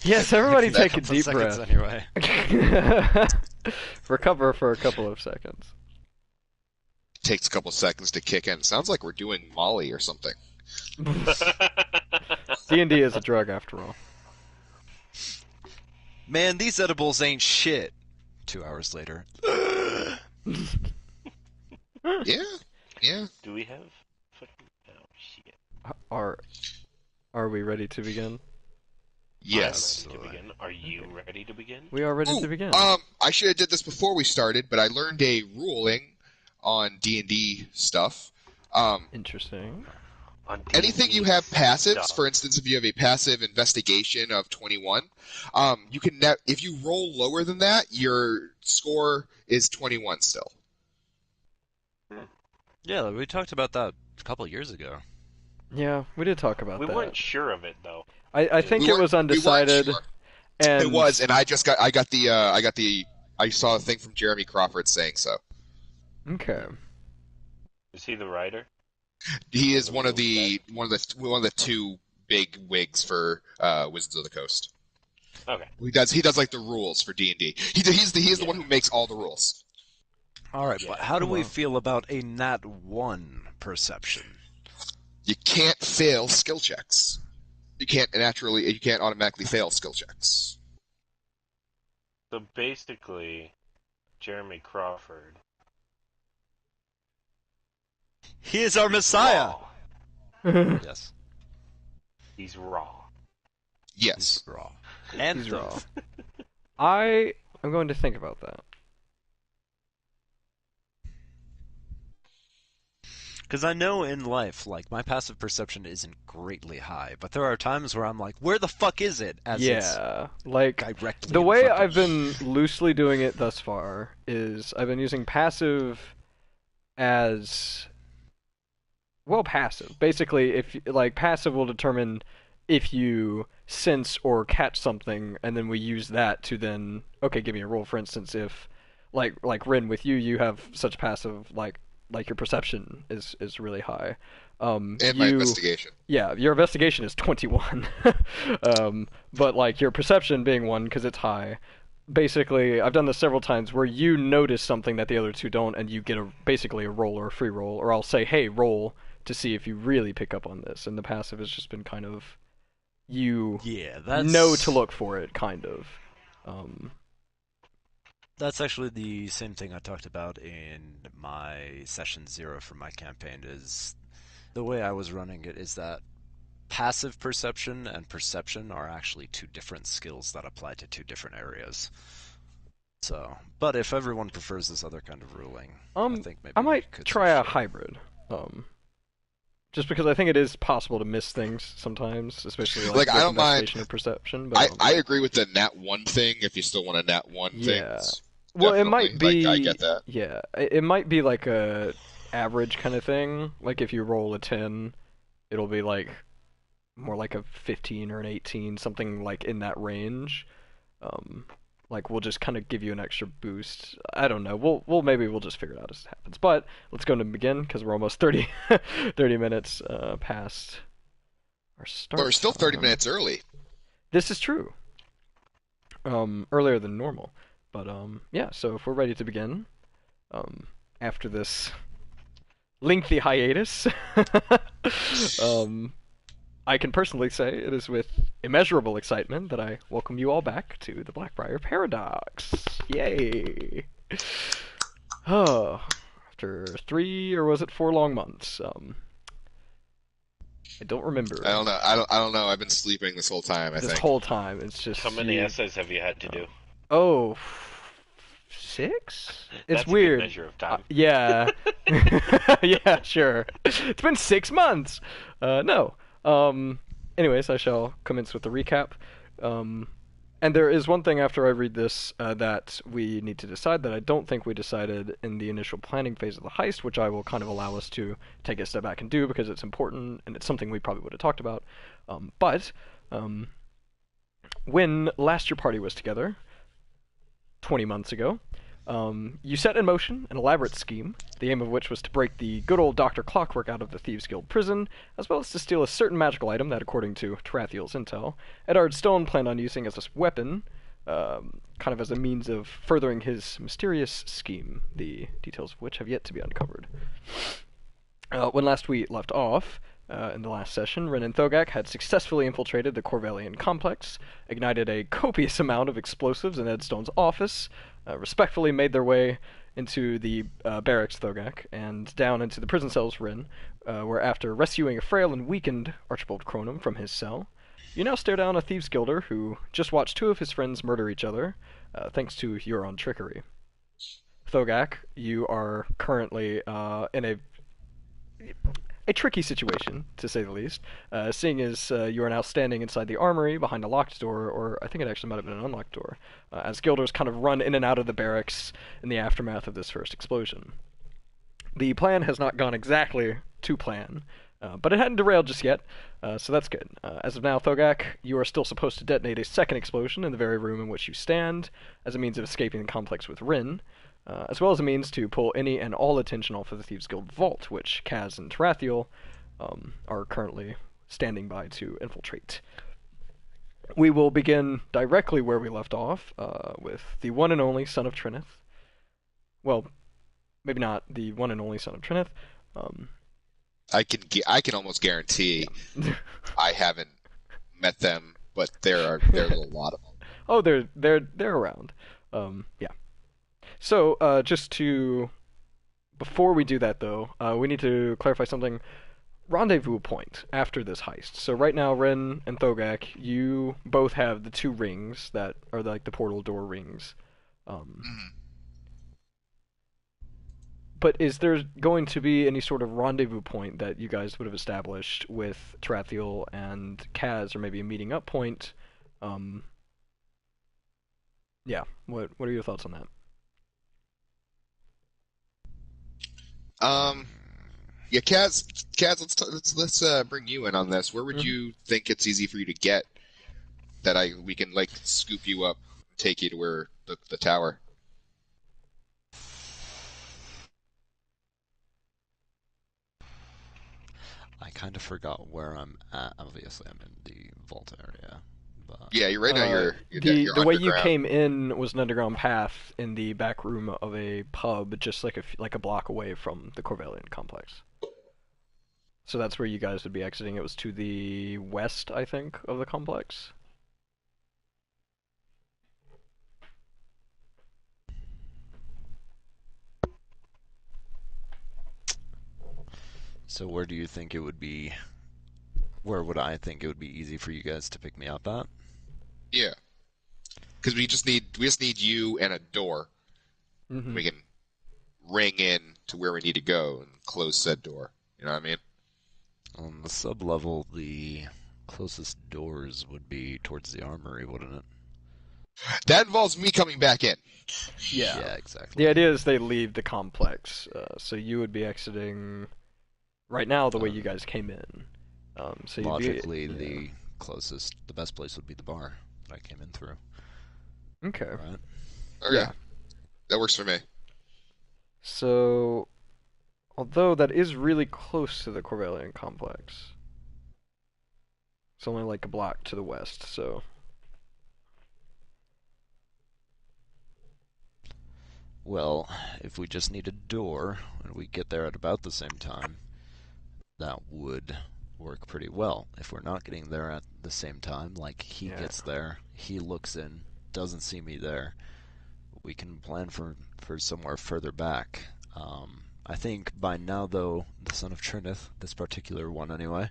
Yes, everybody That take a counts in deep seconds breath. anyway. Recover for a couple of seconds. Takes a couple seconds to kick in. Sounds like we're doing Molly or something. D&D is a drug after all. Man, these edibles ain't shit. 2 hours later. Yeah, yeah. Do we have fucking... Oh, shit. Are we ready to begin? Yes. I'm ready to begin. Are you ready to begin? We are ready Ooh, to begin. I should have did this before we started, but I learned a ruling on D&D stuff. Interesting. On Anything D&D you have passives, stuff. for instance, if you have a passive investigation of 21, you can if you roll lower than that, your score is 21 still. Yeah, we talked about that a couple of years ago. Yeah, we did talk about We that. weren't sure of it, though. I think We it weren't- was we weren't undecided. sure. And It was, and I saw a thing from Jeremy Crawford saying so. Okay. Is he the writer? He is one of the two big wigs for Wizards of the Coast. Okay. He does like the rules for D&D. He's the one who makes all the rules. Alright, Yeah. but how do we Well. feel about a nat 1 perception? You can't fail skill checks. You can't automatically fail skill checks. So basically, Jeremy Crawford. He is our Messiah! Yes. He's raw. Yes. He's raw. And He's thief. raw. I am going to think about that. Because I know in life, like, my passive perception isn't greatly high, but there are times where I'm like, where the fuck is it? As Yeah, like it's directly the in way front of I've me. been loosely doing it thus far is I've been using passive as passive. Basically, if like passive will determine if you sense or catch something, and then we use that to then give me a roll. For instance, if like Rin with you have such passive like your perception is really high. And my investigation. Yeah, your investigation is 21. But like your perception being 1 because it's high. Basically, I've done this several times where you notice something that the other two don't, and you get basically a roll or a free roll, or I'll say, hey, roll to see if you really pick up on this. And the passive has just been kind of you know to look for it, kind of. That's actually the same thing I talked about in my session 0 for my campaign. Is the way I was running it is that passive perception and perception are actually 2 different skills that apply to 2 different areas. So, but if everyone prefers this other kind of ruling, I think maybe I we might could try a switch it. hybrid. Just because I think it is possible to miss things sometimes, especially like I don't mind. investigation and perception. But I agree with the nat 1 thing if you still want a nat 1 thing. Yeah. Well, it might Definitely, be. I get that. Yeah, it might be like a average kind of thing. Like if you roll a 10, it'll be like more like a 15 or an 18, something like in that range. Like we'll just kind of give you an extra boost. I don't know. We'll just figure it out as it happens. But let's go to begin because we're almost 30 minutes past our start. We're still 30 time. minutes early. This is true. Earlier than normal. But yeah, so if we're ready to begin, after this lengthy hiatus, I can personally say it is with immeasurable excitement that I welcome you all back to the Blackbriar Paradox. Yay! Oh, after 3 or was it 4 long months? I don't remember. I don't know. I don't know. I've been sleeping this whole time. I This think. whole time, it's just How many essays have you had to do? Oh, 6? It's That's weird. A good measure of time. Yeah. Yeah, sure. It's been 6 months. No. Anyways, I shall commence with the recap. And there is one thing after I read this that we need to decide that I don't think we decided in the initial planning phase of the heist, which I will kind of allow us to take a step back and do because it's important and it's something we probably would have talked about. But when last your party was together, 20 months ago, You set in motion an elaborate scheme, the aim of which was to break the good old Dr. Clockwork out of the Thieves Guild prison, as well as to steal a certain magical item that, according to Tarathiel's intel, Eddard Stone planned on using as a weapon, kind of as a means of furthering his mysterious scheme, the details of which have yet to be uncovered. When last we left off, in the last session, Ren and Thogak had successfully infiltrated the Corvellian complex, ignited a copious amount of explosives in Ed Stone's office, respectfully made their way into the barracks Thogak, and down into the prison cells Ren, where after rescuing a frail and weakened Archibald Cronum from his cell, you now stare down a thieves guilder who just watched two of his friends murder each other, thanks to your own trickery. Thogak, you are currently in a tricky situation, to say the least, seeing as you are now standing inside the armory behind a locked door, or I think it actually might have been an unlocked door, as guilders kind of run in and out of the barracks in the aftermath of this first explosion. The plan has not gone exactly to plan, but it hadn't derailed just yet, so that's good. As of now, Thogak, you are still supposed to detonate a second explosion in the very room in which you stand, as a means of escaping the complex with Rin, as well as a means to pull any and all attention off of the Thieves Guild vault, which Kaz and Tarathiel are currently standing by to infiltrate. We will begin directly where we left off, with the one and only son of Trinith. Well, maybe not the one and only son of Trinith. I can almost guarantee I haven't met them, but there's a lot of them. Oh, they're around. Yeah. So, before we do that though, we need to clarify something. Rendezvous point after this heist. So right now, Ren and Thogak, you both have the two rings that are like the portal door rings. But is there going to be any sort of rendezvous point that you guys would have established with Tarathiel and Kaz, or maybe a meeting up point? Yeah. What are your thoughts on that? Yeah, Kaz, let's bring you in on this. Where would you think it's easy for you to get that we can like scoop you up, and take you to where the tower? I kind of forgot where I'm at. Obviously, I'm in the vault area. But... Yeah, you're right now. You're the way you underground. came in was an underground path in the back room of a pub, just like a block away from the Corvellian complex. So that's where you guys would be exiting. It was to the west, I think, of the complex. So where do you think it would be? Where would I think it would be easy for you guys to pick me up at? Yeah, because we just need you and a door. Mm-hmm. We can ring in to where we need to go and close said door. You know what I mean? On the sub-level, the closest doors would be towards the armory, wouldn't it? That involves me coming back in. Yeah. Yeah, exactly. The idea is they leave the complex, so you would be exiting right now the way you guys came in. So logically, the best place would be the bar that I came in through. Okay. Right? Okay. Yeah. That works for me. So, although that is really close to the Corvellian complex, it's only like a block to the west, so... Well, if we just need a door, and we get there at about the same time, that would work pretty well. If we're not getting there at the same time, like he gets there, he looks in, doesn't see me there, we can plan for somewhere further back. I think by now, though, the son of Trinith, this particular one anyway,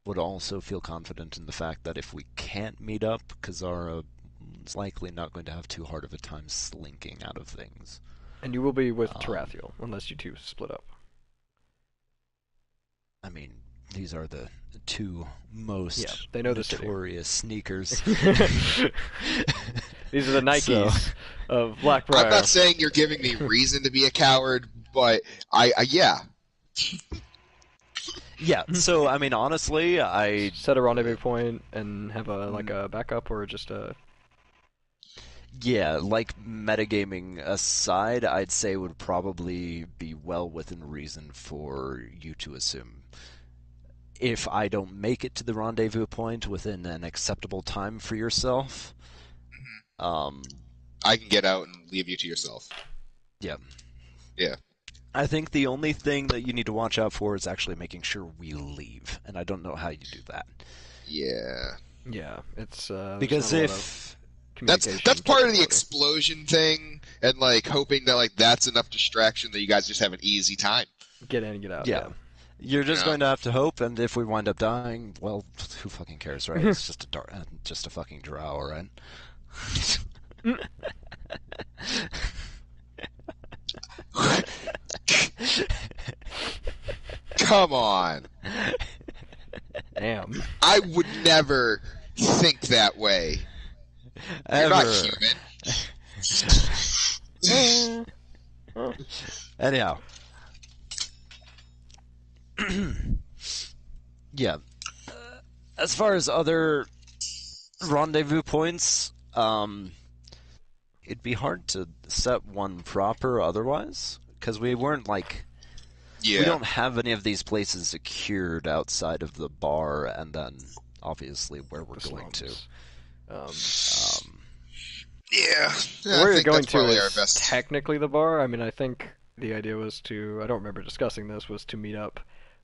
would also feel confident in the fact that if we can't meet up, Kazara is likely not going to have too hard of a time slinking out of things. And you will be with Tarathiel, unless you two split up. I mean, these are the two most they know the notorious sneakers. These are the Nikes of Blackbriar. I'm not saying you're giving me reason to be a coward, but yeah. Yeah, so, I mean, honestly, I... Set a rendezvous point and have a backup, or just a... Yeah, like metagaming aside, I'd say would probably be well within reason for you to assume. If I don't make it to the rendezvous point within an acceptable time for yourself, um, I can get out and leave you to yourself. yeah. Yeah. I think the only thing that you need to watch out for is actually making sure we leave, and I don't know how you do that. Yeah. Yeah, it's there's Because not a lot of if communication. That's part of the capability. explosion thing, and like hoping that like that's enough distraction that you guys just have an easy time. Get in, get out. yeah, you're just Yeah. going to have to hope, and if we wind up dying, well, who fucking cares, right? It's just a fucking drow, right? Come on. Damn. I would never think that way. You're not Ever. human. Anyhow. Yeah. As far as other rendezvous points, it'd be hard to set one proper otherwise, because we weren't like Yeah. we don't have any of these places secured outside of the bar, and then obviously where we're The going to. slums. Yeah. Where you're going to probably our is best. technically the bar. I mean, I think the idea was to, I don't remember discussing this, was to meet up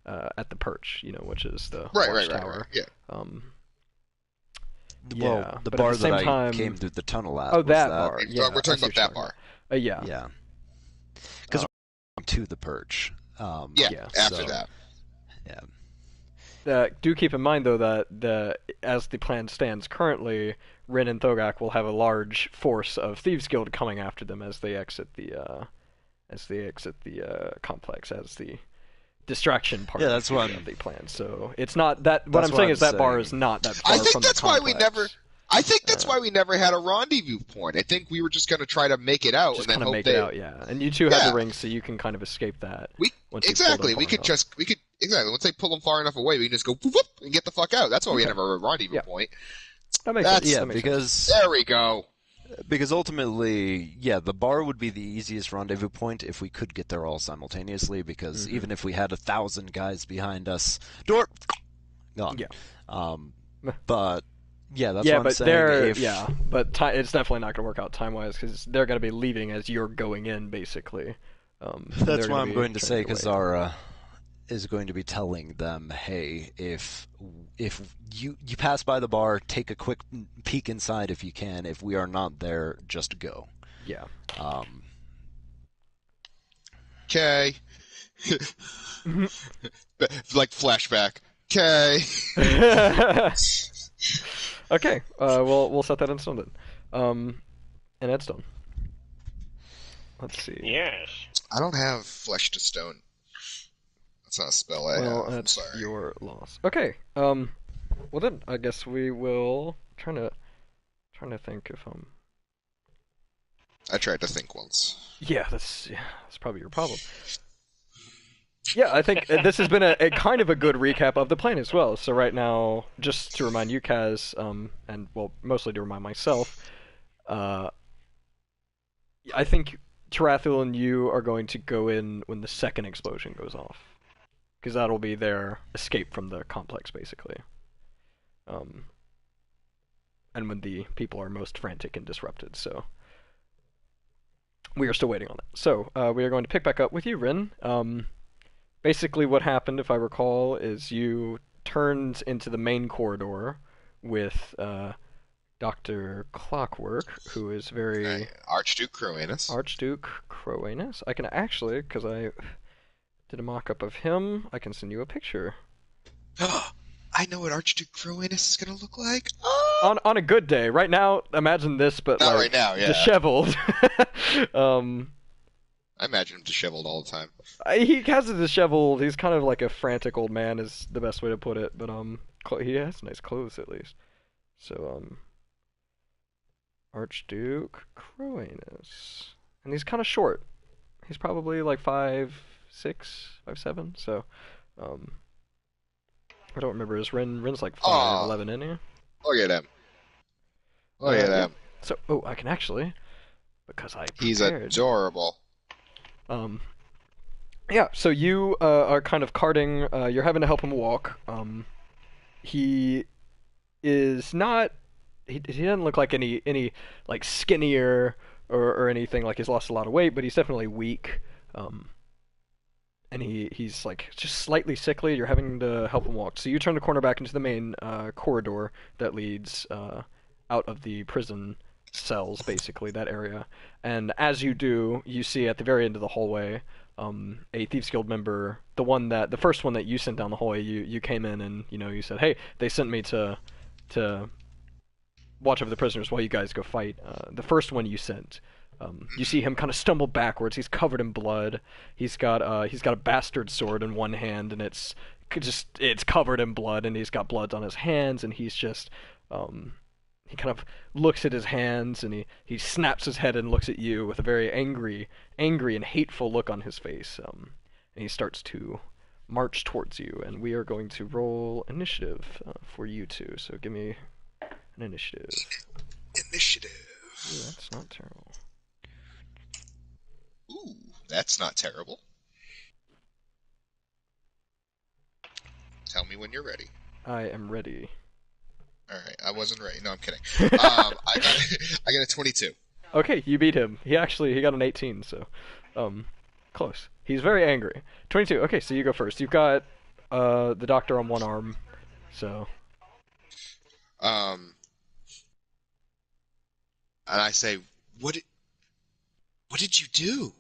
at the Perch, which is the Right. watchtower. Yeah. Um, Well, yeah, the but at bar the same that I time- came through the tunnel at Oh, was that bar. Yeah, We're I talking see about what that you're bar. talking about. Yeah. Yeah. Because to the Perch. Yeah. Yeah, After so- that. Yeah. Do keep in mind though that as the plan stands currently, Rin and Thogak will have a large force of Thieves Guild coming after them as they exit the complex as the distraction part Yeah, that's what of I'm- the plan. So it's not that. What That's I'm what saying I'm is that bar saying. is not that far I think from that's the why complex. we never. I think that's why we never had a rendezvous point. I think we were just going to try to make it out Just and then kind of hope make they. it out, yeah. And you two have Yeah. the rings, so you can kind of escape that. We once you pull them exactly. far We could enough. exactly once they pull them far enough away, we can just go whoop, whoop, and get the fuck out. That's why we Okay. never had a rendezvous Yeah. point. That makes That's- sense. Yeah, That makes sense. because There we go. ultimately, yeah, the bar would be the easiest rendezvous point if we could get there all simultaneously. Because Mhm. even if we had 1,000 guys behind us, door gone. Yeah. But yeah, that's yeah, what I'm but saying. they're If, but it's definitely not going to work out time wise because they're going to be leaving as you're going in, basically. That's what I'm going to say, because because Zara is going to be telling them, hey, if you pass by the bar, take a quick peek inside if you can. If we are not there, just go. yeah. Okay. Like flashback. Okay. Okay, we'll set that in stone then. And Ed's done. Let's see. Yes. I don't have flesh to stone. That's not a spell I Well, have. I'm that's sorry. your loss. Okay. Well then, I guess we will trying to think if I tried to think once. Yeah, that's probably your problem. Yeah, I think this has been a kind of a good recap of the plan as well. So right now, just to remind you, Kaz, and well, mostly to remind myself, I think Tarathil and you are going to go in when the second explosion goes off, because that'll be their escape from the complex, basically. And when the people are most frantic and disrupted. So we are still waiting on that. So we are going to pick back up with you, Rin. Basically, what happened, if I recall, is you turned into the main corridor with Dr. Clockwork, who is very Archduke Croanus. Archduke Croanus. I can actually, because I did a mock-up of him, I can send you a picture. I know what Archduke Croanus is going to look like. On a good day. Right now, imagine this, but Not like right now, yeah. disheveled. I imagine him disheveled all the time. He has a disheveled. He's kind of like a frantic old man, is the best way to put it. But he has nice clothes at least. So Archduke Croanus, and he's kind of short. He's probably like 5'6", 5'7". So I don't remember his Rin's like 5'11", isn't he? Look at him. Look at Yeah. him. So, oh, I can actually, because I He's prepared. adorable. Um, yeah. So you are kind of carting. You're having to help him walk. He is not. He doesn't look like any like skinnier or anything like he's lost a lot of weight, but he's definitely weak. Um, and he's like just slightly sickly. You're having to help him walk. So you turn the corner back into the main corridor that leads out of the prison cells, basically that area. And as you do, you see at the very end of the hallway a Thieves Guild member, the first one that you sent down the hallway. You came in and you said, hey, they sent me to watch over the prisoners while you guys go fight. The first one you sent. You see him kind of stumble backwards. He's covered in blood. He's got a bastard sword in one hand, and it's covered in blood, and he's got blood on his hands, and he's just he kind of looks at his hands, and he snaps his head and looks at you with a very angry and hateful look on his face. And he starts to march towards you, and we are going to roll initiative for you two. So give me an initiative. Initiative. Ooh, that's not terrible. Ooh, that's not terrible. Tell me when you're ready. I am ready. All right, I wasn't ready. No, I'm kidding. I got a 22. Okay, you beat him. He got an 18, so close. He's very angry. 22. Okay, so you go first. You've got the doctor on one arm, so And I say, what did you do?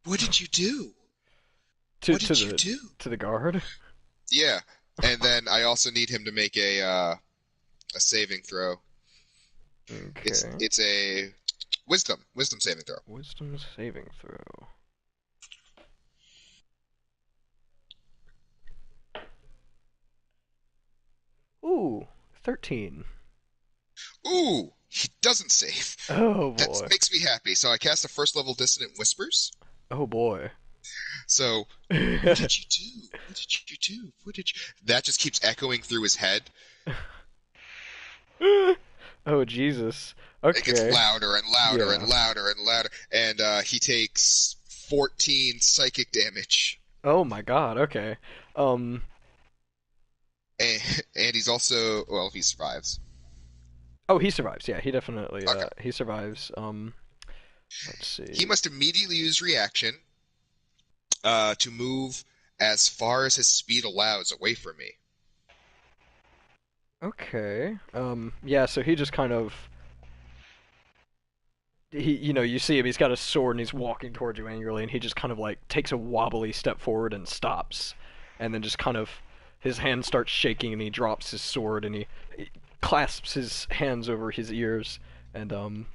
What did you do? What did you do? to the guard. Yeah, and then I also need him to make a saving throw. Okay. It's a wisdom saving throw. Wisdom saving throw. Ooh, 13. Ooh, he doesn't save. Oh That boy. makes me happy. So I cast a first level dissonant whispers. Oh boy. So what did you do? What did you do? What did you? That just keeps echoing through his head. Oh Jesus. It gets Okay. louder and louder Yeah. and louder and louder, and he takes 14 psychic damage. Oh my God. Okay. Um. And he's also, well, if he survives. Oh, he survives. Yeah, he definitely. Okay. He survives. Let's see. He must immediately use reaction to move as far as his speed allows away from me. Okay. Yeah, so he just kind of you see him, he's got a sword and he's walking towards you angrily, and he just kind of like takes a wobbly step forward and stops. And then just kind of his hand starts shaking and he drops his sword and he clasps his hands over his ears and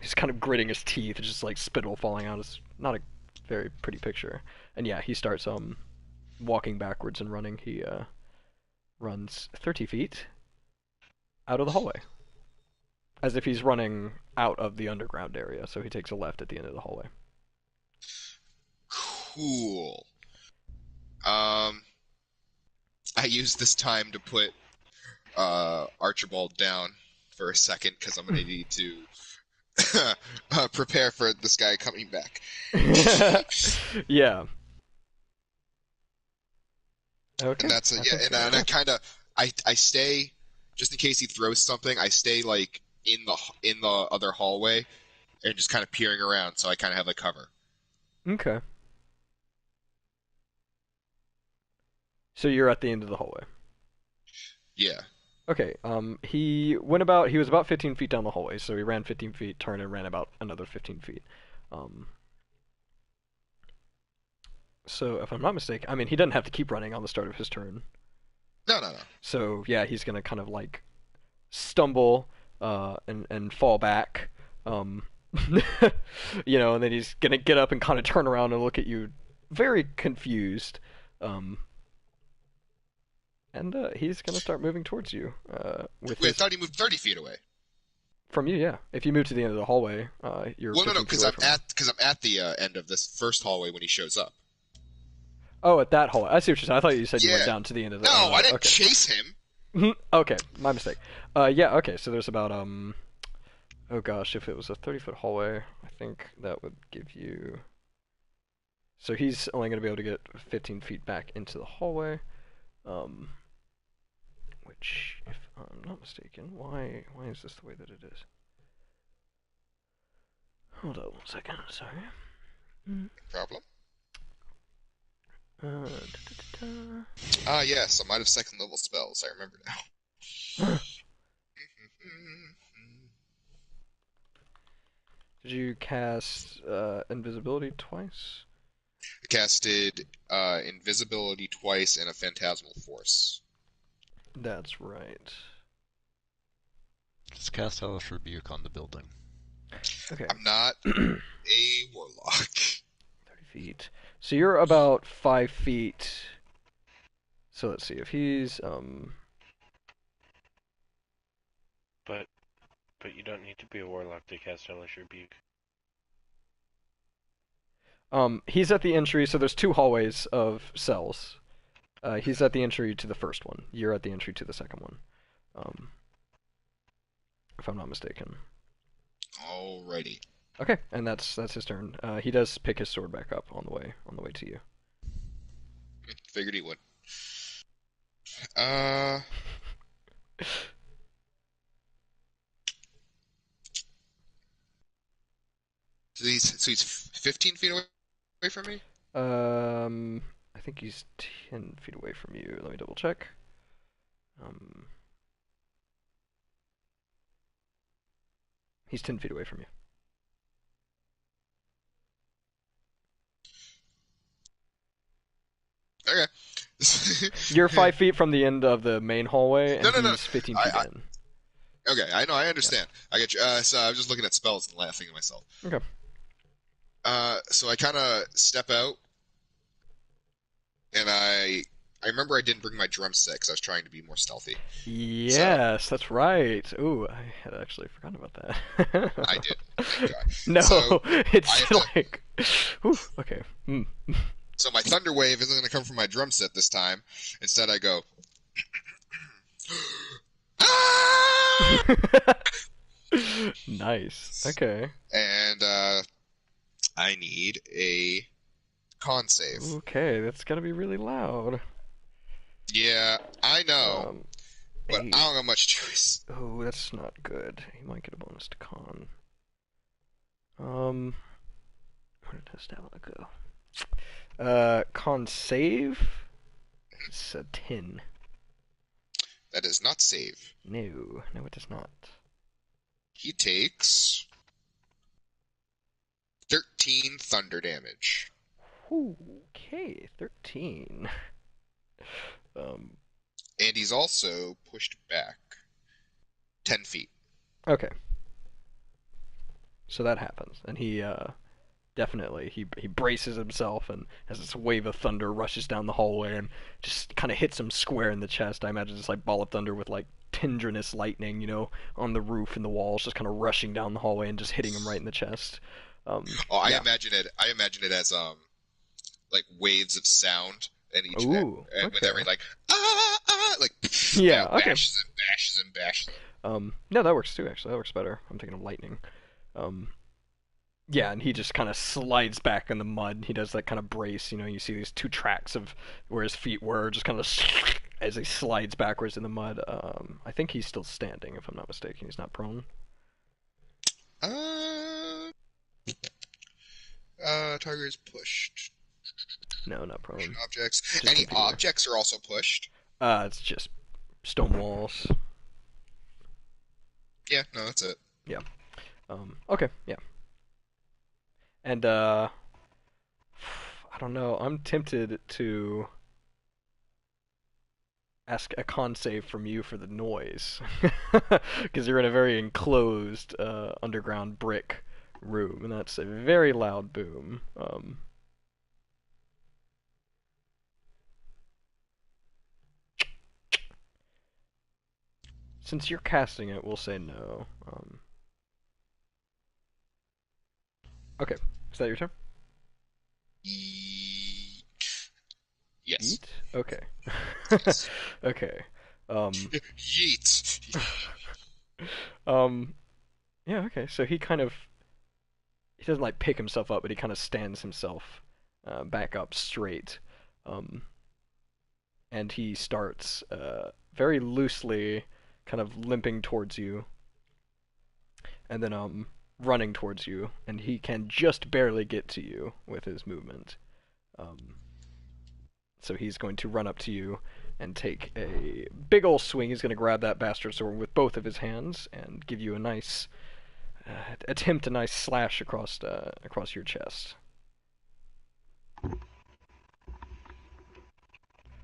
he's kind of gritting his teeth, just like spittle falling out. It's not a very pretty picture. And yeah, he starts walking backwards and running. He runs 30 feet out of the hallway. As if he's running out of the underground area, so he takes a left at the end of the hallway. Cool. I use this time to put Archibald down for a second because I'm gonna need to prepare for this guy coming back. Yeah. Okay. And that's and I kind of I stay just in case he throws something. I stay like in the other hallway and just kind of peering around, so I kind of have like cover. Okay. So you're at the end of the hallway. Yeah. Okay. He was about 15 feet down the hallway, so he ran 15 feet, turned and ran about another 15 feet. So if I'm not mistaken, I mean he doesn't have to keep running on the start of his turn. No. So yeah, he's gonna kind of like stumble and fall back, and then he's gonna get up and kind of turn around and look at you, very confused, and he's gonna start moving towards you. Wait, I thought he moved 30 feet away. From you, yeah. If you move to the end of the hallway, you're Well, no, 15 feet because away I'm from him. at the end of this first hallway when he shows up. Oh, at that hallway. I see what you're saying. I thought you said you went Yeah. down to the end of the. No, I didn't Okay. chase him. Okay, my mistake. Yeah, okay, so there's about, oh gosh, if it was a 30-foot hallway, I think that would give you... So he's only going to be able to get 15 feet back into the hallway, which, if I'm not mistaken, why is this the way that it is? Hold on 1 second, sorry. Problem? Da-da-da-da. Ah, yes, I might have second level spells. I remember now. Did you cast invisibility twice? I casted invisibility twice and a phantasmal force. That's right. Just cast Hellish Rebuke on the building. Okay. I'm not a warlock. 30 feet. So you're about 5 feet. So let's see if he's But you don't need to be a warlock to cast Hellish Rebuke. he's at the entry. So there's 2 hallways of cells. He's at the entry to the first one. You're at the entry to the second one. If I'm not mistaken. Alrighty. Okay, and that's his turn. He does pick his sword back up on the way to you. Figured he would. So he's 15 feet away from me? I think he's 10 feet away from you. Let me double check. He's 10 feet away from you. Okay. You're 5 feet from the end of the main hallway, and No. he's 15 feet in. Okay, I know, I understand. I get you. So I was just looking at spells and laughing at myself. Okay. So I kind of step out, and I remember I didn't bring my drumstick because I was trying to be more stealthy. Yes, that's right. Ooh, I had actually forgotten about that. I did. Thank God. No, So it's like... Whew, okay. So my thunder wave isn't going to come from my drum set this time. Instead, I go. Ah! Nice. Okay. And I need a con save. Okay, that's gotta be really loud. Yeah, I know, but I 8. don't have much choice. Oh, that's not good. He might get a bonus to con. Where did his stamina go? Con save? It's a 10. That does not save. No, it does not. He takes 13 thunder damage. Okay, 13. And he's also pushed back 10 feet. Okay. So that happens, and he definitely he braces himself, and as this wave of thunder rushes down the hallway and just kind of hits him square in the chest. I imagine it's like ball of thunder with like tendrinous lightning, on the roof and the walls, just kind of rushing down the hallway and just hitting him right in the chest. I imagine it. I imagine it as like waves of sound, and each Ooh, with okay. every like like Yeah, okay. bashes and bashes. No, that works too. Actually, that works better. I'm thinking of lightning. Yeah, and he just kind of slides back in the mud. He does that kind of brace. You see these 2 tracks of where his feet were, just kind of as he slides backwards in the mud. I think he's still standing, if I'm not mistaken. He's not prone. Target is pushed. No, not prone. Objects. Just Any computer. objects are also pushed. It's just stone walls. Yeah, no, that's it. Yeah. Okay, yeah. And, I don't know. I'm tempted to ask a con save from you for the noise. Because you're in a very enclosed, underground brick room, and that's a very loud boom. Since you're casting it, we'll say no. Okay, is that your turn? Yes. Eat? Okay. Okay. Um, Yeet. um, yeah, okay. So he doesn't like pick himself up, but he kind of stands himself back up straight, um, and he starts very loosely, kind of limping towards you, and then running towards you, and he can just barely get to you with his movement. Um, so he's going to run up to you and take a big ol' swing. He's going to grab that bastard sword with both of his hands and give you a nice attempt a nice slash across your chest.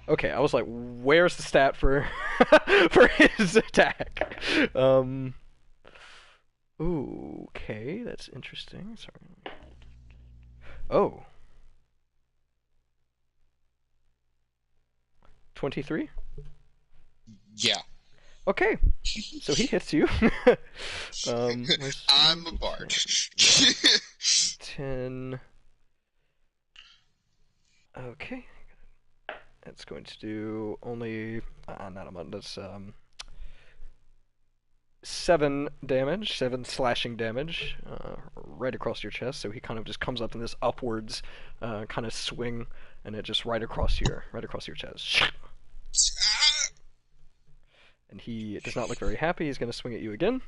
Okay, I was like, where's the stat for for his attack? Okay, that's interesting. Sorry. Oh. 23? Yeah. Okay, so he hits you. I'm a bard. 10. Okay. It's going to do only not a month. That's 7 damage, 7 slashing damage, right across your chest. So he kind of just comes up in this upwards kind of swing, and it just right across your chest. And he does not look very happy. He's going to swing at you again.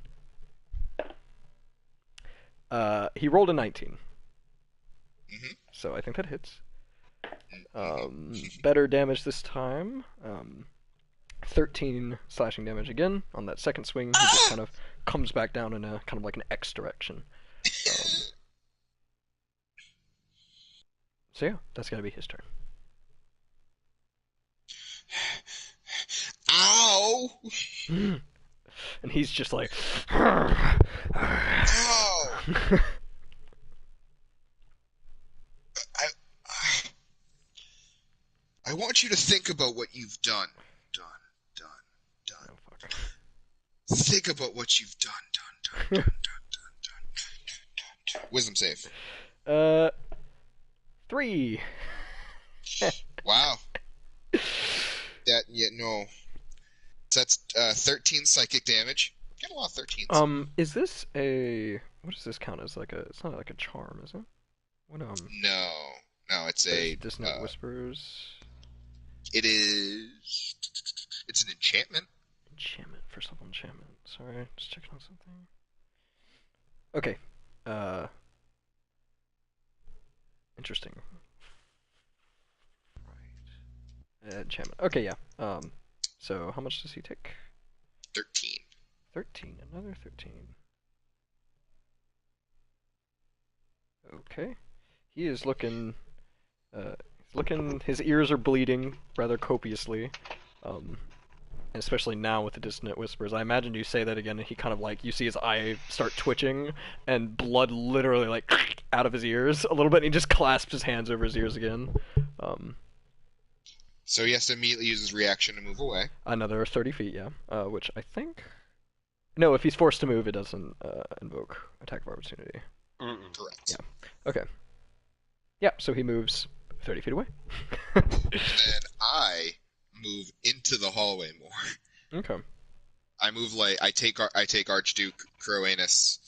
He rolled a 19. Mhm. So I think that hits. Better damage this time. 13 slashing damage again on that second swing. He just kind of comes back down in a kind of like an X direction. So yeah, that's gonna be his turn. Ow! And he's just like, Ow! I want you to think about what you've done. Oh, fuck. Think about what you've done. Wisdom save. 3. Wow. No. So that's 13 psychic damage. Get a lot of 13s. Is this a, what does this count as? Like a, it's not like a charm, is it? What No, it's a Dissonant Whispers. It is. It's an enchantment. Enchantment, first level enchantment. Sorry, just checking on something. Okay. Interesting. Right. Enchantment. Okay, yeah. So how much does he take? 13. 13. Another 13. Okay. He is looking. His ears are bleeding rather copiously. Especially now with the dissonant whispers. I imagine you say that again, and he kind of like, you see his eye start twitching, and blood literally like out of his ears a little bit, and he just clasps his hands over his ears again. So he has to immediately use his reaction to move away. Another 30 feet, yeah. Which I think... No, if he's forced to move, it doesn't invoke attack of opportunity. Correct. Yeah. Okay. Yeah, so he moves 30 feet away. And then I move into the hallway more. Okay. I move like I take Archduke Croanus,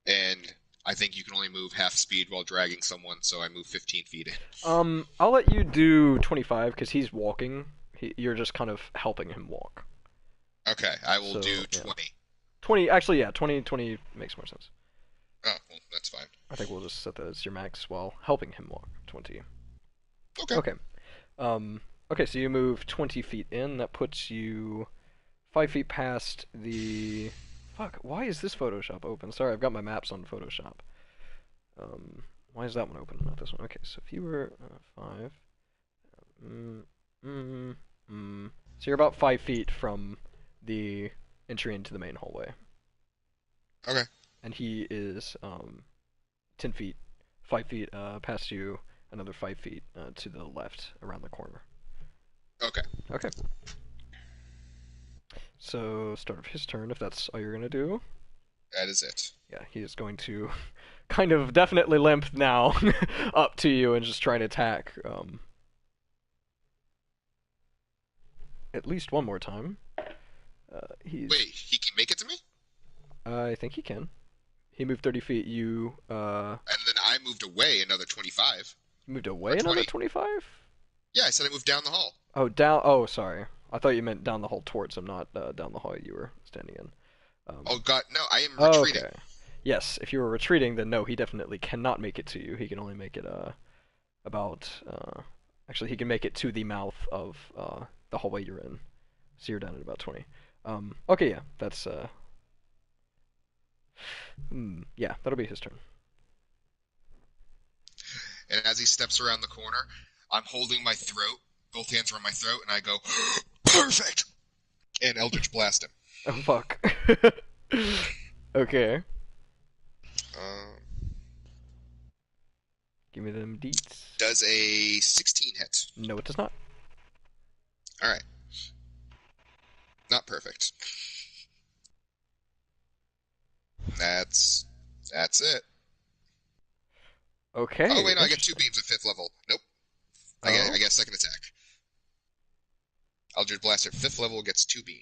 and I think you can only move half speed while dragging someone, so I move 15 feet in. I'll let you do 25 because he's walking. You're just kind of helping him walk. Okay, I will do yeah. 20. 20, actually, yeah, 20 makes more sense. Oh, well, that's fine. I think we'll just set that as your max while helping him walk. 20. Okay. Okay, so you move 20 feet in. That puts you 5 feet past the... Fuck, why is this Photoshop open? Sorry, I've got my maps on Photoshop. Why is that one open, not this one? Okay, so if you were 5... So you're about 5 feet from the entry into the main hallway. Okay. And he is 10 feet, 5 feet past you, another 5 feet to the left around the corner. Okay. Okay. So, start of his turn, if that's all you're going to do. That is it. Yeah, he is going to kind of definitely limp now up to you and just try to attack. at least one more time. He's. Wait, he can make it to me? I think he can. He moved 30 feet. You And then I moved away another 25. moved Or away another 20. 25. Yeah, I said I moved down the hall. Oh, down. Oh, sorry. I thought you meant down the hall towards him, not down the hall you were standing in. Oh god, no, I am Oh, retreating. okay. Yes, if you were retreating, then no, he definitely cannot make it to you. He can only make it about actually he can make it to the mouth of the hallway you're in. So you're down at about 20. Okay, yeah, that's yeah, that'll be his turn. And as he steps around the corner, I'm holding my throat. Both hands are on my throat, and I go, perfect! And Eldritch Blast him. Oh fuck. Okay. Give me them deets. Does a 16 hit? No, it does not. Alright. Not perfect. That's it. Okay. Oh, wait, no, I get 2 beams at 5th level. Nope. I get a second attack. Eldritch Blaster, 5th level, gets 2 beam.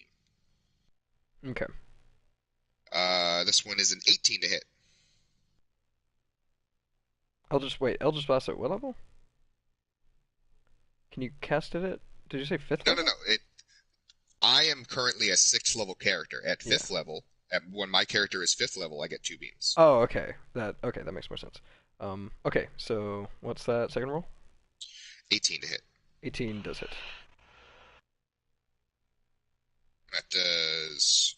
Okay. This one is an 18 to hit. Eldritch Blast at what level? Can you cast it at, did you say 5th No, level? no, no. I am currently a 6th level character. At 5th level, when my character is 5th level, I get 2 beams. Oh, okay. That makes more sense. Okay, so what's that second roll? 18 to hit. 18 does hit. That does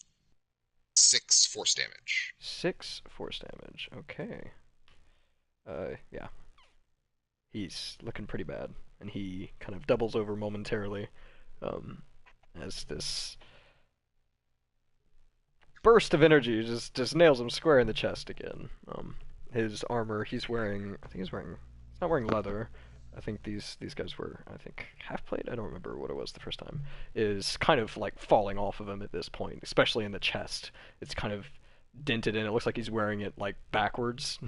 6 force damage. 6 force damage. Okay. Yeah. He's looking pretty bad, and he kind of doubles over momentarily, as this burst of energy just nails him square in the chest again. His armor, I think he's not wearing leather. I think these guys were, half plate. I don't remember what it was the first time. Is kind of like falling off of him at this point, especially in the chest. It's kind of dented in. It looks like he's wearing it like backwards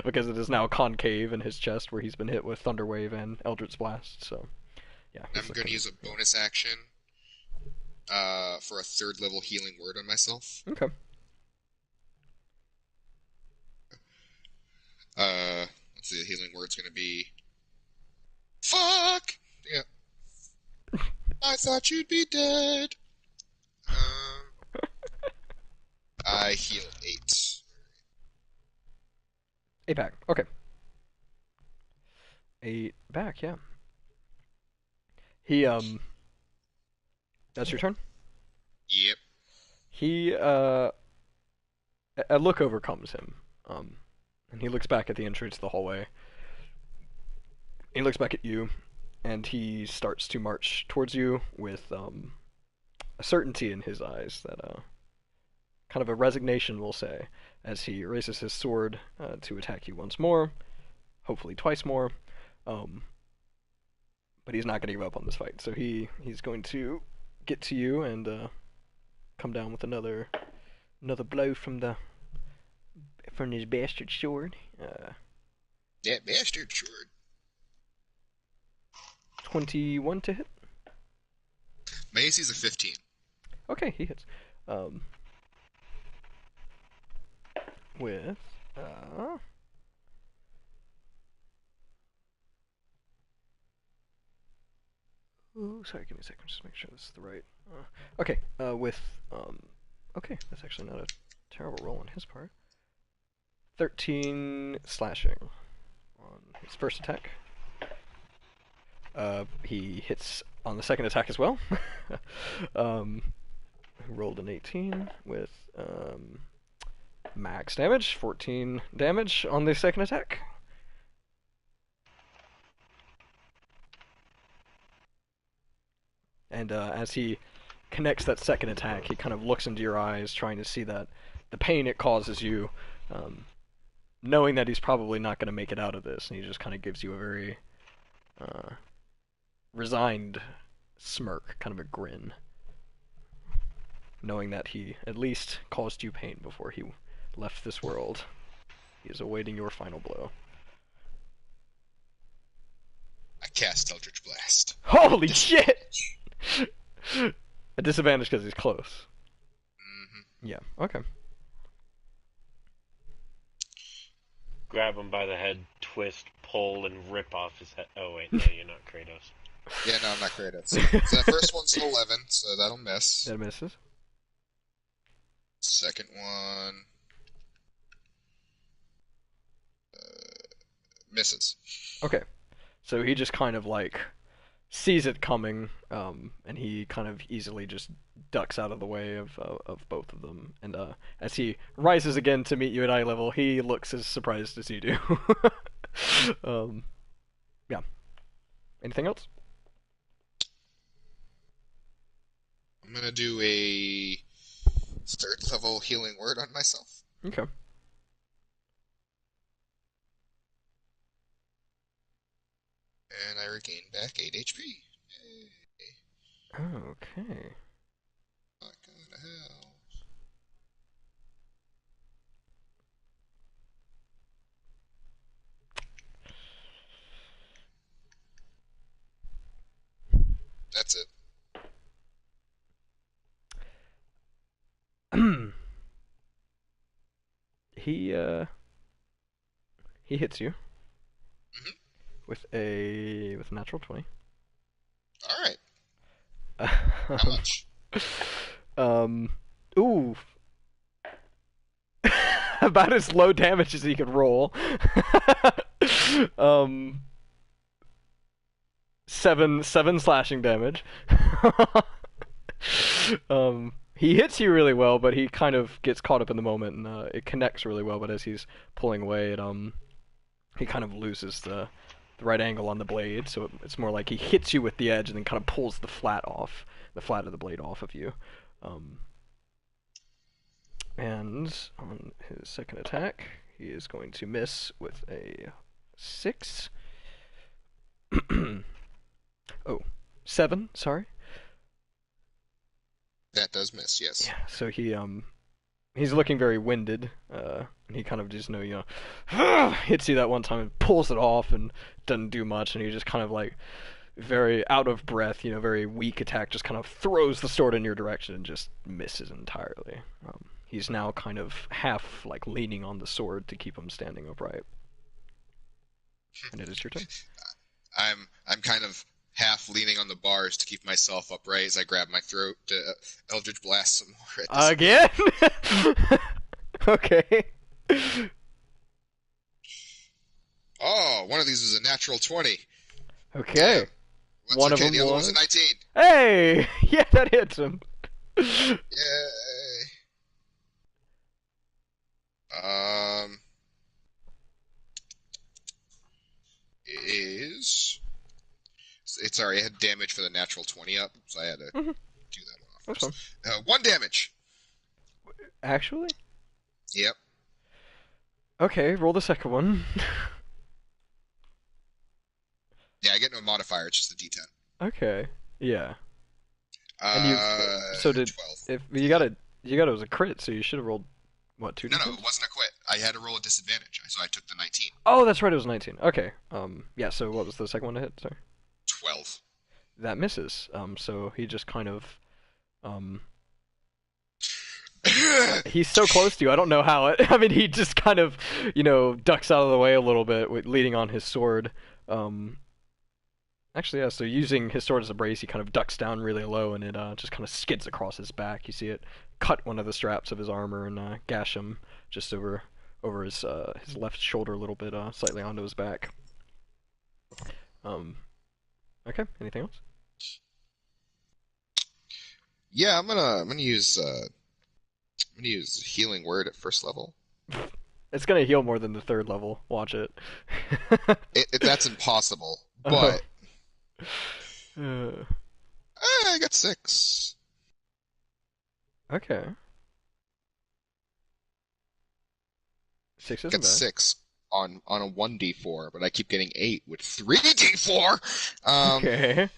because it is now concave in his chest where he's been hit with Thunderwave and Eldritch Blast. So, yeah. I'm going to use a bonus action for a 3rd level healing word on myself. Okay. Let's see, the healing word's going to be fuck! Yeah. I thought you'd be dead. I heal 8. 8 back. Okay. 8 back, yeah. He, that's your turn? Yep. He, a look overcomes him. And he looks back at the entrance to the hallway. He looks back at you, and he starts to march towards you with, a certainty in his eyes that, kind of a resignation, we'll say, as he raises his sword to attack you once more, hopefully twice more. But he's not going to give up on this fight, so he's going to get to you and come down with another blow from his bastard sword. That bastard sword. 21 to hit. My AC is a 15. Okay, he hits. With ooh, sorry, give me a second, just make sure this is the right. Okay, okay, that's actually not a terrible roll on his part. 13 slashing on his first attack. He hits on the second attack as well. Rolled an 18 with max damage, 14 damage on the second attack. And as he connects that second attack, he kind of looks into your eyes, trying to see that the pain it causes you, knowing that he's probably not going to make it out of this, and he just kind of gives you a very resigned smirk, kind of a grin, knowing that he at least caused you pain before he left this world. He is awaiting your final blow. I cast Eldritch Blast. Holy shit! A disadvantage because he's close. Hmm. Yeah. Okay. Grab him by the head, twist, pull, and rip off his head. Oh wait, no, you're not Kratos. Yeah, no, I'm not Kratos. So that first one's an 11, so that'll miss. That misses. Second one misses. Okay. So he just kind of like sees it coming, and he kind of easily just ducks out of the way of both of them. And as he rises again to meet you at eye level, he looks as surprised as you do. Yeah. Anything else? I'm gonna do a third level healing word on myself. Okay. And I regain back 8 HP. Yay. Okay. Not going to hell. That's it. he he hits you Mhm. with a natural 20. Alright. How much? Ooh. About as low damage as he could roll. um, seven slashing damage. He hits you really well, but he kind of gets caught up in the moment, and it connects really well. But as he's pulling away, he kind of loses the right angle on the blade, so it's more like he hits you with the edge and then kind of pulls the flat of the blade off of you. And on his second attack, he is going to miss with a 6. Oh, 7, sorry. That does miss, yes. Yeah, so he's looking very winded, and he kind of just hits you that one time and pulls it off and doesn't do much, and he just kind of like very out of breath, very weak attack, just kind of throws the sword in your direction and just misses entirely. He's now kind of half like leaning on the sword to keep him standing upright. And it is your turn. I'm kind of half leaning on the bars to keep myself upright as I grab my throat to Eldritch Blast some more. Again? Okay. Oh, one of these was a natural 20. Okay. That's One of okay. them The other one was was a 19. Hey! Yeah, that hits him. Yay. Is it's already had damage for the natural 20 up, so I had to do that one off That's first. fine. 1 damage. Actually? Yep. Okay, roll the second one. Yeah, I get no modifier. It's just a D10. Okay. Yeah. And you so did 12. if you got it as a crit, so you should have rolled what, 2 No, d10s? it wasn't a quit. I had to roll a disadvantage, so I took the 19. Oh, that's right, it was 19. Okay. Yeah, so what was the second one to hit? Sorry. 12. That misses. So he just kind of he's so close to you. I don't know how it I mean, he just kind of, ducks out of the way a little bit with leaning on his sword. Actually, yeah, so using his sword as a brace, he kind of ducks down really low, and it just kind of skids across his back. You see it cut one of the straps of his armor and gash him just over his left shoulder a little bit, slightly onto his back. Okay, anything else? Yeah, I'm gonna use healing word at first level. It's gonna heal more than the third level. Watch it. That's impossible, but Uh, I got 6. okay. 6 isn't Got bad. 6 on a 1d4, but I keep getting 8 with 3d4. Okay.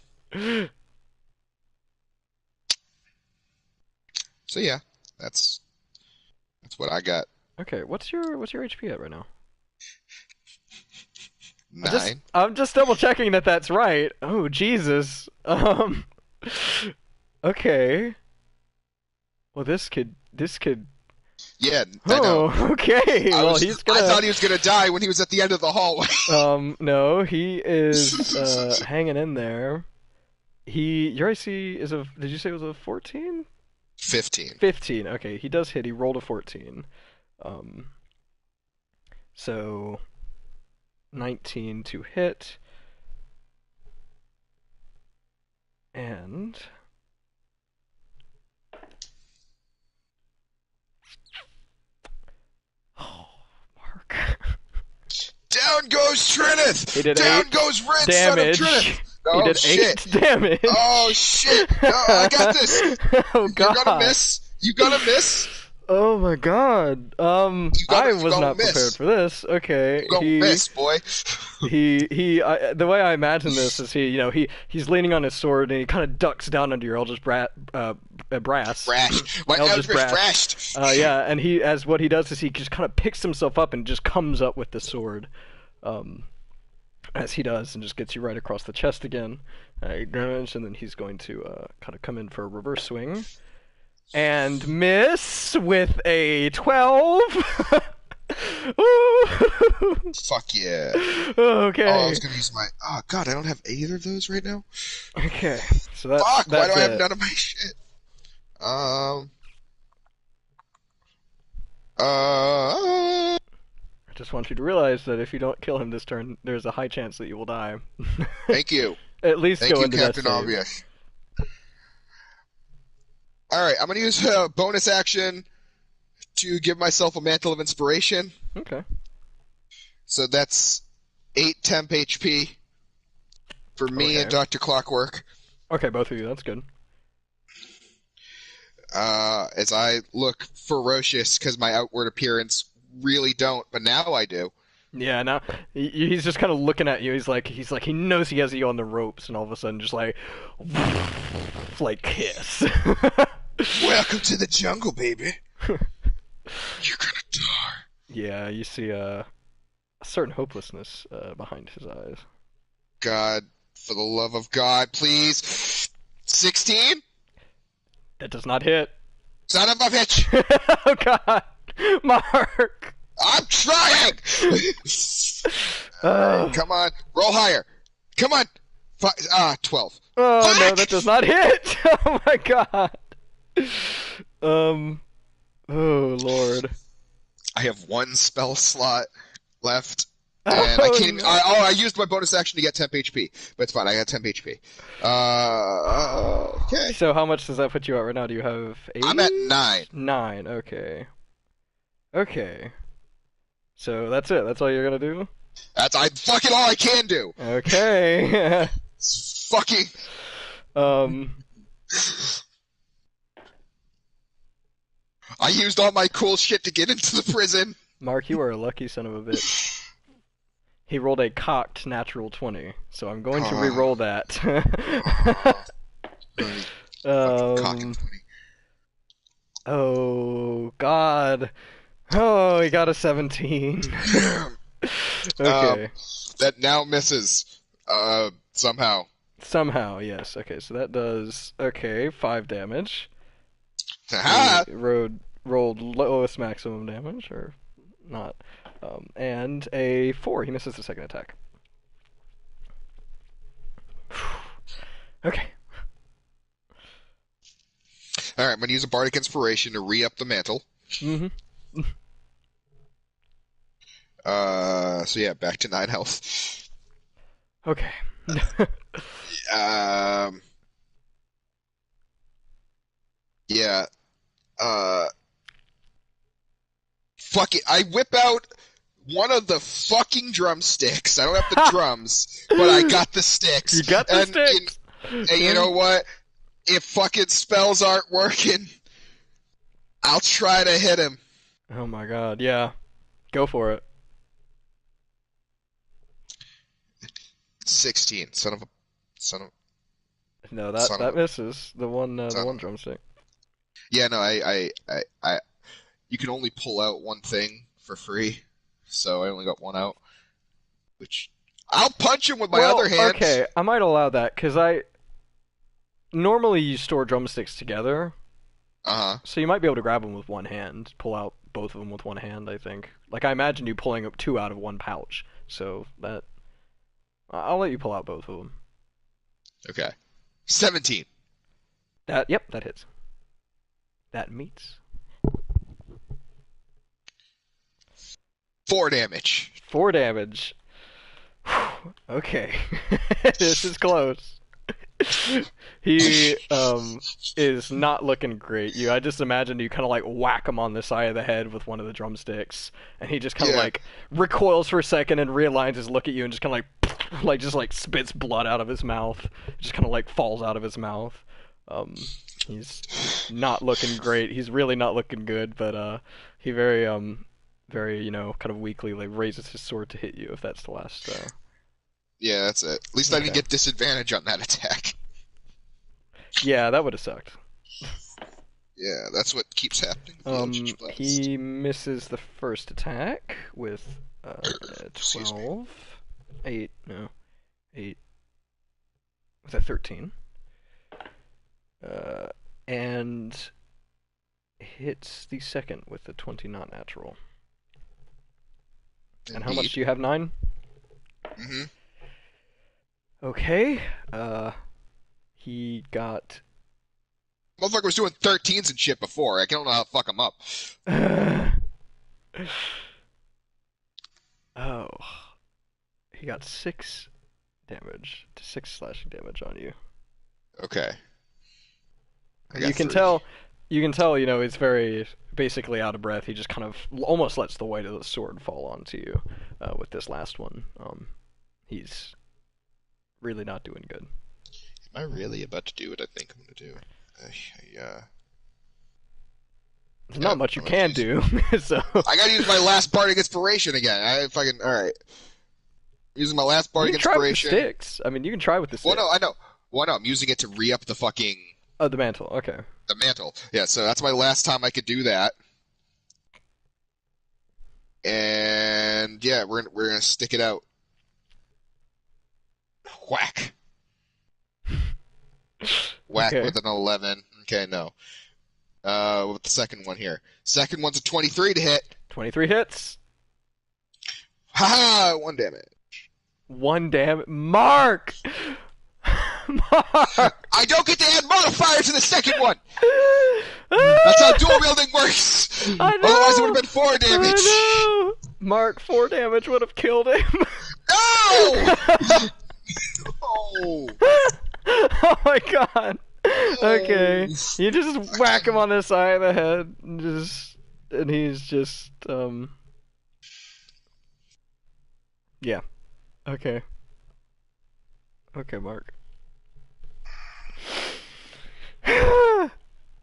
So yeah, that's what I got. Okay, what's your HP at right now? 9. I'm just double checking that that's right. Oh Jesus. Okay. Well, this kid. Yeah, I know. Oh, okay. Well, he's I gonna. thought he was gonna die when he was at the end of the hallway. No, he is hanging in there. Your AC is a. Did you say it was a 14? 15. 15. Okay, he does hit. He rolled a 14. Um, so 19 to hit, and oh, Mark. Down goes Trinith! He did Down 8 goes Red damage. Son of Trinith! He Oh, did shit. 8 damage. Oh, shit. No, I got this. Oh god. You're gonna miss. You gonna miss. Oh my god. I was not prepared for this. Okay. You gonna miss, boy. The way I imagine this is he's leaning on his sword and he kind of ducks down under your Eldritch brass. Brashed. My Eldritch Eldritch brashed. Yeah, and what he does is he just kind of picks himself up and just comes up with the sword, as he does, and just gets you right across the chest again. Damage, and then he's going to kind of come in for a reverse swing. And miss with a 12. Ooh. Fuck yeah. Okay. Oh, I was gonna use my. Oh god, I don't have either of those right now. Okay. So that's Fuck. Why do I have it. none of my shit? I just want you to realize that if you don't kill him this turn, there's a high chance that you will die. Thank you. At least Thank go you, into Captain that save. Obvious. Alright, I'm gonna use a bonus action to give myself a Mantle of Inspiration. Okay. So that's 8 temp HP for me and Dr. Clockwork. Okay, both of you. That's good. As I look ferocious because my outward appearance really don't, but now I do. Yeah, now he's just kind of looking at you. He's like he knows he has you on the ropes, and all of a sudden just like kiss. Welcome to the jungle, baby. You're gonna die. Yeah, you see a certain hopelessness behind his eyes. God, for the love of God, please. 16? That does not hit. Son of a bitch! Oh god, Mark. I'm trying! Come on, roll higher. Come on. 12. Oh Fuck! no, that does not hit. Oh my god. Oh lord. I have one spell slot left, and I can't even. No. I used my bonus action to get temp HP, but it's fine. I got temp HP. Okay. So how much does that put you at right now? Do you have 8? I'm at 9. 9. Okay. Okay. So that's it. That's all you're gonna do? That's fucking all I can do. Okay. It's fucking. I used all my cool shit to get into the prison. Mark, you are a lucky son of a bitch. He rolled a cocked natural 20, so I'm going to re-roll that. Cocking 20. Oh god. Oh, he got a 17. Okay. That now misses. Somehow. Somehow, yes. Okay, so that does 5 damage. Haha! He rolled lowest maximum damage, or not. And a 4. He misses the second attack. Okay. Alright, I'm gonna use a Bardic Inspiration to re-up the mantle. Mm-hmm. So yeah, back to 9 health. Okay. Yeah. Fuck it. I whip out one of the fucking drumsticks. I don't have the drums, but I got the sticks. You got the sticks! And you know what? If fucking spells aren't working, I'll try to hit him. Oh my god, yeah. Go for it. 16. No, that misses. The one drumstick. Yeah, no, you can only pull out one thing for free, so I only got one out. Which I'll punch him with my other hand. Okay, I might allow that because normally you store drumsticks together, Uh huh. so you might be able to grab them with one hand, pull out both of them with one hand. I think. Like I imagine you pulling up two out of one pouch. So that I'll let you pull out both of them. Okay. 17. That hits. That meets. 4 damage. 4 damage. Okay. This is close. He is not looking great. I just imagine you kind of like whack him on the side of the head with one of the drumsticks, and he just kind of Yeah. like recoils for a second and realigns his look at you and just kind of like just like spits blood out of his mouth. Just kind of like falls out of his mouth. He's not looking great. He's really not looking good, but he very very kind of weakly like raises his sword to hit you if that's the last. Yeah, that's it. At least I didn't Okay. get disadvantage on that attack. Yeah, that would have sucked. Yeah, that's what keeps happening. with the Eldritch Blast. He misses the first attack with Excuse me. 12. 8, no. 8. With a 13. And hits the second with a 20 not natural. And how much do you have? 9? Mm-hmm. Okay. He got... Motherfucker was doing 13s and shit before. I don't know how to fuck him up. Oh. He got 6 damage. 6 slashing damage on you. Okay. I got You can 3. tell, he's very basically out of breath. He just kind of almost lets the weight of the sword fall onto you with this last one. He's really not doing good. Am I really about to do what I think I'm gonna do? There's not much you can do, so... I gotta use my last bardic inspiration again. Alright. Using my last You bardic can try with the inspiration. sticks. I mean, you can try with the sticks. Well, no, I know. Well, no, I'm using it to re-up the fucking... Oh, the mantle, okay. the mantle. Yeah, so that's my last time I could do that. And yeah, we're gonna stick it out. Whack. Whack Okay. with an 11. Okay, no. With the second one here. Second one's a 23 to hit. 23 hits. Haha, 1 damage. 1 damage. Mark! Mark! I don't get to add modifiers to the second one! That's how dual wielding works! I know! Otherwise it would have been 4 damage! I know! Mark, 4 damage would have killed him. No! Oh! Oh my god. Okay. You just whack him on the side of the head and he's just yeah. Okay. Okay, Mark. I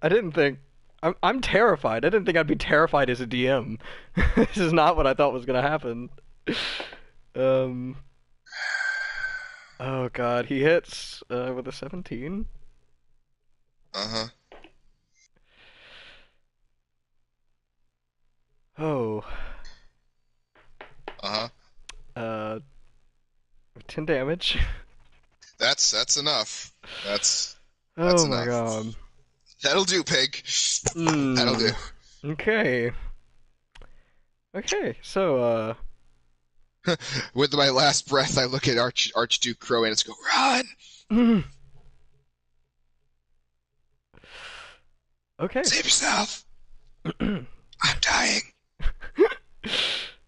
didn't think I'm terrified. I didn't think I'd be terrified as a DM. This is not what I thought was gonna happen. Oh god, he hits with a 17. Uh-huh. Oh. Uh-huh. 10 damage. That's enough. That's Oh enough. my god. That'll do, pig. Mm. That'll do. Okay. Okay, so With my last breath, I look at Archduke Crow and go, run! okay. Save yourself! I'm dying.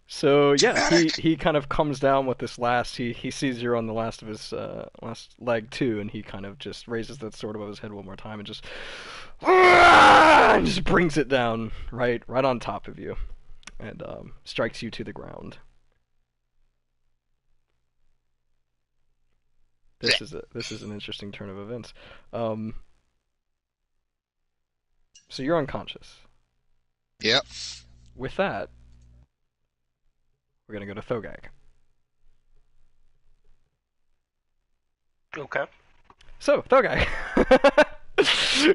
So yeah, Dramatic. he kind of comes down with this last. He sees you're on the last of his last leg too, and he kind of just raises that sword above his head one more time and just brings it down right on top of you, and strikes you to the ground. This is an interesting turn of events. So you're unconscious. Yep. With that, we're gonna go to Thogag. Okay. So, Thogag.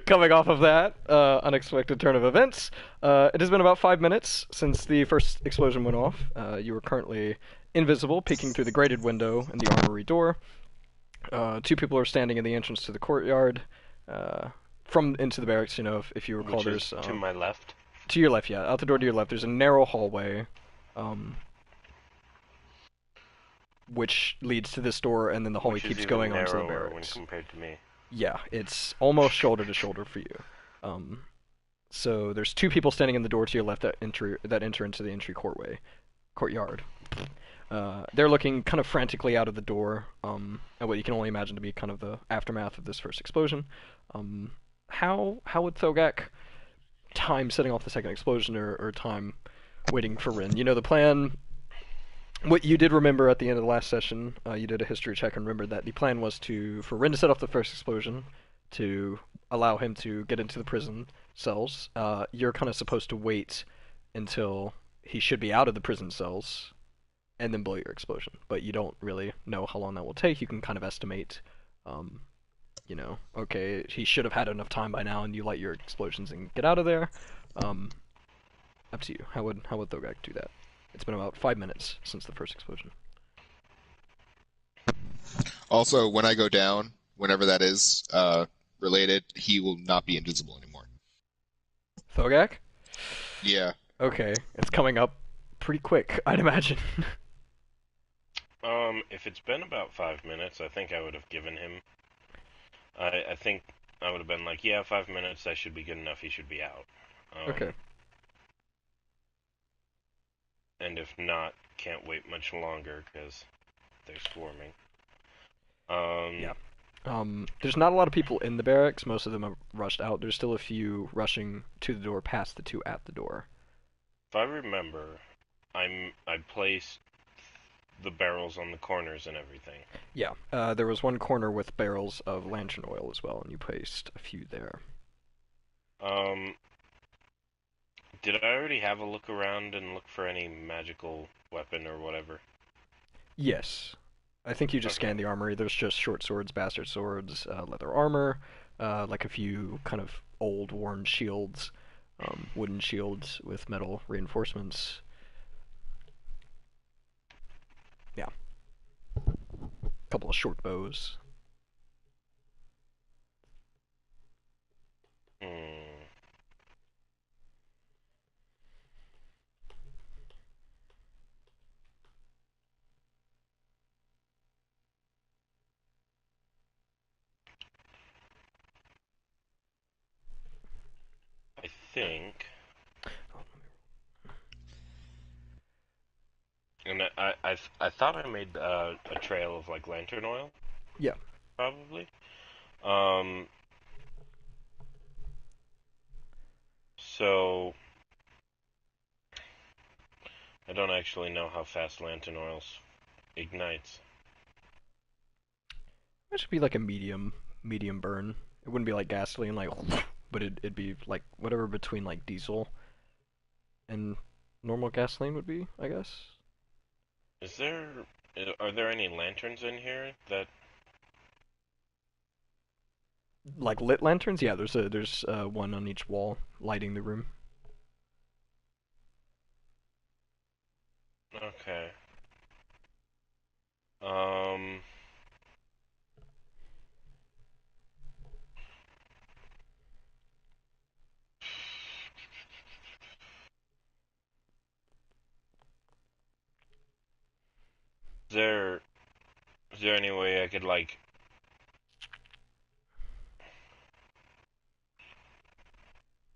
Coming off of that unexpected turn of events, it has been about 5 minutes since the first explosion went off. You are currently invisible, peeking through the grated window in the armory door. 2 people are standing in the entrance to the courtyard. uh, from into the barracks. If you recall, Which is there's to my left. to your left, yeah, out the door to your left. There's a narrow hallway, um, which leads to this door, and then the hallway Which is keeps even going onto the narrower when barracks. compared to me. Yeah, it's almost shoulder to shoulder for you. Um, so there's two people standing in the door to your left that enter into the entry courtyard. They're looking kind of frantically out of the door, at what you can only imagine to be kind of the aftermath of this first explosion. How would Thogak time setting off the second explosion, or time waiting for Rin? The plan. What you did remember at the end of the last session, you did a history check and remembered that the plan was for Rin to set off the first explosion, to allow him to get into the prison cells. You're kind of supposed to wait until he should be out of the prison cells, and then blow your explosion. But you don't really know how long that will take. You can kind of estimate, okay, he should have had enough time by now, and you light your explosions and get out of there. Um, Up to you. How would Thogak do that? It's been about 5 minutes since the first explosion. Also, when I go down, whenever that is related, he will not be invisible anymore. Thogak? Yeah. Okay, it's coming up pretty quick, I'd imagine. If it's been about 5 minutes, I think I would have given him. I think I would have been like, yeah, 5 minutes, that should be good enough, he should be out. Okay. And if not, can't wait much longer, because they're swarming. Yeah. There's not a lot of people in the barracks. Most of them have rushed out. There's still a few rushing to the door past the two at the door. If I remember, I placed the barrels on the corners and everything. Yeah. There was one corner with barrels of lantern oil as well, and you placed a few there. Did I already have a look around and look for any magical weapon or whatever? Yes. I think you just Okay. scanned the armory. There's just short swords, bastard swords, leather armor, like a few kind of old worn shields, wooden shields with metal reinforcements. Yeah. A couple of short bows. Hmm. I think, and I thought I made a trail of like lantern oil, Yeah. probably. Um. So I don't actually know how fast lantern oil ignites. It should be like a medium burn. It wouldn't be like gasoline, like, but it'd be like whatever between like diesel and normal gasoline would be, I guess. Is there? Are there any lanterns in here that? Like lit lanterns? Yeah, there's one on each wall lighting the room. Okay. Um. Is there? Is there any way I could like?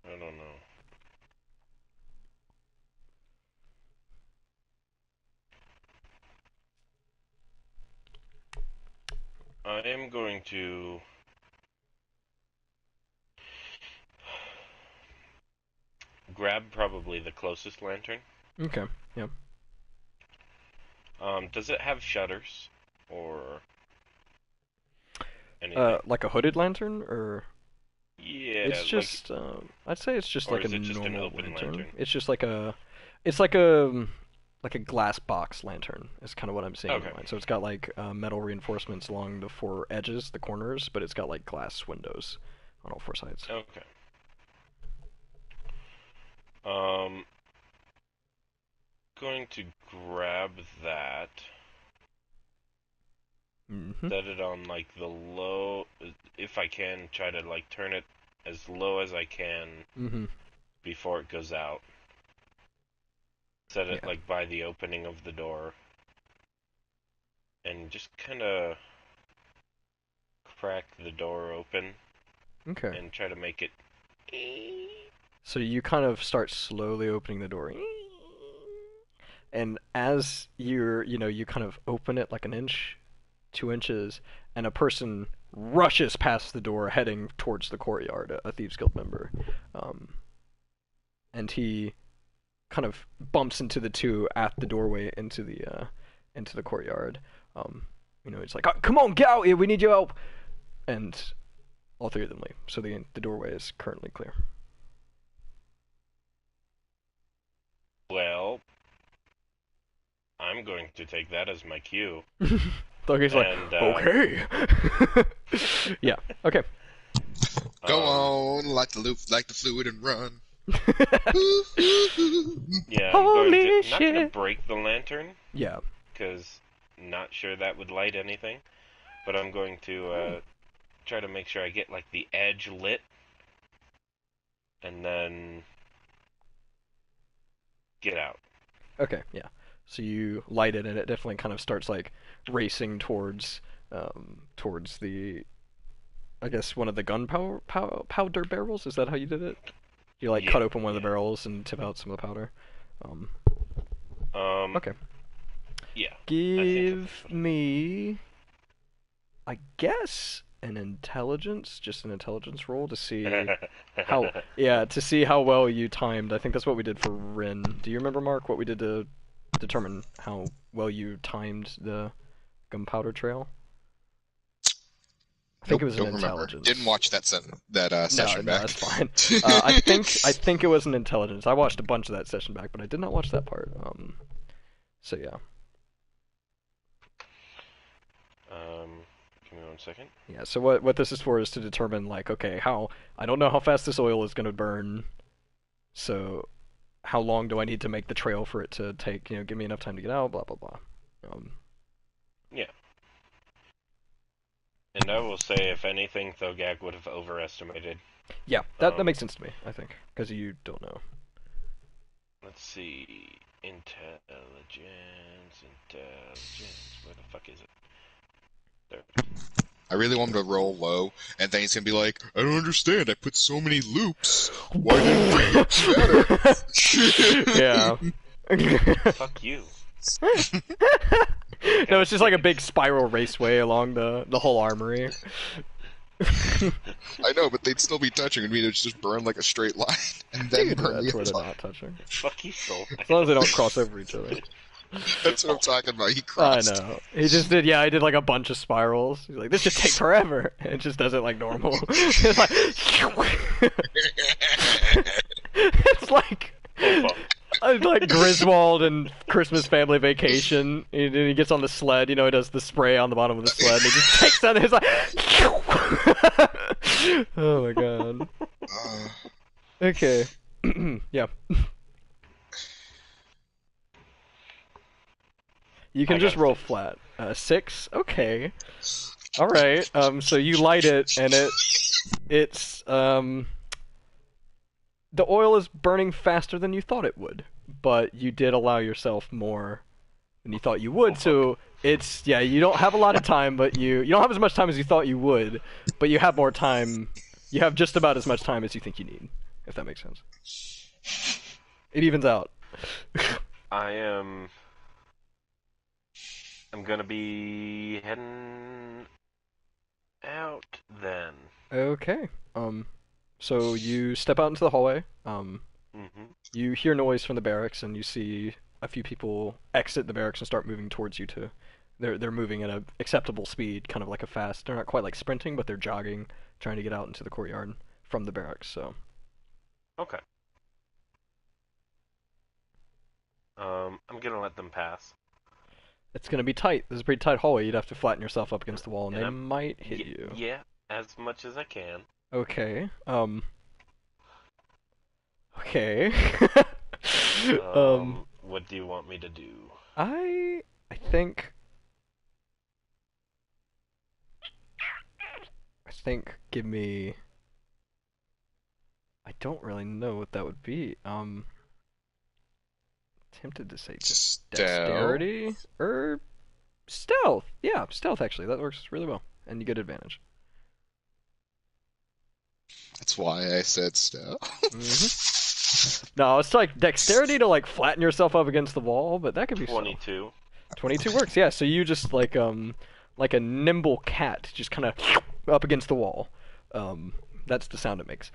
I don't know. I am going to grab probably the closest lantern. Okay. Yeah. Does it have shutters or anything? Like a hooded lantern, or Yeah, it's like, just I'd say it's just or like a is it just an normal open lantern. lantern? It's just it's like a glass box lantern is kind of what I'm seeing in Okay. mine. So it's got like metal reinforcements along the four edges, the corners, but it's got like glass windows on all four sides. Okay. Um, going to grab that. Mm-hmm. Set it on like the low, if I can, try to like turn it as low as I can Mm-hmm. before it goes out. Set it Yeah. like by the opening of the door, and just kind of crack the door open Okay. and try to make it. So you kind of start slowly opening the door. And as you kind of open it like an inch, 2 inches, and a person rushes past the door heading towards the courtyard, a Thieves Guild member. Um, and he kind of bumps into the two at the doorway into the courtyard. He's like, "Oh, come on, get out here, we need your help!" And all three of them leave. So the doorway is currently clear. Well, I'm going to take that as my cue. Dougie's like, And, okay. Yeah, okay. Go on, like the fluid, and run. Yeah, I'm Holy going to, not going to shit. break the lantern, Yeah. because not sure that would light anything, but I'm going to try to make sure I get like the edge lit, and then get out. Okay, yeah. So you light it, and it definitely kind of starts like racing towards the, I guess, one of the powder barrels. Is that how you did it? You like Yeah, cut open one of the yeah. barrels and tip out some of the powder. Um, okay. Yeah. I think Give that's me, I guess, an intelligence, just an intelligence roll to see to see how well you timed. I think that's what we did for Rin. Do you remember, Mark, what we did to determine how well you timed the gunpowder trail? I think Nope, it was an don't remember. intelligence. Didn't watch that session No, back. that's fine. I think it was an intelligence. I watched a bunch of that session back, but I did not watch that part. So yeah. Give me 1 second. Yeah, so what this is for is to determine, like, okay, I don't know how fast this oil is going to burn, so how long do I need to make the trail for it to take, give me enough time to get out, blah, blah, blah. Yeah. And I will say, if anything, Thogag would have overestimated. Yeah, that makes sense to me, I think, because you don't know. Let's see. Intelligence. Where the fuck is it? There. I really want him to roll low, and then he's gonna be like, I don't understand, I put so many loops. Why didn't it better? Yeah. Fuck you. No, it's just like a big spiral raceway along the whole armory. I know, but they'd still be touching. I mean, it'd just burn like a straight line, and You then can do burn that the to where other they're line. not touching. Fuck you, Soul. As long as they don't cross over each other. That's what I'm talking about. He I crossed. know. He just did, yeah, he did like a bunch of spirals. He's like, this just takes forever. And it just does it like normal. It's like, it's like, Oh, fuck. it's like Griswold and Christmas Family Vacation. And he gets on the sled, he does the spray on the bottom of the sled, and he just takes down, and he's like, oh my god. Okay. Yeah. You can I just got a roll 6. flat. 6? Okay. Alright, so you light it, and it's, the oil is burning faster than you thought it would, but you did allow yourself more than you thought you would, so it's, yeah, you don't have a lot of time, but you don't have as much time as you thought you would, but you have more time, you have just about as much time as you think you need, if that makes sense. It evens out. I'm gonna be heading out then. Okay. So you step out into the hallway. Mm-hmm. You hear noise from the barracks, and you see a few people exit the barracks and start moving towards you too. They're moving at an acceptable speed, kind of like a fast. They're not quite like sprinting, but they're jogging, trying to get out into the courtyard from the barracks. So Okay. I'm gonna let them pass. it's gonna be tight. This is a pretty tight hallway. You'd have to flatten yourself up against the wall, and And they I'm- might hit you. Yeah, as much as I can. Okay. Okay. What do you want me to do? I think I think give me. I don't really know what that would be. Tempted to say just Stealth. dexterity or stealth. Yeah, stealth actually. That works really well, and you get advantage. That's why I said hmm stealth. No, it's like dexterity to like flatten yourself up against the wall, but that could be stealth. 22. 22 works. Yeah, so you just like a nimble cat, just kind of up against the wall. That's the sound it makes.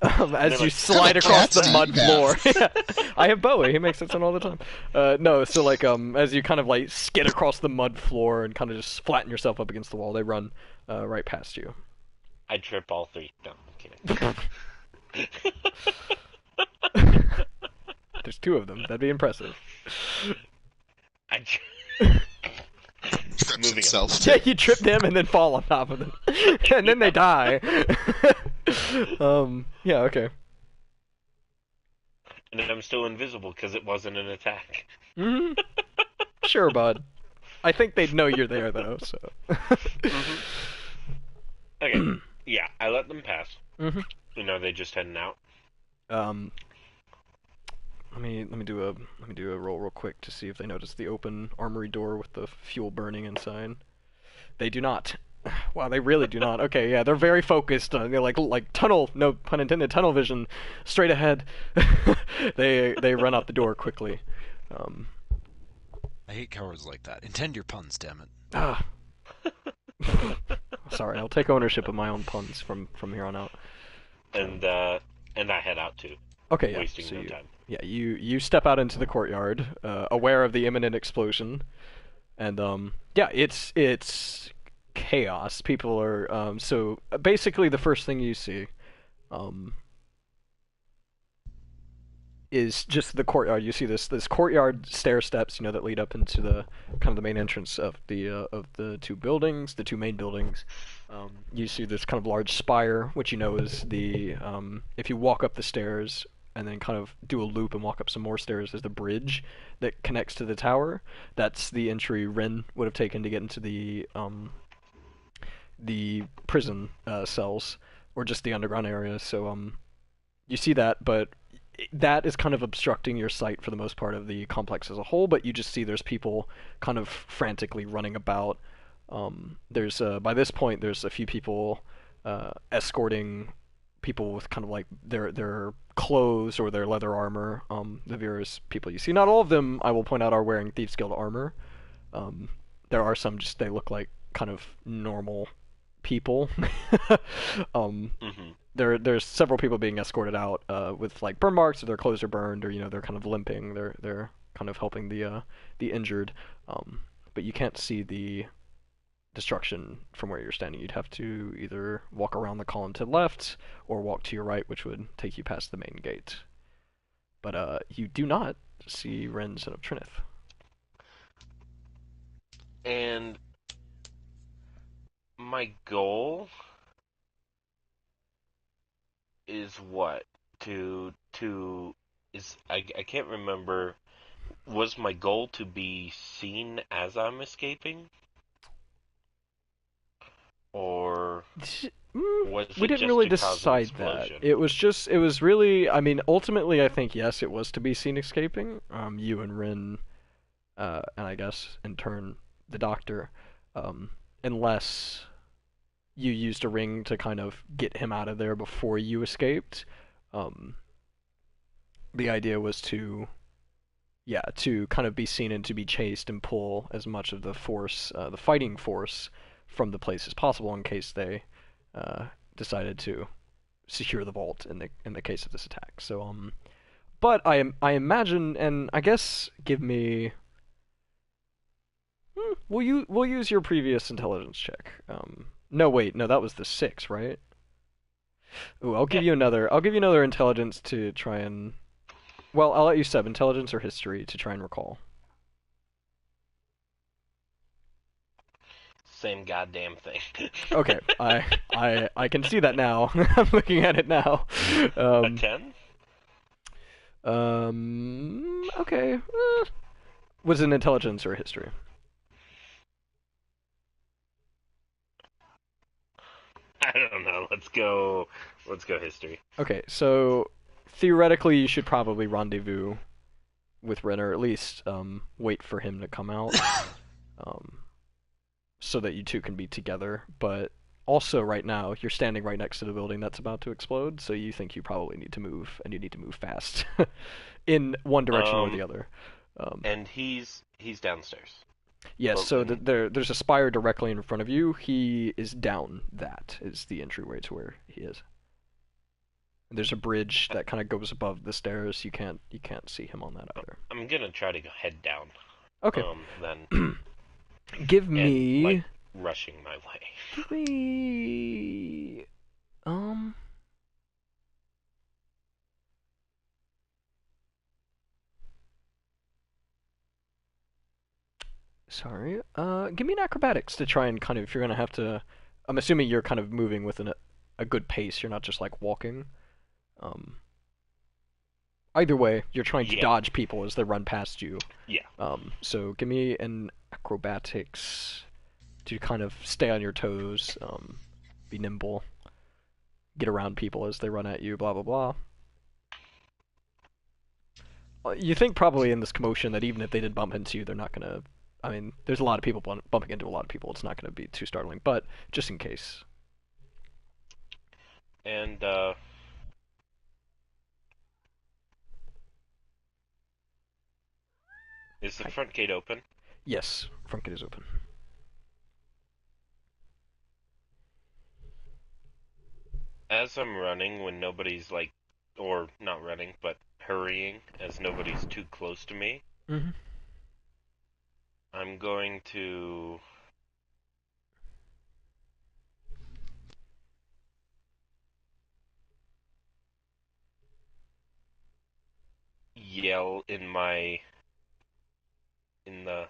As you like, slide what across cats the do mud you floor. have? Yeah, I have Bowie. He makes that sound all the time. No, so like as you kind of like skid across the mud floor and kind of just flatten yourself up against the wall, they run right past you. I trip all three. No, I'm kidding. There's two of them. That'd be impressive. I Trips Moving himself. Yeah, you trip them and then fall on top of them, and then they die. Yeah, okay. And I'm still invisible because it wasn't an attack. hmm Sure, bud. I think they'd know you're there though. So. Mhm. Okay. Yeah, I let them pass. hmm They just heading out. Um. Let me do a roll real quick to see if they notice the open armory door with the fuel burning inside. They do not. Wow, they really do not. Okay, yeah, they're very focused. They're like tunnel, no pun intended, tunnel vision, straight ahead. They run out the door quickly. Um, I hate cowards like that. Intend your puns, damn it. ah, sorry, I'll take ownership of my own puns from here on out. And I head out too, Okay, yeah. wasting So no time. you step out into the courtyard, aware of the imminent explosion, and yeah, it's chaos. People are so basically the first thing you see um is just the courtyard. You see this courtyard stair steps, that lead up into the kind of the main entrance of the two buildings, the two main buildings. You see this kind of large spire, which is the if you walk up the stairs and then kind of do a loop and walk up some more stairs, there's the bridge that connects to the tower. That's the entry Ren would have taken to get into the prison cells or just the underground area. So you see that, but that is kind of obstructing your sight for the most part of the complex as a whole. But you just see there's people kind of frantically running about. There's by this point there's a few people escorting people with kind of like their clothes or their leather armor. The various people you see, not all of them, I will point out, are wearing Thieves Guild armor. There are some just they look like kind of normal people. Hmm. There's several people being escorted out with like burn marks, or their clothes are burned, or they're kind of limping. They're kind of helping the injured, but you can't see the destruction from where you're standing. You'd have to either walk around the column to the left or walk to your right, which would take you past the main gate. But you do not see Ren, son of Trinith. And my goal is what? I can't remember. Was my goal to be seen as I'm escaping? Or was We it didn't just really to cause an decide that. explosion? It was really, I mean, ultimately, I think, yes, it was to be seen escaping. You and Rin, and I guess, in turn, the doctor, unless you used a ring to kind of get him out of there before you escaped. Um, the idea was to, yeah, to kind of be seen and to be chased and pull as much of the force, the fighting force, from the place as possible in case they decided to secure the vault in the case of this attack. So but I imagine, and I guess give me. We'll use your previous intelligence check. No, wait, no, that was the 6, right? Ooh, I'll give Yeah. you another. I'll give you another intelligence to try and. Well, I'll let you sub intelligence or history to try and recall. Same goddamn thing. Okay, I can see that now. I'm looking at it now. A 10? Okay. Was it an intelligence or a history? I don't know. Let's go. Let's go history. Okay, so theoretically, you should probably rendezvous with Ren, or at least wait for him to come out, um, so that you two can be together. But also, right now, you're standing right next to the building that's about to explode, so you think you probably need to move, and you need to move fast, in one direction or the other. And he's downstairs. Yes, Well, so there's a spire directly in front of you. He is down. That is the entryway to where he is. There's a bridge that kind of goes above the stairs. You can't see him on that either. I'm gonna try to go head down. Okay. Then Give and, me. like, rushing my way. Give me. Sorry. Give me an acrobatics to try and kind of. If you're gonna have to. I'm assuming you're kind of moving with a good pace. You're not just like walking. Um. Either way, you're trying to Yeah. dodge people as they run past you. Yeah. So give me an acrobatics to kind of stay on your toes, be nimble, get around people as they run at you, blah blah blah. You think probably in this commotion that even if they did bump into you, they're not gonna. I mean, there's a lot of people bumping into a lot of people. It's not gonna be too startling, but just in case. And is the front gate open? Yes, front gate is open. As I'm running, when nobody's like, or not running, but hurrying, as nobody's too close to me, Mm-hmm. I'm going to yell in the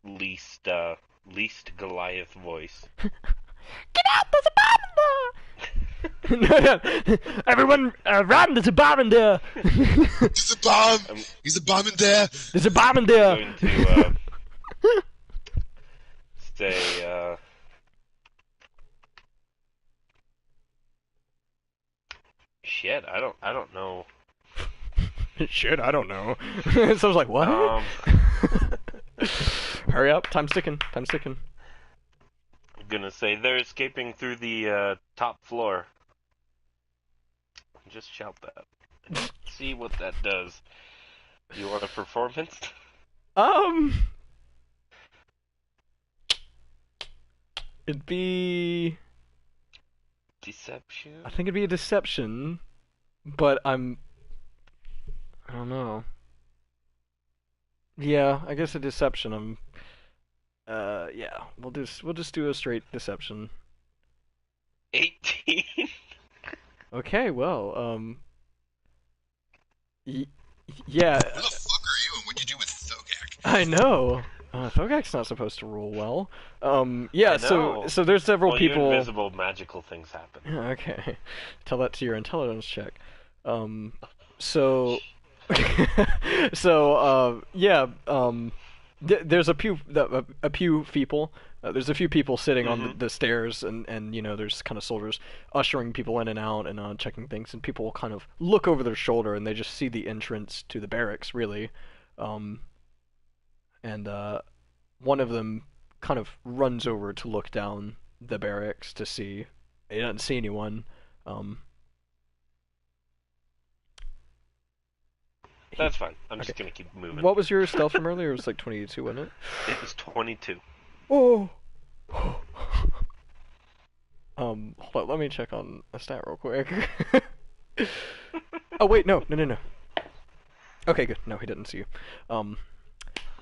least Goliath voice. Get out! There's a bomb in there! Everyone, run! There's a bomb in there! There's a bomb! I'm There's a bomb in there! There's a bomb in there! going to say, shit, I don't know. Shit, I don't know. So I was like, what? Hurry up, time's ticking. Time's ticking. I'm gonna say they're escaping through the top floor. Just shout that. See what that does. You want a performance? It'd be. Deception? I think it'd be a deception, but I don't know. Yeah, I guess a deception. Yeah, we'll just do a straight deception. 18. Okay, well, yeah, Who the fuck are you and what'd you do with Thogak? I know. Thogak's not supposed to roll well. Yeah, I know. so there's several Well, people. invisible magical things happen. Yeah, okay. Tell that to your intelligence check. So, yeah. There's a few people. There's a few people sitting on the stairs, and you know, there's kind of soldiers ushering people in and out and checking things, and people will kind of look over their shoulder and they just see the entrance to the barracks, really. And one of them kind of runs over to look down the barracks to see. He doesn't see anyone. That's fine. I'm just gonna keep moving. What was your stealth from earlier? It was like 22, wasn't it? It was 22. Oh. Hold on, let me check on a stat real quick. Oh wait, no. Okay, good. No, he didn't see you.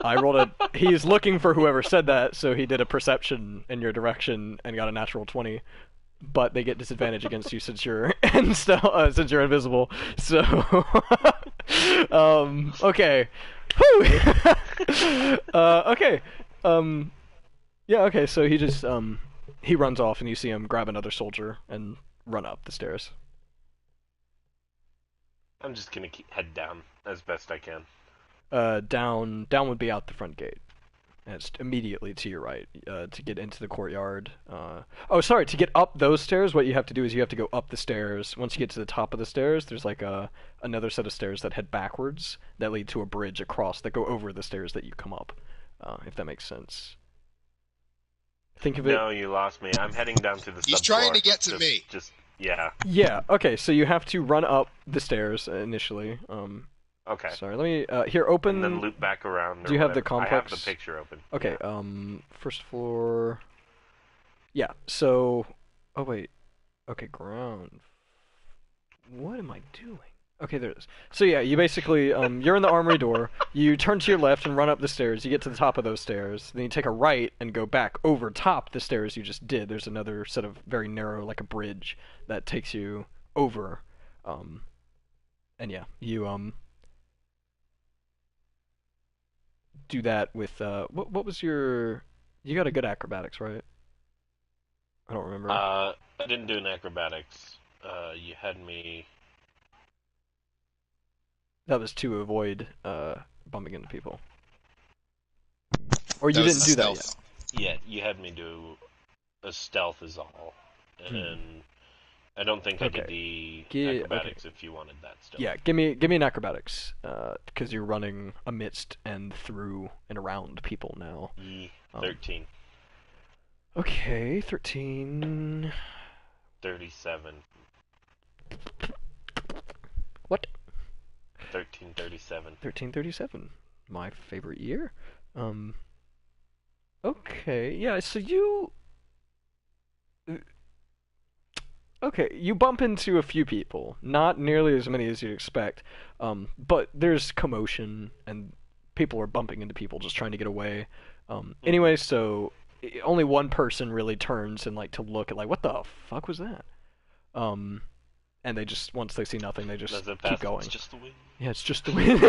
I rolled a. He's looking for whoever said that, so he did a perception in your direction and got a natural 20. But they get disadvantage against you since you're since you're invisible. So, okay. Whew. Okay. Yeah. Okay. So he just he runs off, and you see him grab another soldier and run up the stairs. I'm just gonna head down as best I can. Down would be out the front gate. and it's immediately to your right. To get into the courtyard. Oh, sorry. To get up those stairs, what you have to do is you have to go up the stairs. Once you get to the top of the stairs, there's like another set of stairs that head backwards that lead to a bridge across that go over the stairs that you come up. If that makes sense. Think of it. No, you lost me. I'm heading down to the He's subfloor. trying to get to me. Yeah. Yeah. Okay. So you have to run up the stairs initially. Okay. Sorry. Let me here open. And then loop back around. Do you have the whatever. complex? I have the picture open. Okay. Yeah. First floor. Yeah. So. Oh wait. Okay. Ground. What am I doing? Okay, there it is. So yeah, you basically you're in the armory door. You turn to your left and run up the stairs. You get to the top of those stairs. Then you take a right and go back over top the stairs you just did. There's another set of very narrow, like a bridge, that takes you over. And yeah, you do that with what was your? You got a good acrobatics, right? I don't remember. I didn't do an acrobatics. You had me. That was to avoid bumping into people. Or you That was didn't do that stealth. yet. Yeah, you had me do a stealth is all, and I don't think I did the acrobatics if you wanted that stuff. Yeah, give me an acrobatics, because you're running amidst and through and around people now. 13. Okay, 13. 37. What? 1337. 1337. My favorite year. Okay, yeah, so you... Okay, you bump into a few people. Not nearly as many as you'd expect. But there's commotion, and people are bumping into people just trying to get away. Anyway, so only one person really turns and, like, to look at, like, what the fuck was that? And they just, once they see nothing, they just keep going. It's just the wind. Yeah, it's just the wind.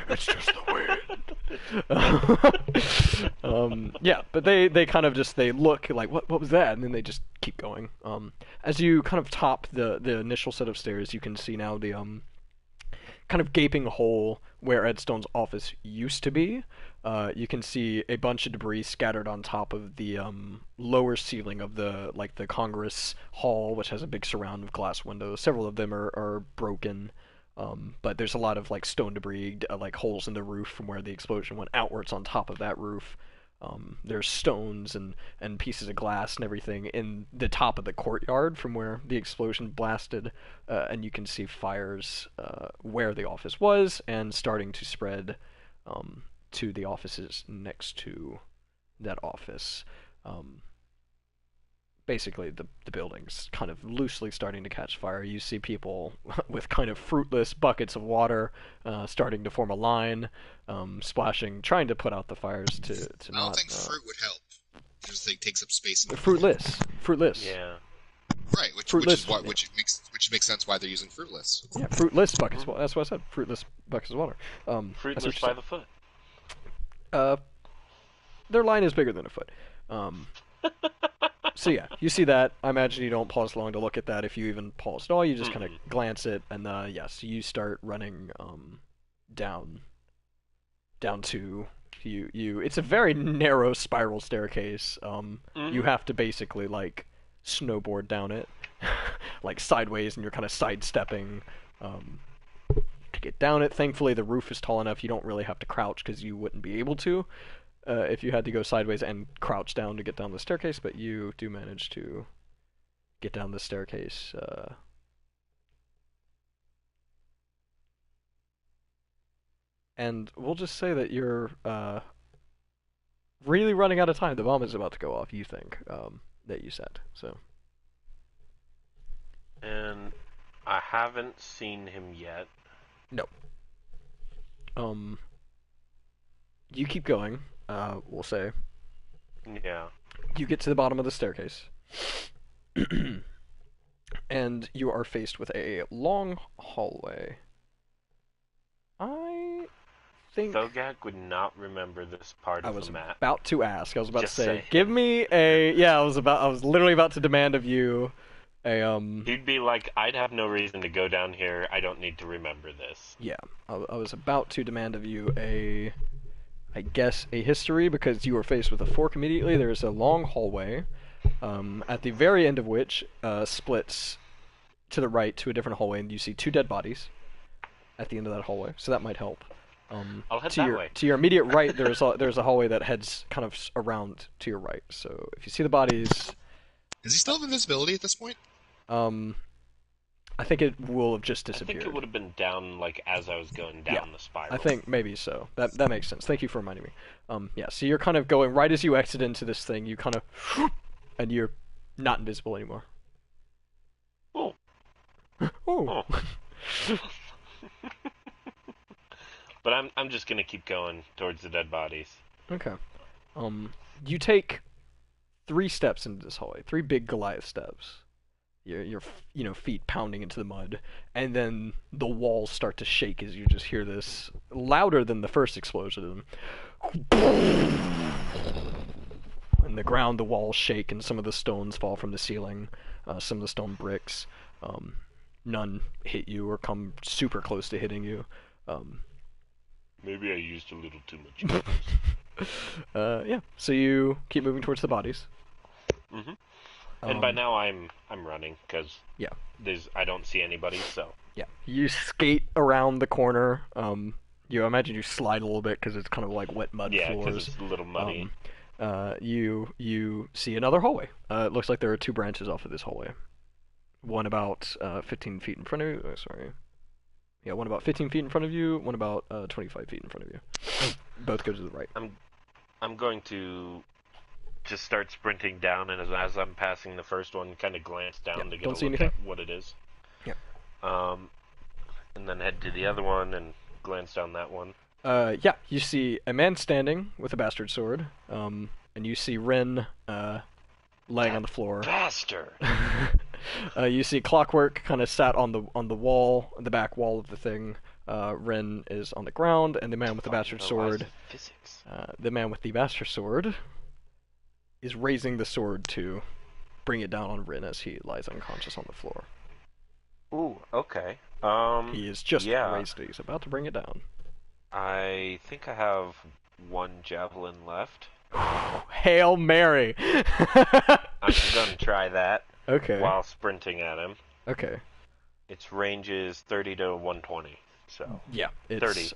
It's just the wind. Yeah, but they kind of just, they look like, what was that? And then they just keep going. As you kind of top the initial set of stairs, you can see now the kind of gaping hole where Edstone's office used to be. You can see a bunch of debris scattered on top of the lower ceiling of the Congress Hall, which has a big surround of glass windows. Several of them are broken, but there's a lot of like stone debris, like holes in the roof from where the explosion went outwards on top of that roof. There's stones and pieces of glass and everything in the top of the courtyard from where the explosion blasted, and you can see fires where the office was and starting to spread to the offices next to that office. Basically, the building's kind of loosely starting to catch fire. You see people with kind of fruitless buckets of water starting to form a line, splashing, trying to put out the fires to I don't think fruit would help. It just takes up space. In the fruitless. Yeah. Right, which makes sense why they're using fruitless. Yeah, fruitless buckets. That's what I said. Fruitless buckets of water. Fruitless by the foot. Their line is bigger than a foot. So yeah, you see that. I imagine you don't pause long to look at that. If you even pause at all, you just kind of glance it, and yes, you start running down to you. It's a very narrow spiral staircase. You have to basically like snowboard down it, like sideways, and you're kind of sidestepping to get down it. Thankfully, the roof is tall enough. You don't really have to crouch because you wouldn't be able to. If you had to go sideways and crouch down to get down the staircase, but you do manage to get down the staircase. And we'll just say that you're really running out of time. The bomb is about to go off, you think, that you said. So. And I haven't seen him yet. No. You keep going. We'll say. Yeah. You get to the bottom of the staircase. And you are faced with a long hallway. I think... Thogak would not remember this part of the map. I was about to ask. I was about Just to say, say. give me a... Yeah, I was literally about to demand of you a, He'd be like, I'd have no reason to go down here. I don't need to remember this. Yeah. I was about to demand of you a... I guess, a history because you are faced with a fork immediately. There's a long hallway, at the very end of which splits to the right to a different hallway, and you see 2 dead bodies at the end of that hallway. So that might help. I'll head to that your way. to your immediate right, there's a hallway that heads kind of around to your right. So if you see the bodies, Does he still have invisibility at this point? um, I think it will have just I think disappeared. it would have been down like as I was going down Yeah, the spiral. I think maybe so. That makes sense. Thank you for reminding me. Yeah. So you're kind of going right as you exit into this thing. You kind of, and you're not invisible anymore. Oh. Oh. But I'm just gonna keep going towards the dead bodies. Okay. You take 3 steps into this hallway. 3 big Goliath steps. Your feet pounding into the mud, and then the walls start to shake as you just hear this louder than the first explosion. And the ground, the walls shake, and some of the stones fall from the ceiling. Some of the stone bricks. None hit you or come super close to hitting you. Maybe I used a little too much. Yeah. So you keep moving towards the bodies. Mm-hmm. And by now I'm running because yeah, I don't see anybody. So yeah, you skate around the corner. You imagine you slide a little bit because it's kind of like wet mud yeah, floors. because it's a little muddy. You see another hallway. It looks like there are 2 branches off of this hallway. One about 15 feet in front of you. Oh, sorry. Yeah, one about 15 feet in front of you. One about 25 feet in front of you. Both go to the right. I'm going to just start sprinting down, and as I'm passing the first one, kind of glance down to get a look at what it is. Yeah. And then head to the other one and glance down that one. Yeah, you see a man standing with a bastard sword, and you see Rin laying on the floor. Bastard! You see Clockwork kind of sat on the wall, the back wall of the thing. Rin is on the ground, and the man with the bastard sword. The man with the bastard sword is raising the sword to bring it down on Rin as he lies unconscious on the floor. Ooh, okay. He is just raised it. He's about to bring it down. I think I have 1 javelin left. Hail Mary! I'm gonna try that. Okay. While sprinting at him. Okay. Its range is 30 to 120. So yeah, it's 30.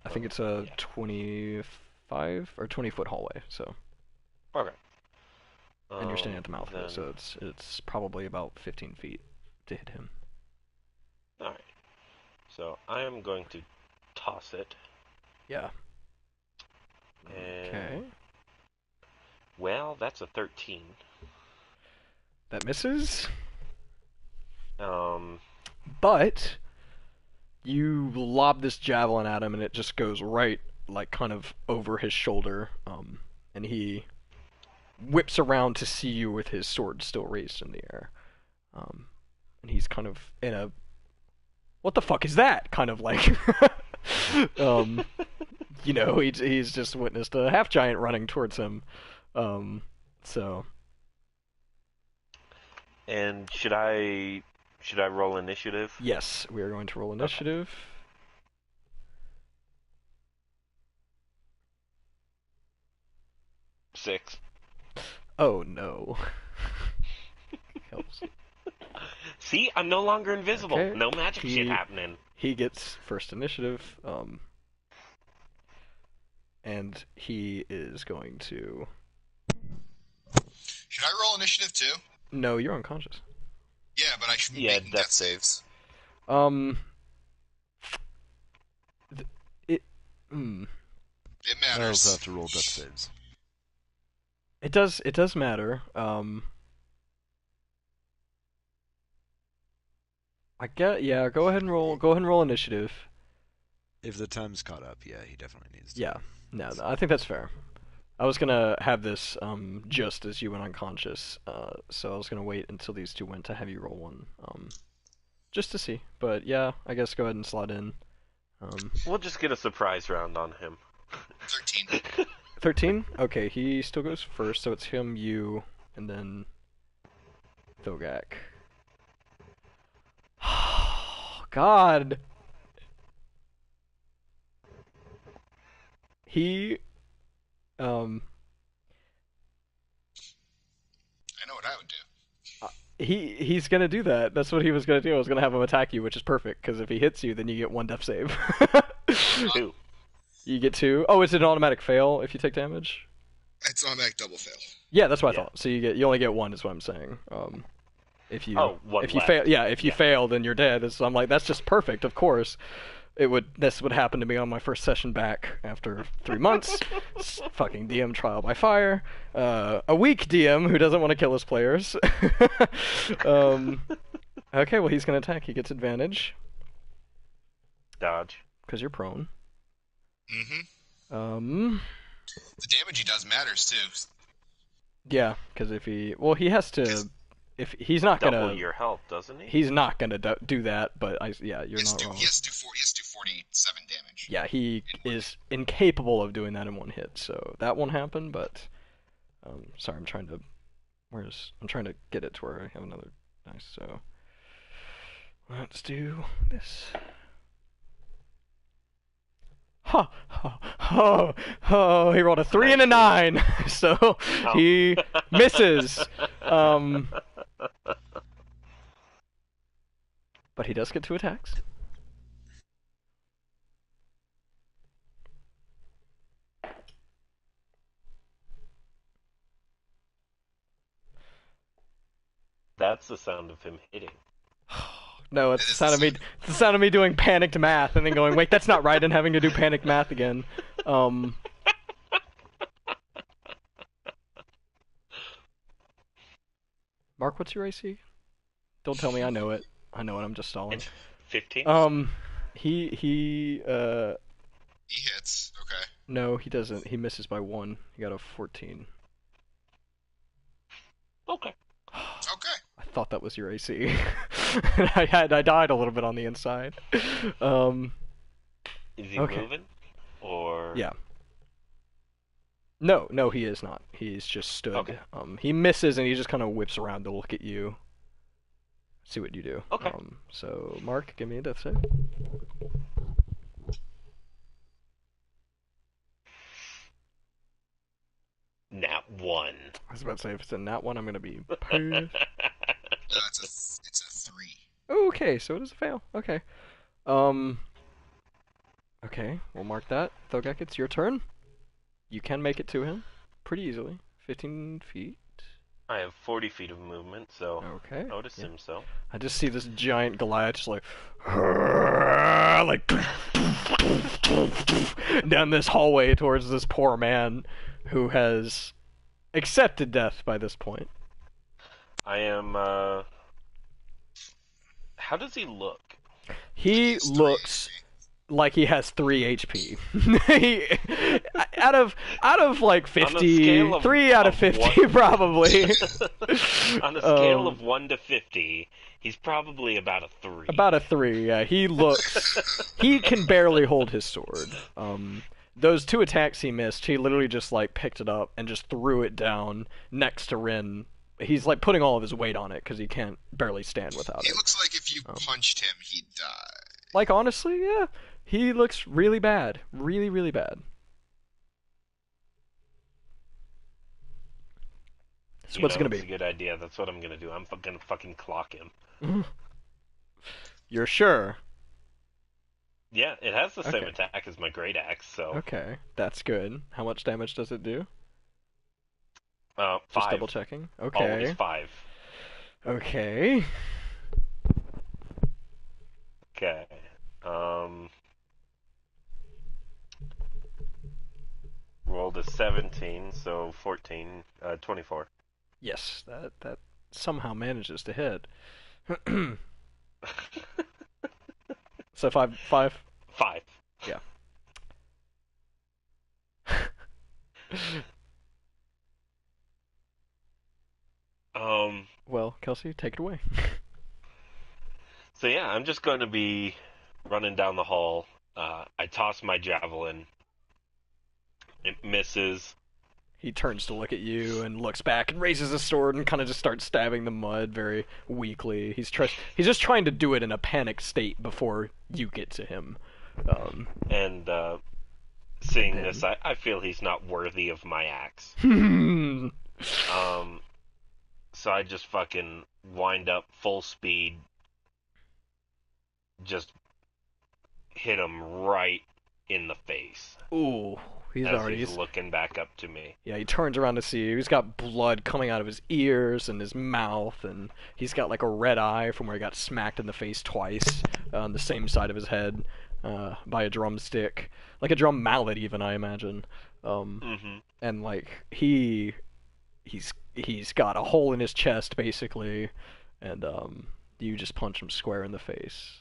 I think it's a 25 or 20-foot hallway. So. Okay. And you're standing at the mouth of it, then... so it's probably about 15 feet to hit him. All right. So I am going to toss it. Yeah. And, okay. Well, that's a 13. That misses. Um. But you lob this javelin at him, and it just goes right, like, kind of over his shoulder. And he whips around to see you with his sword still raised in the air. And he's kind of in a, what the fuck is that? Kind of like, he's just witnessed a half giant running towards him. So. And should I roll initiative? Yes, we are going to roll initiative. Okay. Six. Oh no. Helps. See, I'm no longer invisible. Okay. No magic shit happening. He gets first initiative, and he is going to. Should I roll initiative too? No, you're unconscious. Yeah, but I should be making death saves. It matters. I also have to roll death saves. It does matter. I get go ahead and roll initiative. If the time's caught up, yeah, he definitely needs to. Yeah. No, I think that's fair. I was gonna have this just as you went unconscious, so I was gonna wait until these 2 went to have you roll one, just to see. But yeah, I guess go ahead and slot in. We'll just get a surprise round on him. 13. 13? Okay, he still goes first, so it's him, you, and then Thogak. God. He Um, I know what I would do. he's gonna do that. That's what he was gonna do. I was gonna have him attack you, which is perfect because if he hits you, then you get one death save. Two. You get two. Oh, is it an automatic fail if you take damage? It's automatic double fail. Yeah, that's what I Yeah. thought. So you only get one, is what I'm saying. If you One if you left. fail, yeah, if you Yeah. fail, then you're dead. So I'm like, that's just perfect. Of course, this would happen to me on my first session back after 3 months. Fucking DM trial by fire. A weak DM who doesn't want to kill his players. Okay, well he's gonna attack. He gets advantage Dodge. because you're prone. Mm-hmm. The damage he does matters too. Yeah, because he has to. If he's not Double gonna, your health, doesn't he? he's not gonna do that. But you're He has not to do, wrong. he has to do 47 damage. Yeah, he is incapable of doing that in one hit, so that won't happen. But sorry, I'm trying to get it to where I have another dice. So let's do this. Ha! Oh, he rolled a 3 and a 9, so Oh. he misses. But he does get 2 attacks. That's the sound of him hitting. No, it's the sound of me. It's the sound of me doing panicked math and then going, "Wait, that's not right," and having to do panicked math again. Mark, what's your AC? Don't tell me I know it. I know it. I'm just stalling. It's 15. He He hits. Okay. no, he doesn't. He misses by 1. He got a 14. Okay. Okay. I thought that was your AC. I died a little bit on the inside. Is he Okay. moving? Or Yeah. No, he is not. He's just stood. Okay. He misses and he just kind of whips around to look at you. See what you do. Okay. So Mark, give me a death save. Nat 1. I was about to say if it's a nat 1, I'm gonna be pissed. No, it's a 3. Okay, so it is a fail. Okay. Okay, we'll mark that. Thogak, it's your turn. You can make it to him pretty easily. 15 feet. I have 40 feet of movement, so Okay. I would yeah. assume so. I just see this giant Goliath just like down this hallway towards this poor man who has accepted death by this point. I am, How does he look? He It's 3 looks HP. like he has 3 HP. out of like 50, scale of- 3 out of of 50 one- probably. On a scale Um, of 1 to 50, he's probably about a 3. About a 3, yeah. He can barely hold his sword. Those 2 attacks he missed, he literally just like picked it up and just threw it down next to Rin. He's like putting all of his weight on it because he can't barely stand without He it. looks like if you punched him, he'd die. Like honestly, yeah, he looks really bad, really, really bad. So what's it gonna That's a be? good idea. That's what I'm gonna do. I'm gonna fucking clock him. You're sure? Yeah, it has the same Okay. attack as my great axe, so Okay, that's good. How much damage does it do? Just 5. double checking. Always Okay. 5. Okay. Okay. Rolled a 17, so 14, 24. Yes, that somehow manages to hit. So 5. 5. Yeah. Well, Kelsey, take it away. So yeah, I'm just going to be running down the hall. I toss my javelin. It misses. He turns to look at you and looks back and raises his sword and kind of just starts stabbing the mud very weakly. He's just trying to do it in a panicked state before you get to him. And seeing Man. this, I feel he's not worthy of my axe. So I just fucking wind up full speed, just hit him right in the face Ooh, he's as already. he's looking back up to me. Yeah, he turns around to see you. He's got blood coming out of his ears and his mouth, and he's got like a red eye from where he got smacked in the face twice on the same side of his head by a drumstick, like a drum mallet, even I imagine. And like he's got a hole in his chest basically, and you just punch him square in the face.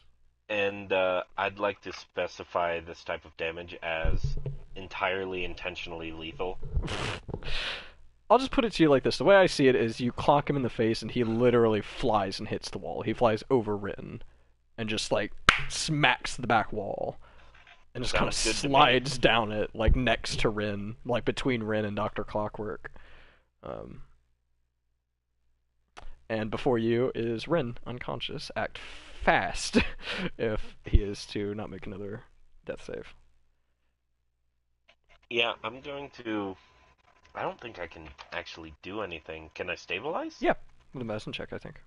And I'd like to specify this type of damage as entirely intentionally lethal. I'll just put it to you like this. The way I see it is you clock him in the face and he literally flies and hits the wall. He flies over Ritten and just like smacks the back wall and just kind of slides down it like next to Rin, like between Rin and Dr. Clockwork. And before you is Rin, unconscious. Act fast if he is to not make another death save. Yeah, I'm going to... I don't think I can actually do anything. Can I stabilize? Yeah, with a medicine check, I think.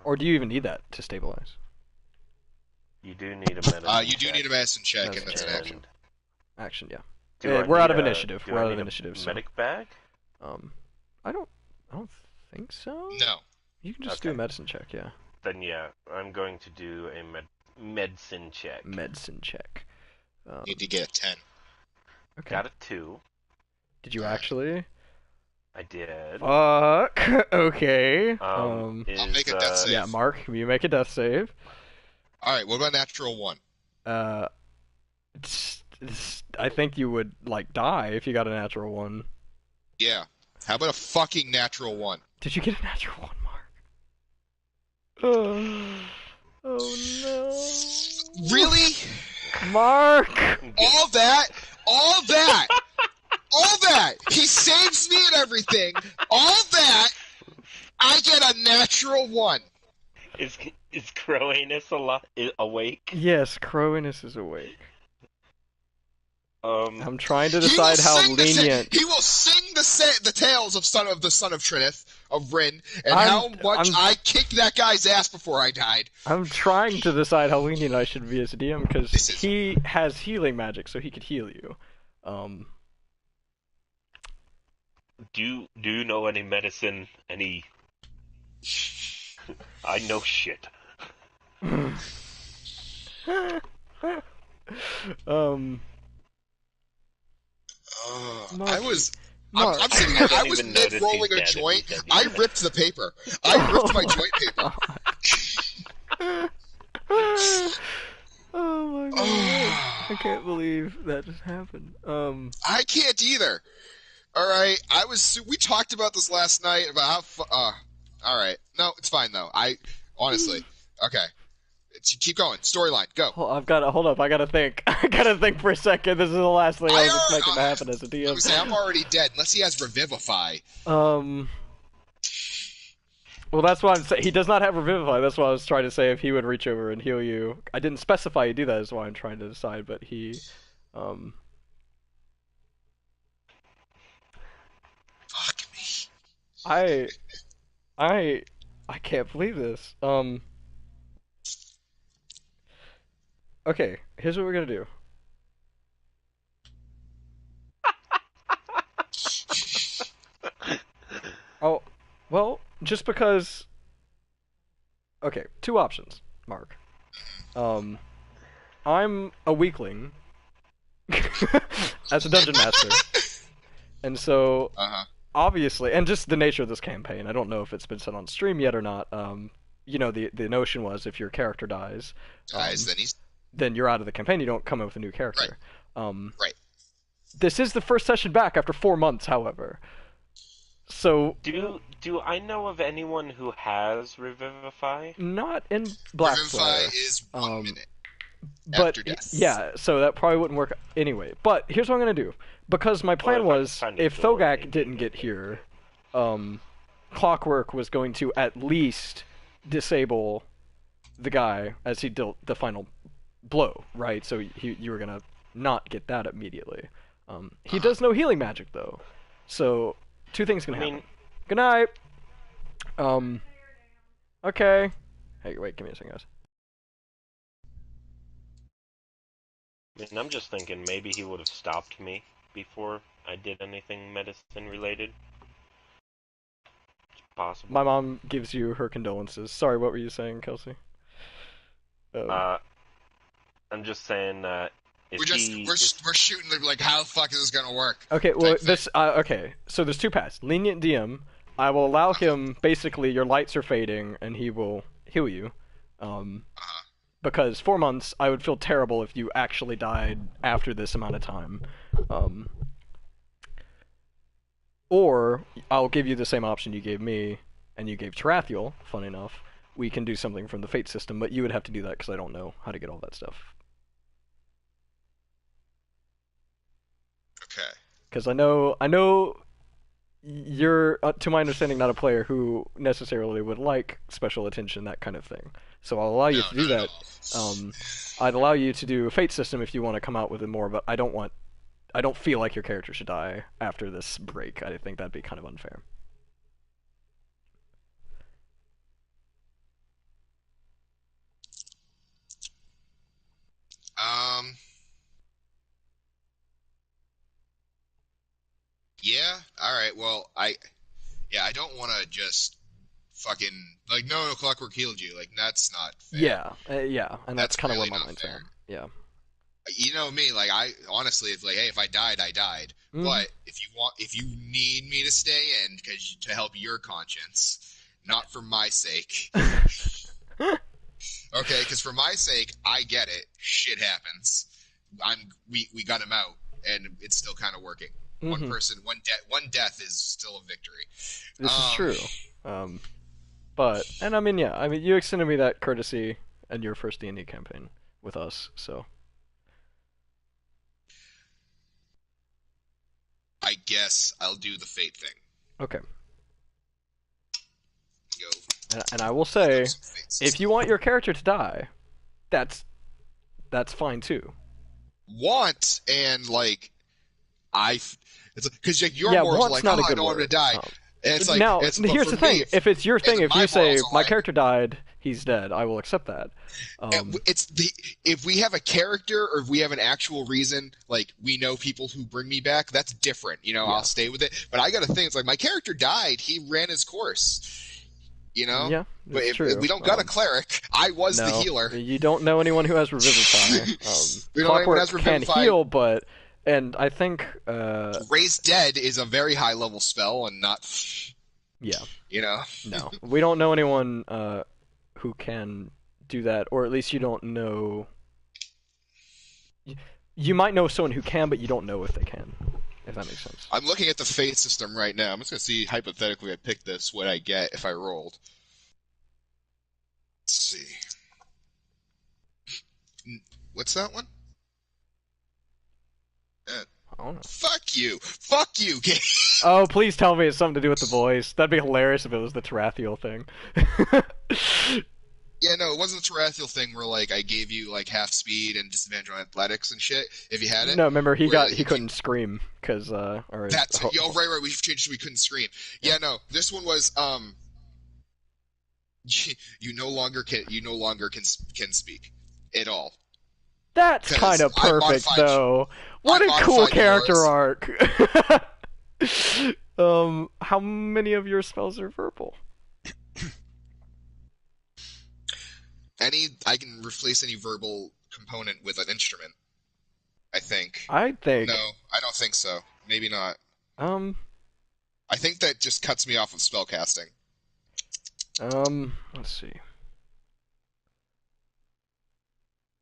Or do you even need that to stabilize? You do need a medicine check. You do need a medicine check, and that's an And action. Action, yeah. do I We're need out of a- initiative. do We're I out of need a initiative. So, medic bag? I don't think so. No. You can just do a Okay. medicine check, yeah. Then yeah, I'm going to do a medicine check. Medicine check. Need to get a 10. Okay. Got a 2. Did you actually? I did. Fuck. Okay. Is, I'll make a death save. Yeah, Mark, you make a death save. Alright, what about natural 1? I think you would like die if you got a natural one. Yeah. How about a fucking natural 1? Did you get a natural one, Mark? Oh no. Really? Mark! All that? He saves me and everything. All that, I get a natural 1. Is Croanus awake? Yes, Crowinus is awake. I'm trying to He will decide how sing lenient. He will sing the tales of the son of Trinith, of Rin, and how much I kicked that guy's ass before I died. I'm trying to decide how lenient I should be as a DM because This is- he has healing magic, so he could heal you. Do you know any medicine? Any? I know shit. Mark, I was. Mark. I'm sitting I here. don't I was even notice mid rolling he's a dead if joint. he said I he's ripped the paper. I ripped my joint paper. Oh my god! I can't believe that just happened. I can't either. All right, we talked about this last night about how. All right, no, it's fine though. Honestly, okay. Keep going. Storyline, go. Hold up. I gotta think. I gotta think for a second. This is the last thing I was expecting to happen as a I DM. was saying, I'm already dead unless he has Revivify. Well, that's why I'm saying he does not have Revivify. That's why I was trying to say if he would reach over and heal you. I didn't specify you do that. Is why I'm trying to decide. But he, Fuck me. I can't believe this. Okay, here's what we're gonna do. Oh, well, just because. Okay, two options, Mark. I'm a weakling as a dungeon master, and so obviously, and just the nature of this campaign, I don't know if it's been said on stream yet or not. You know, the notion was if your character dies, then you're out of the campaign. You don't come up with a new character. Right. This is the first session back after 4 months, however. So do I know of anyone who has Revivify? not in Blackbriar. Revivify is 1 minute But after death. yeah, so that probably wouldn't work anyway. But here's what I'm gonna do, because my plan Or if I was find if a door, Thogak maybe. didn't get here, Clockwork was going to at least disable the guy as he dealt the final blow, right? So you were gonna not get that immediately. He does know healing magic though, so two things can I happen. mean, Good night. Okay. Hey, wait, give me a second, guys. I'm just thinking maybe he would have stopped me before I did anything medicine related. It's possible. My mom gives you her condolences. Sorry, what were you saying, Kelsey? I'm just saying if we're shooting like how the fuck is this gonna work? Okay, well, type thing. okay, so there's two paths. Lenient DM, I will allow him, basically, your lights are fading, and he will heal you. Because 4 months, I would feel terrible if you actually died after this amount of time. Or, I'll give you the same option you gave me, and you gave Tarathiel, fun enough. We can do something from the Fate system, but you would have to do that because I don't know how to get all that stuff. Okay. Because I know you're, to my understanding, not a player who necessarily would like special attention, that kind of thing. So I'll allow you to do that. I'd allow you to do a Fate system if you want to come out with it more, but I don't feel like your character should die after this break. I think that'd be kind of unfair. Yeah. All right. Well, I don't want to just fucking like no Clockwork healed you. Like that's not fair. Yeah, and that's kind of really where my not mind's fair. at. Yeah. You know me, like I honestly, it's like, hey, if I died, I died. Mhm. But if you need me to stay in to help your conscience, not for my sake. Okay, because for my sake, I get it. Shit happens. We got him out, and it's still kind of working. One Mhm. person, one death is still a victory. This is true. But I mean, yeah, you extended me that courtesy in your first D&D campaign with us, so. I guess I'll do the fate thing. Okay. Go. And I will say, if you want your character to die, that's fine too. Want and like it's because you're Yeah, more want's like, not a I good don't want him word. to die. And it's like Now, but here's for the thing: me, if it's your thing, if my you say morals are my like, character died, he's dead, I will accept that. if we have a character or if we have an actual reason, like we know people who bring me back, that's different. You know, Yeah. I'll stay with it. But I got to think, it's like my character died; he ran his course. You know, Yeah, but it's if true. we don't got a cleric, I was the No, healer. you don't know anyone who has Revivify. We don't know anyone who has Clockwork can Revivify. heal, but I think Raise Dead is a very high level spell and not. yeah. You know. No, we don't know anyone who can do that, or at least you don't know. You might know someone who can, but you don't know if they can. If that makes sense. I'm looking at the fate system right now. I'm just gonna see hypothetically I pick this, what I get if I rolled. Let's see. What's that one? I don't know. Fuck you, Gabe. Oh, please tell me it's something to do with the voice. That'd be hilarious if it was the Tarathiel thing. Yeah, no, it wasn't the Tarathiel thing where like I gave you like half speed and disadvantage on athletics and shit. If you had it. No, remember he where, couldn't scream because That's right. We changed. We couldn't scream. Yeah, no, this one was you no longer can speak at all. That's kind of perfect though. What a cool character arc. How many of your spells are verbal? I can replace any verbal component with an instrument. I think. No, I don't think so. Maybe not. I think that just cuts me off of spellcasting. Let's see.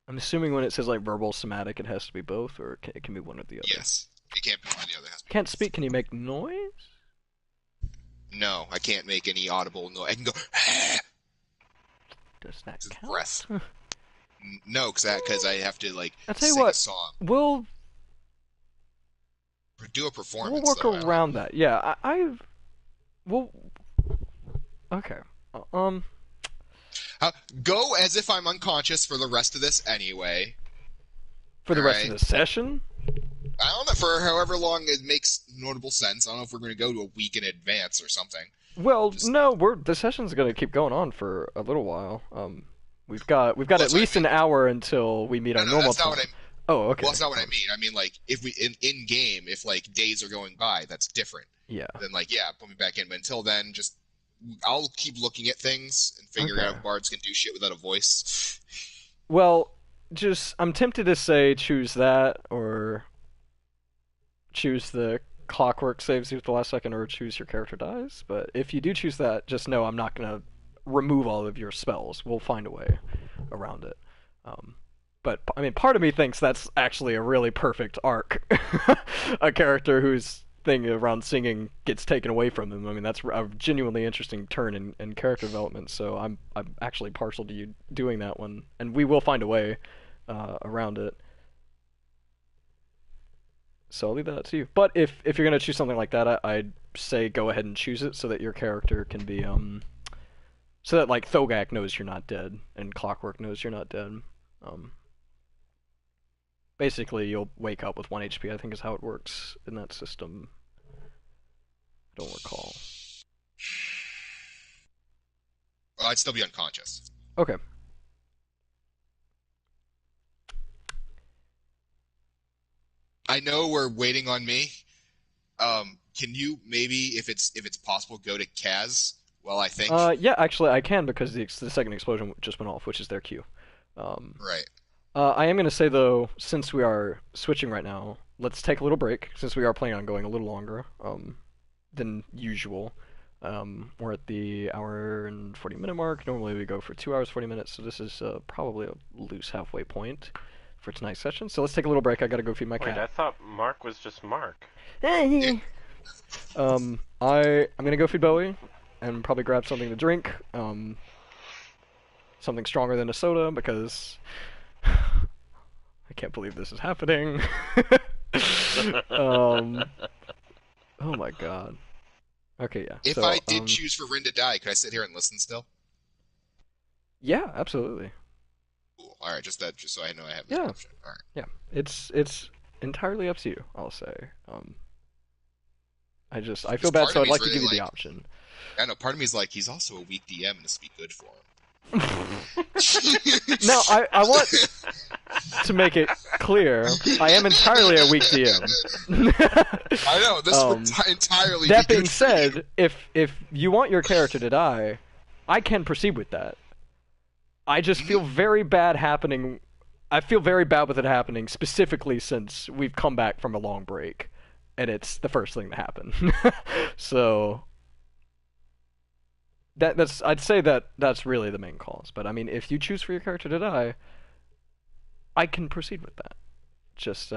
I'm assuming when it says like verbal, somatic, it has to be both, or it can be one or the other. Yes, it can't be one or the other. Can't speak. Can you make noise? No, I can't make any audible noise. I can go. Does that count? Breath. No, because I have to like I'll tell you sing what, a song. We'll do a performance. We'll work around that. Yeah, we'll. Okay. Go as if I'm unconscious for the rest of this anyway. For the All rest of right. the session? I don't know, for however long it makes notable sense. I don't know if we're going to go to a week in advance or something. Well, Just no, the session's gonna keep going on for a little while. We've got well, at that's what I least an mean. hour until we meet No, our no, normal that's not what I. time. Oh, Well, okay. that's not what I mean. I mean, like, if we in game, if like days are going by, that's different. Yeah. Then like, yeah, put me back in. But until then, just I'll keep looking at things and figuring out Okay. if bards can do shit without a voice. Well, just I'm tempted to say choose that or choose the clockwork saves you at the last second or choose your character dies. But if you do choose that, just know I'm not gonna remove all of your spells. We'll find a way around it. Um, but I mean, part of me thinks that's actually a really perfect arc. A character whose thing around singing gets taken away from them. I mean, that's a genuinely interesting turn in character development. So I'm actually partial to you doing that one, and we will find a way around it. So I'll leave that to you. But if you're gonna choose something like that, I'd say go ahead and choose it so that your character can be so that like Thogak knows you're not dead and Clockwork knows you're not dead. Um, Basically you'll wake up with 1 HP. I think is how it works in that system. I don't recall. Well, I'd still be unconscious. Okay. I know we're waiting on me. Can you maybe, if it's possible, go to Kaz while I think? Yeah, actually I can because the second explosion just went off, which is their cue. Um, Right. I am going to say, though, since we are switching right now, let's take a little break, since we are planning on going a little longer than usual. We're at the hour and 40-minute mark. Normally we go for 2 hours, 40 minutes, so this is probably a loose halfway point for tonight's session. So let's take a little break. I gotta go feed my Wait, I cat. thought Mark was just Mark. Yeah. I'm gonna go feed Bowie and probably grab something to drink. Something stronger than a soda because I can't believe this is happening. um, oh my god. Okay, yeah. If So, I did choose for Rin to die, could I sit here and listen still? yeah, absolutely. Cool. All right, just that, just so I know I have that Yeah, option. All right. yeah. It's entirely up to you. I'll say. I feel Because bad, part so of I'd me is like to really give you the like, option. I know, part of me is like, he's also a weak DM, and this would be good for him. Now, I want to make it clear, I am entirely a weak DM. I know this would entirely. That be being good for you. said, if you want your character to die, I can proceed with that. I just feel very bad happening. I feel very bad with it happening, specifically since we've come back from a long break, and it's the first thing to happen. So that's I'd say that's really the main cause. But I mean, if you choose for your character to die, I can proceed with that. Just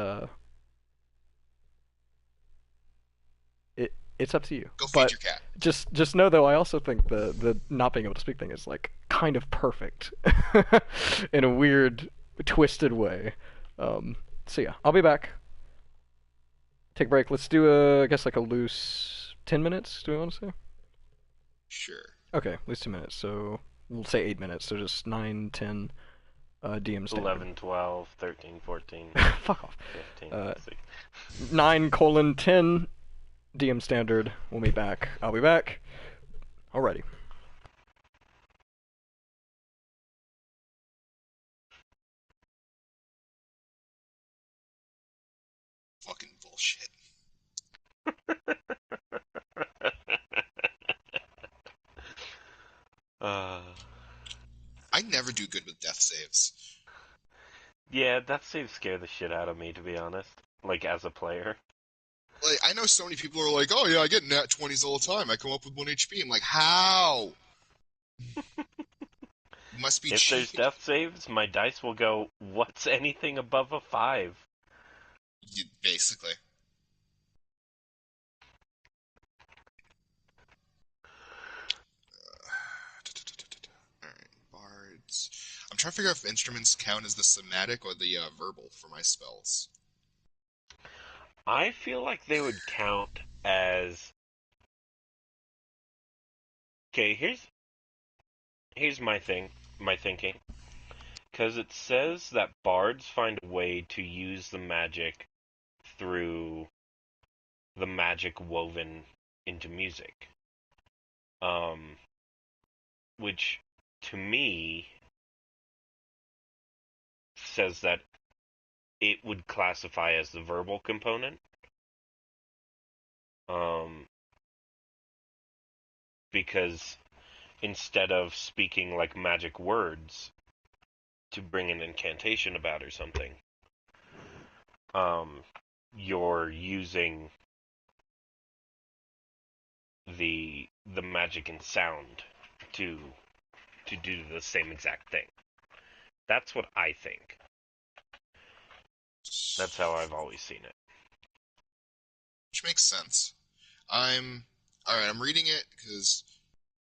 it's up to you. Go feed But your cat. just know though, I also think the not being able to speak thing is like kind of perfect in a weird, twisted way. So yeah, I'll be back. Take a break. Let's do I guess like a loose 10 minutes. Do we want to say? Sure. Okay, loose 10 minutes. So we'll say 8 minutes. So just 9, 10. DM standard. 11, 12, 13, 14, Fuck off. 15, Uh, 16. 9:10 DM standard. We'll be back. I'll be back. Alrighty. Fucking bullshit. uh, I never do good with death saves. yeah, that saves scare the shit out of me, to be honest. Like, as a player. Like, I know so many people are like, oh yeah, I get nat 20s all the time. I come up with 1 HP. I'm like, how? Must be If there's cheating. death saves, my dice will go, what's anything above a 5? Basically. Alright, bards. I'm trying to figure out if instruments count as the somatic or the verbal for my spells. I feel like they would count as... Okay, here's my thinking. Because it says that bards find a way to use the magic through the magic woven into music. Um, which to me says that it would classify as the verbal component. Um, because instead of speaking like magic words to bring an incantation about or something, um, you're using the magic and sound to do the same exact thing. That's what I think. That's how I've always seen it. Which makes sense. Alright, I'm reading it because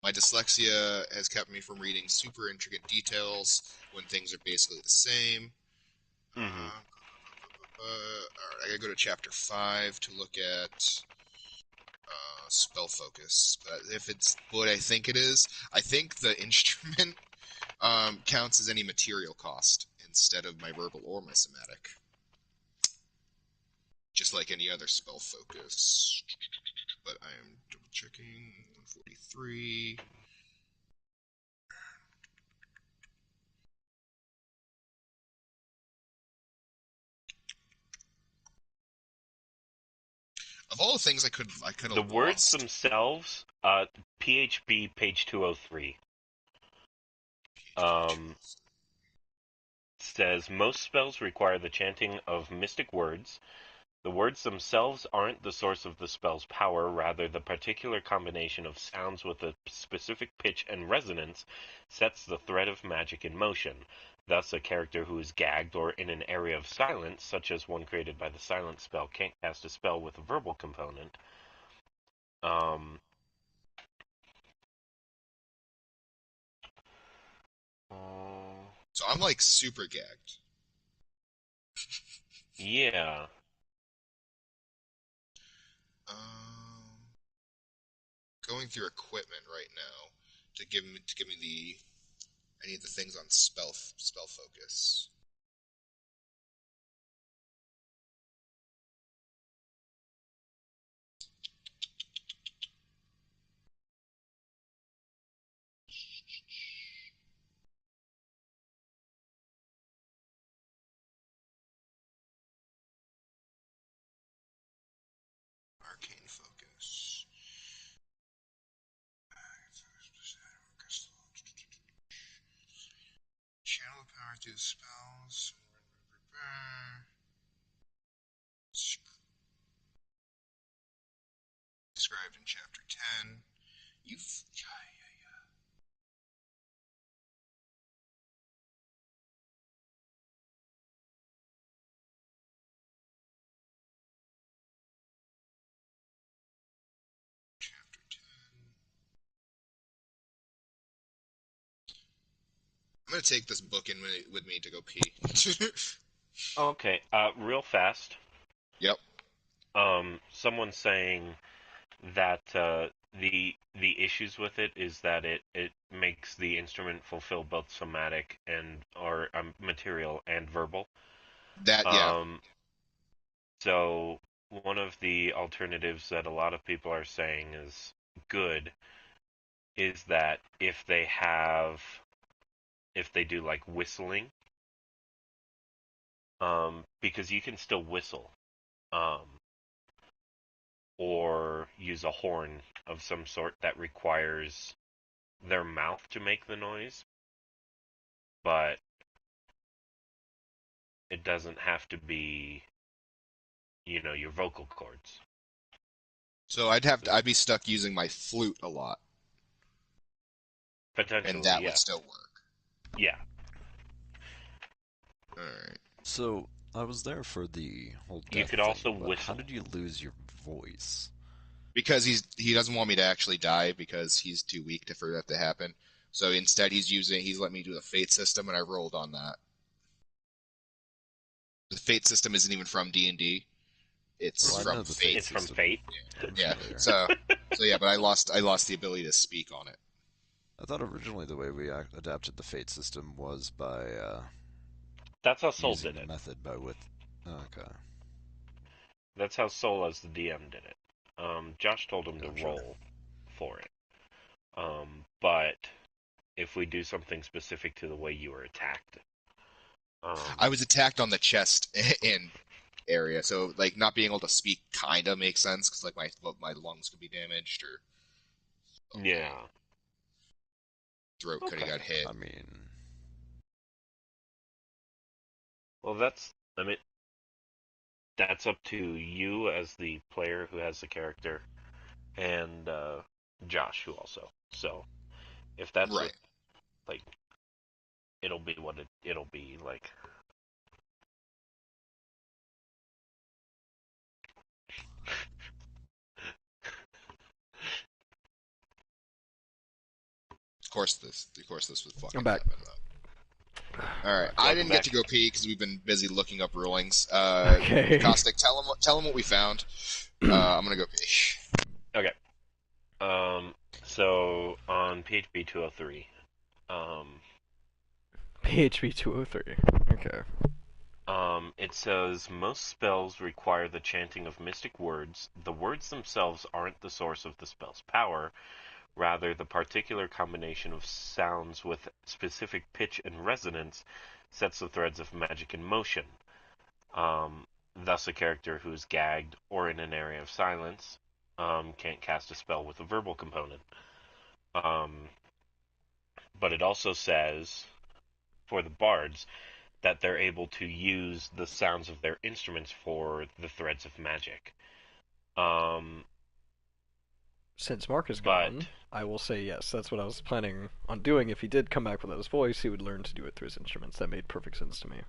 my dyslexia has kept me from reading super intricate details when things are basically the same. Mm-hmm. Alright, I gotta go to chapter 5 to look at spell focus. But if it's what I think it is, I think the instrument counts as any material cost instead of my verbal or my somatic. Just like any other spell focus. But I am double checking. 143. Of all the things I could The have words lost. themselves, PHB page 203, says most spells require the chanting of mystic words. The words themselves aren't the source of the spell's power, rather the particular combination of sounds with a specific pitch and resonance sets the thread of magic in motion. Thus, a character who is gagged or in an area of silence, such as one created by the silence spell, can't cast a spell with a verbal component. Um, So I'm like super gagged. yeah. Um, Going through equipment right now to give me the any of the things on spell focus. Arcane focus. Channel power through spells. Described in chapter 10. Yeah, yeah, yeah. Chapter 10. I'm gonna take this book in with me to go pee. Okay. Real fast. Yep. Someone's saying that the issues with it is that it makes the instrument fulfill both somatic and or material and verbal. That, yeah. Um, so one of the alternatives that a lot of people are saying is good is that if they do like whistling, because you can still whistle, um, or use a horn of some sort that requires their mouth to make the noise, but it doesn't have to be, your vocal cords. So I'd be stuck using my flute a lot, and Potentially, that would yes. still work. Yeah. Alright. So, I was there for the whole You death could also thing, but how whistle. did you lose your voice? Because he doesn't want me to actually die because he's too weak for that to happen. So instead he's let me do the fate system and I rolled on that. The fate system isn't even from D&D. It's Oh, I from know the fate Fate. It's from system. Fate. I'm Yeah. familiar. So yeah, but I lost the ability to speak on it. I thought originally the way we adapted the fate system was by That's how Soul using did the it. method by with. Okay, That's how Soul as the DM did it. Josh told him to gotcha. roll for it. But if we do something specific to the way you were attacked, I was attacked on the chest and area, so like not being able to speak kind of makes sense because like my lungs could be damaged or yeah. throat could have Okay. got hit. I mean, Well, I mean, that's up to you as the player who has the character, and Josh who also. So if that's what Right. like, it'll be what it'll be like. Of course this would I'm fucking back. happen. All right, I Welcome didn't get back. to go pee because we've been busy looking up rulings. Okay. Caustic, tell him what we found. I'm gonna go pee. Okay. So on PHP 203, PHP 203. Okay. it says most spells require the chanting of mystic words. The words themselves aren't the source of the spell's power, rather the particular combination of sounds with specific pitch and resonance sets the threads of magic in motion. Thus, a character who is gagged or in an area of silence can't cast a spell with a verbal component. Um, but it also says for the bards that they're able to use the sounds of their instruments for the threads of magic. Um, Since Mark is but gone, I will say yes. That's what I was planning on doing. If he did come back without his voice, he would learn to do it through his instruments. That made perfect sense to me.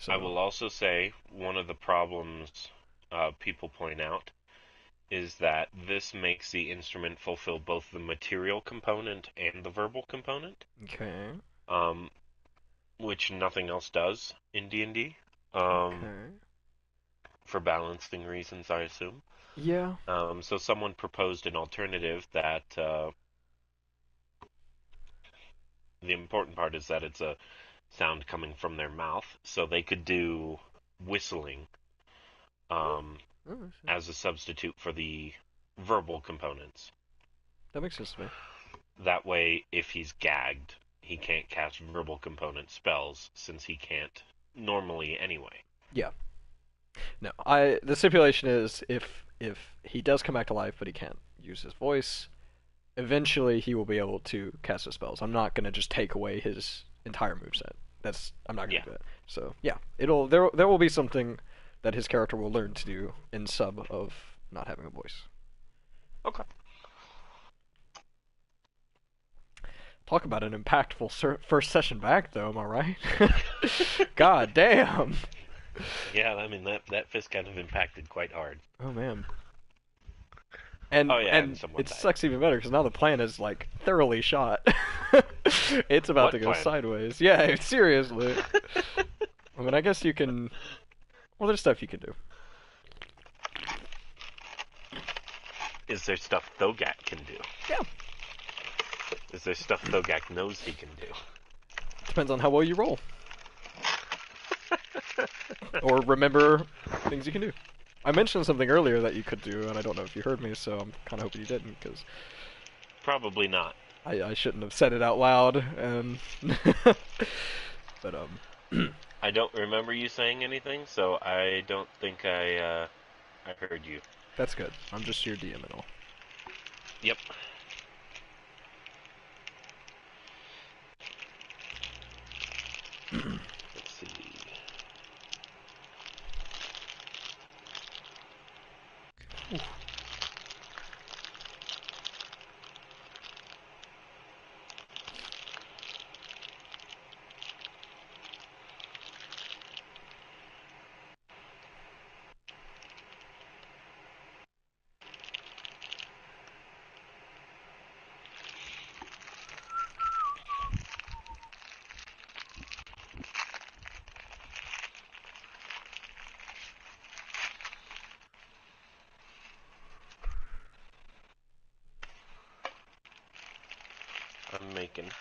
I So, will also say one of the problems people point out is that this makes the instrument fulfill both the material component and the verbal component, okay. um, which nothing else does in D&D, um, Okay. for balancing reasons, I assume. Yeah. So someone proposed an alternative that the important part is that it's a sound coming from their mouth, so they could do whistling um, Oh, as a substitute for the verbal components. that makes sense to me. That way, if he's gagged, he can't cast verbal component spells since he can't normally anyway. Yeah. No, the stipulation is if he does come back to life, but he can't use his voice, eventually he will be able to cast his spells. I'm not gonna just take away his entire moveset. I'm not gonna Yeah. do that. So yeah, there will be something that his character will learn to do in sub of not having a voice. Okay. Talk about an impactful first session back, though. Am I right? God damn. Yeah, I mean that fist kind of impacted quite hard. Oh man. And Oh yeah, and and someone it died. sucks even better because now the plan is like thoroughly shot. It's about What to go plan? sideways. Yeah, seriously. I mean, I guess you can. Well, there's stuff you can do. Is there stuff Thogak can do? Yeah, Is there stuff Thogak knows he can do? depends on how well you roll or remember things you can do. I mentioned something earlier that you could do, and I don't know if you heard me, so I'm kind of hoping you didn't, because Probably not. I shouldn't have said it out loud. And but I don't remember you saying anything, so I don't think I heard you. that's good. I'm just your DM and all. Yep. Let's see.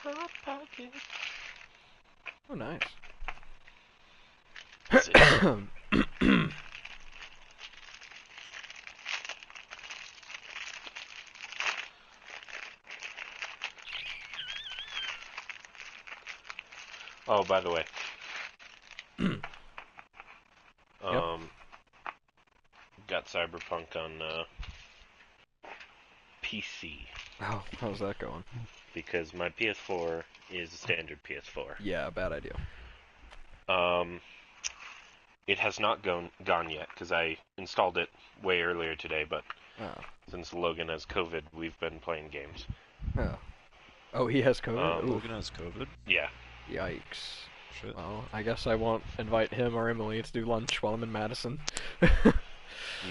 Hot Pocket. Oh, nice. That's it. Oh, by the way. Got Cyberpunk on PC. Oh, how's that going? Because my PS4 is a standard PS4. Yeah, bad idea. It has not gone yet, because I installed it way earlier today, but Oh. since Logan has COVID, we've been playing games. Oh. Oh, he has COVID? Oof. Logan has COVID? Yeah. Yikes. Shit. Well, I guess I won't invite him or Emily to do lunch while I'm in Madison.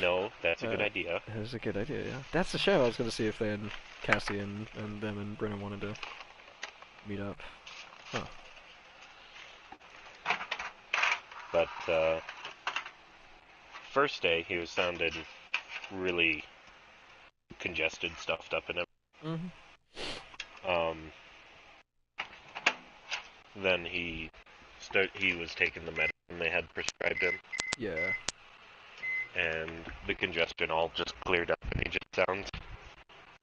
No, that's a good idea. That's a good idea, yeah. That's a shame. I was going to see if they had Cassie and them and Brennan wanted to meet up. Huh. But, first day, he was sounded really congested, stuffed up, and everything. Then he was taking the medicine they had prescribed him, Yeah. and the congestion all just cleared up, and he just sounds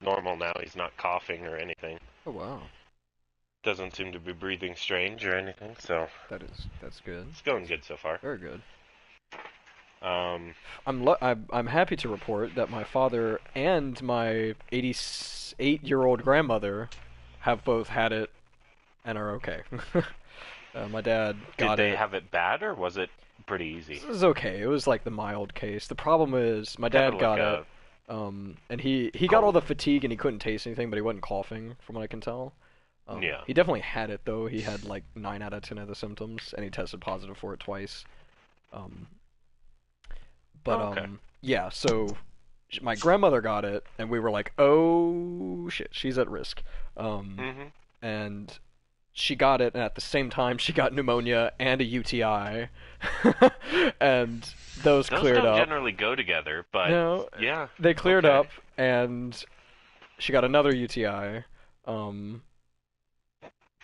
normal now. He's not coughing or anything. Oh, wow. Doesn't seem to be breathing strange or anything, so That's good. it's going good so far. Very good. I'm happy to report that my father and my 88-year-old grandmother have both had it and are okay. My dad got Did they it. have it bad, or was it pretty easy? It was okay. It was like the mild case. The problem is my dad Kinda got like it, and he got all cold. the fatigue and he couldn't taste anything, but he wasn't coughing, from what I can tell. Yeah. He definitely had it though. He had like 9 out of 10 of the symptoms, and he tested positive for it twice. Okay. Yeah. So my grandmother got it, and we were like, "Oh shit, she's at risk." And she got it, and at the same time, she got pneumonia and a UTI, and those cleared don't up. generally go together, but No, yeah, they cleared okay. up, and she got another UTI.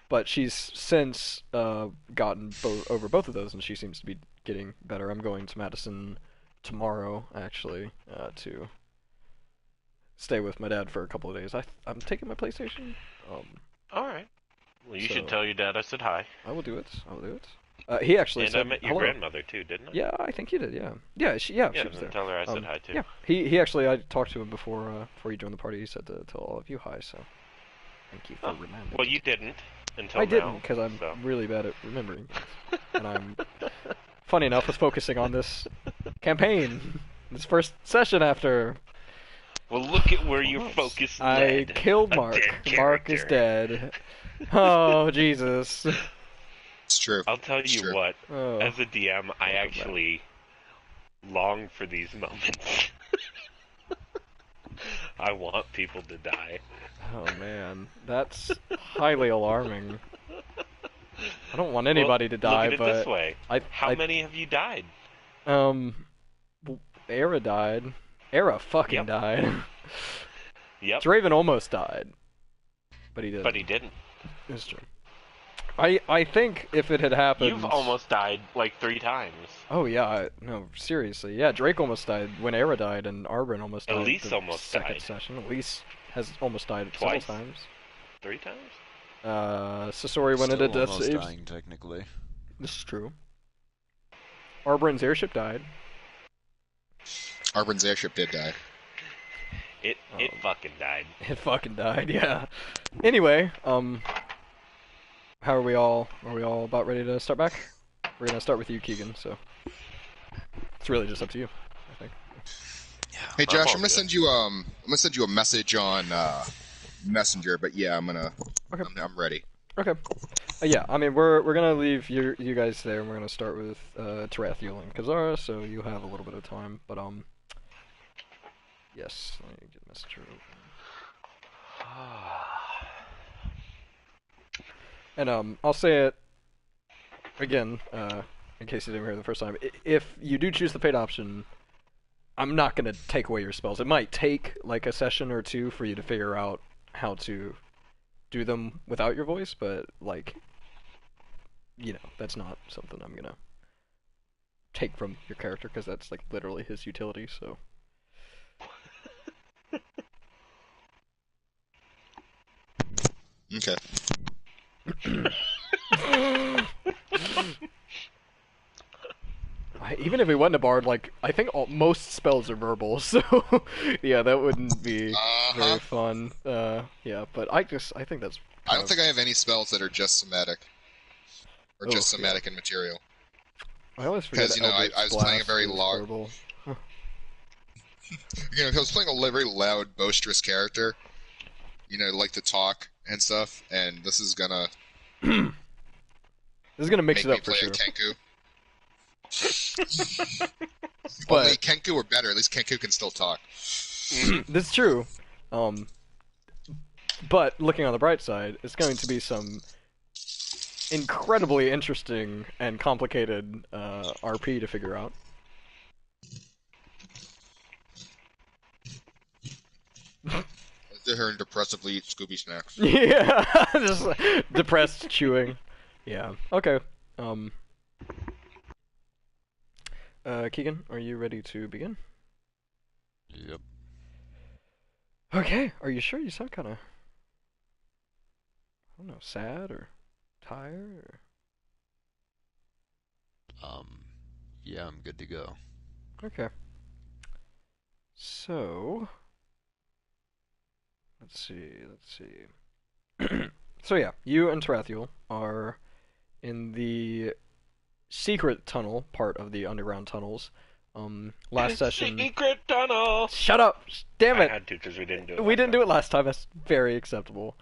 But she's since gotten over both of those, and she seems to be getting better. I'm going to Madison tomorrow, actually, to stay with my dad for a couple of days. I'm taking my PlayStation. All right. Well, you So- should tell your dad I said hi. I will do it. He actually And said I met your hello. grandmother too, didn't I? Yeah, I think you did. Yeah, she Yeah, was then there. tell her I said hi too. Yeah, he actually, I talked to him before he joined the party. He said to tell all of you hi. So thank you for Oh, remembering. well, you didn't until I now. didn't, because I'm so. really bad at remembering things. And I'm, funny enough, was focusing on this campaign, this first session after Well, look at where your Almost. focus I led. killed A Mark. dead Mark is character. dead. Oh, Jesus. It's true. I'll tell It's you true. what, Oh. as a DM, I Welcome actually long for these moments. I want people to die. Oh, man. That's highly alarming. I don't want anybody to die, look at it but this way. How I- many have you died? Era died. Era fucking Yep. died. Yep, Draven almost died. But he didn't. but he didn't. It's true. I think if it had happened... You've almost died like 3 times. Oh, yeah. No, seriously. Yeah, Drake almost died when Era died, and Arbrin almost died. Elise the almost second died. session. Elise has almost died Twice? several times. 3 times? Sasori went Still into death almost saves. dying, technically. This is true. Arbrin's airship died. Arbrin's airship did die. It fucking died. It fucking died, yeah. Anyway, how are we all? Are we all about ready to start back? We're gonna start with you, Keegan, so... It's really just up to you, I think. Hey I'm all Josh, I'm gonna good. send you a message on Messenger, but yeah, Okay. I'm ready. Okay. Yeah, I mean, we're gonna leave you guys there, and we're gonna start with Tarathiel and Kazara, so you have a little bit of time, but yes, let me get Messenger open. And I'll say it again, in case you didn't hear it the first time. If you do choose the paid option, I'm not gonna take away your spells. It might take like a session or two for you to figure out how to do them without your voice, but like, that's not something I'm gonna take from your character because that's like literally his utility. So Okay. even if he wasn't a bard, like I think most spells are verbal, so yeah, that wouldn't be Uh-huh. very fun. Yeah, but I think that's I kind don't of think I have any spells that are just somatic. Or oh just yeah. somatic in material. I always forget Because, that I Eldritch was playing a Blast very is large... verbal. I was playing a very loud, boisterous character. Like to talk and stuff, and this is gonna This is gonna mix make it me up for play a sure. Kenku. Only But Kenku or better, at least Kenku can still talk. this is true. Um, but looking on the bright side, it's going to be some incredibly interesting and complicated RP to figure out. They're hearing depressively eat Scooby snacks. Yeah, just depressed chewing. Yeah. Okay. Um. Keegan, are you ready to begin? Yep. Okay. Are you sure? You sound kind of, I don't know, sad or tired Yeah, I'm good to go. Okay. So, let's see. So yeah, you and Tarathiel are in the secret tunnel part of the underground tunnels. Last session. Secret tunnel. Shut up! Damn I it! had to because we didn't do it. We didn't do it last time. That's very acceptable.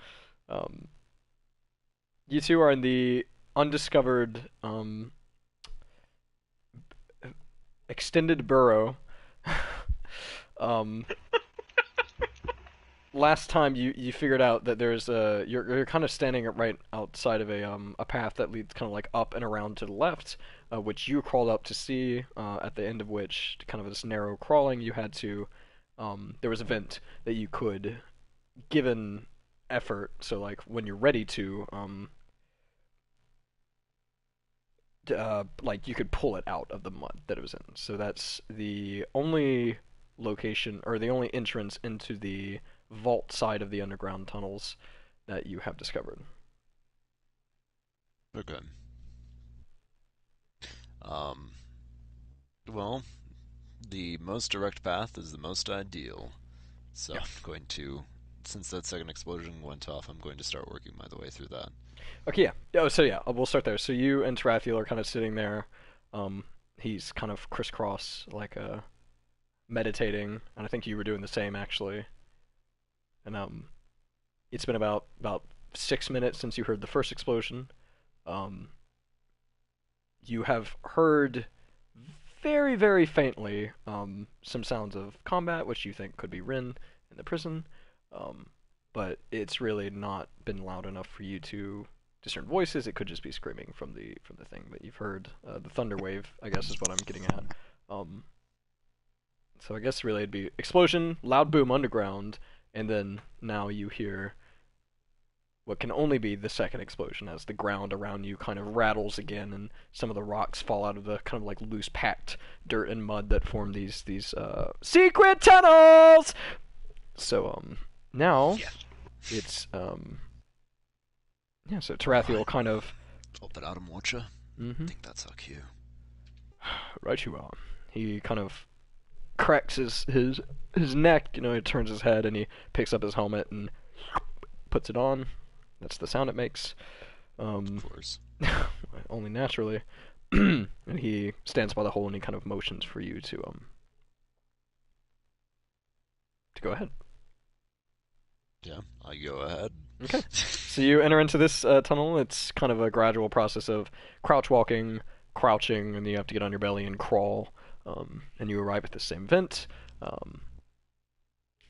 You two are in the undiscovered extended burrow. um, Last time you figured out that there's you're kind of standing right outside of a path that leads kind of like up and around to the left, which you crawled up to see. At the end of which, kind of this narrow crawling, you had to. There was a vent that you could, given effort. So like when you're ready to, like you could pull it out of the mud that it was in. So that's the only location or the only entrance into the vault side of the underground tunnels that you have discovered. Okay. Um, well, the most direct path is the most ideal. So Yeah. I'm going to, since that second explosion went off, I'm going to start working my way through that. Okay, yeah. Oh, so yeah, we'll start there. So you and Tarathiel are kind of sitting there. He's kind of crisscross, like meditating, and I think you were doing the same actually. And it's been about 6 minutes since you heard the first explosion. Um, you have heard very, very faintly some sounds of combat, which you think could be Rin in the prison, but it's really not been loud enough for you to discern voices. It could just be screaming from the thing. But you've heard the thunder wave, I guess, is what I'm getting at. So I guess really it'd be explosion, loud boom underground, and then now you hear what can only be the second explosion as the ground around you kind of rattles again and some of the rocks fall out of the kind of like loose packed dirt and mud that form these secret tunnels. So now Yes. it's yeah, so Tarathiel kind of Open out him, watcha. I think that's so cute. right you are. He kind of cracks his neck, he turns his head and he picks up his helmet and puts it on. That's the sound it makes. Of course. Only naturally. And he stands by the hole and he kind of motions for you to go ahead. Yeah, I go ahead. Okay. So you enter into this tunnel. It's kind of a gradual process of crouch walking, crouching, and you have to get on your belly and crawl. And you arrive at the same vent.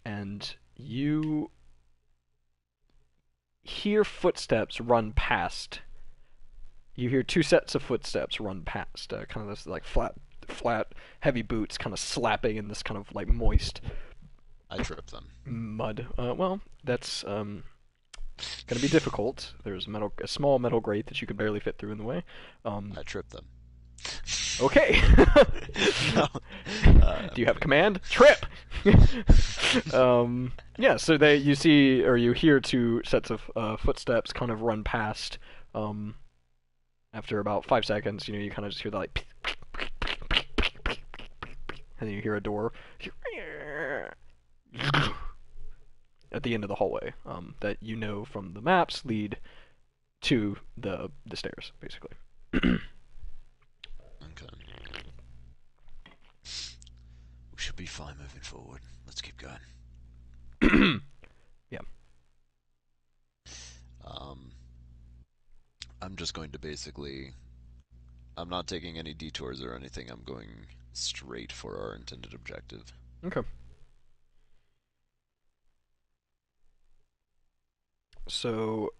And you hear footsteps run past. You hear two sets of footsteps run past. Kind of this like flat, heavy boots kind of slapping in this kind of like moist I trip them. mud. Well, that's Gonna be difficult. There's a small metal grate that you could barely fit through in the way. I trip them. Okay. No. Do you have command? Trip. Yeah. So you see or you hear two sets of footsteps kind of run past. After about 5 seconds, you kind of just hear the like, and then you hear a door at the end of the hallway that from the maps lead to the stairs, basically. Okay. We should be fine moving forward. Let's keep going. Yeah. I'm just going to basically. I'm not taking any detours or anything. I'm going straight for our intended objective. Okay. So,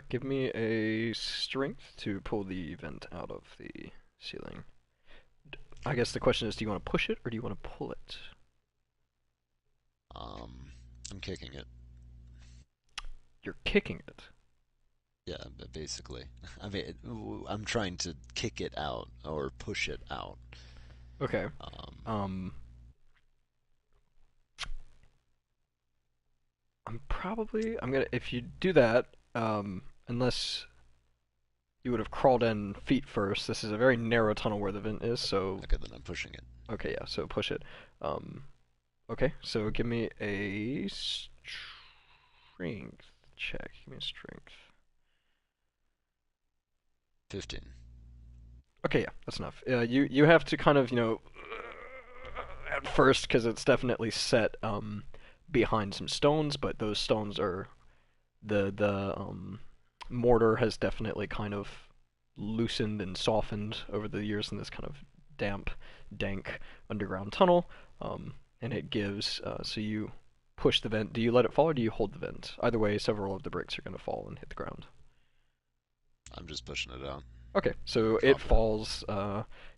give me a strength to pull the vent out of the ceiling. I guess the question is, do you want to push it or do you want to pull it? I'm kicking it. You're kicking it. Yeah, basically. I mean, I'm trying to kick it out or push it out. Okay. If you do that, unless you would have crawled in feet first. This is a very narrow tunnel where the vent is, so. Okay, then I'm pushing it. Okay, yeah, so push it. Okay, so give me a strength check. Give me a strength. 15. Okay, yeah, that's enough. You have to kind of, at first, because it's definitely set behind some stones, but those stones are the mortar has definitely kind of loosened and softened over the years in this kind of damp, dank underground tunnel, and it gives. So you push the vent. Do you let it fall or do you hold the vent? Either way, several of the bricks are going to fall and hit the ground. I'm just pushing it out. Okay, so it falls.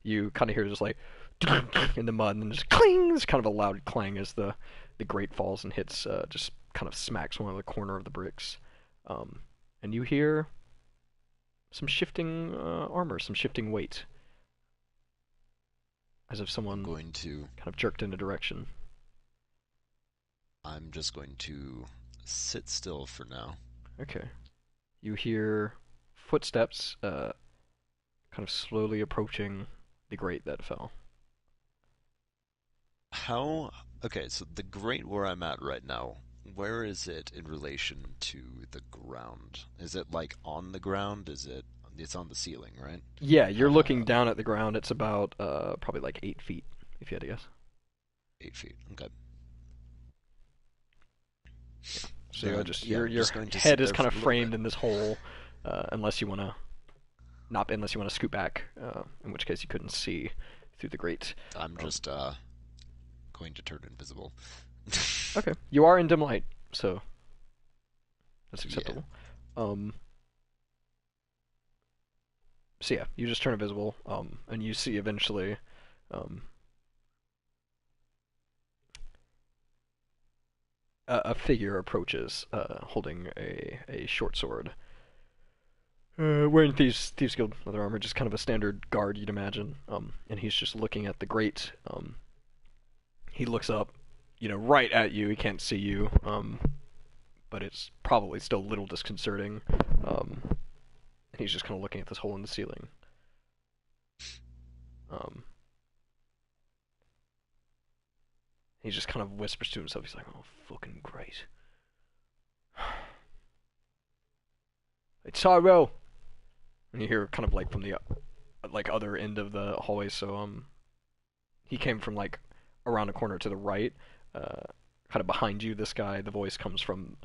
You kind of hear just like in the mud, and then just cling. It's kind of a loud clang as the grate falls and hits. Just kind of smacks one of the corner of the bricks, and you hear some shifting armor, some shifting weight, as if someone going to kind of jerked in a direction. I'm just going to sit still for now. Okay. You hear footsteps, kind of slowly approaching the grate that fell. How? Okay, so the grate where I'm at right now, where is it in relation to the ground? Is it like on the ground? It's on the ceiling, right? Yeah, you're looking down at the ground. It's about probably like 8 feet, if you had to guess. 8 feet. Okay. So your head is kind of framed in this hole, unless you want to scoot back, in which case you couldn't see through the grate. I'm just going to turn invisible. Okay, you are in dim light, so that's acceptable. Yeah. So yeah, you just turn invisible, and you see eventually, a figure approaches, holding a short sword. Wearing Thieves Guild leather armor, just kind of a standard guard you'd imagine. And he's just looking at the grate. He looks up, right at you. He can't see you, but it's probably still a little disconcerting. And he's just kind of looking at this hole in the ceiling. He just kind of whispers to himself. He's like, "Oh, fucking great." It's Tyrell. And you hear kind of like from the other end of the hallway. So he came from like around a corner to the right, kind of behind you. This guy, the voice comes from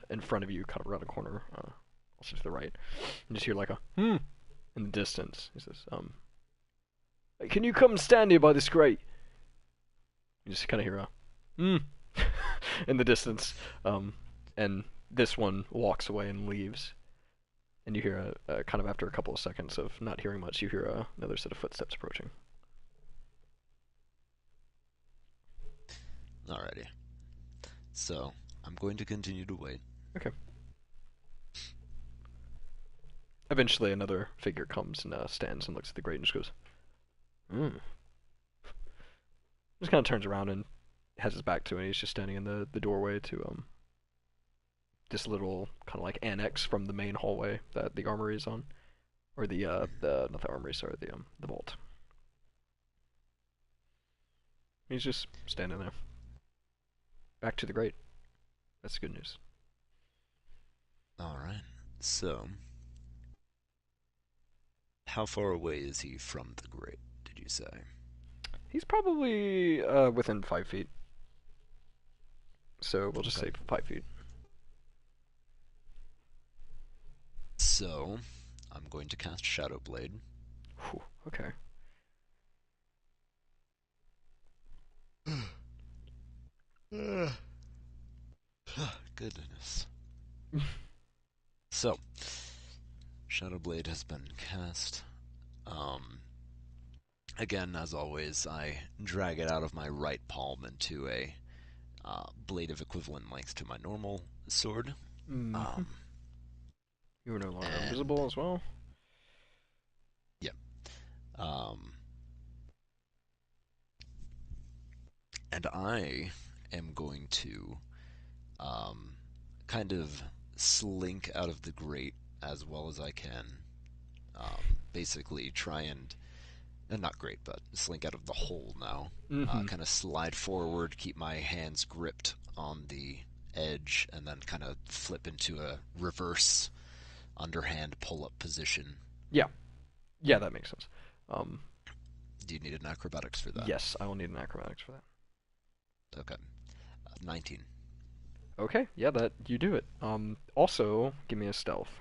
in front of you, kind of around a corner, also to the right. And just hear like a in the distance. He says, "Hey, can you come stand here by this grate?" You just kind of hear a in the distance, and this one walks away and leaves. And you hear kind of after a couple of seconds of not hearing much, you hear another set of footsteps approaching. Alrighty. So, I'm going to continue to wait. Okay. Eventually, another figure comes and stands and looks at the grate and just goes, "Hmm." Just kind of turns around and has his back to it. And he's just standing in the doorway to this little kind of like annex from the main hallway that the armory is on, or the not the armory, sorry, the vault. He's just standing there. Back to the grate. That's good news. All right. So, how far away is he from the grate, did you say? He's probably within 5 feet. So we'll just Okay. say 5 feet. So, I'm going to cast Shadow Blade. Whew, okay. Goodness. So, Shadow Blade has been cast. Again, as always, I drag it out of my right palm into a blade of equivalent length to my normal sword. Mm-hmm. Um, You are no longer and invisible as well. yeah, um, and I am going to um, kind of slink out of the grate as well as I can. Basically, try and not great, but slink out of the hole now. Mm-hmm. Kind of slide forward, keep my hands gripped on the edge, and then kind of flip into a reverse underhand pull-up position. Yeah. Yeah, that makes sense. Do you need an acrobatics for that? Yes, I will need an acrobatics for that. Okay. 19. Okay, yeah, that you do it. Also, give me a stealth.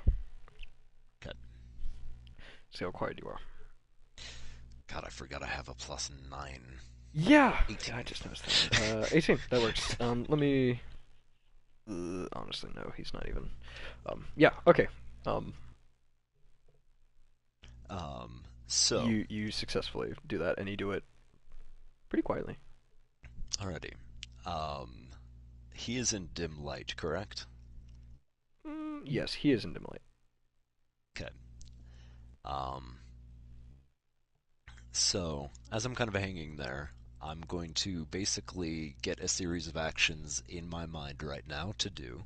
Okay. See how quiet you are. God, I forgot I have a plus 9. Yeah, 18. yeah, I just noticed that. 18, that works. Let me. Honestly, no, he's not even. Yeah, okay. Um, So, you successfully do that, and you do it pretty quietly. alrighty. He is in dim light, correct? Yes, he is in dim light. Okay. Um, so, as I'm kind of hanging there, I'm going to basically get a series of actions in my mind right now to do.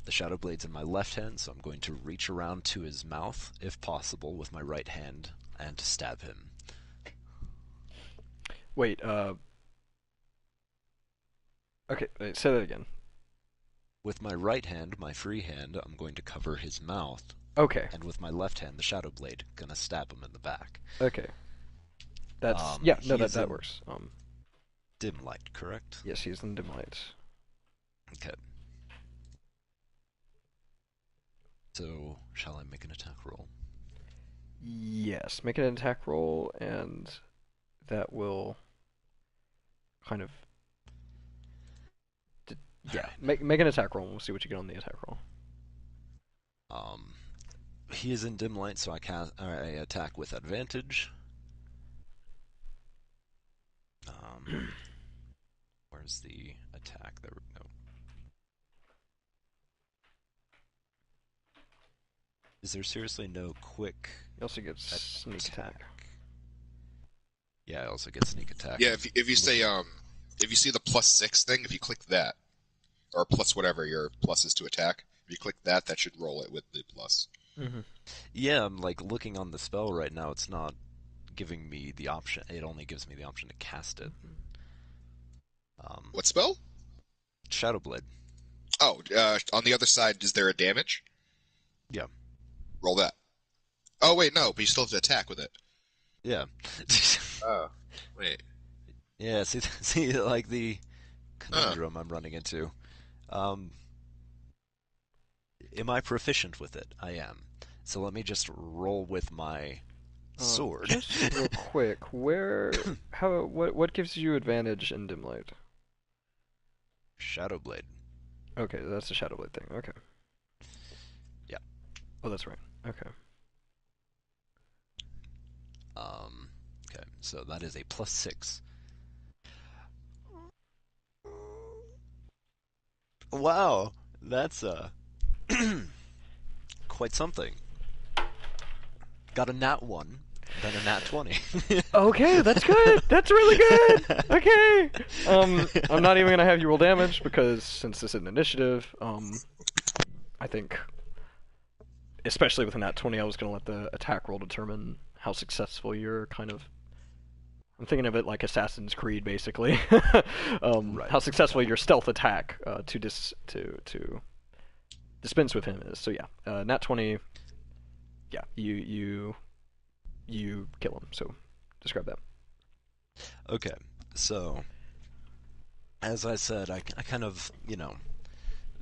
The Shadow Blade's in my left hand, so I'm going to reach around to his mouth, if possible, with my right hand, and to stab him. Wait, okay, say that again. With my right hand, my free hand, I'm going to cover his mouth, Okay, and with my left hand, the Shadow Blade, gonna stab him in the back. okay. That's, yeah, no, He is that in works. dim light, correct? Yes, he's in dim light. Okay. So, shall I make an attack roll? Yes, make an attack roll, and that will kind of yeah, make an attack roll, and we'll see what you get on the attack roll. Um, he is in dim light, so I attack with advantage. Where's the attack? There we go. Is there seriously no quick He also gets sneak attack. Yeah, I also get sneak attack. Yeah, if you say if you see the +6 thing, if you click that, or plus whatever your plus is to attack, if you click that, that should roll it with the plus. Mm-hmm. Yeah, I'm like looking on the spell right now. It's not giving me the option. It only gives me the option to cast it. What spell? Shadow Blade. Oh, on the other side, is there a damage? Yeah. Roll that. Oh wait, no, but you still have to attack with it. Yeah. Oh, wait. Yeah. See, like the conundrum I'm running into. Am I proficient with it? I am. So let me just roll with my sword. Just real quick, what gives you advantage in dim light? Shadow Blade. Okay, that's the Shadow Blade thing. Okay. Yeah. Oh, that's right. Okay. Okay, so that is a +6. Wow, that's quite something. got a nat 1, then a nat 20. Okay, that's good. That's really good. Okay. I'm not even gonna have you roll damage because since this is an initiative, I think, especially with a nat 20, I was gonna let the attack roll determine how successful you're kind of. I'm thinking of it like Assassin's Creed, basically. Right. How successful your stealth attack to dispense with him is. So yeah, nat 20. Yeah, you kill him. So describe that. Okay, so as I said, I kind of,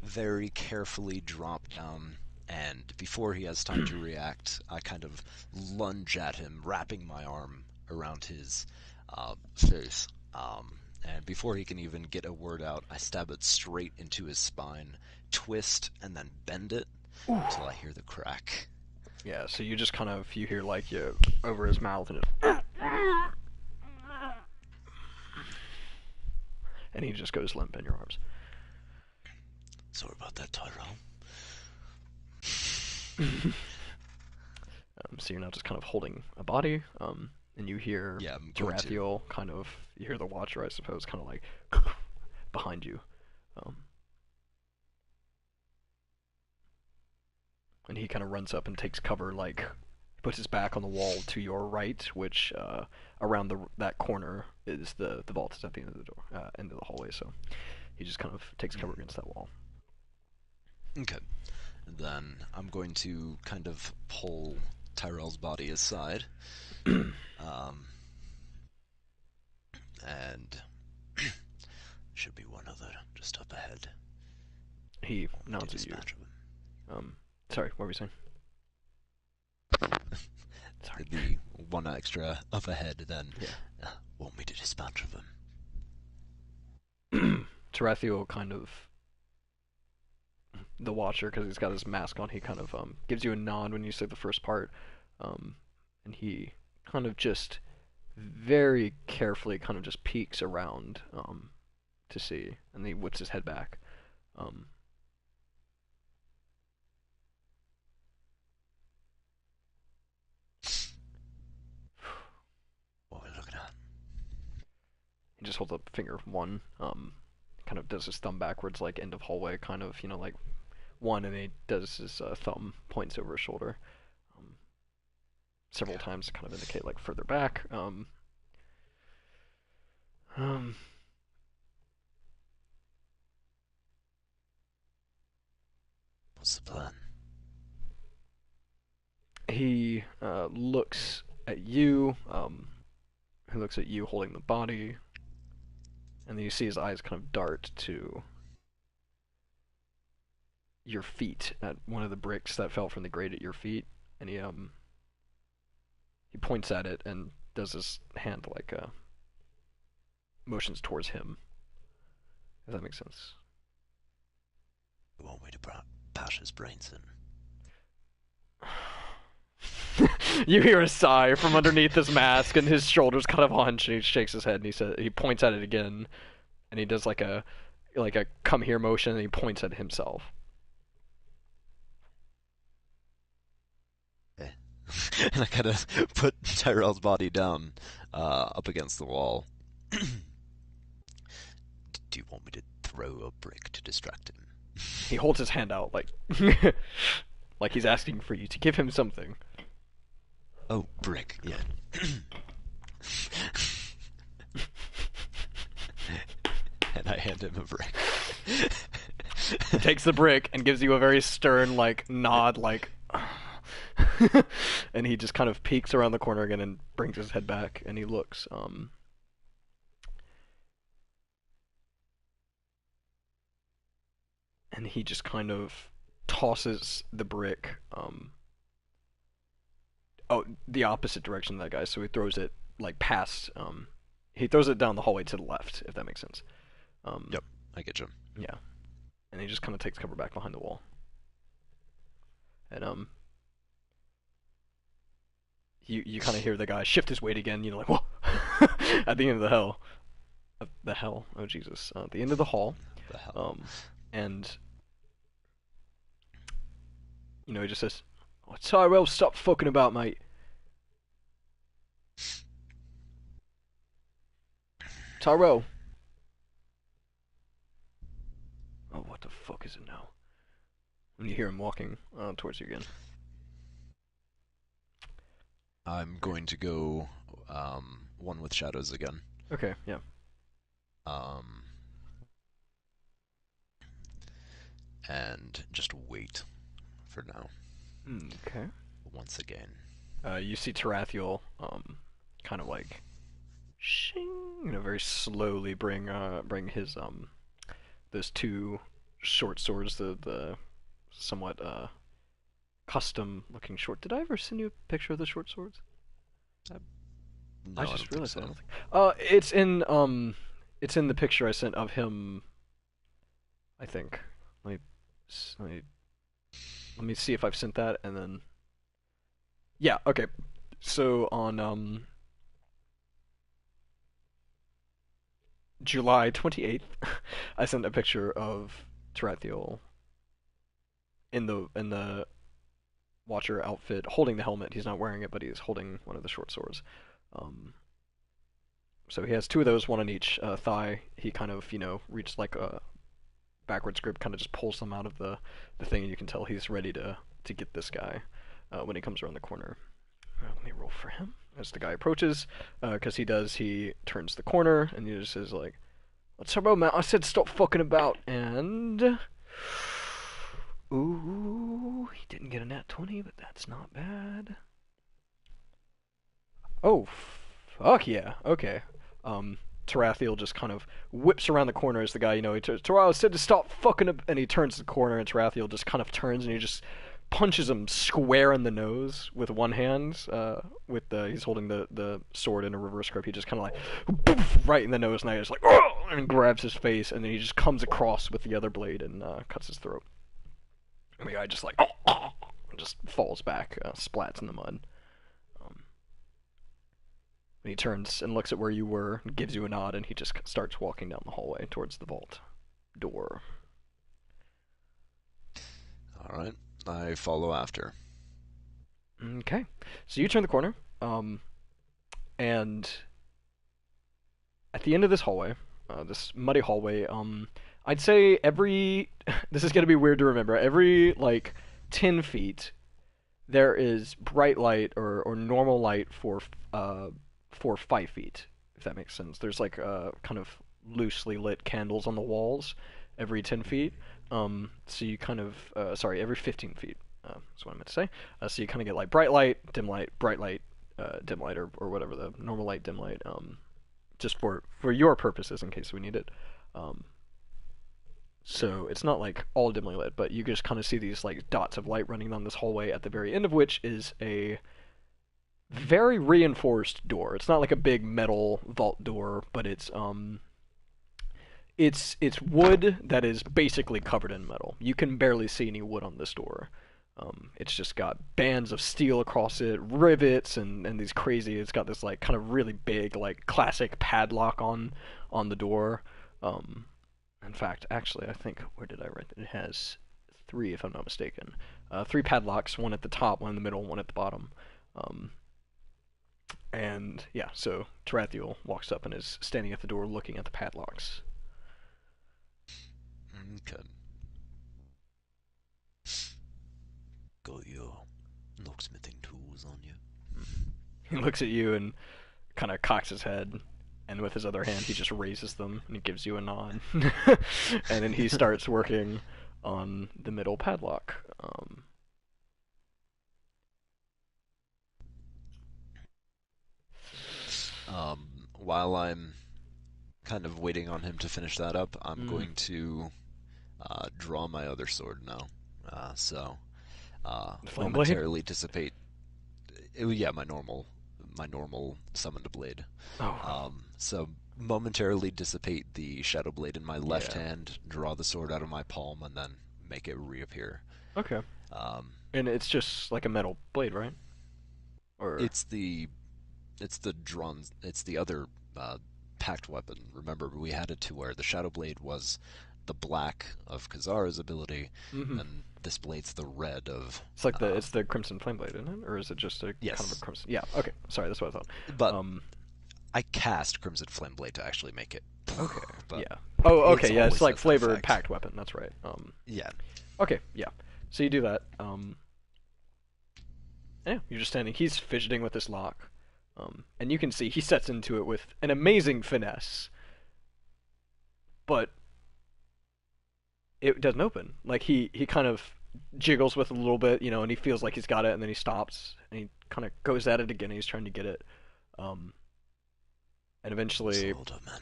very carefully drop down, and before he has time to react, I kind of lunge at him, wrapping my arm around his face. And before he can even get a word out, I stab it straight into his spine, twist, and then bend it until I hear the crack. Yeah, so you just kind of, you hear like you over his mouth and it, and he just goes limp in your arms. Sorry about that, Tyrell. So you're now just kind of holding a body, and you hear Yeah, I'm going to. Tarathiel kind of, you hear the Watcher, I suppose, kind of like behind you. And he kind of runs up and takes cover, like, puts his back on the wall to your right, which around that corner is the vault is at the end of the door, end of the hallway. So he just kind of takes cover against that wall. Okay. Then I'm going to kind of pull Tyrell's body aside. And should be one other just up ahead. He nods at you. Sorry, what were you saying? Sorry. The one extra up ahead, then Yeah. want me to dispatch of him. Tarathiel kind of, the Watcher, because he's got his mask on, he kind of gives you a nod when you say the first part, and he kind of just very carefully kind of just peeks around to see, and he whips his head back. What are we looking at? He just holds up finger one, kind of does his thumb backwards, like end of hallway, kind of, like one, and he does his thumb points over his shoulder several times to kind of indicate like further back. What's the plan? He looks at you. He looks at you holding the body, and then you see his eyes kind of dart to your feet, at one of the bricks that fell from the grate at your feet, and he points at it and does his hand like motions towards him. If that makes sense. You want me to bash his brains in? You hear a sigh from underneath his mask, and his shoulders kind of hunch, and he shakes his head, and he points at it again, and he does like a come here motion, and he points at himself. Okay. And I kind of put Tyrell's body down up against the wall. Do you want me to throw a brick to distract him? He holds his hand out like like he's asking for you to give him something. Oh, brick, yeah. And I hand him a brick. He takes the brick and gives you a very stern like nod, like and he just kind of peeks around the corner again and brings his head back, and he looks and he just kind of tosses the brick the opposite direction of that guy, so he throws it like past he throws it down the hallway to the left, if that makes sense. Yep, I get you. Yeah. And he just kind of takes cover back behind the wall. And you kind of hear the guy shift his weight again, like, whoa, at the end of the hell, oh Jesus, the end of the hall. The hell. And he just says, "Oh, Tyrell, stop fucking about, mate. Taro. Oh, what the fuck is it now? When you hear him walking towards you again. I'm going to go one with shadows again. Okay, yeah. Um, and just wait for now. Okay. Once again. You see Tarathiel, kind of like, shing, very slowly bring his those two short swords, the somewhat custom looking short. Did I ever send you a picture of the short swords? No, I I just don't think realized so. that. I don't think. It's in the picture I sent of him. I think. Let me let me let me see if I've sent that, and then. Yeah. Okay. So on July 28th, I sent a picture of Tarathiel in the Watcher outfit, holding the helmet. He's not wearing it, but he's holding one of the short swords. Um, so he has two of those, one on each thigh. He kind of, reaches like a backwards grip, kind of just pulls them out of the thing, and you can tell he's ready to get this guy when he comes around the corner. Let me roll for him. As the guy approaches, because he turns the corner, and he just says like, "What's up, man? I said stop fucking about." And ooh, he didn't get a nat 20, but that's not bad. Oh, fuck yeah. Okay. Tarathiel just kind of whips around the corner as the guy, he turns. Tarathiel said to stop fucking up, and he turns the corner, and Tarathiel just kind of turns, and he just punches him square in the nose with one hand. He's holding the sword in a reverse grip. He just kind of like poof, right in the nose, and I just like and grabs his face, and then he just comes across with the other blade and cuts his throat. And the guy just like just falls back, splats in the mud. And he turns and looks at where you were, gives you a nod, and he just starts walking down the hallway towards the vault door. Alright, I follow after. Okay, so you turn the corner, and at the end of this hallway, this muddy hallway, I'd say every this is gonna be weird to remember. Every like 10 feet, there is bright light or normal light for 5 feet, if that makes sense. There's like kind of loosely lit candles on the walls every 10 feet. So you kind of, sorry, every 15 feet. That's what I meant to say. So you kind of get like bright light, bright light, dim light, or whatever the normal light, dim light, just for your purposes in case we need it. So it's not like all dimly lit, but you just kind of see these like dots of light running down this hallway, at the very end of which is a very reinforced door. It's not like a big metal vault door, but it's wood that is basically covered in metal. You can barely see any wood on this door. It's just got bands of steel across it, rivets, and these crazy. It's got this like kind of really big like classic padlock on the door. In fact, actually, I think where did I write it? It has 3, if I'm not mistaken. 3 padlocks, one at the top, one in the middle, one at the bottom. And yeah, so Tarathiel walks up and is standing at the door looking at the padlocks. Okay. Got your locksmithing tools on you. He looks at you and kind of cocks his head, and with his other hand he just raises them and he gives you a nod. And then he starts working on the middle padlock. While I'm kind of waiting on him to finish that up, I'm Mm. going to draw my other sword now. So Flame blade? momentarily dissipate. Yeah, my normal summoned blade. Oh, So momentarily dissipate the shadow blade in my left yeah. hand, draw the sword out of my palm, and then make it reappear. Okay. Um, And it's just like a metal blade, right? Or it's the other packed weapon. Remember, we had it to where the shadow blade was the black of Kazara's ability, mm-hmm. and this blade's the red of. It's like the crimson flame blade, isn't it? Or is it just a kind of a Yes, crimson? Yeah. Okay. Sorry, that's what I thought. but Um. I cast Crimson Flameblade to actually make it. Okay. But Yeah. Oh, okay. it's Yeah, it's always like has that flavored effect. packed weapon. That's right. Yeah. Okay. Yeah. So you do that. Yeah. You're just standing. He's fidgeting with this lock. And you can see he sets into it with an amazing finesse, but it doesn't open. Like he kind of jiggles with it a little bit, and he feels like he's got it, and then he stops and he kind of goes at it again. And he's trying to get it, um, and eventually Slaughterman.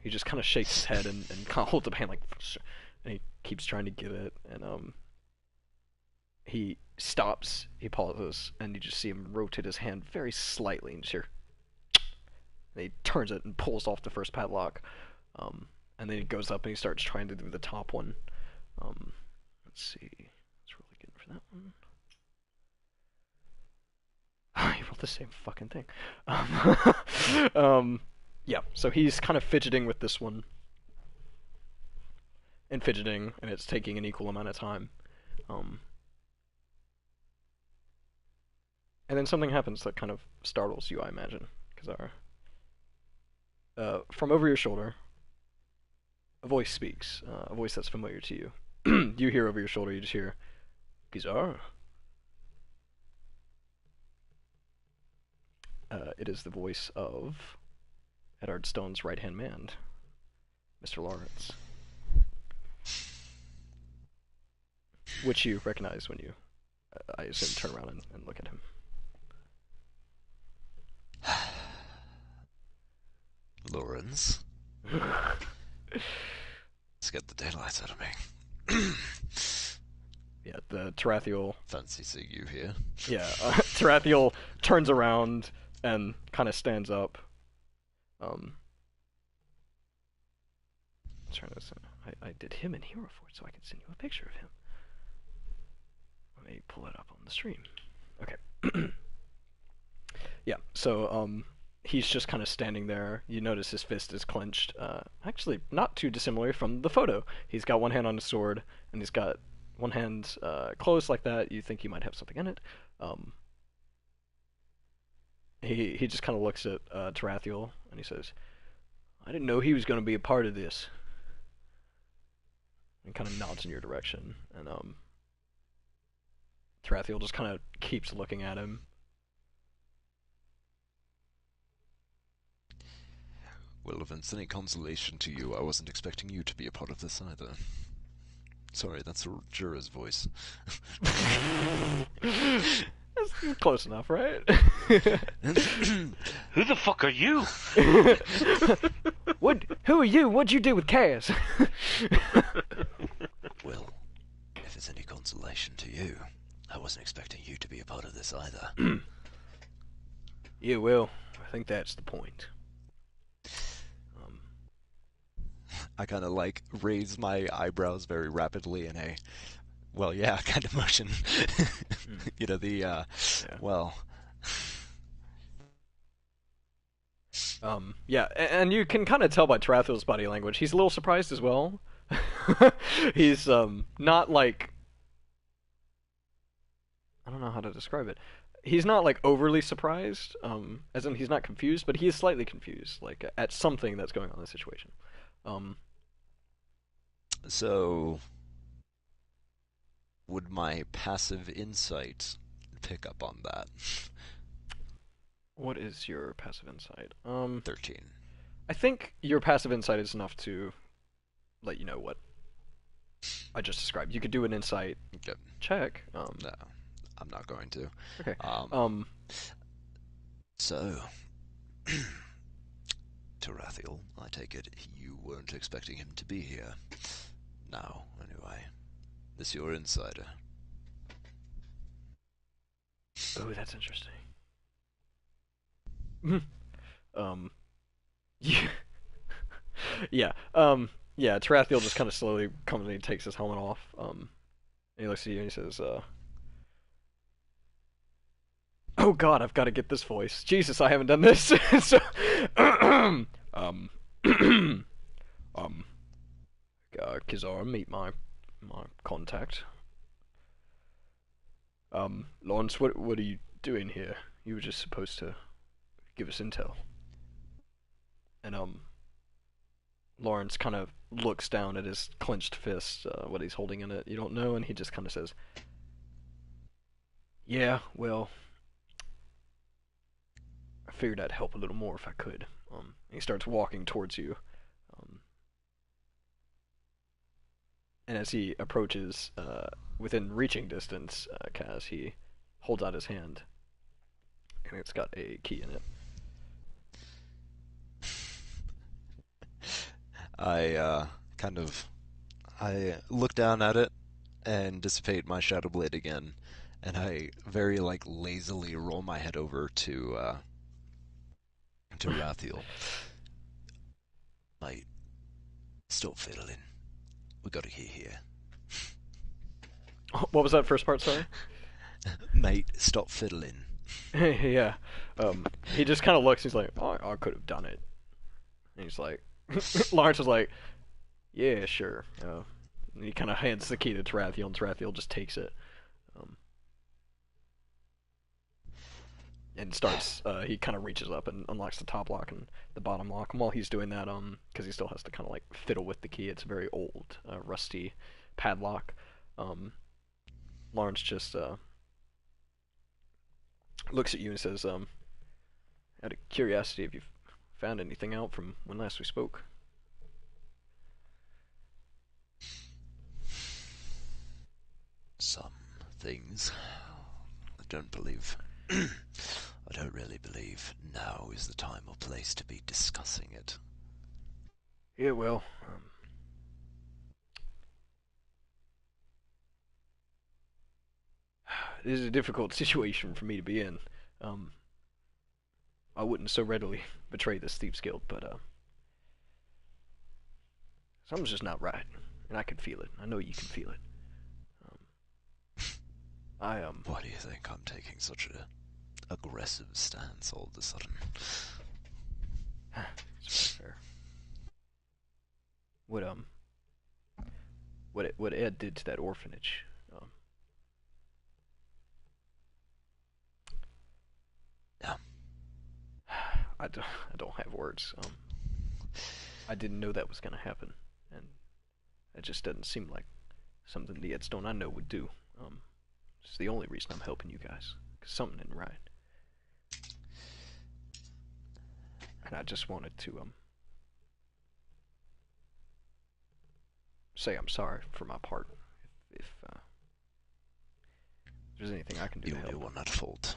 he just kind of shakes his head and kind of holds up a hand like, and he keeps trying to get it, and he stops, he pauses, and you just see him rotate his hand very slightly, and just hear, and he turns it and pulls off the first padlock, and then he goes up and he starts trying to do the top one. Let's see, let's roll again for that one. He rolled the same fucking thing. Yeah, so he's kind of fidgeting with this one, and fidgeting, and it's taking an equal amount of time. And then something happens that kind of startles you, I imagine, Kazara. From over your shoulder, a voice speaks, a voice that's familiar to you. You hear over your shoulder, you just hear, Kazara. It is the voice of Eddard Stone's right-hand man, Mr. Lawrence. Which you recognize when you, I assume, turn around and look at him. Lawrence. Scared the daylights out of me. Yeah, the Tarathiel. Fancy seeing you here. Yeah, Tarathiel turns around and kind of stands up. Trying to send, I did him in Hero Forge, so I can send you a picture of him. Let me pull it up on the stream. Okay. Yeah, so he's just kind of standing there. You notice his fist is clenched. Actually, not too dissimilar from the photo. He's got one hand on his sword, and he's got one hand closed like that. You think he might have something in it. He just kind of looks at Tarathiel, and he says, I didn't know he was going to be a part of this. And kind of nods in your direction. And Tarathiel just kind of keeps looking at him. Well, if it's any consolation to you, I wasn't expecting you to be a part of this either. Sorry, that's Jura's voice. That's close enough, right? Who the fuck are you? Who are you? What'd you do with Cass? Well, if it's any consolation to you, I wasn't expecting you to be a part of this either. Yeah, well, I think that's the point. I kind of like raise my eyebrows very rapidly in a, well, yeah, kind of motion. You know, Yeah. well. Yeah, and you can kind of tell by Tarathiel's body language, he's a little surprised as well. He's, not like, I don't know how to describe it. He's not like overly surprised, as in he's not confused, but he is slightly confused, like at something that's going on in the situation. So, would my passive insight pick up on that? What is your passive insight? 13. I think your passive insight is enough to let you know what I just described. You could do an insight Okay. check. No, I'm not going to. Okay. So, Tarathiel, I take it you weren't expecting him to be here. Now, anyway, this your insider. Oh, that's interesting. Yeah. Yeah. Yeah, Tarathiel just kind of slowly comes and he takes his helmet off. And he looks at you and he says, oh god, I've got to get this voice. Jesus, I haven't done this. So, Kizar, meet my contact. Lawrence, what are you doing here? You were just supposed to give us intel. And Lawrence kind of looks down at his clenched fist, what he's holding in it. You don't know, and he just kind of says, "Yeah, well, I figured I'd help a little more if I could." He starts walking towards you, um, and as he approaches within reaching distance, Kaz, he holds out his hand, and it's got a key in it. I I look down at it and dissipate my shadow blade again, and I very like lazily roll my head over to Rathiel. Mate, stop fiddling. We got a key here. What was that first part? Sorry. Mate, stop fiddling. Yeah. He just kind of looks. He's like, "Oh, I could have done it." And he's like, Lawrence was like, "Yeah, sure." And he kind of hands the key to Tarathiel, and Tarathiel just takes it. And starts. He kind of reaches up and unlocks the top lock and the bottom lock. And while he's doing that, because he still has to kind of like fiddle with the key. It's a very old, rusty padlock. Lawrence just looks at you and says, "Out of curiosity, have you found anything out from when last we spoke?" Some things. I don't believe. I don't really believe now is the time or place to be discussing it. Yeah, well, this is a difficult situation for me to be in. Um, I wouldn't so readily betray this thieves guild, but something's just not right, and I can feel it. I know you can feel it. I Why do you think I'm taking such a aggressive stance all of a sudden? It's very fair. What what Ed did to that orphanage. Yeah. I don't have words. I didn't know that was gonna happen, and it just doesn't seem like something the Edstone I know would do. It's the only reason I'm helping you guys, 'cause something isn't right. And I just wanted to say I'm sorry for my part. If there's anything I can do The to only help. one at fault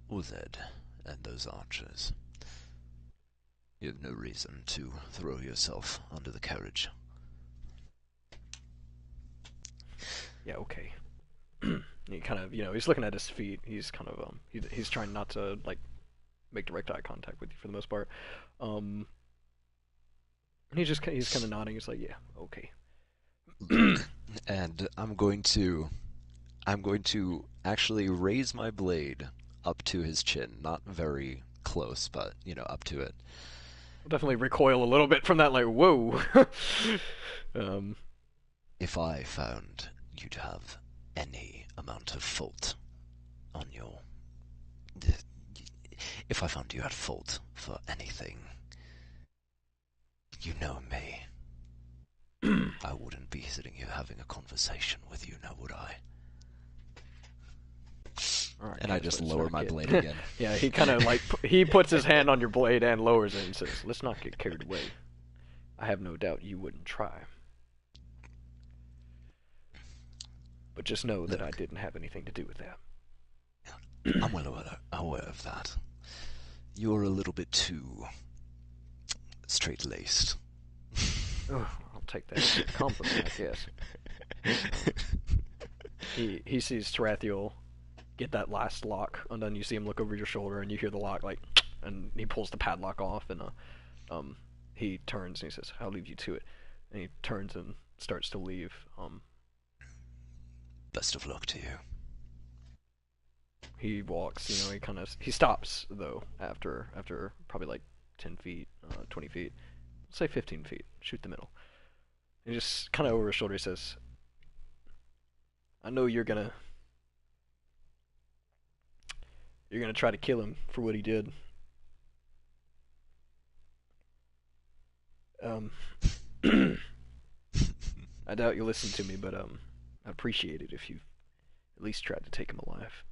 was Ed and those archers. You have no reason to throw yourself under the carriage. Yeah, okay. He kind of, he's looking at his feet. He's kind of, he's trying not to like make direct eye contact with you for the most part. And he's kind of nodding. He's like, yeah, okay. And I'm going to actually raise my blade up to his chin, not very close, but up to it. I'll definitely recoil a little bit from that. Like, whoa. um, If I found you to have any amount of fault on your, if I found you had fault for anything, you know me. I wouldn't be sitting here having a conversation with you, now would I? Right, and I just lower my get... blade again. Yeah, he kind of like he puts his hand on your blade and lowers it and says, "Let's not get carried away. I have no doubt you wouldn't try. But just know that I didn't have anything to do with that." I'm well aware of that. You're a little bit too straight-laced. Oh, I'll take that as a compliment, I guess. He sees Tarathiel get that last lock undone. You see him look over your shoulder, and you hear the lock like, and he pulls the padlock off, and he turns and he says, "I'll leave you to it." And he turns and starts to leave. Best of luck to you. He walks, he stops though after probably like 10 feet, 20 feet, let's say 15 feet. Shoot the middle. And just kind of over his shoulder, he says, "I know you're gonna try to kill him for what he did. Um, I doubt you listen to me, but I'd appreciate it if you at least tried to take him alive.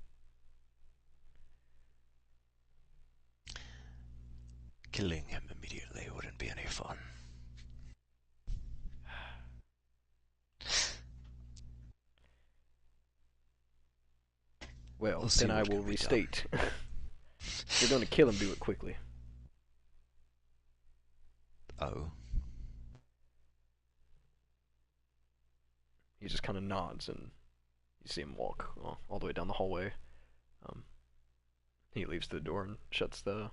Killing him immediately wouldn't be any fun. Well, We'll see then I what will can be done. restate. If you're going to kill him, do it quickly. Oh, He just kind of nods, and you see him walk all the way down the hallway. Um, he leaves the door and shuts the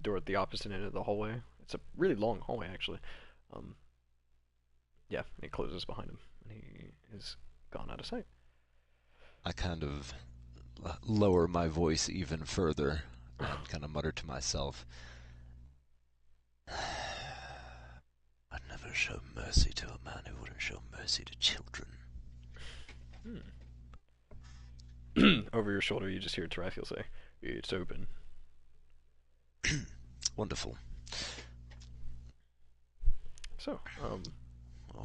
door at the opposite end of the hallway. It's a really long hallway, actually. Um, yeah, and it closes behind him, and he is gone out of sight. I kind of lower my voice even further and kind of mutter to myself, I'd never show mercy to a man who wouldn't show mercy to children. Over your shoulder, you just hear Tarathiel say, "It's open." Wonderful. So, All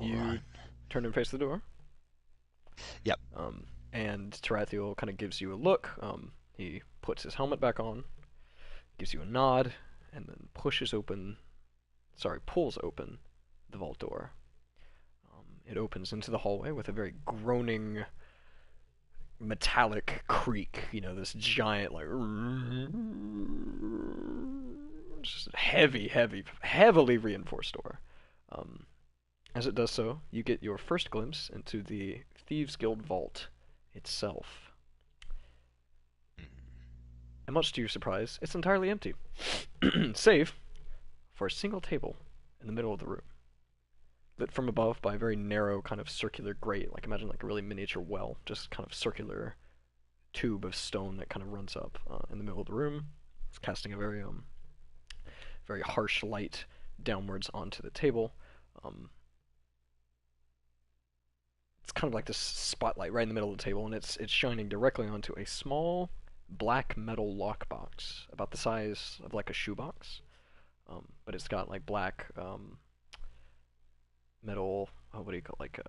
you right. turn and face the door. Yep. And Tarathiel kind of gives you a look. He puts his helmet back on, gives you a nod, and then pulls open the vault door. It opens into the hallway with a very groaning, metallic creak. You know, this giant, like, just heavily reinforced door. As it does so, you get your first glimpse into the Thieves Guild vault itself. And much to your surprise, it's entirely empty, save for a single table in the middle of the room, lit from above by a very narrow kind of circular grate, like imagine like a really miniature well, just kind of circular tube of stone that kind of runs up in the middle of the room. It's casting a very harsh light downwards onto the table. It's kind of like this spotlight right in the middle of the table, and it's shining directly onto a small black metal lockbox, about the size of like a shoebox, but it's got like black metal, what do you call it, like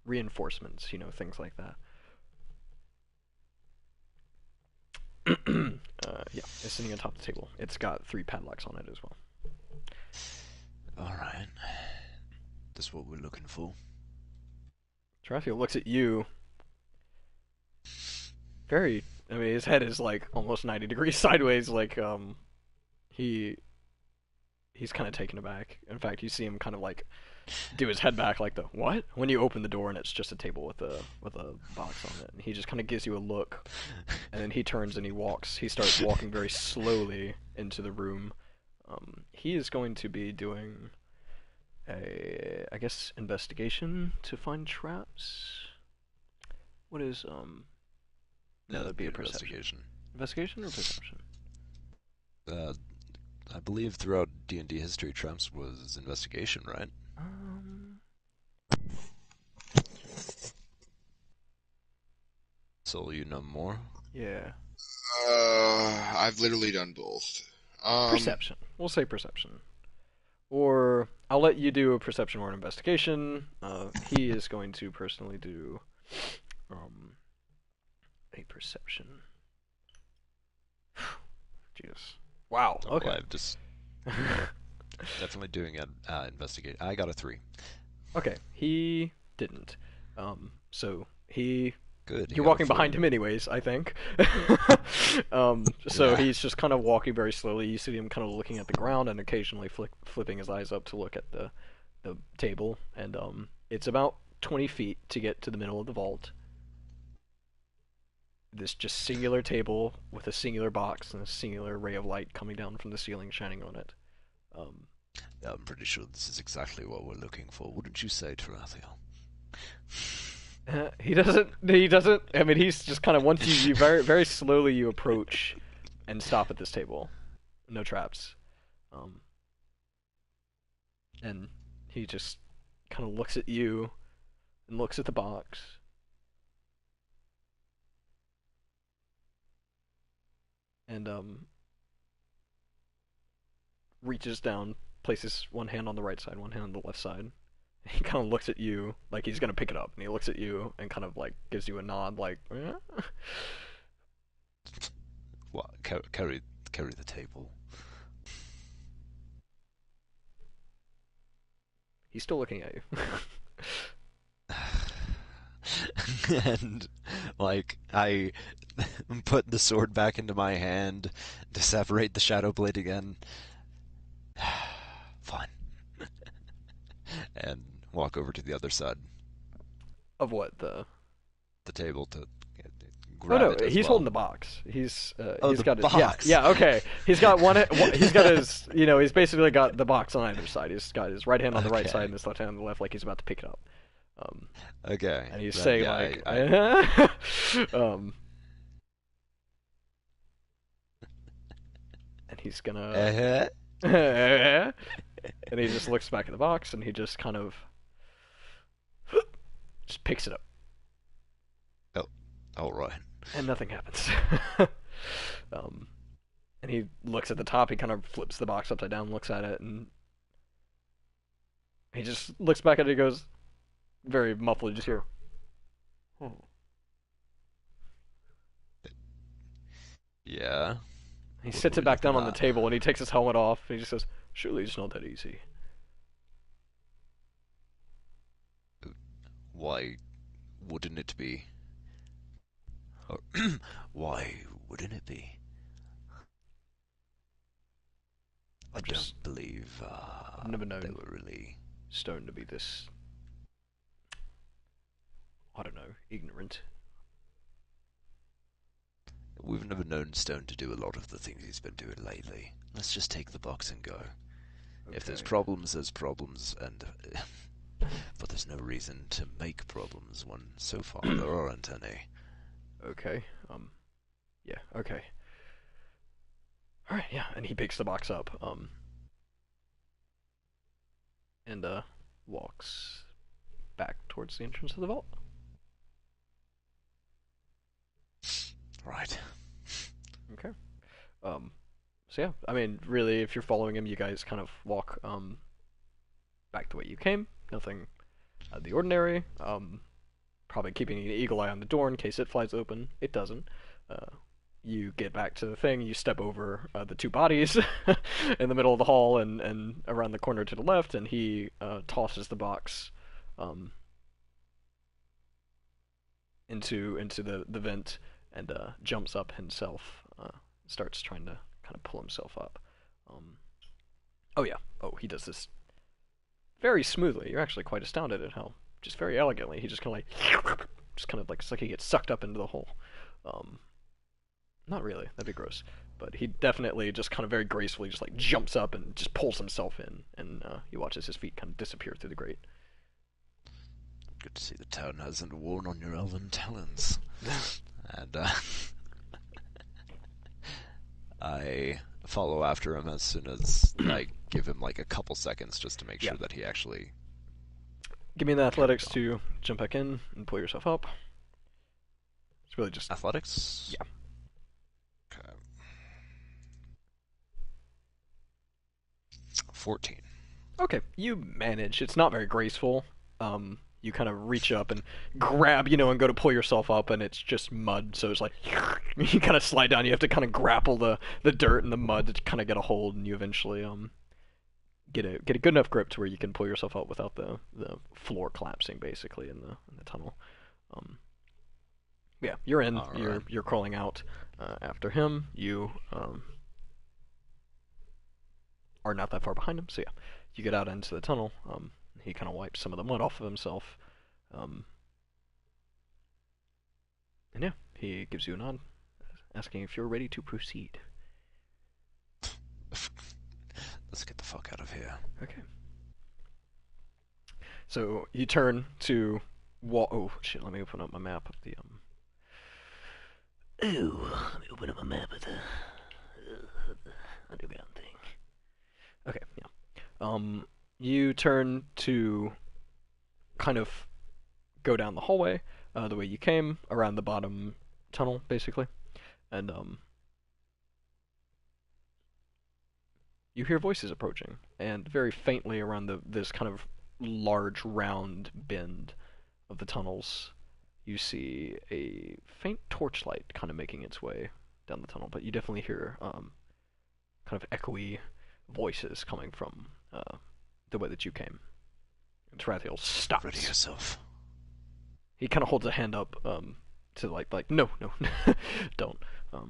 reinforcements, you know, things like that. Yeah, it's sitting on top of the table. It's got 3 padlocks on it as well. Alright. That's what we're looking for. Tarathiel looks at you. I mean, his head is like almost 90 degrees sideways. Like, he's kind of taken aback. In fact, you see him kind of like do his head back, like the what? When you open the door and it's just a table with a box on it, and he just kind of gives you a look, and then he turns and he walks. He starts walking very slowly into the room. He is going to be doing I guess, investigation to find traps. What is No, that'd be a perception. Investigation or perception? I believe throughout D&D history, traps was investigation, right? So you know more? Yeah. I've literally done both. Perception. We'll say perception. Or I'll let you do a perception or an investigation. He is going to personally do a perception. Jesus. Wow. Oh, Okay. well, I'm just definitely doing an investigate. I got a 3. Okay. He didn't. So he. Good. You're walking behind him anyways, I think. So Yeah. he's just kind of walking very slowly. You see him kind of looking at the ground and occasionally flipping his eyes up to look at the table. And it's about 20 feet to get to the middle of the vault. This just singular table with a singular box and a singular ray of light coming down from the ceiling shining on it. Yeah, I'm pretty sure this is exactly what we're looking for. Wouldn't you say, Tarathiel? He doesn't. I mean, he's just kind of once you very very slowly you approach and stop at this table. No traps. And he just kind of looks at you and looks at the box. And reaches down places one hand on the right side, one hand on the left side. He kind of looks at you like he's gonna pick it up, and he looks at you and kind of like gives you a nod, like, eh? What? Carry the table. He's still looking at you. And like I put the sword back into my hand to separate the shadow blade again. Fine. And walk over to the other side, Of what the? the table to Oh grab no, it as he's well. holding the box. He's Oh, he's the got his box. yeah okay. He's got he's got his he's basically got the box on either side. He's got his right hand on the right Okay. side and his left hand on the left, like he's about to pick it up. Okay. And he's then, saying yeah, like, and he's gonna and he just looks back at the box and he just kind of just picks it up all right. and nothing happens. And he looks at the top. He kind of flips the box upside down, looks at it, and he just looks back at it. He goes, very muffled, just here. Yeah. He What sits do it we back think down of on the that? table and he takes his helmet off. And he just says, "Surely it's not that easy." Why wouldn't it be? Or why wouldn't it be? I I've just don't believe I've never they known were really. Stone to be this, I don't know, ignorant. We've never known Stone to do a lot of the things he's been doing lately. Let's just take the box and go. If there's Okay. problems, there's problems, and but there's no reason to make problems when so far there aren't any. Okay. Yeah. Okay. All right. Yeah. And he picks the box up. And walks back towards the entrance of the vault. Right. Okay. So yeah, I mean, really, if you're following him, you guys kind of walk back the way you came. Nothing out of the ordinary. Probably keeping an eagle eye on the door in case it flies open. It doesn't. You get back to the thing. You step over the two bodies in the middle of the hall and around the corner to the left, and he tosses the box into the vent and jumps up himself. Starts trying to kind of pull himself up. Oh yeah. Oh, he does this very smoothly. You're actually quite astounded at how, just very elegantly, he just kind of like, just kind of like, it's like he gets sucked up into the hole. Not really. That'd be gross. But he definitely just kind of very gracefully just like jumps up and just pulls himself in, and he watches his feet kind of disappear through the grate. Good to see the town hasn't worn on your elven talons. And I follow after him as soon as I give him like a couple seconds just to make sure Yeah. that he actually. Give me the athletics to jump back in and pull yourself up. It's really just Athletics? Yeah. Okay. 14. okay. You manage. It's not very graceful. You kind of reach up and grab, and go to pull yourself up, and it's just mud. So it's like you kind of slide down. You have to kind of grapple the dirt and the mud to kind of get a hold, and you eventually get a good enough grip to where you can pull yourself up without the floor collapsing, basically, in the tunnel. Yeah, you're in. All You're right. you're crawling out after him. You are not that far behind him. So yeah, you get out into the tunnel. He kind of wipes some of the mud off of himself. And yeah, he gives you a nod, asking if you're ready to proceed. Let's get the fuck out of here. Okay. So you turn to walk. Oh shit! Let me open up my map of the Oh, let me open up a map of the underground thing. Okay, yeah. You turn to kind of go down the hallway, the way you came, around the bottom tunnel, basically, and you hear voices approaching, and very faintly around this kind of large round bend of the tunnels, you see a faint torchlight kind of making its way down the tunnel, but you definitely hear kind of echoey voices coming from the way that you came. And Tarathiel stops. Ready yourself. He kind of holds a hand up to like no, no, don't. No.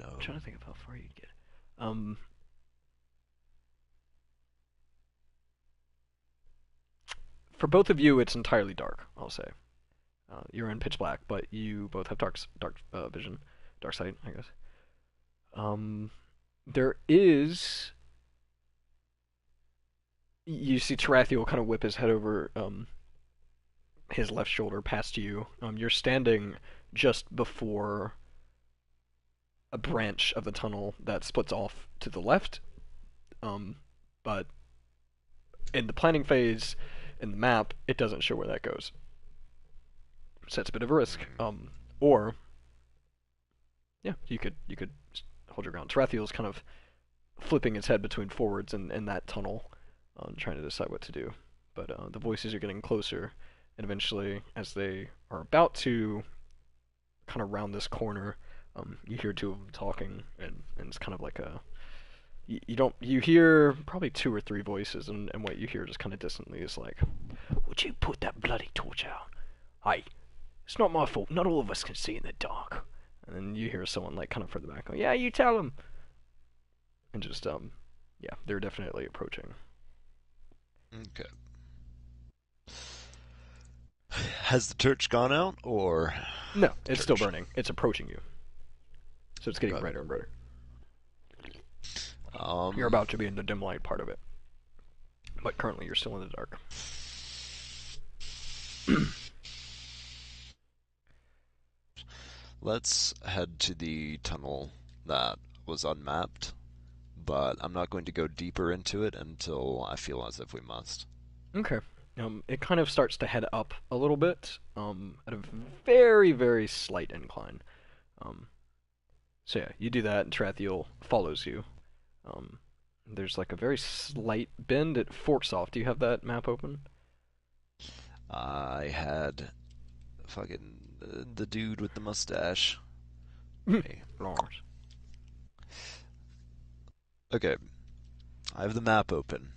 I'm trying to think of how far you'd get. For both of you, it's entirely dark. I'll say. You're in pitch black, but you both have dark vision, dark sight, I guess. There is. You see Tarathiel kind of whip his head over his left shoulder past you. You're standing just before a branch of the tunnel that splits off to the left. But in the planning phase, in the map, it doesn't show where that goes. So that's a bit of a risk. Or yeah, you could hold your ground. Tarathiel's kind of flipping its head between forwards and that tunnel, trying to decide what to do. But the voices are getting closer, and eventually, as they are about to kind of round this corner, you hear two of them talking, and it's kind of like a you hear probably two or three voices, and what you hear just kind of distantly is like, "Would you put that bloody torch out? Hey, it's not my fault. Not all of us can see in the dark." And then you hear someone like kind of further back, go, "Yeah, you tell them." And just yeah, they're definitely approaching. Okay. Has the torch gone out, or? No, it's still burning. It's approaching you. So it's getting Got it. brighter and brighter. You're about to be in the dim light part of it. But currently you're still in the dark. Let's head to the tunnel that was unmapped, but I'm not going to go deeper into it until I feel as if we must. Okay. It kind of starts to head up a little bit, at a very, very slight incline. So yeah, you do that, and Tarathiel follows you. There's like a very slight bend. It forks off. Do you have that map open? I had fucking the dude with the mustache. Hey. Lars. Okay, I have the map open.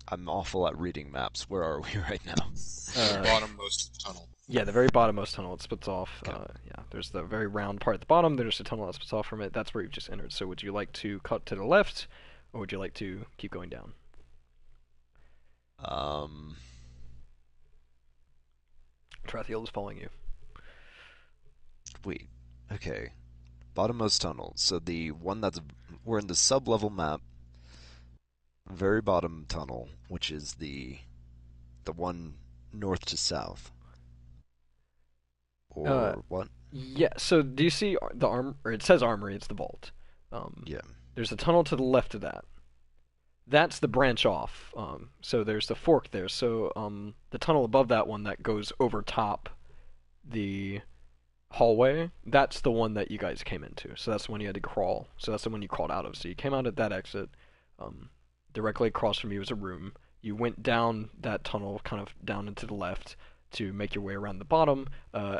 I'm awful at reading maps. Where are we right now? Bottommost tunnel. Yeah, the very bottommost tunnel. It splits off. Okay. Yeah, there's the very round part at the bottom. There's a tunnel that splits off from it. That's where you've just entered. So would you like to cut to the left, or would you like to keep going down? Tarathiel is following you. Wait. Okay. Bottommost tunnel. So the one we're in the sub-level map. Very bottom tunnel, which is the one north to south. Or what? Yeah. So do you see the or it says armory? It's the vault. Yeah. There's a tunnel to the left of that. That's the branch off. So there's the fork there. So the tunnel above that one that goes over top the hallway, that's the one that you guys came into. So that's the one you had to crawl. So that's the one you crawled out of. So you came out at that exit. Directly across from you is a room. You went down that tunnel, kind of down and to the left, to make your way around the bottom.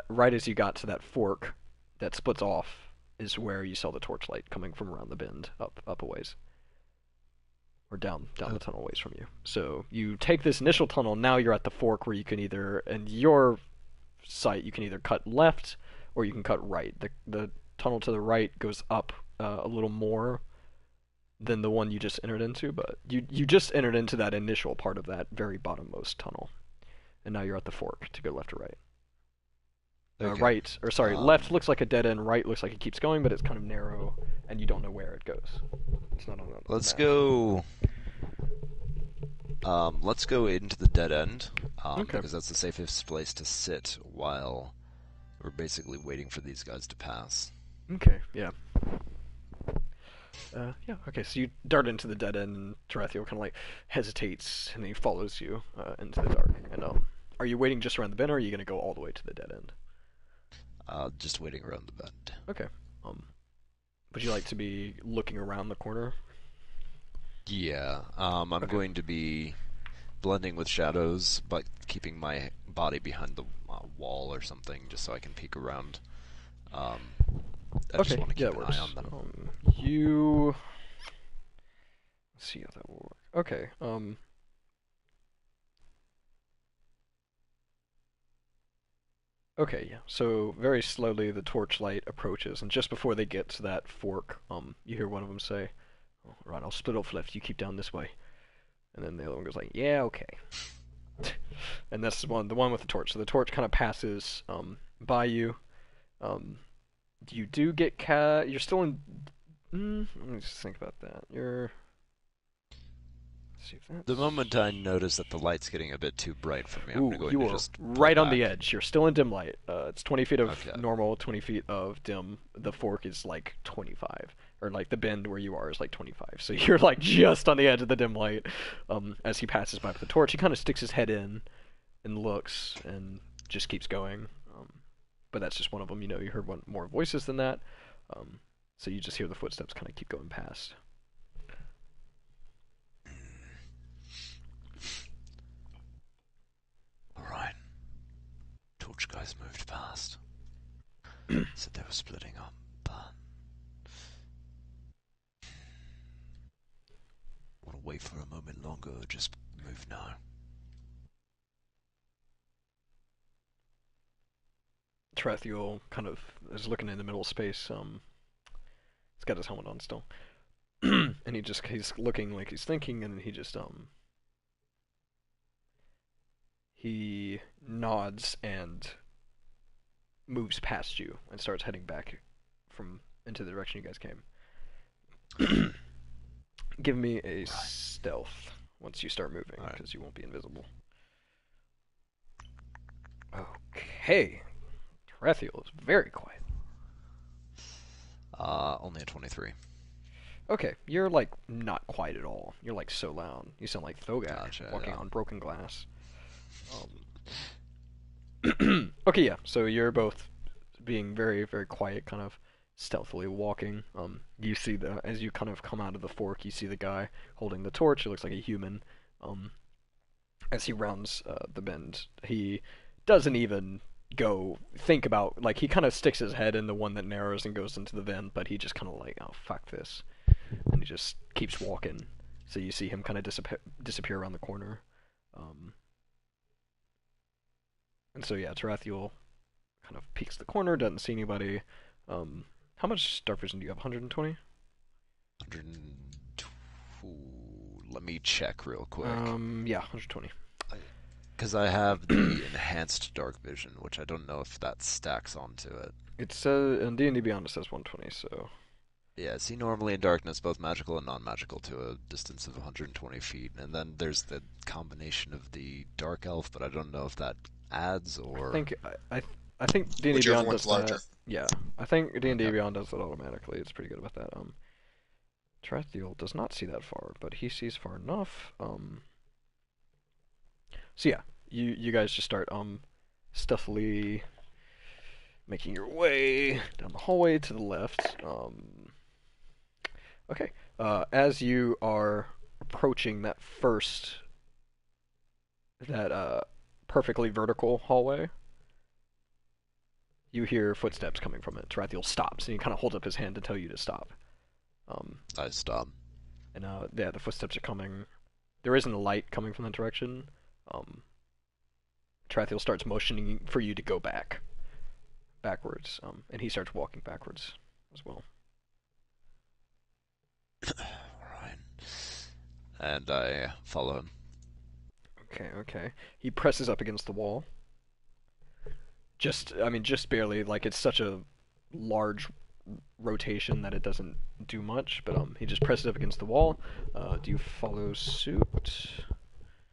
Right as you got to that fork that splits off is where you saw the torchlight coming from around the bend, up a ways. Or down the tunnel ways from you. So you take this initial tunnel, now you're at the fork where you can either, in your sight, you can either cut left or you can cut right. The tunnel to the right goes up a little more than the one you just entered into, but you just entered into that initial part of that very bottommost tunnel. And now you're at the fork to go left or right. Okay. Left looks like a dead end, right looks like it keeps going, but it's kind of narrow, and you don't know where it goes. It's not on the Let's map. go. Let's go into the dead end, Okay. because that's the safest place to sit while we're basically waiting for these guys to pass. Okay, yeah. Yeah, okay, so you dart into the dead end, and Tarathiel kind of like hesitates, and then he follows you into the dark. And are you waiting just around the bend, or are you going to go all the way to the dead end? Just waiting around the bend. Okay. Would you like to be looking around the corner? Yeah. I'm Okay. going to be blending with shadows, but keeping my body behind the wall or something, just so I can peek around. Um, I just Okay, want to yeah, keep it an eye works. on them. You let's see how that will work. Okay. Okay, yeah. So very slowly the torchlight approaches, and just before they get to that fork, you hear one of them say, "All right, I'll split off left. You keep down this way." And then the other one goes like, "Yeah, okay." And that's the one with the torch. So the torch kind of passes by you. Um, you do get You're still in. Let me just think about that. Let's see if The that's. moment I notice that the light's getting a bit too bright for me, I'm Ooh, going you to are just pull right on the back. edge. You're still in dim light. It's 20 feet of Okay. normal, 20 feet of dim. The fork is like 25, or like the bend where you are is like 25. So you're like just on the edge of the dim light. As he passes by with the torch, he kind of sticks his head in and looks and just keeps going. But that's just one of them. You know, you heard one more voices than that. Um, so you just hear the footsteps kind of keep going past. Alright. Torch guys moved past. Said they were splitting up, but want to wait for a moment longer or just move now? Tarathiel kind of is looking in the middle of space. He's got his helmet on still. And he's looking like he's thinking, and he nods and moves past you and starts heading back from into the direction you guys came. Give me a Right. stealth once you start moving, Alright. because you won't be invisible. Okay, Tarathiel is very quiet. Only a 23. Okay, you're like not quiet at all. You're like so loud. You sound like Thogak Gotcha, walking yeah. on broken glass. Okay, yeah. So you're both being very, very quiet, kind of stealthily walking. You see as you kind of come out of the fork, you see the guy holding the torch. It looks like a human. Um, as he rounds the bend, he doesn't even go think about like he kind of sticks his head in the one that narrows and goes into the vent, but he just kind of like, oh fuck this, and he just keeps walking. So you see him kind of disappear around the corner. Um, and so yeah, Tarathiel kind of peeks the corner, doesn't see anybody. How much dark vision do you have? 120? 102. Let me check real quick. Yeah, 120. Because I have the enhanced dark vision, which I don't know if that stacks onto it. It says in D&D Beyond it says 120, so Yeah, see, normally in darkness, both magical and non-magical to a distance of 120 feet. And then there's the combination of the dark elf, but I don't know if that adds I or... think I think D&D Whichever Beyond one's does larger. that. Yeah, I think D&D Okay. Beyond does that automatically. It's pretty good about that. Tarathiel does not see that far, but he sees far enough. So yeah, you guys just start stealthily making your way down the hallway to the left. Okay. As you are approaching that perfectly vertical hallway, you hear footsteps coming from it. Tarathiel stops and he kind of holds up his hand to tell you to stop. Um, I stop. and yeah, the footsteps are coming. There isn't a light coming from that direction. Um, Tarathiel starts motioning for you to go backwards, and he starts walking backwards as well. Alright. And I follow him. Okay. He presses up against the wall. Just barely. Like it's such a large rotation that it doesn't do much. But he just presses up against the wall. Do you follow suit?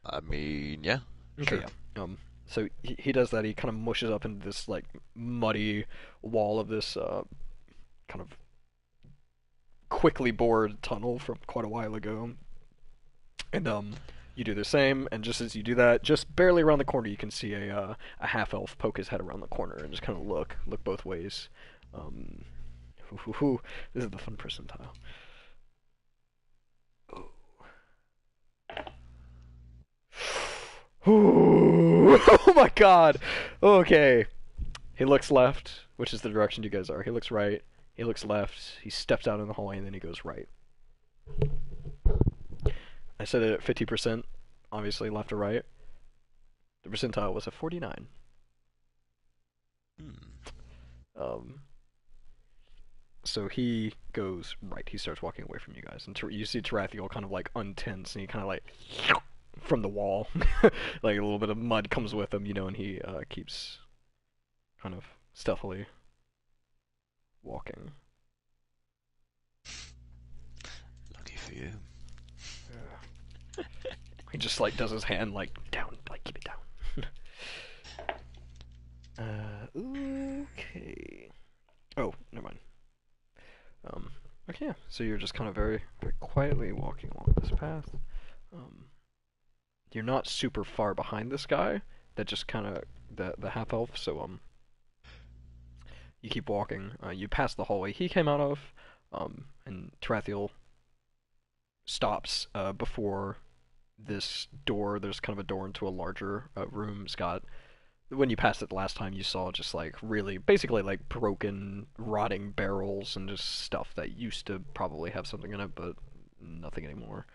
I mean, yeah. Okay, Sure. yeah. So he does that. He kind of mushes up into this like muddy wall of this kind of quickly bored tunnel from quite a while ago, and You do the same, and just as you do that, just barely around the corner, you can see a half elf poke his head around the corner and just kind of look both ways. Um, this is the fun percentile. Oh my god! Okay. He looks left, which is the direction you guys are. He looks right. He looks left. He steps out in the hallway, and then he goes right. I said it at 50%, obviously left or right. The percentile was a 49. Um, so he goes right. He starts walking away from you guys, and you see Tarathiel kind of like untense, and he kind of like from the wall, like a little bit of mud comes with him, and he keeps kind of stealthily walking. Lucky for you. He just like does his hand like down, like keep it down. Okay. Oh, never mind. Okay, yeah. So you're just kind of very, very quietly walking along this path. You're not super far behind this guy. That just kind of the half elf. So you keep walking. You pass the hallway he came out of. And Tarathiel stops before this door. There's kind of a door into a larger room. It's got, when you passed it the last time, you saw just like really basically like broken, rotting barrels and just stuff that used to probably have something in it, but nothing anymore.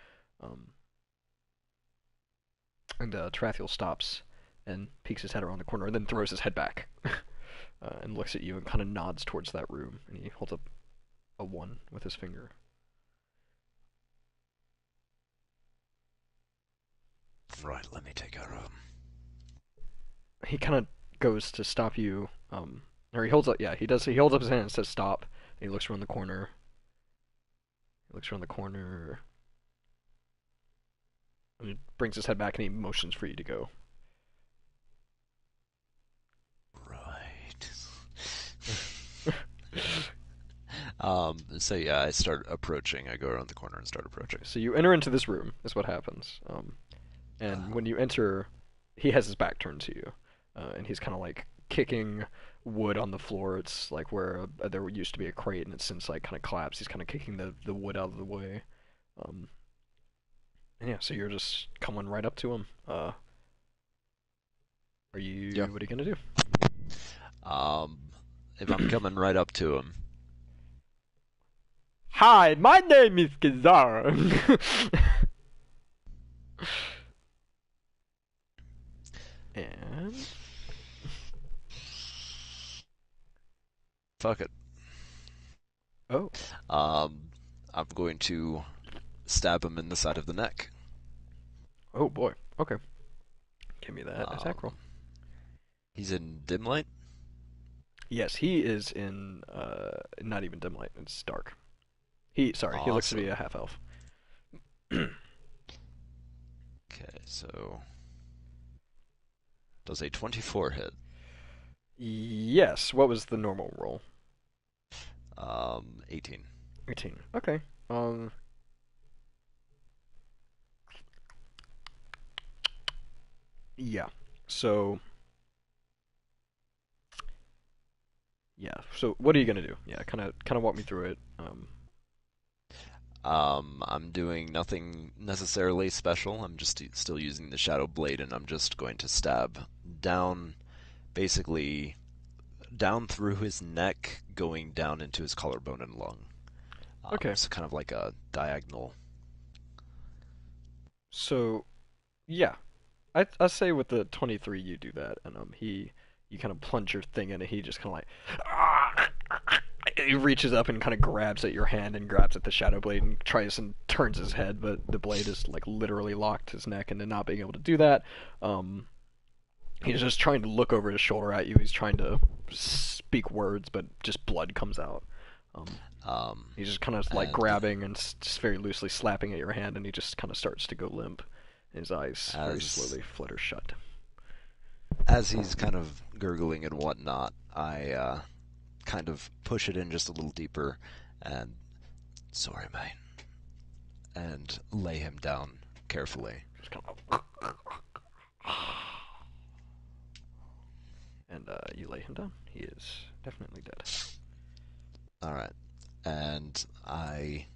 And Tarathiel stops and peeks his head around the corner and then throws his head back and looks at you and kind of nods towards that room. And he holds up a 1 with his finger. Right, let me take her. He kind of goes to stop you, or he holds up. Yeah, he does. He holds up his hand and says stop. And he looks around the corner. And he brings his head back and he motions for you to go. Right. So yeah, I start approaching. I go around the corner and start approaching. So you enter into this room. Is what happens. And when you enter, he has his back turned to you, and he's kind of like kicking wood on the floor. It's like where there used to be a crate, and it's since like kind of collapsed. He's kind of kicking the wood out of the way. And yeah, so you're just coming right up to him. Are you? Yeah. What are you gonna do? If I'm coming right up to him, Hi, my name is Kazar. And fuck it. oh, I'm going to stab him in the side of the neck. oh boy. Okay, give me that attack roll. He's in dim light. Yes, he is in not even dim light. It's dark. He looks to be a half elf. Okay, so does a 24 hit? Yes. What was the normal roll? 18. 18. Okay. Yeah. So. Yeah. So what are you gonna do? Yeah. Kind of walk me through it. I'm doing nothing necessarily special. I'm just still using the Shadow Blade, and I'm just going to stab down, basically down through his neck, going down into his collarbone and lung. Okay. So kind of like a diagonal. So, yeah, I say with the 23 you do that, and you kind of plunge your thing in, and he just kind of like he reaches up and kind of grabs at your hand and grabs at the shadow blade and tries and turns his head, but the blade is like literally locked his neck into not being able to do that. He's just trying to look over his shoulder at you. He's trying to speak words, but just blood comes out. He's just kind of like grabbing and just very loosely slapping at your hand, and he just kind of starts to go limp. His eyes very slowly flutter shut. As he's kind of gurgling and whatnot, I kind of push it in just a little deeper and sorry, mate, and lay him down carefully. Just kind of, and you lay him down. He is definitely dead. All right, and I,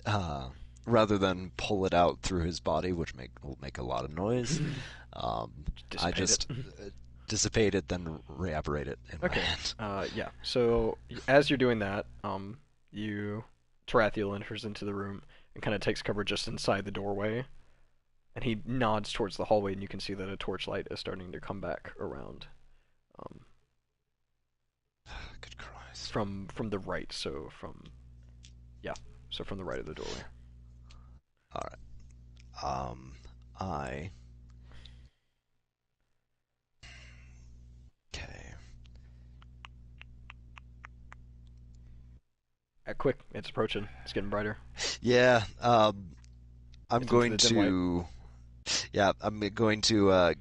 uh, rather than pull it out through his body, which will make a lot of noise, I Dissipate just it. dissipate it, then reapparate it in my Okay. hand. Yeah. So as you're doing that, you Tarathiel enters into the room and kind of takes cover just inside the doorway, and he nods towards the hallway, and you can see that a torchlight is starting to come back around, um, Good Christ. from the right. So from the right of the doorway. All right. I. Okay. Quick, it's approaching. It's getting brighter. Yeah. I'm It's into going the dim light. to. Yeah, I'm going to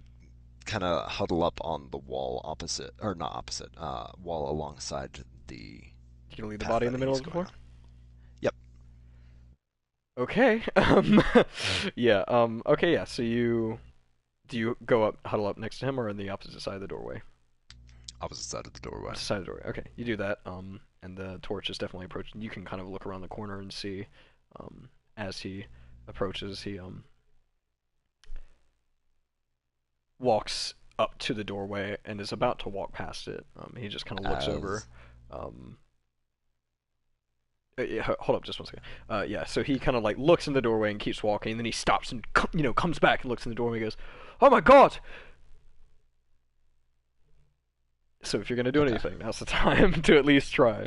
kind of huddle up on the wall opposite, or not opposite, wall alongside the You can leave the path body in that the middle he's of the going floor. on. Yep. Okay. Yeah. Okay. Yeah. So do you go up, huddle up next to him, or on the opposite side of the doorway? Opposite side of the doorway. Opposite side of the doorway. Okay. You do that. And the torch is definitely approaching. You can kind of look around the corner and see, as he approaches, he walks up to the doorway and is about to walk past it. He just kind of looks over. Um, yeah, hold up just one second. Yeah, so he kind of like looks in the doorway and keeps walking, and then he stops and comes back and looks in the doorway and goes, "Oh my god!" So if you're gonna do Okay. anything, now's the time to at least try.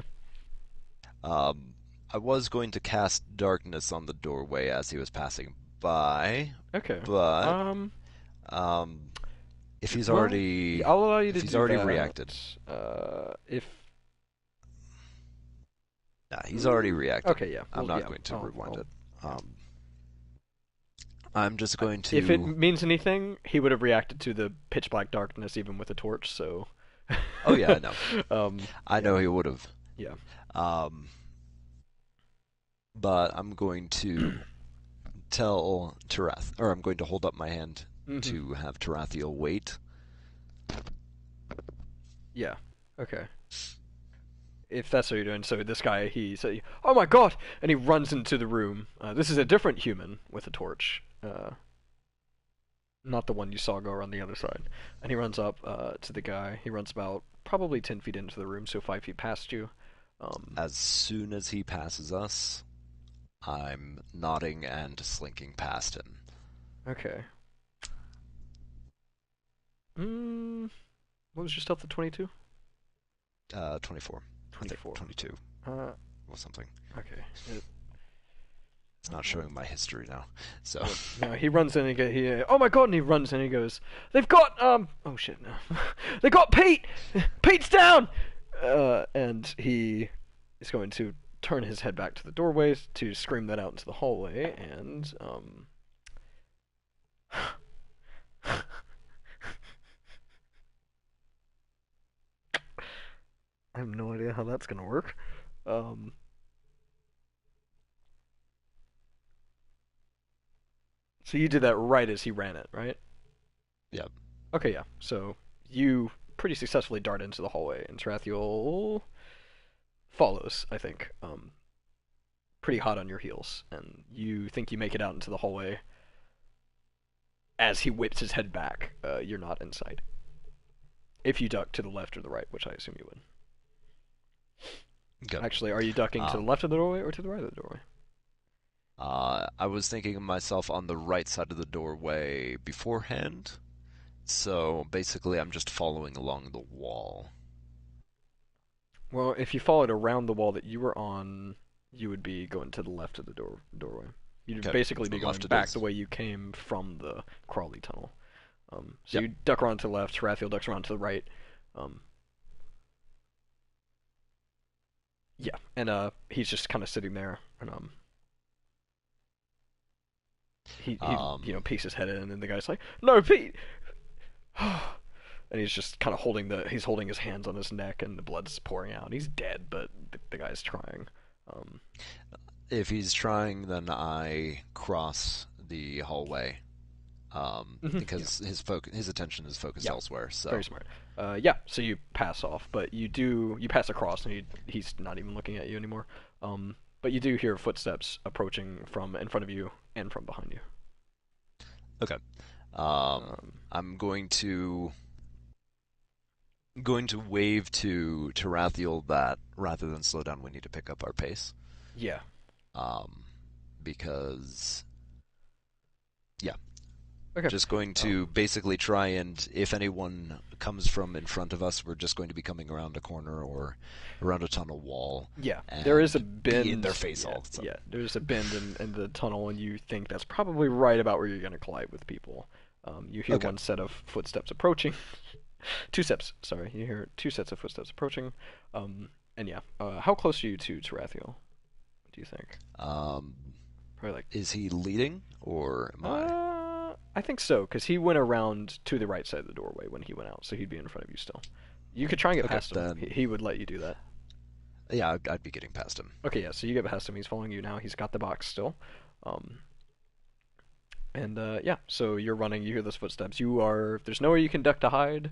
Um, I was going to cast darkness on the doorway as he was passing by, Okay. but Um. um, if he's Well, already I'll allow you if to he's do already that. reacted, If nah, he's already reacted. okay, yeah. I'm Well, not yeah. going to rewind I'll- it. I'm just going to. If it means anything, he would have reacted to the pitch black darkness even with a torch. So. Oh yeah, I know. I Yeah. know he would have. Yeah. Um, but I'm going to tell or I'm going to hold up my hand Mhm. to have Tarathiel wait. Yeah. Okay. If that's what you're doing, so this guy, he said, "Oh my god!" and he runs into the room. This is a different human with a torch, not the one you saw go around the other side. And he runs up to the guy. He runs about probably 10 feet into the room, so 5 feet past you. As soon as he passes us, I'm nodding and slinking past him. Okay. What was your stealth at 22? 24. I think 24. 22 Uh, or something. okay. It's not showing my history now. So No, he runs in and oh my god, and he runs in and he goes, "They've got, oh shit, no. They got Pete! Pete's down! And he is going to turn his head back to the doorway to scream that out into the hallway, and, I have no idea how that's gonna work. So you did that right as he ran it, right? yeah. Okay, yeah. So you pretty successfully dart into the hallway, and Tarathiel follows, I think, pretty hot on your heels, and you think you make it out into the hallway. As he whips his head back, you're not inside. If you duck to the left or the right, which I assume you would. Okay. Actually, are you ducking to the left of the doorway or to the right of the doorway? I was thinking of myself on the right side of the doorway beforehand. So basically, I'm just following along the wall. Well, if you followed around the wall that you were on, you would be going to the left of the doorway. You'd Okay, basically to be the going left it back is. the way you came from the Crawley tunnel. So Yep. you duck around to the left, Tarathiel ducks around to the right. Yeah, and he's just kind of sitting there, and he peeks his head in, and the guy's like, "No, Pete!" And he's just kind of holding his hands on his neck, and the blood's pouring out. He's dead, but the guy's trying. If he's trying, then I cross the hallway, Yeah. because his attention is focused Yeah. elsewhere. Very So smart. Yeah. So you pass off, but you pass across, and he's not even looking at you anymore. But you do hear footsteps approaching from in front of you and from behind you. okay, Um, I'm going to wave to Rathiel that rather than slow down, we need to pick up our pace. yeah. Um, because yeah, Okay. just going to Um, basically try and if anyone comes from in front of us, we're just going to be coming around a corner or around a tunnel wall yeah. There is a and be in their bend. face Yeah. all the time. Yeah. There's a bend in the tunnel, and you think that's probably right about where you're gonna collide with people. You hear Okay. one set of footsteps approaching. Two steps. Sorry, you hear two sets of footsteps approaching. And yeah. How close are you to Tarathiel? Do you think? Um, Probably like. is he leading or am I? I think so, because he went around to the right side of the doorway when he went out, so he'd be in front of you still. You could try and get Okay, past him. He, then he would let you do that. yeah, I'd be getting past him. Okay, yeah, so you get past him. He's following you now. He's got the box still. Um, and yeah, so you're running. You hear those footsteps. You are. There's nowhere you can duck to hide.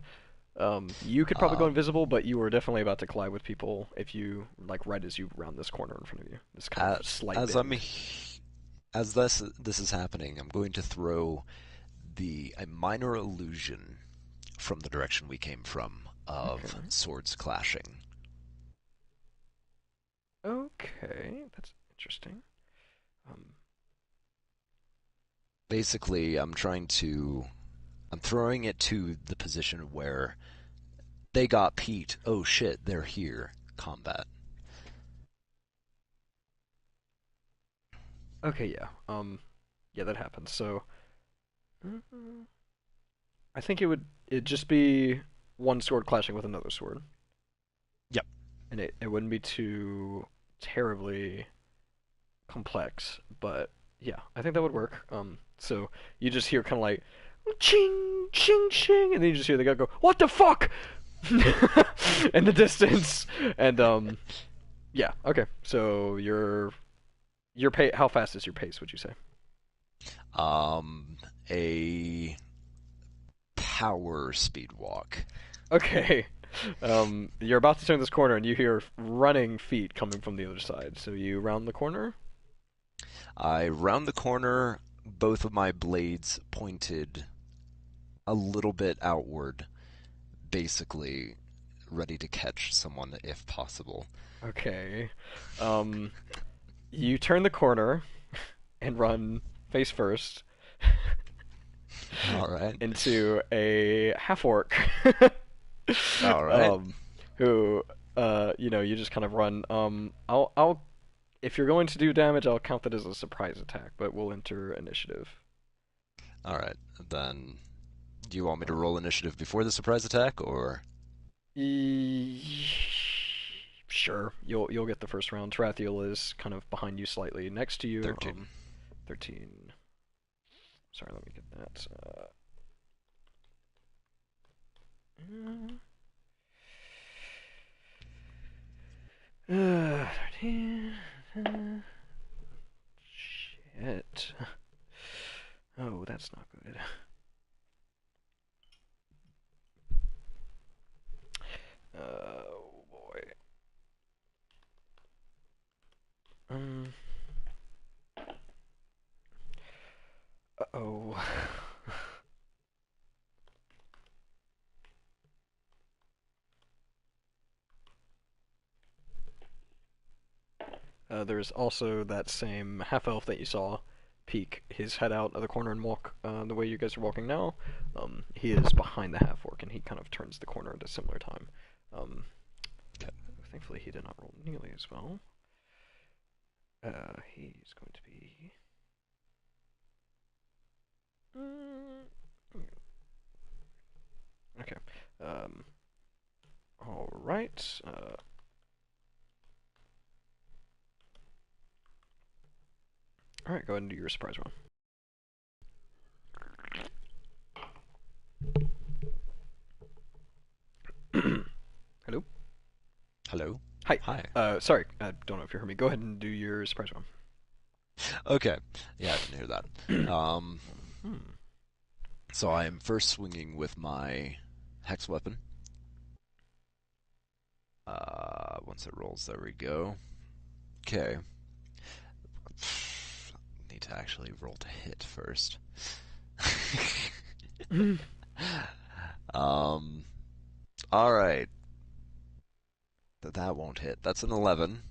You could probably go Um, invisible, but you are definitely about to collide with people if you like right as you round this corner in front of you. This kind a- of slight as I'm bend. as this is happening, I'm going to throw the a minor illusion from the direction we came from of Okay. swords clashing. Okay, that's interesting. Um, Basically, I'm throwing it to the position where they got Pete. Oh shit, they're here. Combat. okay, yeah. Yeah, that happens. So, mm, I think it'd just be one sword clashing with another sword, Yep. and it wouldn't be too terribly complex, but yeah, I think that would work. So you just hear kind of like ching ching ching, and then you just hear the guy go, "What the fuck?" in the distance, and yeah, okay. So your pace. How fast is your pace? Would you say? A power speed walk. Okay. You're about to turn this corner, and you hear running feet coming from the other side. So you round the corner. I round the corner, both of my blades pointed a little bit outward, basically ready to catch someone if possible. Okay. Um, you turn the corner and run face first All right. into a half orc. All right. um, who you just kind of run. I'll if you're going to do damage, I'll count that as a surprise attack, but we'll enter initiative. All right. Then, do you want me to Um, roll initiative before the surprise attack, or e- sure, you'll get the first round. Tarathiel is kind of behind you slightly, next to you. 13? 13. Sorry, let me get that. 13. Shit. Oh, that's not good. Oh boy. Um. Uh-oh. There's also that same half elf that you saw peek his head out of the corner and walk the way you guys are walking now. He is behind the half orc and he kind of turns the corner at a similar time. Um, Okay. thankfully, he did not roll nearly as well. He's going to be. Okay. Um, all right. All right. Go ahead and do your surprise round. Hello. Hello? Hi. Hi. Sorry. I don't know if you heard me. Go ahead and do your surprise round. Okay. Yeah, I didn't hear that. Hmm. So I am first swinging with my hex weapon. Once it rolls, there we go. Okay. Need to actually roll to hit first. um. All right. That won't hit. That's an 11.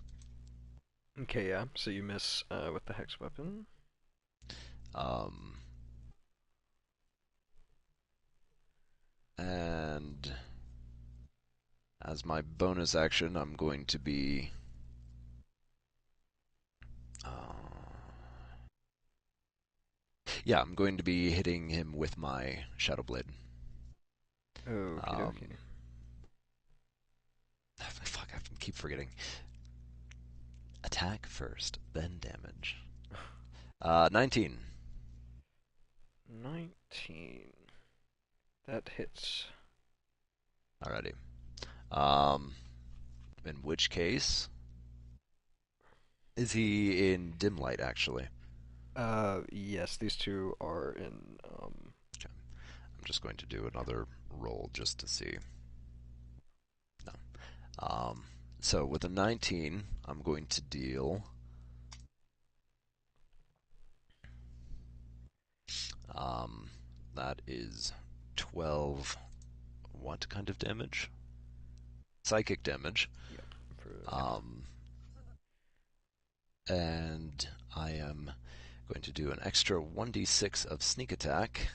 Okay, yeah. So you miss with the hex weapon. Um. And as my bonus action, I'm going to be. Yeah, I'm going to be hitting him with my Shadow Blade. Okie dokie. Um, fuck, I keep forgetting. Attack first, then damage. 19. 19. That hits. Alrighty. Um, in which case, is he in dim light actually? Yes, these two are in, Okay. I'm just going to do another roll just to see. No. So with a 19, I'm going to deal. Um, that is 12. What kind of damage? Psychic damage. yep, yeah. Um, and I am going to do an extra 1d6 of sneak attack.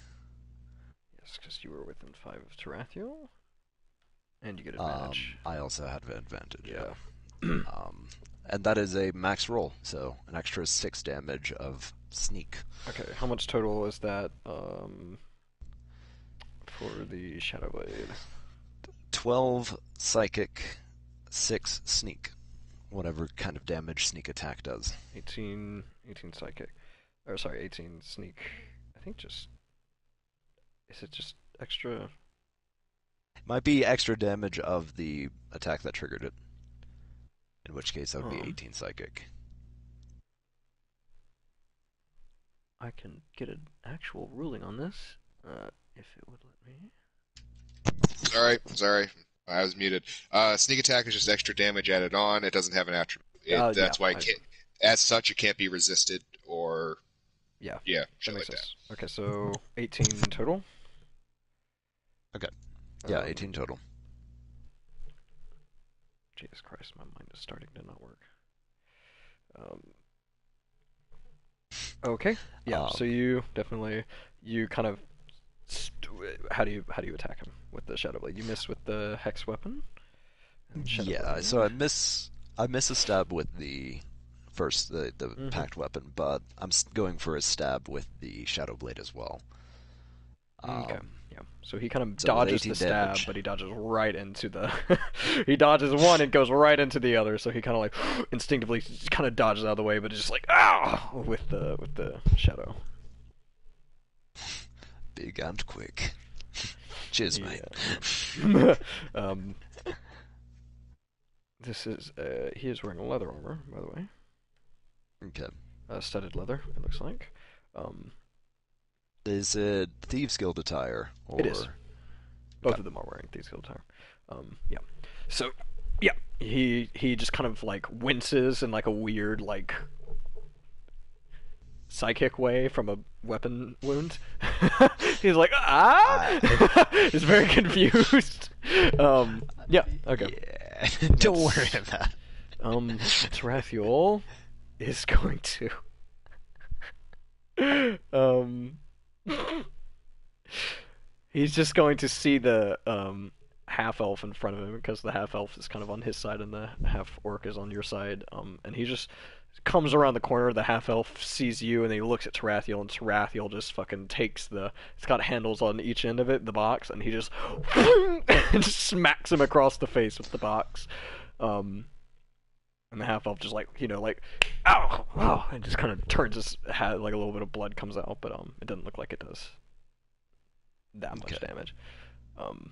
Yes, because you were within 5 of Tarathiel, and you get advantage. I also had advantage, yeah. Yeah. And that is a max roll, so an extra 6 damage of sneak. Okay, how much total is that, for the Shadow Blade? 12 psychic, 6 sneak. Whatever kind of damage sneak attack does. 18 psychic. Or, sorry, 18 sneak. I think just... Is it just extra... Might be extra damage of the attack that triggered it. In which case that would be Um, 18 psychic. I can get an actual ruling on this, if it would let me. Sorry. I was muted. Sneak attack is just extra damage added on. It doesn't have an attribute. Yeah, That's why it can't. As such, it can't be resisted or yeah, shit that makes like that. sense. Okay, so 18 total. Okay. Yeah, Um, 18 total. Jesus Christ, my mind is starting to not work. Um, okay, yeah. So Um, you definitely you kind of how do you attack him with the Shadow Blade? You miss with the Hex weapon and Shadow yeah, so Blade. I miss a stab with the first the Mm-hmm. packed weapon, but I'm going for a stab with the shadow blade as well. Okay. Um, Yeah. So he kind of so with dodges the 18 stab, damage. but he dodges right into the. He dodges one and goes right into the other. So he kind of like instinctively kind of dodges out of the way, but just like with the shadow. Big and quick. Cheers, mate. Yeah. This is he is wearing leather armor, by the way. Okay. Studded leather. It looks like. Um, Is it Thieves Guild attire it is. or? Both Okay. of them are wearing Thieves Guild attire. Yeah. So, yeah, he just kind of like winces in like a weird like psychic way from a weapon wound. He's like he's very confused. Yeah. Okay. Yeah. Don't worry about that. Tarathiel is going to he's just going to see the half elf in front of him because the half elf is kind of on his side and the half orc is on your side. And he just comes around the corner. The half elf sees you and he looks at Tarathiel, and Tarathiel just fucking takes the. It's got handles on each end of it, the box, and he just and smacks him across the face with the box. And the half elf just like like ow, ow, and just kind of turns his head, like a little bit of blood comes out, but it doesn't look like it does that much Okay. damage. Um,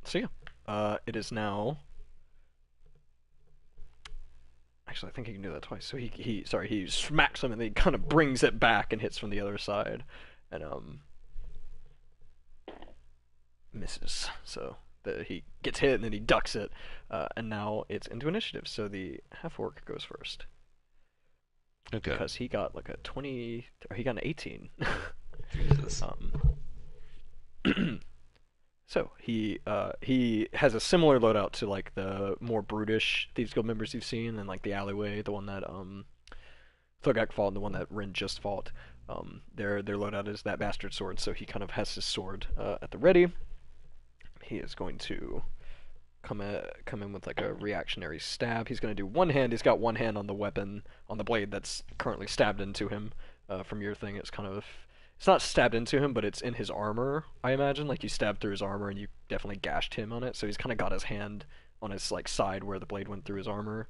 so yeah, it is now Actually, I think he can do that twice. So he smacks him and then he kind of brings it back and hits from the other side, and misses. So he gets hit and then he ducks it, and now it's into initiative. So the half orc goes first Okay. because he got like a 20, or he got an 18. Jesus. So he has a similar loadout to like the more brutish Thieves Guild members you've seen, and like the alleyway, the one that Thugak fought, and the one that Rin just fought. Their loadout is that bastard sword, so he kind of has his sword at the ready. He is going to come in with like a reactionary stab. He's going to do one hand. He's got one hand on the weapon, on the blade that's currently stabbed into him. From your thing, it's not stabbed into him, but it's in his armor, I imagine. Like you stabbed through his armor and you definitely gashed him on it. So he's kind of got his hand on his like side where the blade went through his armor.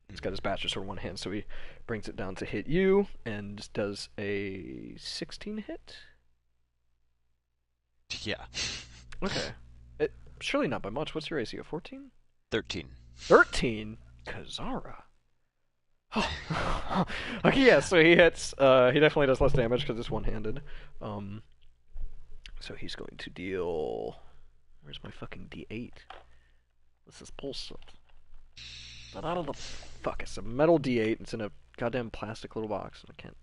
He's got his bastard sword in one hand, so he brings it down to hit you and does a 16 hit. Yeah. Okay. Surely not by much. What's your AC? A 14? 13. 13? Kazara. Okay, yeah, so he hits. He definitely does less damage because it's one-handed. So he's going to deal. Where's my fucking D8? This is bullshit. But out of the fuck, it's a metal D8. It's in a goddamn plastic little box, and I can't.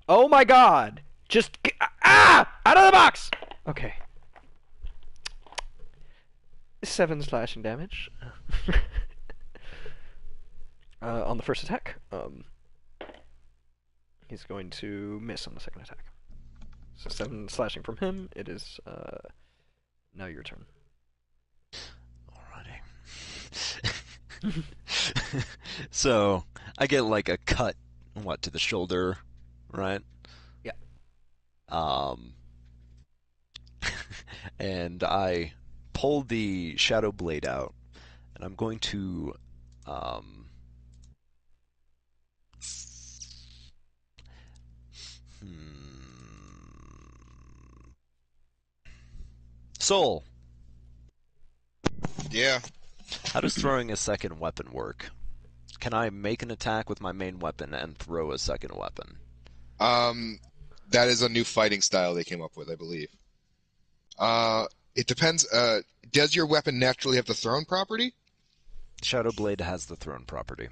Oh my god! Just out of the box. Okay. 7 slashing damage. On the first attack. He's going to miss on the second attack. So 7 slashing from him. It is now your turn. Alrighty. So I get like a cut, to the shoulder, right? Yeah. And I pull the shadow blade out, and I'm going to Soul. Yeah. How does throwing a second weapon work? Can I make an attack with my main weapon and throw a second weapon? That is a new fighting style they came up with, I believe. It depends. Does your weapon naturally have the thrown property? Shadow Blade has the thrown property.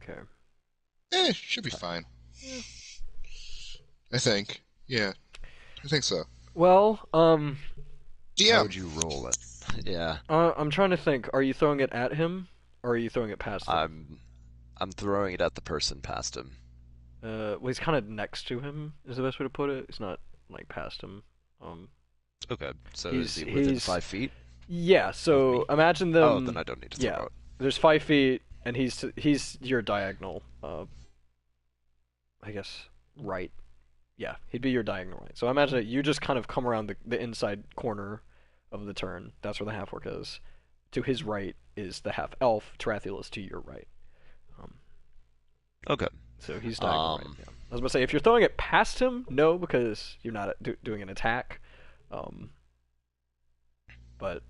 Okay. Should be fine. Yeah. I think. Yeah. I think so. Well, Yeah. How would you roll it? Yeah. I'm trying to think. Are you throwing it at him, or are you throwing it past him? I'm throwing it at the person past him. Well, he's kind of next to him. Is the best way to put it. It's not like past him. Okay. So is he within 5 feet? Yeah. So imagine them. Oh, then I don't need to throw yeah. it. There's 5 feet, and he's your diagonal. I guess right. Yeah, he'd be your diagonal right. So imagine that you just kind of come around the inside corner of the turn. That's where the half orc is. To his right is the half elf. Tarathiel is to your right. Okay. So he's diagonal right. Yeah. I was about to say, if you're throwing it past him, no, because you're not doing an attack. But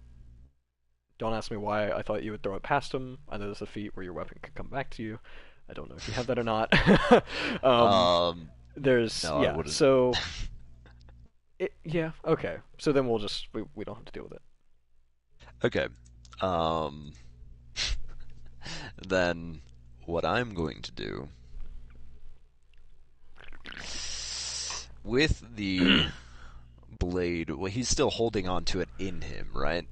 don't ask me why I thought you would throw it past him. I know there's a feat where your weapon could come back to you. I don't know if you have that or not. There's no, yeah. I wouldn't. So yeah. Okay. So then we'll just we don't have to deal with it. Okay. Then what I'm going to do with the blade, well, he's still holding on to it in him, right?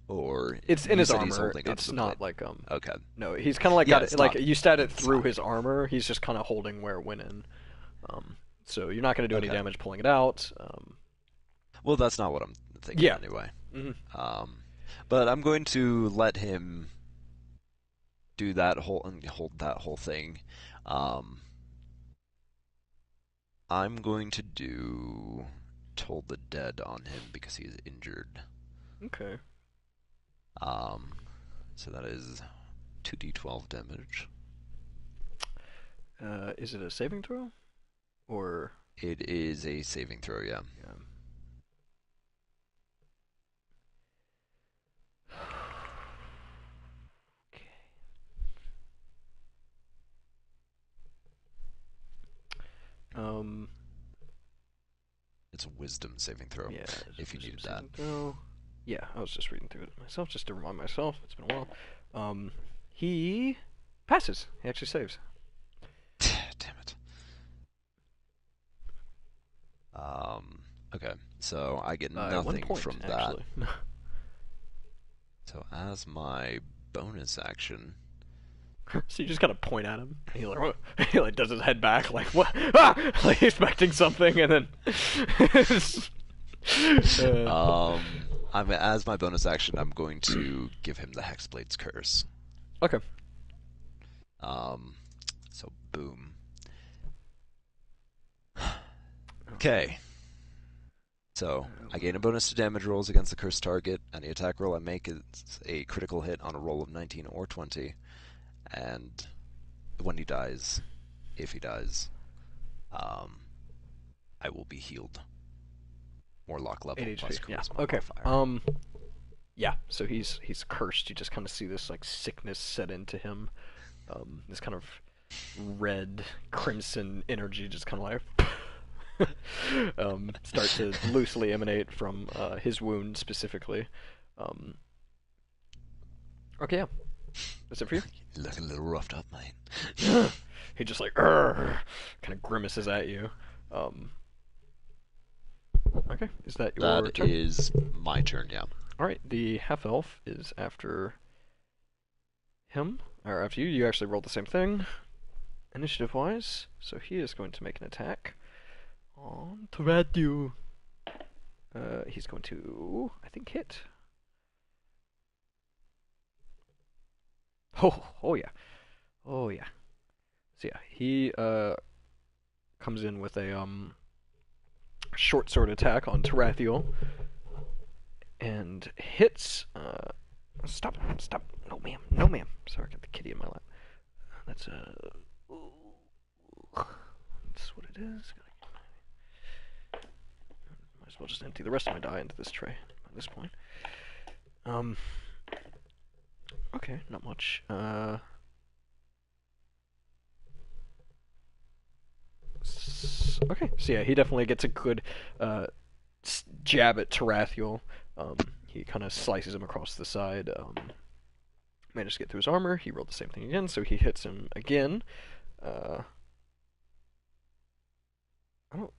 Or it's in you his said he's armor. holding onto It's the not blade. like Okay. No, he's kind of like Yeah, got it's it, like not- you stabbed it it's through not. his armor. He's just kind of holding where it went in. So you're not going to do any Okay. damage pulling it out. Well, that's not what I'm thinking Yeah. anyway. Mhm. But I'm going to let him do that hold that whole thing. I'm going to do Toll the Dead on him because he is injured. Okay. So that is 2d12 damage. Is it a saving throw? Or It is a saving throw, yeah. Um, It's a wisdom saving throw, yeah, if you wisdom needed that. saving throw. Yeah, I was just reading through it myself just to remind myself. It's been a while. He passes. He actually saves. Damn it. Okay, so I get 1 nothing point, from that. actually. So as my bonus action, So you just kind of point at him. And he like, what? He like does his head back, like what? Ah! Like expecting something, and then. as my bonus action, I'm going to give him the Hexblade's Curse. Okay. So boom. Okay. So I gain a bonus to damage rolls against the cursed target. Any attack roll I make is a critical hit on a roll of 19 or 20. And when he dies, if he dies, I will be healed. Warlock level 8 plus HP. Yeah. charisma Okay. modifier. Yeah. So he's cursed. You just kind of see this like sickness set into him. This kind of red crimson energy just kind of like start to loosely emanate from his wound specifically. Okay, yeah. That's it for you? You look a little roughed up, mate. He just like kind of grimaces at you. Okay, is that your That turn? is my turn, yeah. Alright, the half-elf is after him, or after you. You actually rolled the same thing, initiative-wise, so he is going to make an attack on Tarathu. He's going to, I think, hit. Oh yeah. Oh yeah. So yeah, he comes in with a short sword attack on Tarathiel and hits. Stop! No ma'am! Sorry, I got the kitty in my lap. That's that's what it is. Might as well just empty the rest of my die into this tray at this point. Okay, not much. Okay, so yeah, he definitely gets a good jab at Tarathiel. He kind of slices him across the side. Manages to get through his armor. He rolled the same thing again, so he hits him again. I don't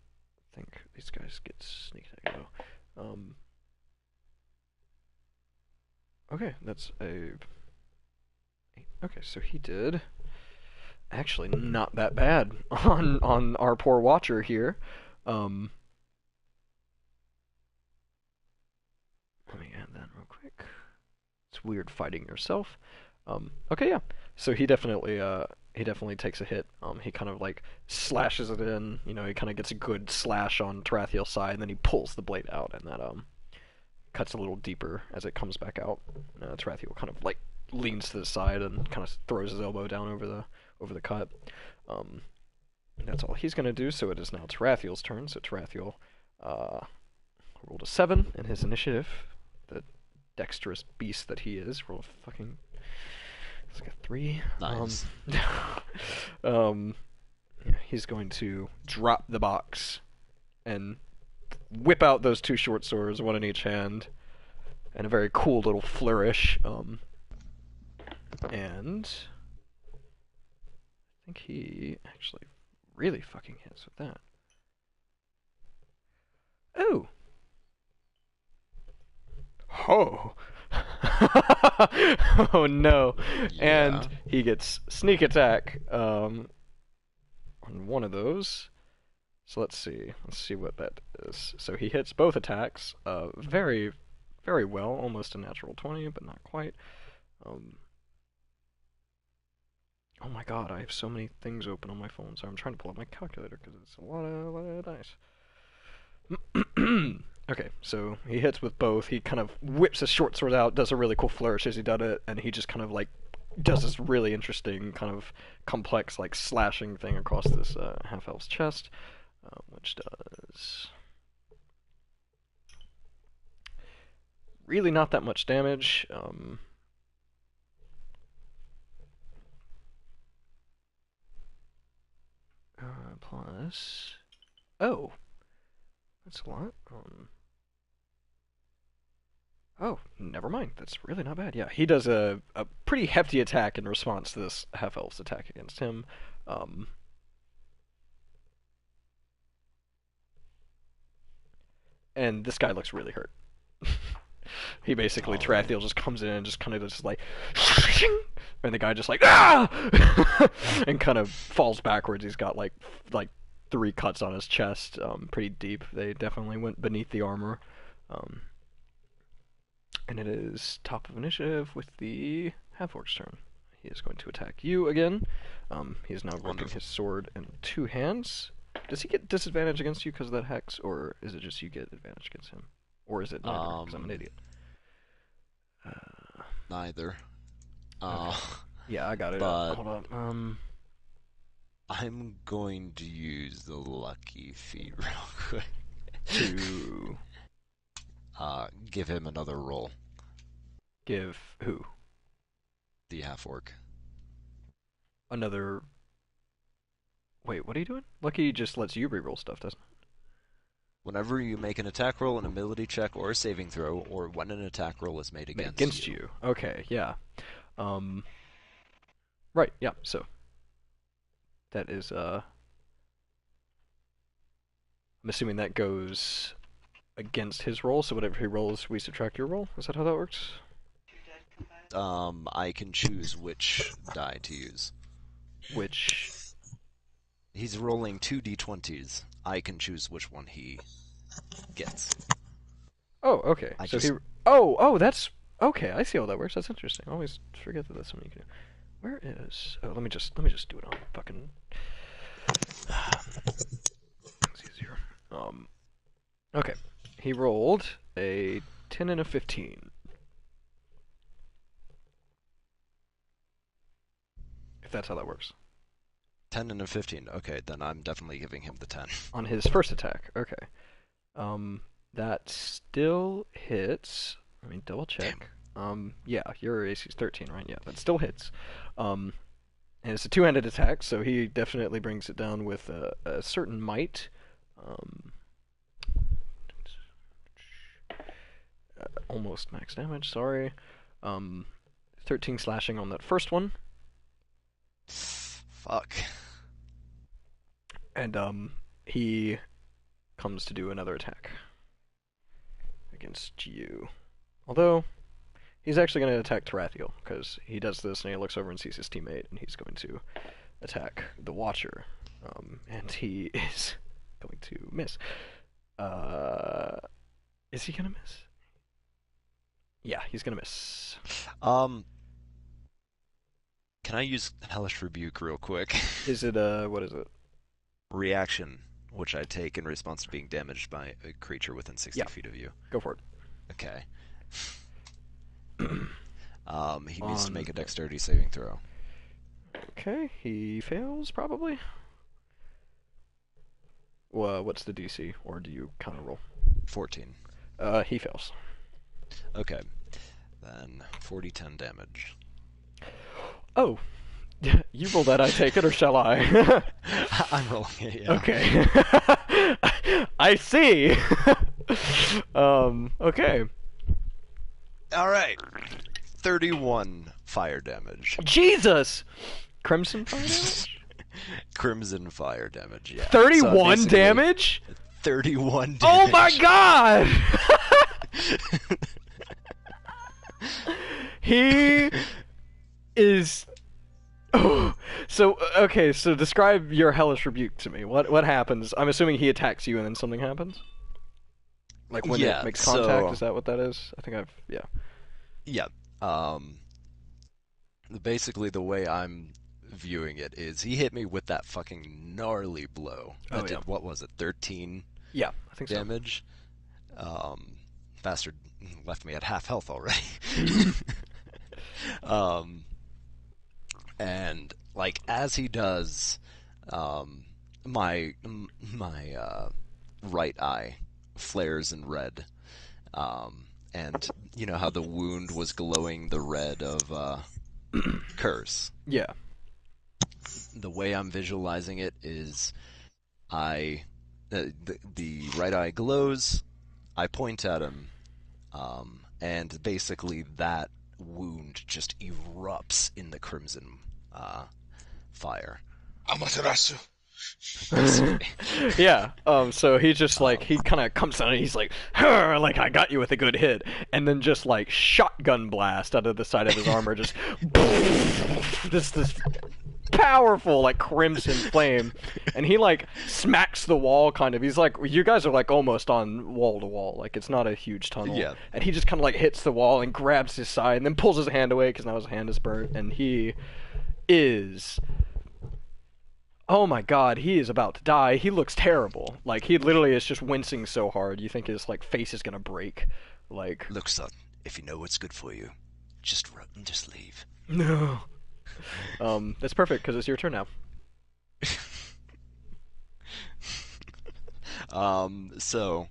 think these guys get sneak attack though. Okay, that's a. Okay, so he did. Actually, not that bad on our poor watcher here. Let me add that real quick. It's weird fighting yourself. Okay, yeah. So he definitely takes a hit. He kind of like slashes it in. You know, he kind of gets a good slash on Tarathiel's side, and then he pulls the blade out, and that cuts a little deeper as it comes back out. Tarathiel kind of like leans to the side and kind of throws his elbow down over the cut. That's all he's gonna do. So it is now Tarathiel's turn. So Tarathiel rolled a 7 in his initiative. The dexterous beast that he is. Roll a fucking. It's like a 3. Nice. Yeah, he's going to drop the box and whip out those 2 short swords, one in each hand, and a very cool little flourish. And I think he actually really fucking hits with that. Oh! Oh! Oh no! Yeah. And he gets sneak attack on one of those. So let's see what that is. So he hits both attacks very, very well, almost a natural 20, but not quite. Oh my god, I have so many things open on my phone, so I'm trying to pull up my calculator because it's a lot of dice. Okay, so he hits with both. He kind of whips his short sword out, does a really cool flourish as he does it, and he just kind of like does this really interesting kind of complex like slashing thing across this half-elf's chest, which does really not that much damage. Plus does... Oh. That's a lot. Oh, never mind. That's really not bad. Yeah, he does a pretty hefty attack in response to this half-elf's attack against him. And this guy looks really hurt. He basically, Tarathiel just comes in and just kind of just like, and the guy just like, ah, and kind of falls backwards. He's got like 3 cuts on his chest, pretty deep. They definitely went beneath the armor. And it is top of initiative with the half-orc's turn. He is going to attack you again. He is now gripping his sword in 2 hands. Does he get disadvantage against you because of that hex, or is it just you get advantage against him? Or is it neither, because I'm an idiot? Neither. Okay. Yeah, I got it. But Hold on. I'm going to use the lucky feat real quick. To... give him another roll. Give who? The half-orc. Another... Wait, what are you doing? Lucky just lets you reroll stuff, doesn't it? Whenever you make an attack roll, an ability check, or a saving throw, or when an attack roll is made against you. Okay, yeah. Right, yeah, so... That is, I'm assuming that goes against his roll, so whatever he rolls, we subtract your roll? Is that how that works? I can choose which die to use. Which... He's rolling 2 d20s. I can choose which one he gets. Oh, okay. Oh, that's... Okay, I see how that works. That's interesting. I always forget that that's something you can do. Where is... Oh, let me just do it on fucking... It's easier. Okay. He rolled a 10 and a 15. If that's how that works. 10 and a 15. Okay, then I'm definitely giving him the 10. On his first attack. Okay. That still hits. Let me double check. Yeah, your AC's 13, right? Yeah, that still hits. And it's a 2-handed attack, so he definitely brings it down with a certain might. Almost max damage, sorry. 13 slashing on that first one. Fuck. And he comes to do another attack against you. Although, he's actually going to attack Tarathiel, because he does this and he looks over and sees his teammate, and he's going to attack the Watcher. And he is going to miss. Is he going to miss? Yeah, he's going to miss. Can I use Hellish Rebuke real quick? Is it, what is it? Reaction, which I take in response to being damaged by a creature within 60 feet of you. Go for it. Okay. He needs to make a dexterity saving throw. Okay, he fails, probably. Well, what's the DC, or do you counter roll? 14. He fails. Okay. Then 40-10 damage. Oh, you roll that, I take it, or shall I? I'm rolling it, yeah. Okay. I see. Okay. Alright. 31 fire damage. Jesus! Crimson fire damage? Crimson fire damage, yeah. 31 So damage? 31 damage. Oh my god! He is... Oh, so, okay, so describe your Hellish Rebuke to me. What happens? I'm assuming he attacks you and then something happens? Like when it makes contact, is that what that is? I think yeah. Yeah. Basically the way I'm viewing it is he hit me with that fucking gnarly blow. That did, what was it, 13 I think damage? So. Bastard left me at half health already. And like as he does, my right eye flares in red, and you know how the wound was glowing the red of curse. Yeah. The way I'm visualizing it is, the right eye glows. I point at him, and basically that wound just erupts in the crimson fire. Amaterasu. Yeah. So he just like he kind of comes down and he's like, "Huh, like I got you with a good hit," and then just like shotgun blast out of the side of his armor, just this powerful like crimson flame, and he like smacks the wall kind of. He's like, you guys are like almost on wall to wall, like it's not a huge tunnel. Yeah. And he just kind of like hits the wall and grabs his side, and then pulls his hand away because now his hand is burnt, and he is. Oh my god, he is about to die. He looks terrible. Like, he literally is just wincing so hard. You think his, like, face is gonna break. Like... Look, son, if you know what's good for you, just leave. No. That's perfect, because it's your turn now. So...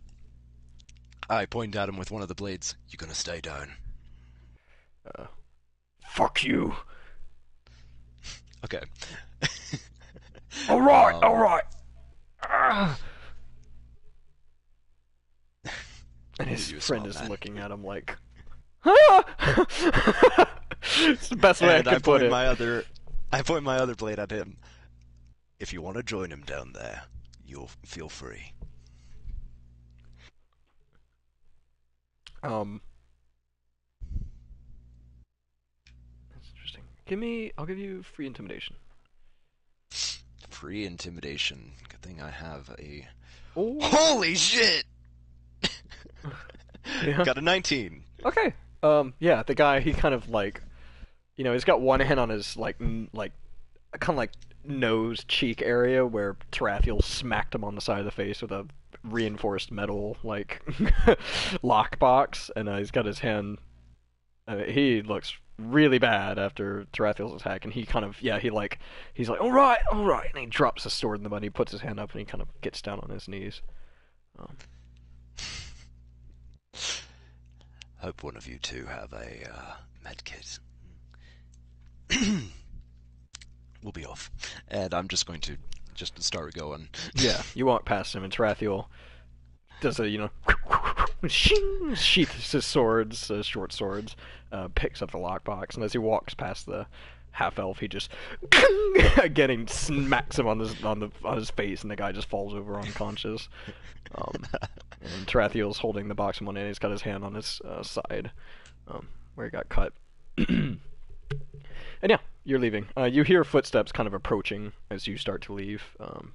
I point at him with one of the blades. You gonna stay down? Fuck you. Okay. Alright, alright. And his You friend small is man. looking at him like... It's the best way I And could put it. I point my other blade at him. If you want to join him down there, you'll feel free. That's interesting. I'll give you free intimidation. Free intimidation. Good thing I have a... Oh. Holy shit! Yeah. Got a 19. Okay. Yeah, the guy, he kind of like, you know, he's got one hand on his like kind of like nose cheek area where Tarathiel smacked him on the side of the face with a reinforced metal like lockbox, and he's got his hand. He looks really bad after Tarathiel's attack, and he kind of he's like all right, and he drops the sword in the mud. He puts his hand up and he kind of gets down on his knees. Hope one of you two have a med kit. We'll be off. And I'm just going to start going. Yeah, you walk past him, and Tarathiel does a, sheaths his swords, short swords, picks up the lockbox, and as he walks past the half-elf, he just again he smacks him on his face, and the guy just falls over unconscious. And Tarathiel's holding the box in one hand. He's got his hand on his side, where he got cut. And yeah, you're leaving. You hear footsteps kind of approaching as you start to leave.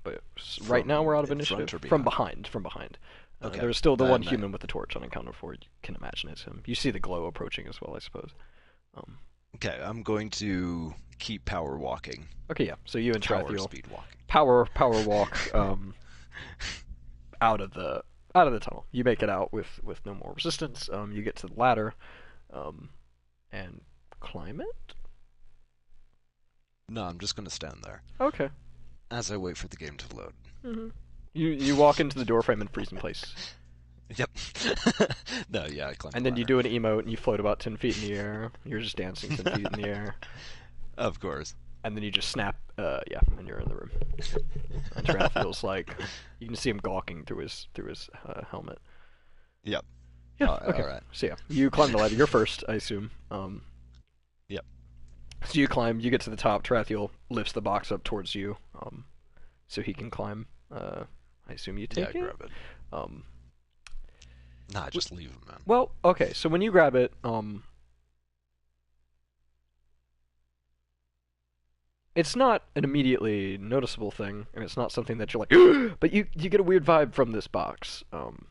But right now we're out of initiative. From behind. Okay. There's still the one human with the torch unaccounted for. You can imagine it's him. You see the glow approaching as well, I suppose. Okay, I'm going to keep power walking. Okay, yeah. So you and Power Tarathiel speed walking. power walk out of the tunnel. You make it out with no more resistance. You get to the ladder, and climb it. No, I'm just going to stand there Okay. as I wait for the game to load. Mm-hmm. You walk into the doorframe and freeze in place, Yep. No, yeah, I climb. and then you do an emote and you float about 10 feet in the air. You're just dancing 10 feet in the air, Of course. and then you just snap. And you're in the room. And Trav feels like you can see him gawking through his helmet. Yep. Yeah. All Okay. right. So yeah, you climb the ladder. You're first, I assume. Yep. So you climb. You get to the top. Tarathiel lifts the box up towards you, so he can climb. I assume you take Yeah, it. grab it. Nah, just leave him, man. Well, okay. So when you grab it, it's not an immediately noticeable thing, and it's not something that you're like, but you get a weird vibe from this box. It's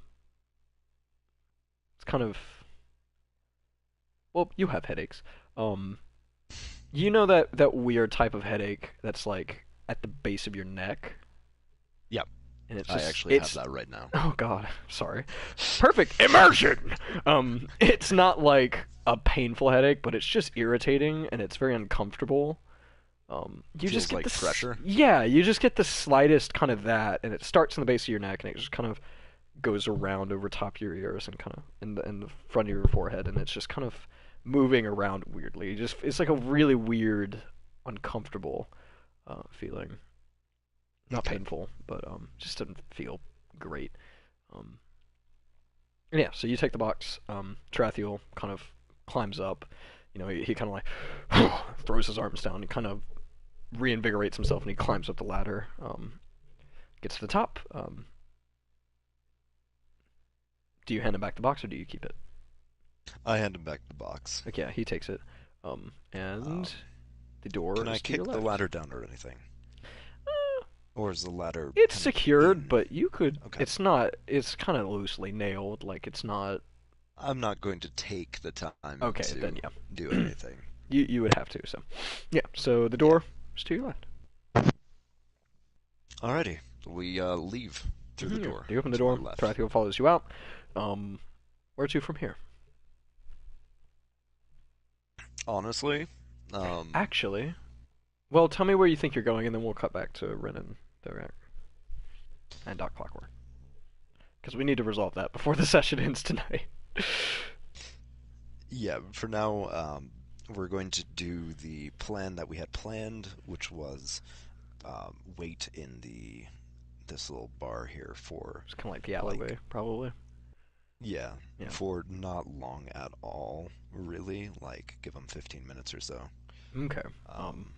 kind of, well, you have headaches. You know that weird type of headache that's like at the base of your neck? Yep. And it's I just, actually have that right now. Oh god, sorry. Perfect immersion. It's not like a painful headache, but it's just irritating and it's very uncomfortable. You Feels just get like pressure? Yeah, you just get the slightest kind of that, and it starts in the base of your neck, and it just kind of goes around over top of your ears and kind of in the front of your forehead, and it's just kind of moving around weirdly. It's like a really weird, uncomfortable feeling. Not Okay. painful, but just doesn't feel great. Um, and yeah, so you take the box. Tarathiel kind of climbs up. He kind of like throws his arms down. He kind of reinvigorates himself and he climbs up the ladder. Gets to the top. Do you hand him back the box or do you keep it? I hand him back the box. Like, yeah, he takes it. Um, And the door can I is to your kick the left. ladder down or anything? Or is the ladder It's kind of secured, in? but you could. Okay. It's not. It's kind of loosely nailed. Like it's not. I'm not going to take the time Okay, then to yeah. do anything. You would have to. So, yeah. So the Yeah. door is to your left. Alrighty. We leave through the door. You open the to my door. left. Tarathiel follows you out. Where to from here? Honestly, Actually, well, tell me where you think you're going, and then we'll cut back to Ren and Thorak and Doc Clockwork, because we need to resolve that before the session ends tonight. yeah, for now, we're going to do the plan that we had planned, which was wait in this little bar here for It's kind of like the alleyway, probably. yeah, Yeah. for not long at all, really. Like, give them 15 minutes or so. Okay. Um,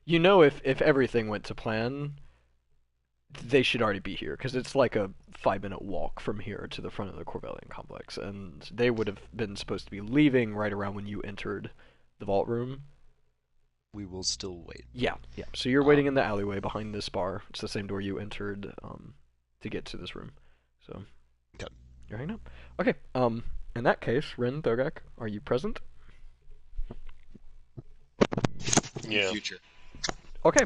If everything went to plan, they should already be here because it's like a 5-minute walk from here to the front of the Corvellian complex, and they would have been supposed to be leaving right around when you entered the vault room. we will still wait. Yeah, yeah. So you're waiting in the alleyway behind this bar. It's the same door you entered to get to this room. So Okay. you're hanging up. Okay. In that case, Ren Thogak, are you present? In the Yeah. future. Okay.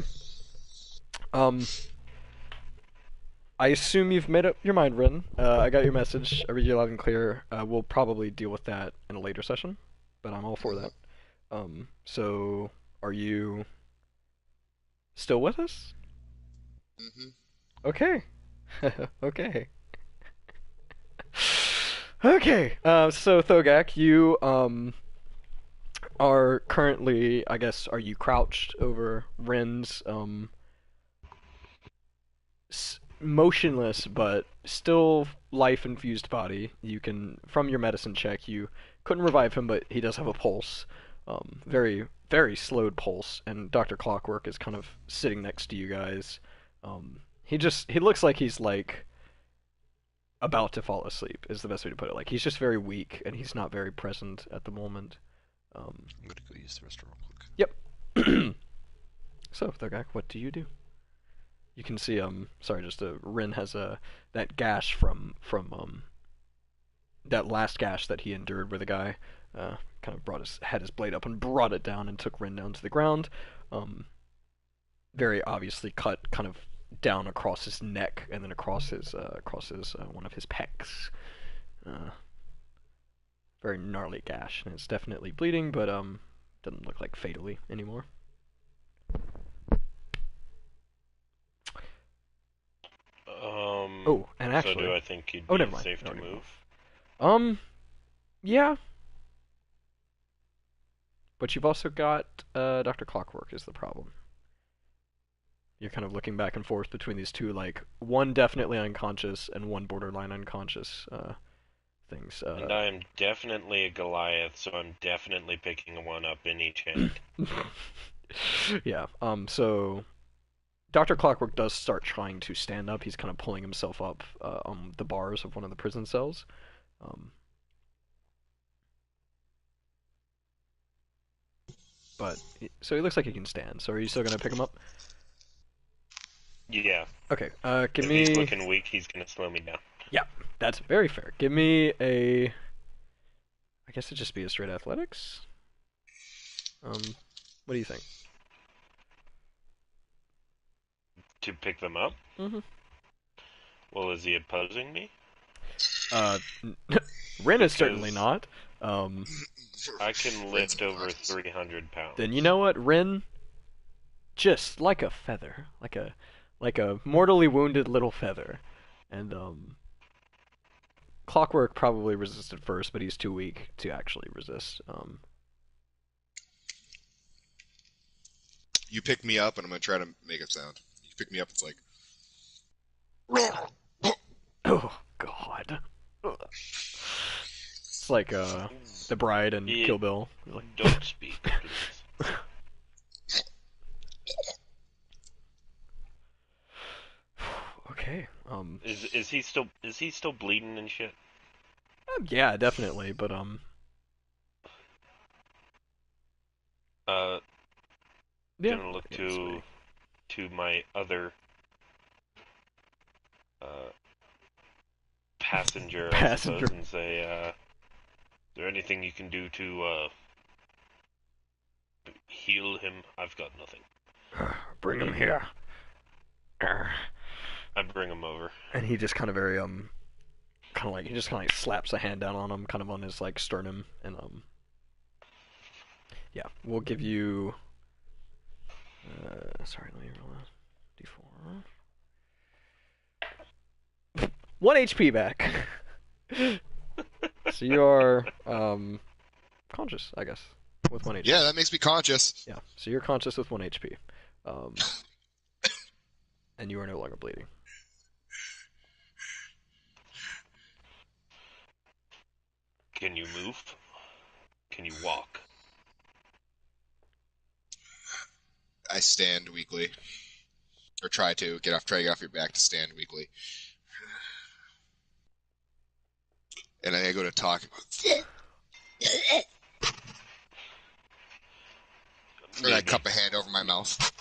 I assume you've made up your mind, Ren. I got your message. I read you loud and clear. We'll probably deal with that in a later session, but I'm all for that. So are you still with us? Mm-hmm. Okay. Okay. Okay. So Thogak, you are currently, I guess, are you crouched over Ren's motionless but still life infused body? You can, from your medicine check, you couldn't revive him, but he does have a pulse, very very slowed pulse, and Dr. Clockwork is kind of sitting next to you guys. He looks like he's like about to fall asleep is the best way to put it. Like he's just very weak and he's not very present at the moment. I'm going to go use the restroom real quick. Yep. So Thogak, what do you do? You can see sorry, just Rin has that gash from that last gash that he endured where the guy kind of had his blade up and brought it down and took Rin down to the ground. Very obviously cut kind of down across his neck and then across his one of his pecs. Very gnarly gash, and it's definitely bleeding, but doesn't look like fatally anymore. Oh, and So actually, do I think you'd oh, be never mind. safe to Already move? Yeah, but you've also got Dr. Clockwork is the problem. You're kind of looking back and forth between these two, like one definitely unconscious and one borderline unconscious things. And I am definitely a Goliath, so I'm definitely picking one up in each hand. Yeah. So Dr. Clockwork does start trying to stand up. He's kind of pulling himself up on the bars of one of the prison cells. But so he looks like he can stand. So are you still gonna pick him up? Yeah. Okay. Give If me. he's looking weak, he's gonna slow me down. Yeah, that's very fair. Give me a. I guess it'd just be a straight athletics. What do you think? To pick them up? Mm-hmm. Well, is he opposing me? Ren is certainly Because- not. I can lift over 300 pounds. Then you know what, Ren? Just like a feather, like a mortally wounded little feather, and Clockwork probably resisted first, but he's too weak to actually resist. You pick me up, and I'm gonna try to make it sound. You pick me up, it's like, Oh God. Ugh. It's like the bride and Yeah, Kill Bill. Like, don't speak, please. okay. Is he still bleeding and shit? Yeah, definitely. But Uh, yeah. gonna look Yeah, sweetie. to my other uh passenger, I Passenger. suppose, and say, is there anything you can do to heal him? I've got nothing. Bring him here. I bring him over. And he just kind of very kind of like he just kind of like slaps a hand down on him, kind of on his like sternum, and yeah, we'll give you. Sorry, let me roll a d4. 1 HP back. So you are conscious, I guess, with 1 HP. Yeah, that makes me conscious. Yeah, so you're conscious with 1 HP, um, and you are no longer bleeding. Can you move? Can you walk? I stand weakly, or try to get off your back to stand weakly, and I go to talk. And I Maybe, cup a hand over my mouth.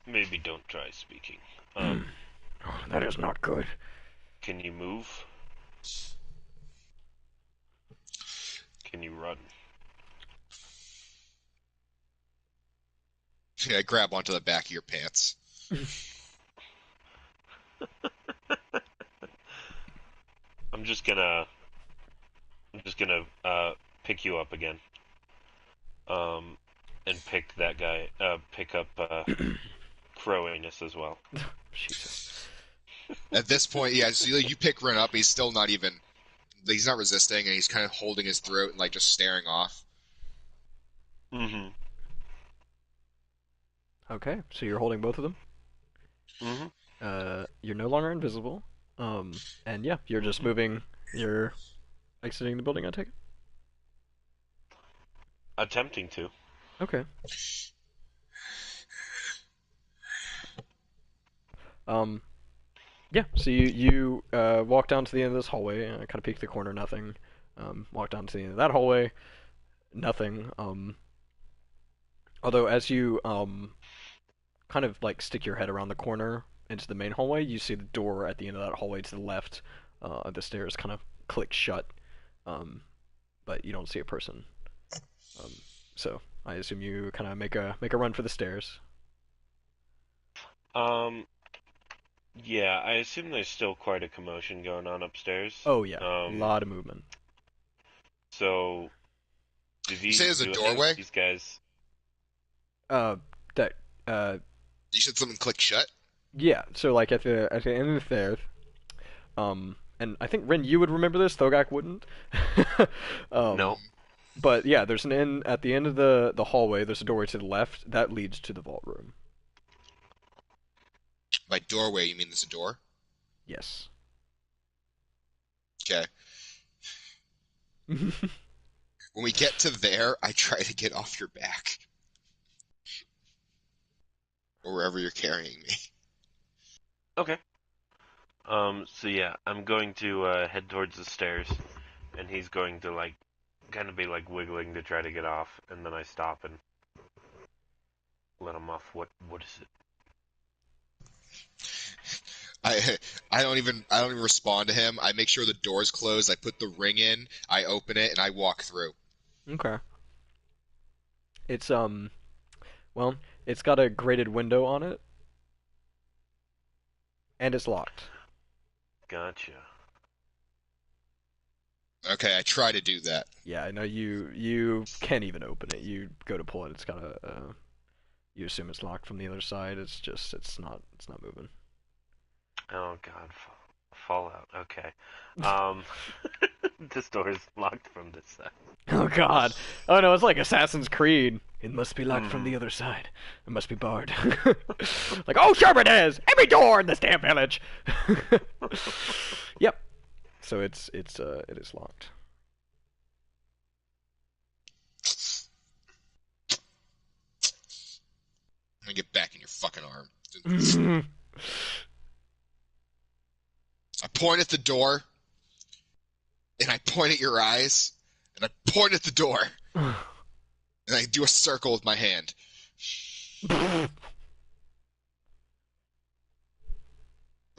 maybe don't try speaking. Oh, that is not good. Can you move? Can you run? I grab onto the back of your pants. I'm just gonna pick you up again. And pick that guy. Pick up Crowiness as well. Jesus. At this point, yeah, so you pick Ren up. He's still not even. He's not resisting, and he's kind of holding his throat and like just staring off. Mm-hmm. Okay, so you're holding both of them. Mm-hmm. You're no longer invisible. And yeah, you're just moving. You're exiting the building. I take it. Attempting to. Okay. Um, yeah. So you walk down to the end of this hallway. Kind of peek the corner. Nothing. Walk down to the end of that hallway. Nothing. Although as you kind of like stick your head around the corner into the main hallway, you see the door at the end of that hallway to the left. The stairs kind of click shut. But you don't see a person. Um, so I assume you kind of make a run for the stairs. Um. Yeah, I assume there's still quite a commotion going on upstairs. Oh yeah, a lot of movement. So You say there's a do any of doorway? these guys? Uh, that You said something click shut. yeah. So like at the end of the stairs, and I think Ren, you would remember this. Thogak wouldn't. No. But yeah, there's an end at the end of the hallway. There's a doorway to the left that leads to the vault room. By doorway, you mean there's a door? Yes. Okay. When we get to there, I try to get off your back. Or wherever you're carrying me. Okay. So yeah, I'm going to head towards the stairs, and he's going to like kind of be like wiggling to try to get off, and then I stop and let him off. What is it? I don't even respond to him. I make sure the door's closed. I put the ring in. I open it and I walk through. Okay. It's well, it's got a grated window on it, and it's locked. Gotcha. Okay, I try to do that. Yeah, I know you can't even open it. You go to pull it, it's got a you assume it's locked from the other side. It's not moving. Oh God, Fallout. Okay. This door is locked from this side. Oh God. Oh no, it's like Assassin's Creed. It must be locked from Hmm. the other side. It must be barred. Like, oh, sure it is! Every door in this damn village! Yep. So it is locked. I'm gonna get back in your fucking arm. Mhm. I point at the door, and I point at your eyes, and I point at the door, and I do a circle with my hand.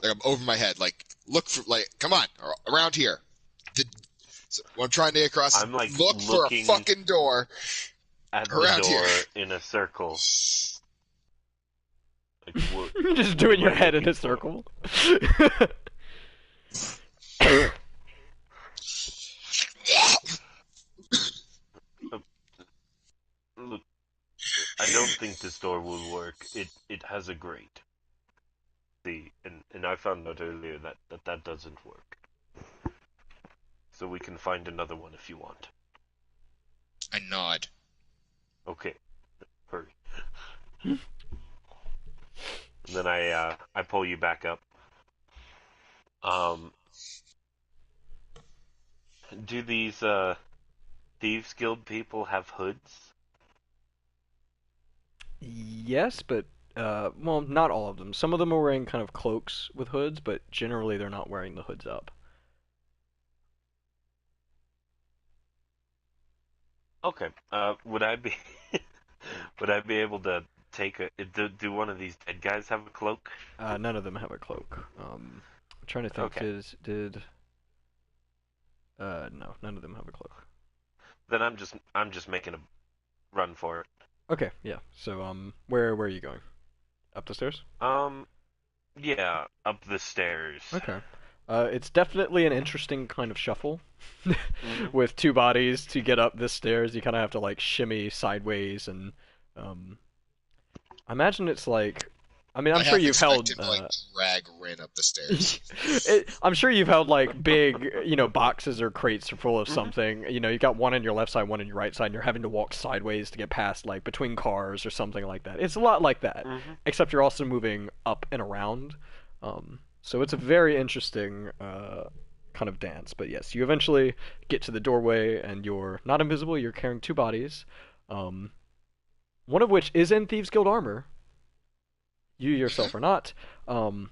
Like I'm over my head. Like, look for, like, come on, around here. The, so what I'm trying to get across I'm like is look for a looking fucking door at the around here. door in a circle. Like, what? Just doing am your I head in looking a for? circle. Look, I don't think this door will work. It has a grate. See, and I found out earlier that doesn't work. So we can find another one if you want. I nod. Okay, hurry. And then I pull you back up. Um, do these Thieves Guild people have hoods? Yes, but well, not all of them. Some of them are wearing kind of cloaks with hoods, but generally they're not wearing the hoods up. Okay. Would I be would I be able to take a do one of these dead guys have a cloak? None of them have a cloak. I'm trying to think. Okay. Did no, none of them have a cloak. Then I'm just making a run for it. Okay, yeah. So where are you going? Up the stairs? Um, yeah, up the stairs. Okay. It's definitely an interesting kind of shuffle. Hmm. With two bodies to get up this stairs, you kind of have to like shimmy sideways, and um, I imagine it's like, I mean, I'm I sure half you've expect held. him to like drag Rin up the stairs. I'm sure you've held like big, boxes or crates full of Hmm. something. You got one on your left side, one on your right side, and you're having to walk sideways to get past, like between cars or something like that. It's a lot like that, Hmm. except you're also moving up and around. So it's a very interesting kind of dance. But yes, you eventually get to the doorway, and you're not invisible. You're carrying two bodies, um, one of which is in Thieves Guild armor. You Hmm. yourself are not. Um,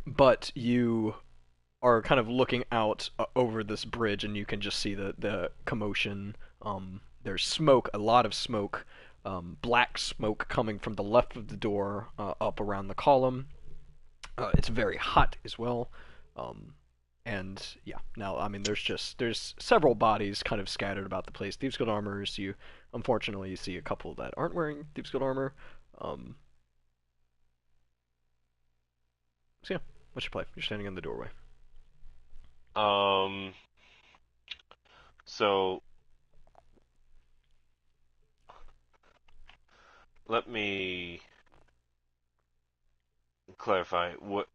but you are kind of looking out over this bridge, and you can just see the commotion. There's smoke, a lot of smoke, black smoke coming from the left of the door up around the column. It's very hot as well. Um, and yeah, now I mean, there's several bodies kind of scattered about the place. Thieves Guild armors. You unfortunately you see a couple that aren't wearing Thieves Guild armor. Um, so yeah, what's your play? You're standing in the doorway. Um, so let me clarify. What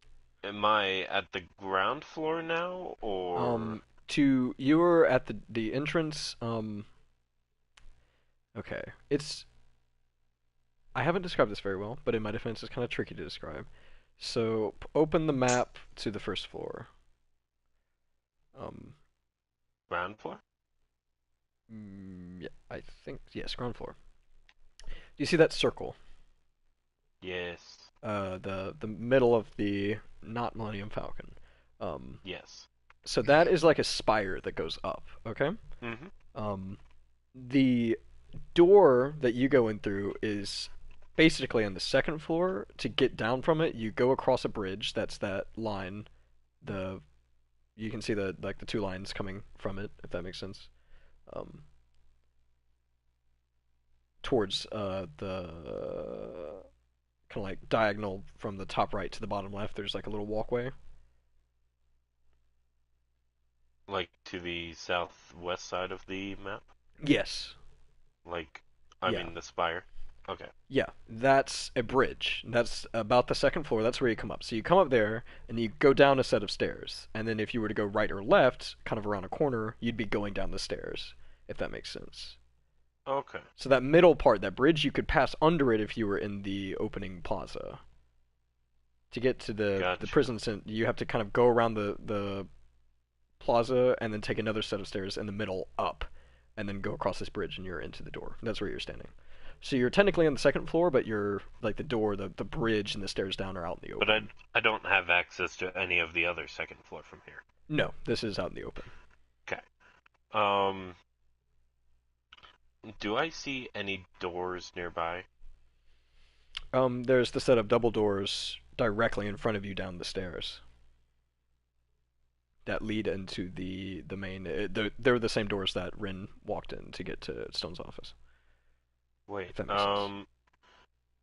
am I at the ground floor now, or To you're at the entrance. Okay, it's I haven't described this very well, but in my defense, it's kind of tricky to describe. So open the map to the first floor. Um, ground floor? yeah, I think yes, ground floor. Do you see that circle? Yes. The middle of the not Millennium Falcon. Um, Yes. so that is like a spire that goes up. Okay. Hmm. Um, the door that you go in through is basically on the second floor. To get down from it, you go across a bridge. That's that line. The You can see the two lines coming from it, if that makes sense. Um, Towards the kind of like diagonal from the top right to the bottom left. There's like a little walkway. Like to the southwest side of the map? Yes. Like, I Yeah. mean the spire? Okay. Yeah, that's a bridge. That's about the second floor. That's where you come up. So you come up there, and you go down a set of stairs. And then if you were to go right or left, kind of around a corner, you'd be going down the stairs, if that makes sense. Okay. So that middle part, that bridge, you could pass under it if you were in the opening plaza. To get to the Gotcha. prison, you have to kind of go around the plaza and then take another set of stairs in the middle up, and then go across this bridge and you're into the door. That's where you're standing. So you're technically on the second floor, but you're like the door, the bridge, and the stairs down are out in the But I open. I don't have access to any of the other second floor from here. No, this is out in the open. Okay. Um, do I see any doors nearby? There's the set of double doors directly in front of you down the stairs that lead into the main. They're the same doors that Rin walked in to get to Stone's office. Wait, If that makes sense.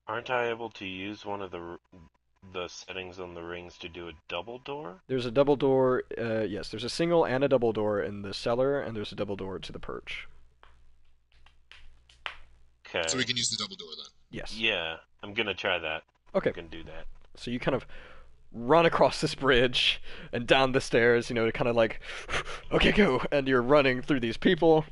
aren't I able to use one of the settings on the rings to do a double door? There's a double door. Yes, there's a single and a double door in the cellar, and there's a double door to the perch. Okay. So we can use the double door then. Yes. Yeah, I'm gonna try that. Okay. I can do that. So you kind of run across this bridge and down the stairs, to kind of like, okay, go, and you're running through these people.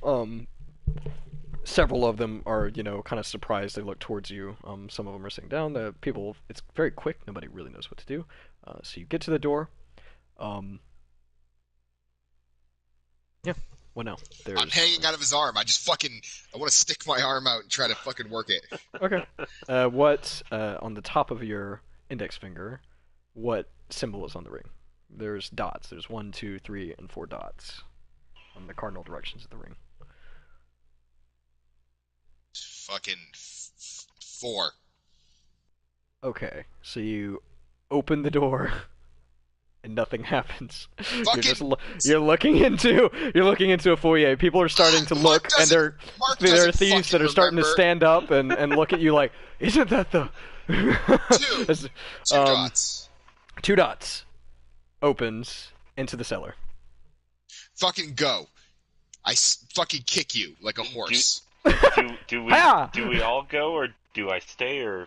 Several of them are, kind of surprised. They look towards you. Some of them are sitting down. The people, it's very quick. Nobody really knows what to do. So you get to the door. Yeah. Well, no. There's. I'm hanging out of his arm. I want to stick my arm out and try to fucking work it. Okay. What on the top of your index finger? What symbol is on the ring? There's dots. There's 1, 2, 3, and 4 dots on the cardinal directions of the ring. Fucking 4. Okay, so you open the door, and nothing happens. Fucking You're looking into a foyer. People are starting to look, and there are thieves that are starting to stand up and look at you like, isn't that the Two dots. 2 dots opens into the cellar. Fucking go. Fucking kick you like a horse. Do Ha! we all go, or do I stay, or?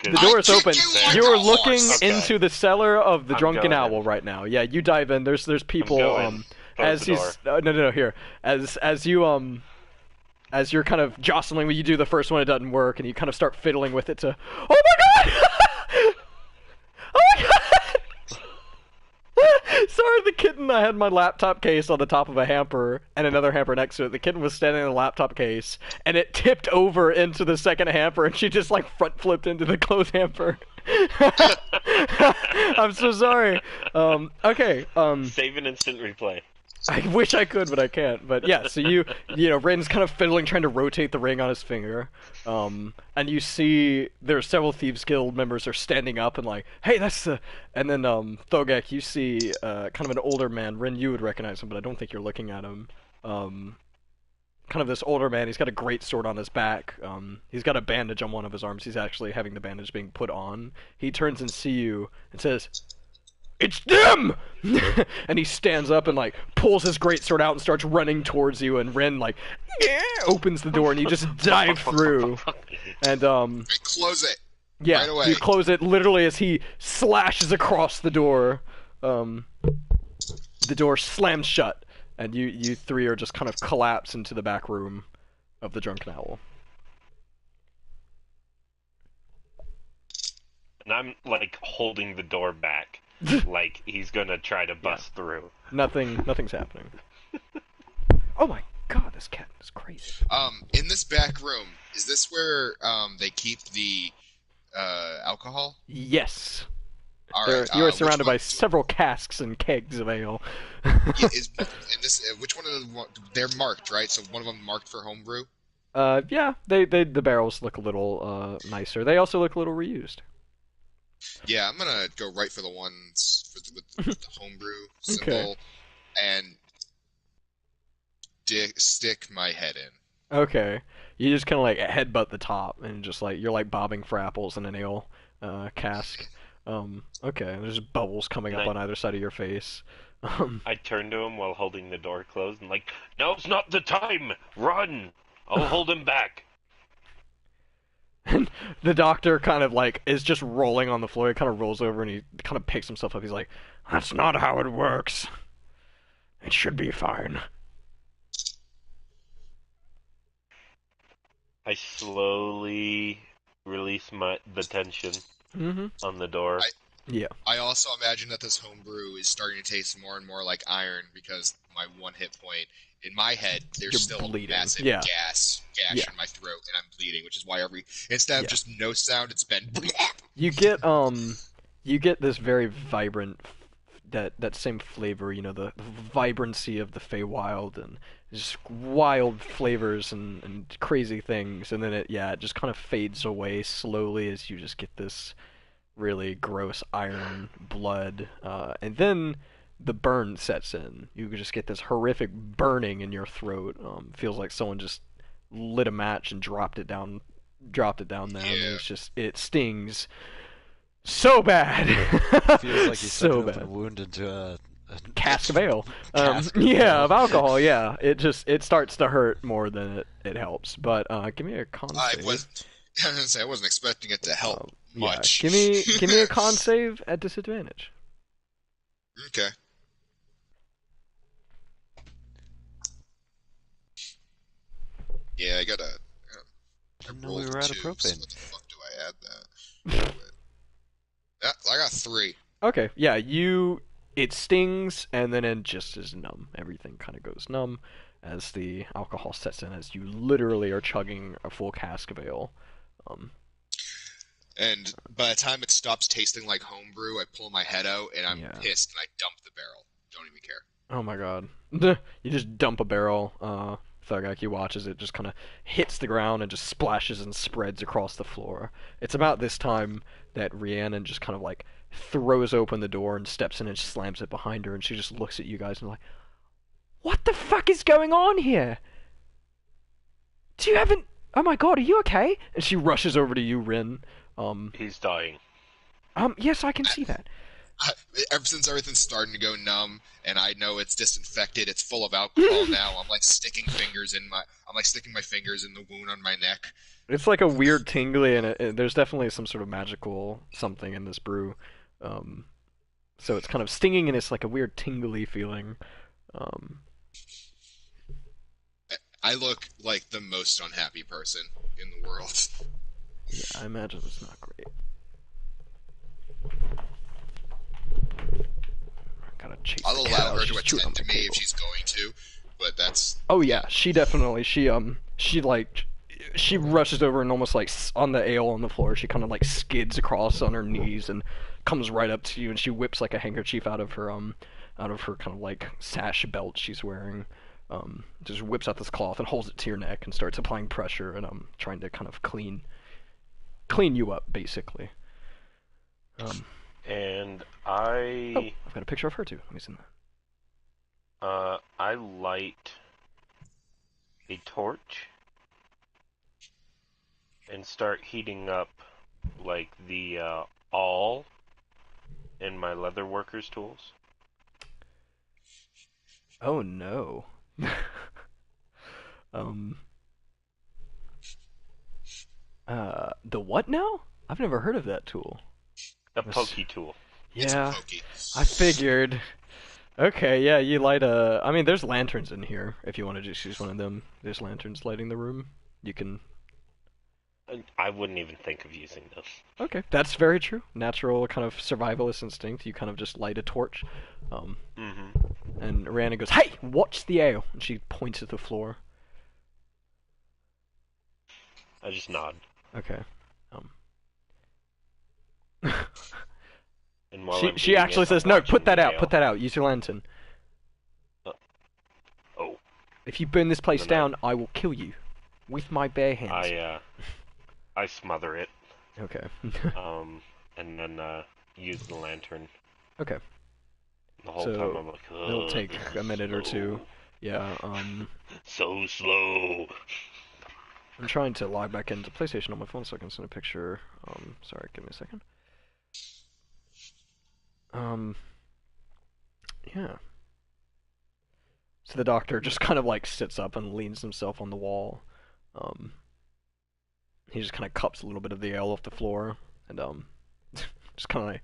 The door is open. like You're a looking horse. Okay. into the cellar of the I'm Drunken going Owl in. right now. Yeah, you dive in. There's people going. Close as the he's no here as you as you're kind of jostling when you do the first one, it doesn't work, and you kind of start fiddling with it to, oh my god! Oh my god! Sorry, the kitten. I had my laptop case on the top of a hamper and another hamper next to it. The kitten was standing in the laptop case, and it tipped over into the second hamper, and she just like front flipped into the closed hamper. I'm so sorry. Okay. Save an instant replay. I wish I could, but I can't. But yeah, so Ren's kind of fiddling, trying to rotate the ring on his finger. And you see there are several Thieves Guild members are standing up and like, hey, that's the. And then Thogek, you see kind of an older man. Ren, you would recognize him, but I don't think you're looking at him. Kind of this older man. He's got a great sword on his back. He's got a bandage on one of his arms. He's actually having the bandage being put on. He turns and see you and says, "It's them!" And he stands up and like pulls his greatsword out and starts running towards you. And Ren like opens the door and you just dive through. And Close it. yeah, Right away. you close it literally as he slashes across the door. The door slams shut, and you three are just kind of collapse into the back room of the Drunken Owl. And I'm like holding the door back, like he's gonna try to bust through. Nothing's happening. Oh my god, this cat is crazy. In this back room, is this where they keep the alcohol? Yes. All right. You are surrounded by which several casks and kegs of ale. which one of them? They're marked, right? So one of them marked for homebrew. Yeah, the barrels look a little nicer. They also look a little reused. Yeah, I'm gonna go right for the ones with the homebrew symbol, Okay. and stick my head in. Okay. You just kind of like headbutt the top, and just like you're like bobbing for apples in an ale cask. Okay. There's bubbles coming up on either side of your face. I turn to him while holding the door closed and like, now's not the time! Run! I'll hold him back. And the doctor kind of like is just rolling on the floor. He kind of rolls over and he kind of picks himself up. He's like, "That's not how it works. It should be fine." I slowly release the tension Mm-hmm. on the door. Yeah. I also imagine that this homebrew is starting to taste more and more like iron because my one hit point in my head, there's You're still a bleeding. massive Yeah. gash Yeah. in my throat, and I'm bleeding, which is why instead of Yeah. just no sound, it's been. You get this very vibrant that same flavor, the vibrancy of the Feywild and just wild flavors and crazy things, and then it just kind of fades away slowly as you just get this really gross iron blood, and then the burn sets in. You just get this horrific burning in your throat. Feels like someone just lit a match and dropped it down there, and Yeah. it stings so bad. Feels like you stuck so an open bad. wound into a Cask of ale. Cask of Yeah, ale. of alcohol. Yeah, it starts to hurt more than it helps. But give me a con I save. was. I was gonna say I wasn't expecting it to help Yeah, much. give me a con save at disadvantage. Okay. Yeah, I got a. Didn't I know we rolled were out of two, so propane. what the fuck do I add that? Yeah, I got 3. Okay, yeah, it stings and then it just is numb. Everything kind of goes numb as the alcohol sets in, as you literally are chugging a full cask of ale. And by the time it stops tasting like homebrew, I pull my head out and I'm Yeah. pissed and I dump the barrel. Don't even care. Oh my god. You just dump a barrel. Thugaki watches it, just kind of hits the ground and just splashes and spreads across the floor. It's about this time that Rhiannon just kind of like throws open the door and steps in and slams it behind her, and she just looks at you guys and like, "What the fuck is going on here? Do you haven't? Oh my god, are you okay?" And she rushes over to you, Rin. He's dying. Yes, I can see that. Ever since everything's starting to go numb and I know it's disinfected, it's full of alcohol now. I'm like sticking my fingers in the wound on my neck. It's like a weird tingly, and there's definitely some sort of magical something in this brew. So it's kind of stinging, and it's like a weird tingly feeling. I look like the most unhappy person in the world. Yeah, I imagine it's not great. Gotta chase I'll the cat allow out. her to She's chewing on attend to my me if cable. she's going to, but that's Oh yeah, she definitely she rushes over and almost like on the ale on the floor, she kind of like skids across on her knees and comes right up to you, and she whips like a handkerchief out of her kind of like sash belt she's wearing. Just whips out this cloth and holds it to your neck and starts applying pressure and trying to kind of clean you up basically. And I've got a picture of her too. Let me see that. I light a torch and start heating up like the awl in my leather worker's tools. Oh no. um. The what now? I've never heard of that tool. A pokey tool. it's Yeah, pokey. I figured. Okay, yeah, you light a. I mean, there's lanterns in here. If you want to just use one of them, there's lanterns lighting the room. You can. I wouldn't even think of using this. Okay, that's very true. Natural kind of survivalist instinct. You kind of just light a torch. And Rhiannon goes, "Hey, watch the ale!" And she points at the floor. I just nod. Okay. And while she I'm she doing actually it, says, I'm "No, watching put that the out. ale. Put that out. Use your lantern. Oh, If you burn this place No, no. down, I will kill you with my bare hands." I smother it, Okay. and then use the lantern. Okay. The whole So, time I'm like, It'll take a minute or two. slow. Yeah. So slow. I'm trying to log back into PlayStation on my phone so I can send a picture. Sorry, give me a second. Yeah. So the doctor just kind of like sits up and leans himself on the wall. He just kind of cups a little bit of the ale off the floor and just kind of like.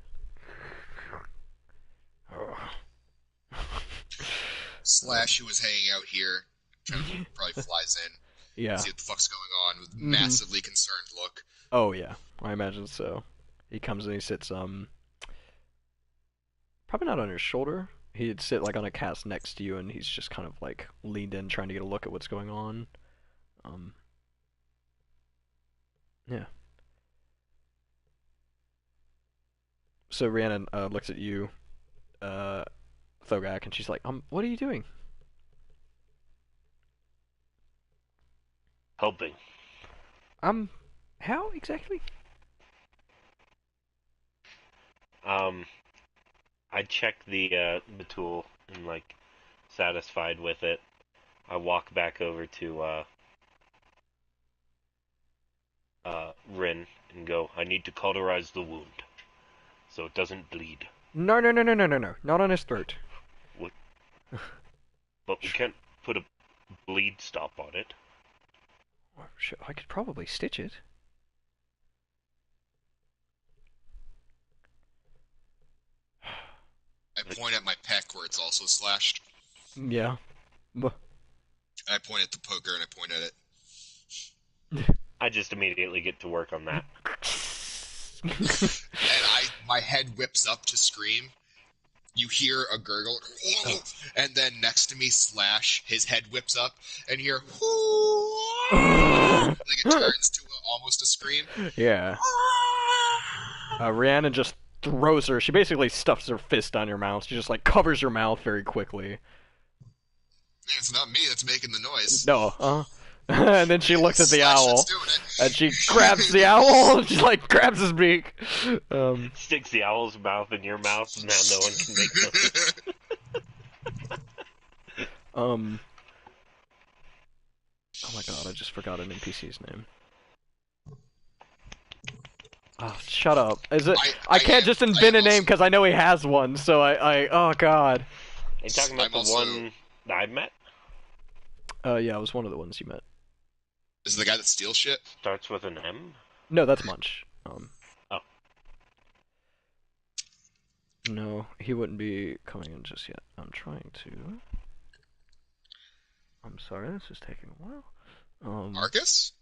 Slash, who was hanging out here, kind of probably flies in. Yeah. See what the fuck's going on with Mhm. massively concerned look. Oh yeah, I imagine so. He comes and he sits probably not on your shoulder. He'd sit like on a cast next to you, and he's just kind of like leaned in, trying to get a look at what's going on. Um, yeah. So Rhiannon looks at you, uh, Thogak, and she's like, what are you doing? Helping. How exactly? I check the tool and like satisfied with it. I walk back over to Rin and go, I need to cauterize the wound so it doesn't bleed. No, no, no, no, no, no, no, not on his throat. What? But we can't put a bleed stop on it. Sure, I could probably stitch it. I point at my pec where it's also slashed. Yeah. I point at the poker and I point at it. I just immediately get to work on that. And my head whips up to scream. You hear a gurgle, and then next to me, Slash, his head whips up, and you hear, like it turns to almost a scream. Yeah. Rhiannon just throws her. She basically stuffs her fist on your mouth. She just like covers your mouth very quickly. It's not me that's making the noise. No, and then she looks at the Slash owl, that's doing it. and she grabs the owl, and she like grabs his beak. Sticks the owl's mouth in your mouth, and now no one can make noise. Oh my god, I just forgot an NPC's name. Oh, shut up. Is it? I can't just invent a name because I know he has one, so oh god. Are you talking about the one that I met? Yeah, it was one of the ones you met. Is it the guy that steals shit? Starts with an M? No, that's Munch. Oh. No, he wouldn't be coming in just yet. I'm trying to... I'm sorry, this is taking a while. Marcus?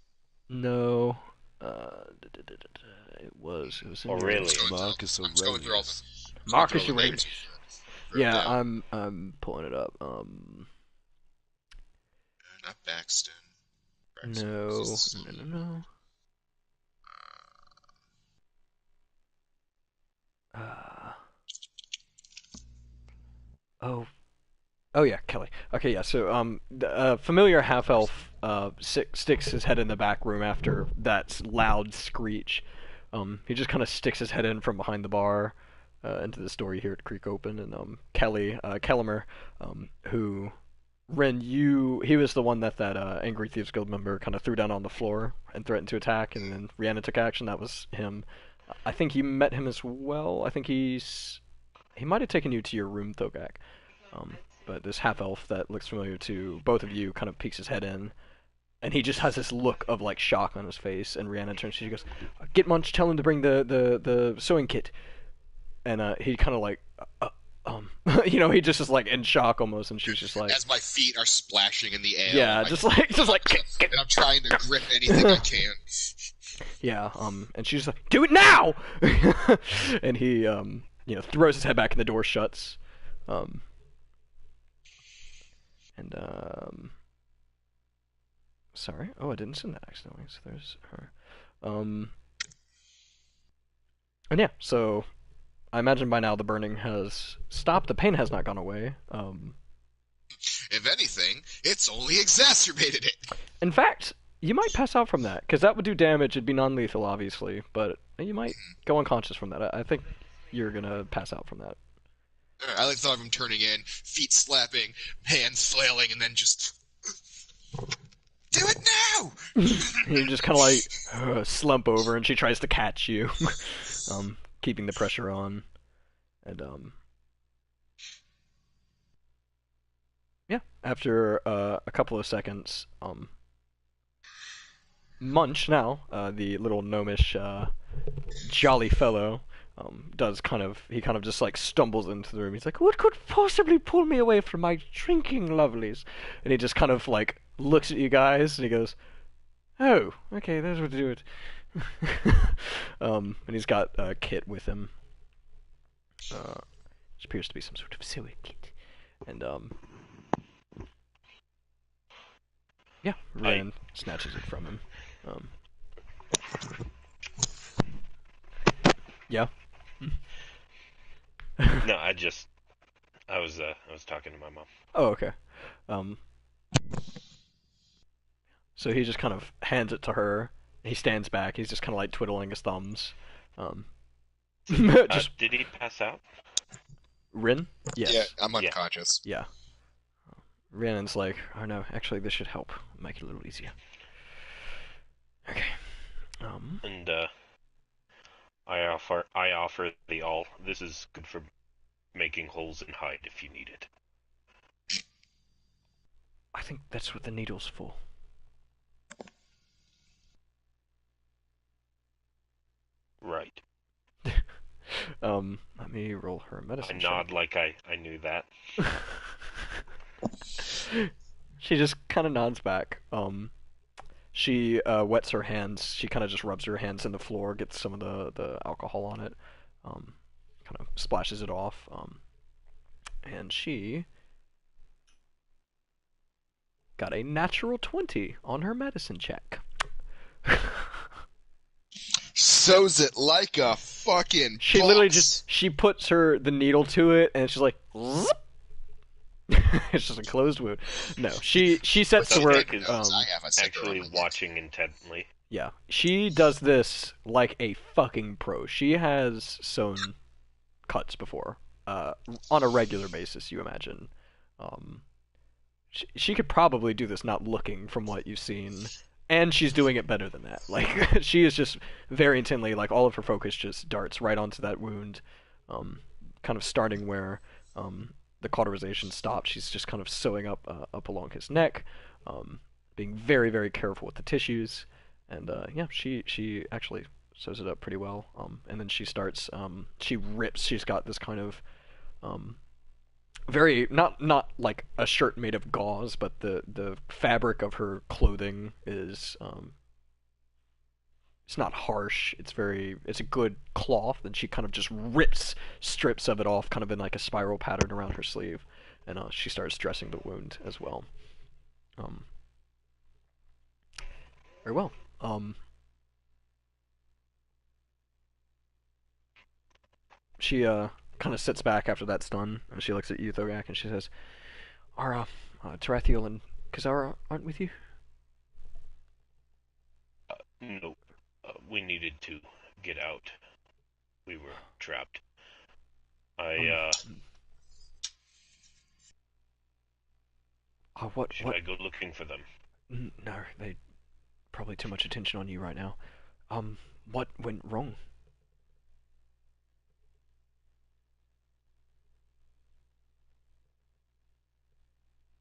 No. It was in Oh, really? Marcus I'm just going through all Aurelius. the... Marcus going through all the Aurelius. names. Yeah, Down. I'm pulling it up. Not Baxton. No. Oh yeah, Kelly. Okay, yeah. So the familiar half elf sticks his head in the back room after that loud screech. He just kind of sticks his head in from behind the bar into the store you hear it creak open, and Kelly Kellimer, who Ren, he was the one that Angry Thieves Guild member kind of threw down on the floor and threatened to attack, and then Rhiannon took action. That was him. I think you met him as well. I think he might have taken you to your room, Thogak. But this half elf that looks familiar to both of you kind of peeks his head in, and he just has this look of like shock on his face. And Rhiannon turns to you, she goes, "Get Munch, tell him to bring the sewing kit." And he kind of like, he just is like in shock almost, and she's just like, As my feet are splashing in the air. yeah, just like, And I'm trying to grip anything I can. yeah, and she's like, "Do it now!" And he, throws his head back and the door shuts. Sorry. Oh, I didn't send that accidentally. So there's her. And yeah, so I imagine by now the burning has stopped. The pain has not gone away. If anything, it's only exacerbated it. In fact, you might pass out from that, because that would do damage. It'd be non-lethal, obviously, but you might go unconscious from that. I think you're gonna pass out from that. I like the thought of him turning in, feet slapping, hands flailing, and then just... Do it now! You just kind of like slump over, and she tries to catch you, keeping the pressure on, and yeah. After a couple of seconds, Munch now, the little gnomish, jolly fellow, he kind of just like stumbles into the room. He's like, "What could possibly pull me away from my drinking lovelies?" And he just kind of like looks at you guys and he goes, "Oh, okay, that's what to do it." And he's got Kit with him. Which appears to be some sort of silly Kit. And yeah, Ryan snatches it from him. Yeah. No, I was talking to my mom. Oh, okay. So he just kind of hands it to her. He stands back. He's just kind of like twiddling his thumbs. Just Did he pass out? Rin? Yes. Yeah, I'm unconscious. Yeah. Rin's like, oh no, actually this should help. Make it a little easier. Okay. And I offer the all. This is good for making holes in hide if you need it. I think that's what the needle's for. Right. Let me roll her I medicine nod check. like I knew that. She just kind of nods back. She wets her hands. She kind of just rubs her hands in the floor, gets some of the alcohol on it, kind of splashes it off, and she got a natural 20 on her medicine check. Sews it like a fucking She boss. literally she puts the needle to it, and she's like, zip. It's just a closed wound. No, she sets to work. I have a cigarette Actually in my hand. watching intently. Yeah, she does this like a fucking pro. She has sewn cuts before, on a regular basis. You imagine, she could probably do this not looking from what you've seen, and she's doing it better than that. Like she is just very intently, like all of her focus just darts right onto that wound, kind of starting where the cauterization stopped. She's just kind of sewing up along his neck, being very very careful with the tissues. And yeah, she actually sews it up pretty well. And then she starts. She rips. She's got this kind of very not like a shirt made of gauze, but the fabric of her clothing is it's not harsh. It's a good cloth, and she kind of just rips strips of it off, kind of in like a spiral pattern around her sleeve, and she starts dressing the wound as well. Very well. She kind of sits back after that's done, and she looks at you, Thogak, and she says, "Are Tarathiel and Kazara aren't with you?" No, we needed to get out. We were trapped. What? Should I go looking for them? No, they probably too much attention on you right now. What went wrong?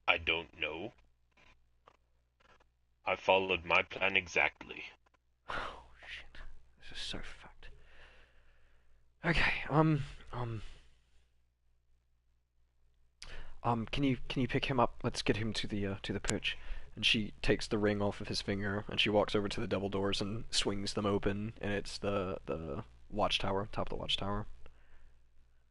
I don't know. I followed my plan exactly. Oh shit, this is so fucked. Okay, can you pick him up? Let's get him to the perch. And she takes the ring off of his finger, and she walks over to the double doors and swings them open, and it's the watchtower, top of the watchtower.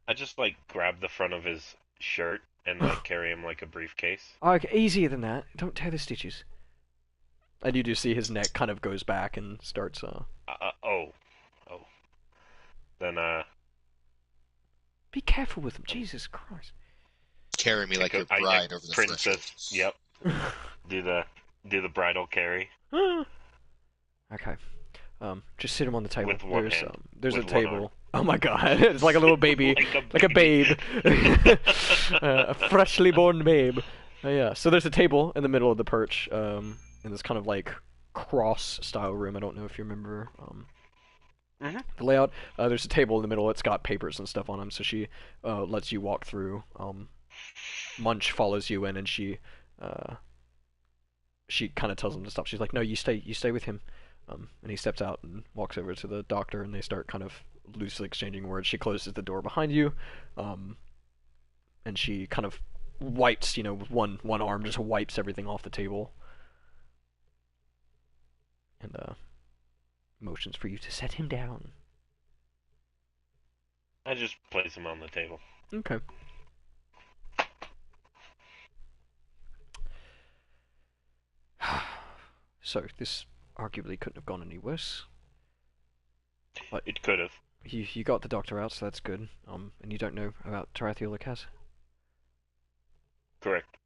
I just like grab the front of his shirt and like carry him like a briefcase. Oh, okay, easier than that. Don't tear the stitches. And you do see his neck kind of goes back and starts. Oh. Then Be careful with him, Jesus Christ. Carry me like your I bride over the princess. threshold. Yep. Do the bridal carry. Okay. Just sit him on the table. With one There's hand. there's With a one table. arm. Oh my god, it's like a little baby, Like a a babe, a freshly born babe. Yeah. So there's a table in the middle of the perch, in this kind of like cross style room. I don't know if you remember the layout. There's a table in the middle. It's got papers and stuff on them. So she lets you walk through. Munch follows you in, and she kind of tells him to stop. She's like, "No, you stay with him." And he steps out and walks over to the doctor, and they start kind of loosely exchanging words, she closes the door behind you, um, and she kind of wipes, with one arm, just wipes everything off the table, and motions for you to set him down. I just place him on the table. Okay. So this arguably couldn't have gone any worse. But It could have. you got the doctor out, so that's good. And you don't know about Tarathiel Kaz? Correct.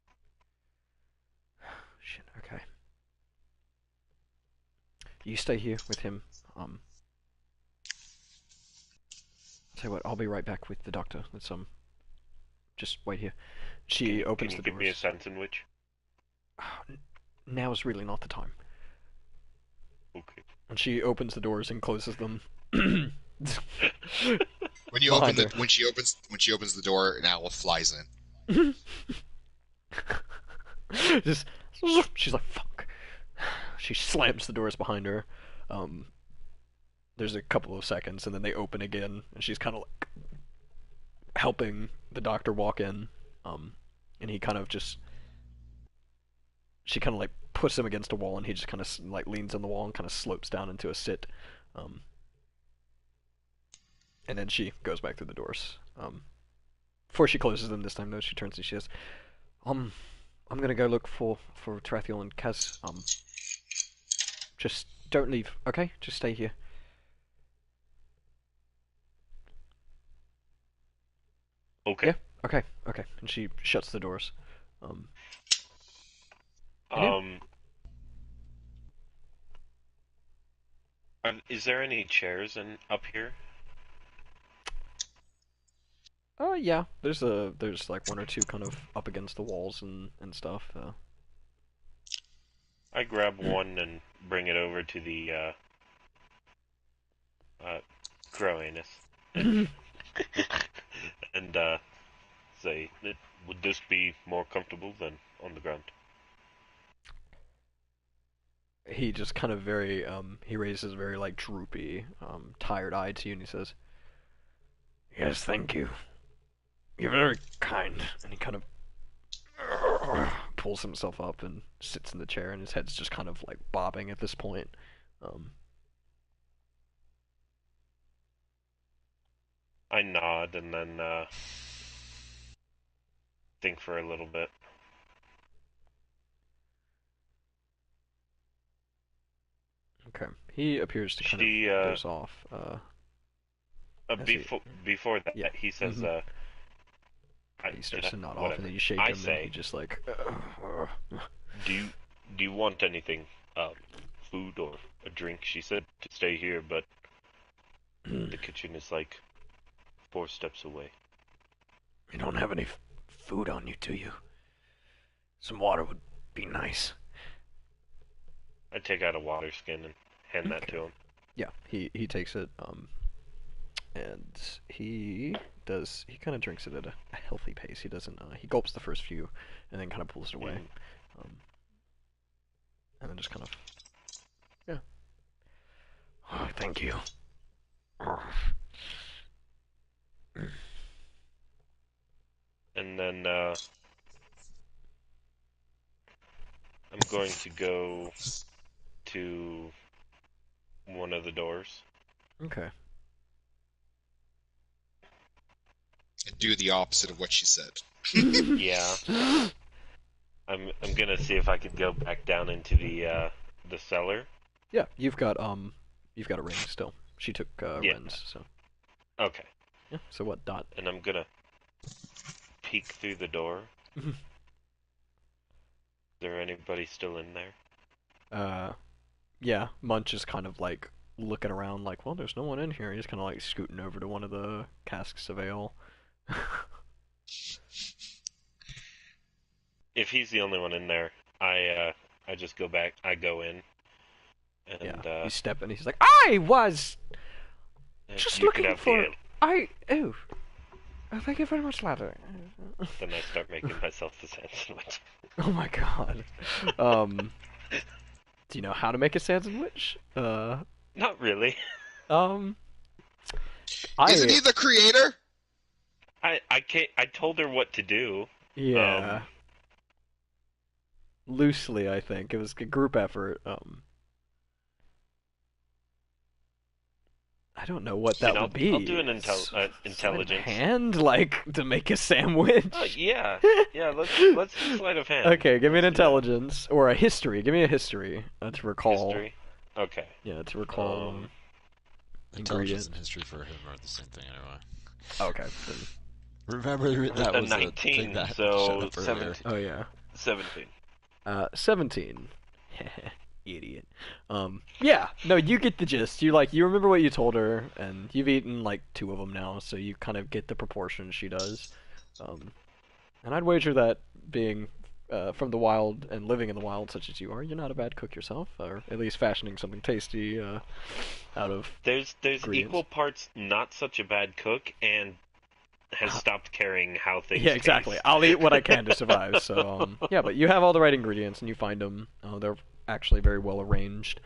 Shit. Okay. You stay here with him. Tell you what, I'll be right back with the doctor. Let's just wait here. She opens Can you the give me a doors. sense in which? Now is really not the time. Okay. And she opens the doors and closes them. When you open Behind the her. when she opens the door, an owl flies in. Just, she's like, fuck. She slams the doors behind her. There's a couple of seconds, and then they open again, and she's kind of like helping the doctor walk in. And he kind of just, she kind of like puts him against a wall, and he just kind of like leans on the wall and kind of slopes down into a sit. And then she goes back through the doors. Before she closes them this time, though, she turns and she says, I'm gonna go look for Tarathiel and Kaz. Just don't leave, okay? Just stay here. Okay. Yeah. Okay. And she shuts the doors. Is there any chairs up here? Yeah. There's like one or two kind of up against the walls and stuff. I grab one and bring it over to the Crow-anus and say, would this be more comfortable than on the ground? He just kind of he raises a very like droopy, tired eye to you, and he says, "Yes, thank you. You're very kind." And he kind of pulls himself up and sits in the chair, and his head's just kind of like bobbing at this point. I nod and then think for a little bit. Okay. He appears to kind of doze off. Before that, yeah. he says, he starts to nod off, whatever. and then you shake I him, say, and he just like. Do you want anything, food or a drink? She said to stay here, but the kitchen is like 4 steps away. You don't have any food on you, do you? Some water would be nice. I take out a water skin and hand that to him. Yeah, he takes it, and he kind of drinks it at a healthy pace. He doesn't, he gulps the first few, and then kind of pulls it away. And then just kind of, yeah. Oh, thank you. And then, I'm going to go to one of the doors. Okay. And do the opposite of what she said. Yeah. I'm gonna see if I can go back down into the cellar. Yeah, you've got a ring still. She took Ren's, so. Okay. Yeah. So what, Dot? And I'm gonna peek through the door. Is there anybody still in there? Yeah. Munch is kind of like looking around, like, well, there's no one in here. He's kind of like scooting over to one of the casks of ale. If he's the only one in there, I just go back. I go in. And, yeah. You step in. He's like, I was just looking for. Oh, thank you very much, ladder. Then I start making myself the sandwich. Oh my god. Do you know how to make a sandwich? Not really. Isn't he the creator? I can't. I told her what to do. Yeah. Loosely, I think. It was a group effort. I don't know what that would be. I'll do an Sleight of intelligence. hand, like to make a sandwich. Yeah. Let's do sleight of hand. Okay, give me an Let's do that. intelligence or a history. Give me a history to recall. History. Okay. Yeah, to recall. Intelligence Ingredient. and history for him are the same thing anyway. Okay. Remember that A was 19, a thing that so showed up earlier. 17. Oh yeah. 17. 17. Idiot. Yeah. No, you get the gist. You remember what you told her, and you've eaten like 2 of them now, so you kind of get the proportion she does. And I'd wager that being from the wild and living in the wild, such as you are, you're not a bad cook yourself, or at least fashioning something tasty out of. There's ingredients. equal parts not such a bad cook and has stopped caring how things Yeah, exactly. taste. I'll eat what I can to survive. So yeah, but you have all the right ingredients and you find them. They're actually very well arranged.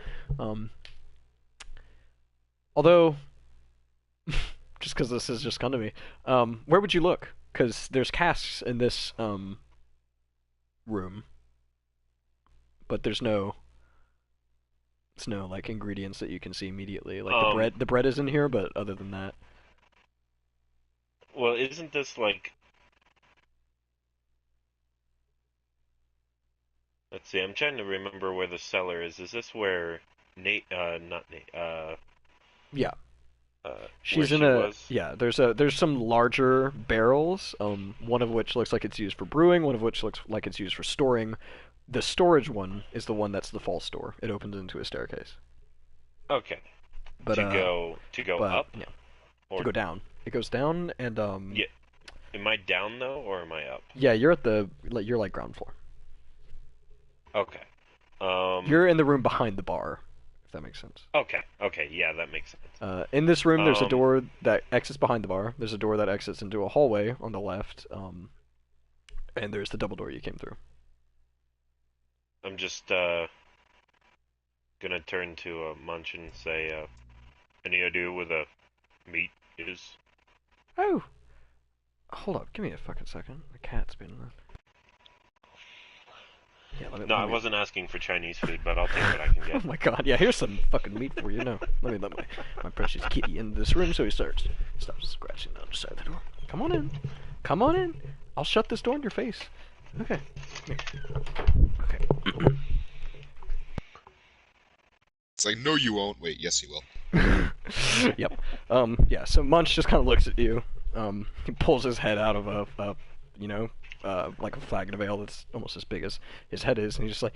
Although, just because this has just come to me, where would you look? Because there's casks in this room, but there's no like ingredients that you can see immediately. Like the bread is in here, but other than that. Well, isn't this like... Let's see, I'm trying to remember where the cellar is. Is this where Nate, not Nate, Yeah. She's in a... Yeah, there's some larger barrels, one of which looks like it's used for brewing, one of which looks like it's used for storing. The storage one is the one that's the false door. It opens into a staircase. Okay. But to go up? Yeah. Or... To go down. It goes down and Yeah. Am I down though, or am I up? Yeah, you're like ground floor. Okay. You're in the room behind the bar, if that makes sense. Okay. Yeah, that makes sense. In this room, there's a door that exits behind the bar. There's a door that exits into a hallway on the left. And there's the double door you came through. I'm just gonna turn to Munch and say, any idea where the meat is? Oh! Hold up, give me a fucking second. The cat's been... Yeah, No, I wasn't asking for Chinese food, but I'll take what I can Oh get. my god, yeah, here's some fucking meat for you. No, let my precious kitty into this room so he stops scratching on the side of the door. Come on in. Come on in. I'll shut this door in your face. Okay. Here. Okay. It's like, no, you won't. Wait, yes, you will. Yep. Yeah, so Munch just kind of looks at you. He pulls his head out of like a flagon of ale that's almost as big as his head is, and he's just like,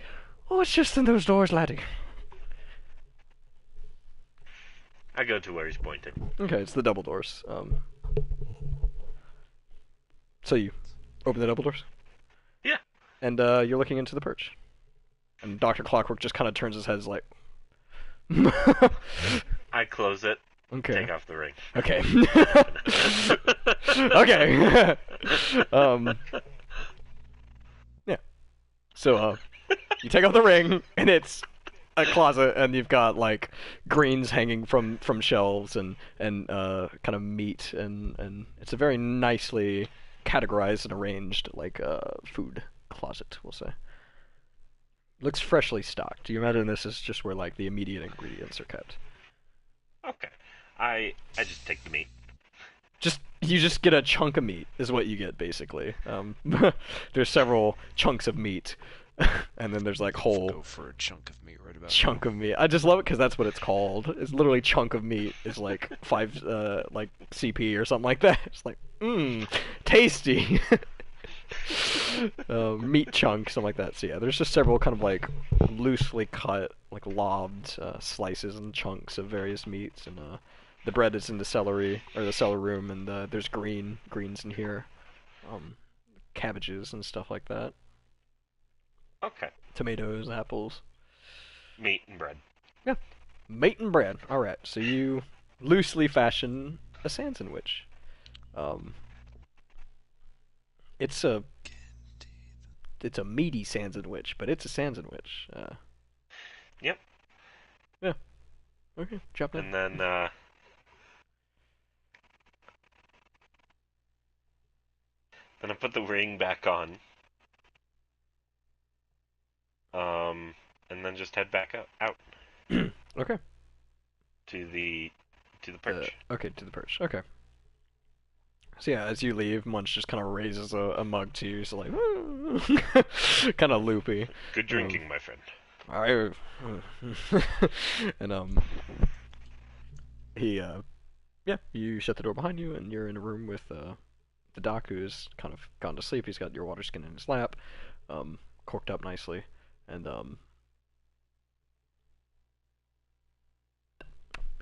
oh, it's just in those doors, laddie. I go to where he's pointing. Okay, it's the double doors. So you open the double doors? Yeah. And you're looking into the perch. And Dr. Clockwork just kind of turns his head like... I close it. Okay. Take off the ring. Okay. Okay. Yeah. So, you take off the ring, and it's a closet, and you've got like greens hanging from shelves, and kind of meat, and it's a very nicely categorized and arranged like food closet, we'll say. Looks freshly stocked. Do you imagine this is just where like the immediate ingredients are kept? Okay. I just take the meat. You just get a chunk of meat is what you get basically. There's several chunks of meat, and then there's like whole Go for a chunk of meat right about chunk of meat. I just love it because that's what it's called. It's literally chunk of meat is like 5 like CP or something like that. It's like tasty. Meat chunk, something like that. So yeah, there's just several kind of like loosely cut, like lobbed slices and chunks of various meats, and the bread is in the celery or the cellar room, and there's greens in here, cabbages and stuff like that. Okay. Tomatoes, apples. Meat and bread. Yeah, meat and bread. All right, so you loosely fashion a sand sandwich. It's a meaty sand sandwich, but it's a sand sandwich. Yep. Yeah. Okay, jump in. And then Then I put the ring back on. And then just head back out Okay. to the perch. Okay, to the perch. Okay. So yeah, as you leave, Munch just kind of raises a mug to you, so like, kind of loopy. Good drinking, my friend. I, and he yeah, you shut the door behind you, and you're in a room with the doc, who's kind of gone to sleep. He's got your water skin in his lap, corked up nicely, and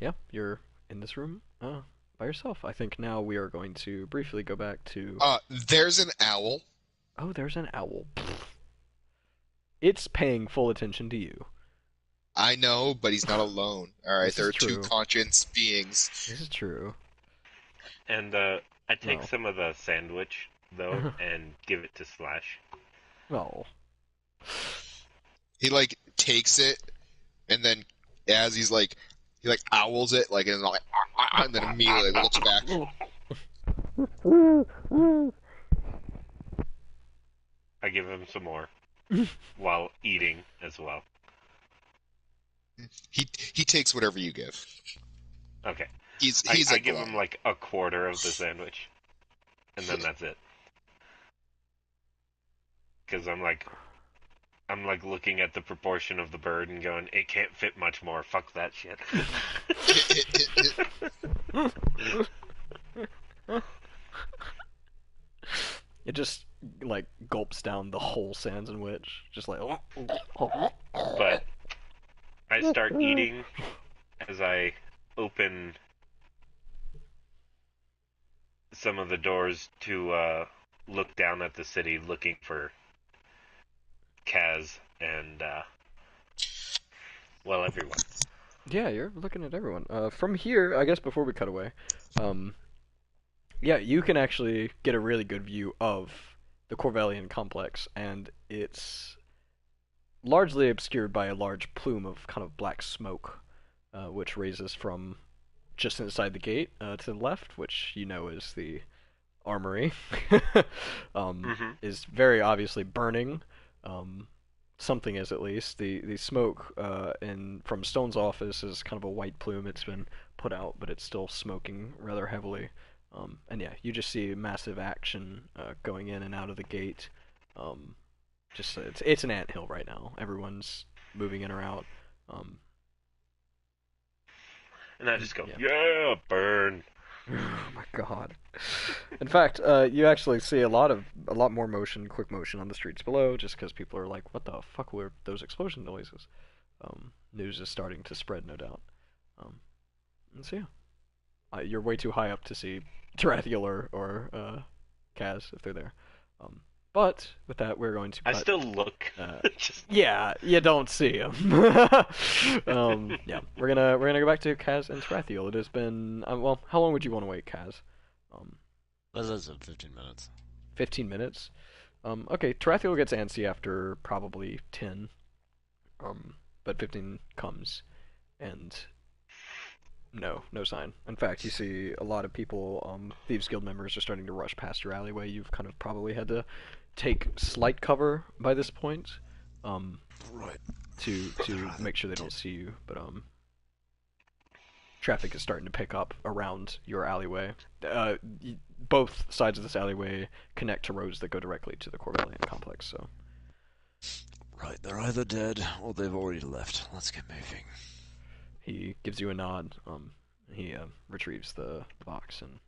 yeah, you're in this room by yourself. I think now we are going to briefly go back to. There's an owl. Oh, there's an owl. It's paying full attention to you. I know, but he's not alone. All right, This there is are two true. conscious beings. This is true. And I take No. some of the sandwich though and give it to Slash. Well, He like takes it, and then as he like owls it, like and like, and then immediately looks back. I give him some more while eating as well. He takes whatever you give. Okay. He's I a give glutton. him like a quarter of the sandwich, and then that's it. Because I'm like looking at the proportion of the bird and going, it can't fit much more. Fuck that shit. it just like gulps down the whole sandwich, just like. But I start eating as I open some of the doors to look down at the city, looking for Kaz and well, everyone. Yeah, you're looking at everyone. From here, I guess before we cut away, yeah, you can actually get a really good view of the Corvellian complex, and it's largely obscured by a large plume of kind of black smoke, which raises from just inside the gate to the left, which you know is the armory, Mm-hmm. is very obviously burning. Something is, at least. The smoke from Stone's office is kind of a white plume. It's been put out, but it's still smoking rather heavily. And yeah, you just see massive action going in and out of the gate. Just it's an anthill right now. Everyone's moving in or out. Um, And I just go, yeah. yeah, burn. Oh my god. In fact, you actually see a lot more motion, quick motion on the streets below, just because people are like, "What the fuck were those explosion noises?" News is starting to spread, no doubt. And so yeah, you're way too high up to see Tarathiel or Kaz if they're there. But with that, we're going to I cut. still look. Just Yeah, you don't see him. Yeah, we're gonna go back to Kaz and Tarathiel. It has been well, how long would you want to wait, Kaz? That's 15 minutes. 15 minutes. Okay, Tarathiel gets antsy after probably 10. But 15 comes, and no sign. In fact, you see a lot of people, Thieves Guild members are starting to rush past your alleyway. You've kind of probably had to take slight cover by this point, Right. to make sure they don't see you. But traffic is starting to pick up around your alleyway. Both sides of this alleyway connect to roads that go directly to the Corvellian complex. So Right, they're either dead or they've already left. Let's get moving. he gives you a nod. He retrieves the box and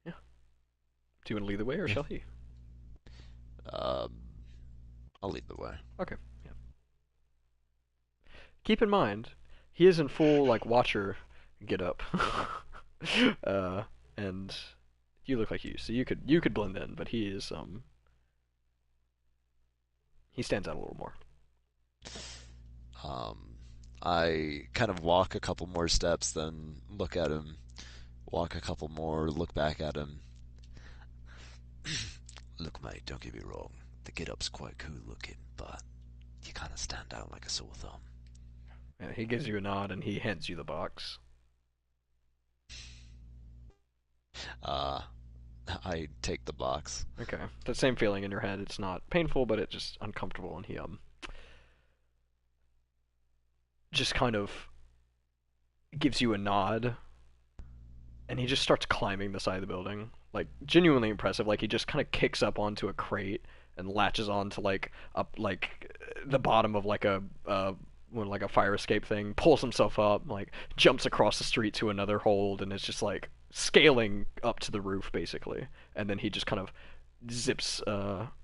yeah. Do you want to lead the way, or shall he? Um, I'll lead the way. Okay. Yeah. Keep in mind, he is in full like Watcher get up, and you look like you, so you could blend in, but he is he stands out a little more. I kind of walk a couple more steps, then look at him, walk a couple more, look back at him. Look, mate, don't get me wrong. The get-up's quite cool looking, but you kind of stand out like a sore thumb. Yeah, he gives you a nod and he hands you the box. I take the box. Okay. That same feeling in your head. It's not painful, but it's just uncomfortable, and he just kind of gives you a nod, and he just starts climbing the side of the building. Like genuinely impressive. Like he just kind of kicks up onto a crate and latches onto like up like the bottom of like like a fire escape thing, pulls himself up, like jumps across the street to another hold, and is just like scaling up to the roof basically. And then he just kind of zips.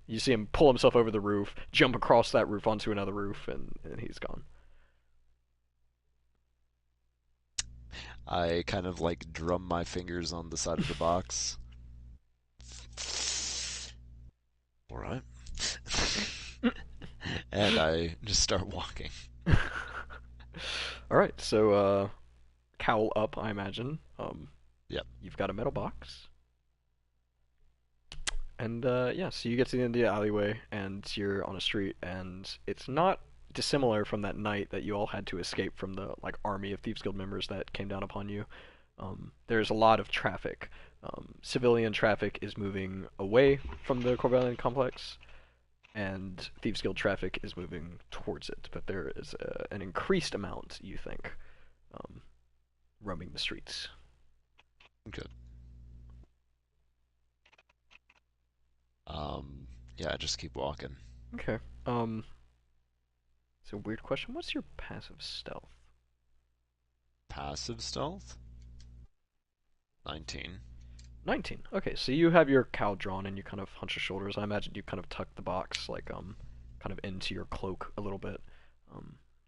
You see him pull himself over the roof, jump across that roof onto another roof, and he's gone. I kind of like drum my fingers on the side of the box. All right. And I just start walking. All right, so cowl up, I imagine. Yep. You've got a metal box, and yeah, so you get to the end of the alleyway, and you're on a street, and it's not dissimilar from that night that you all had to escape from the like army of Thieves Guild members that came down upon you. There's a lot of traffic. Civilian traffic is moving away from the Corvellian complex, and Thieves Guild traffic is moving towards it. But there is an increased amount, you think, roaming the streets. Good. Yeah, I just keep walking. Okay. So weird question. What's your passive stealth? Passive stealth? 19. 19. Okay, so you have your cowl drawn and you kind of hunch your shoulders. I imagine you kind of tuck the box like kind of into your cloak a little bit.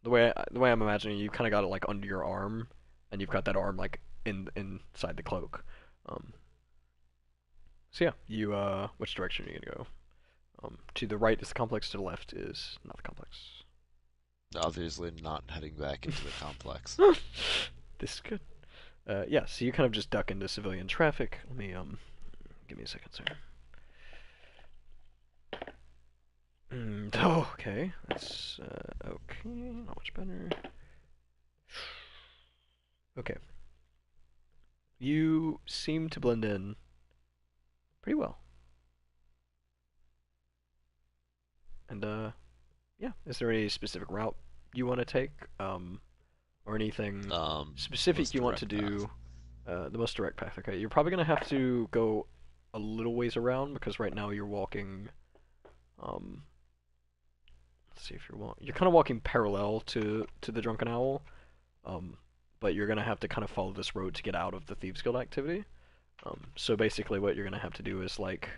The way I'm imagining you kind of got it like under your arm, and you've got that arm like inside the cloak. So yeah, you which direction are you gonna go? To the right is the complex. To the left is not the complex. Obviously not heading back into the complex. This is good. Yeah, so you kind of just duck into civilian traffic. Let me give me a second, sir. Oh, okay, that's okay. Not much better. Okay. You seem to blend in pretty well. And yeah, is there any specific route you want to take, or anything specific most you want to direct do? The most direct path. Okay, you're probably gonna have to go a little ways around because right now you're walking. Let's see if you're kind of walking parallel to the Drunken Owl, but you're gonna have to kind of follow this road to get out of the Thieves Guild activity. So basically, what you're gonna have to do is like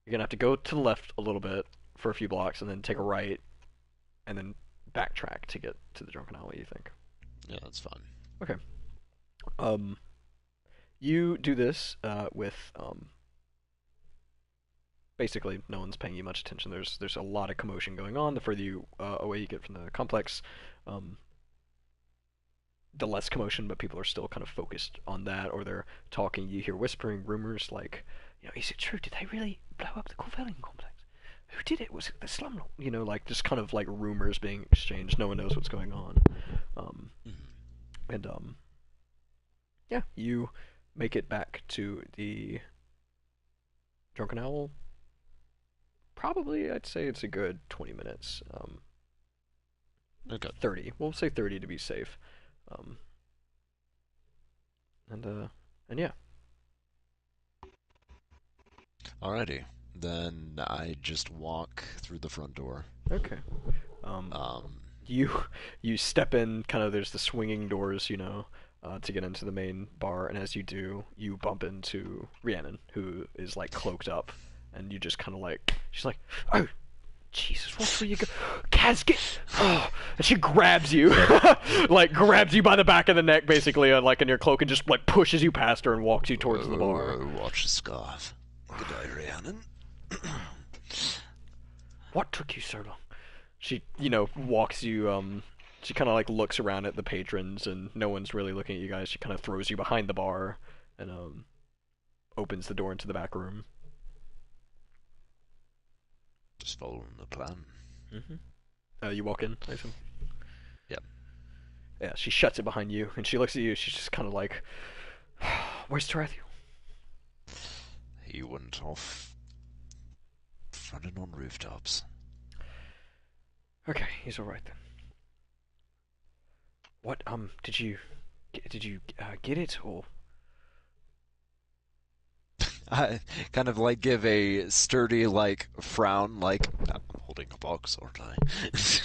you're gonna have to go to the left a little bit for a few blocks, and then take a right, and then backtrack to get to the Drunken Owl. You think? Yeah, that's fine. Okay. You do this with basically no one's paying you much attention. There's a lot of commotion going on. The further you away you get from the complex, the less commotion, but people are still kind of focused on that, or they're talking. You hear whispering, rumors like, is it true? Did they really blow up the Corvellian complex? Who did it? Was it the slumlord? Like just kind of like rumors being exchanged. No one knows what's going on. And yeah, you make it back to the Drunken Owl. Probably, I'd say it's a good 20 minutes. Okay. 30. We'll say 30 to be safe. And yeah. Alrighty. Then I just walk through the front door. Okay. You step in. Kind of, there's the swinging doors, to get into the main bar, and as you do, you bump into Rhiannon, who is like cloaked up, and you just kind of like, she's like, oh, Jesus, what's where you go? Kaz, get, oh, and she grabs you, like grabs you by the back of the neck, basically, like in your cloak, and just like pushes you past her and walks you towards the bar. Watch the scarf. Good day, Rhiannon. What took you so long? She, walks you, she kind of like looks around at the patrons, and no one's really looking at you guys. She kind of throws you behind the bar, and opens the door into the back room. Just following the plan. You walk in, I assume? Yep. Yeah, she shuts it behind you, and she looks at you. She's just kind of like, "Where's Tarathiel?" he went off running on rooftops. Okay, he's all right then. What did you get it or? I kind of like give a sturdy like frown, like I'm holding a box, aren't I?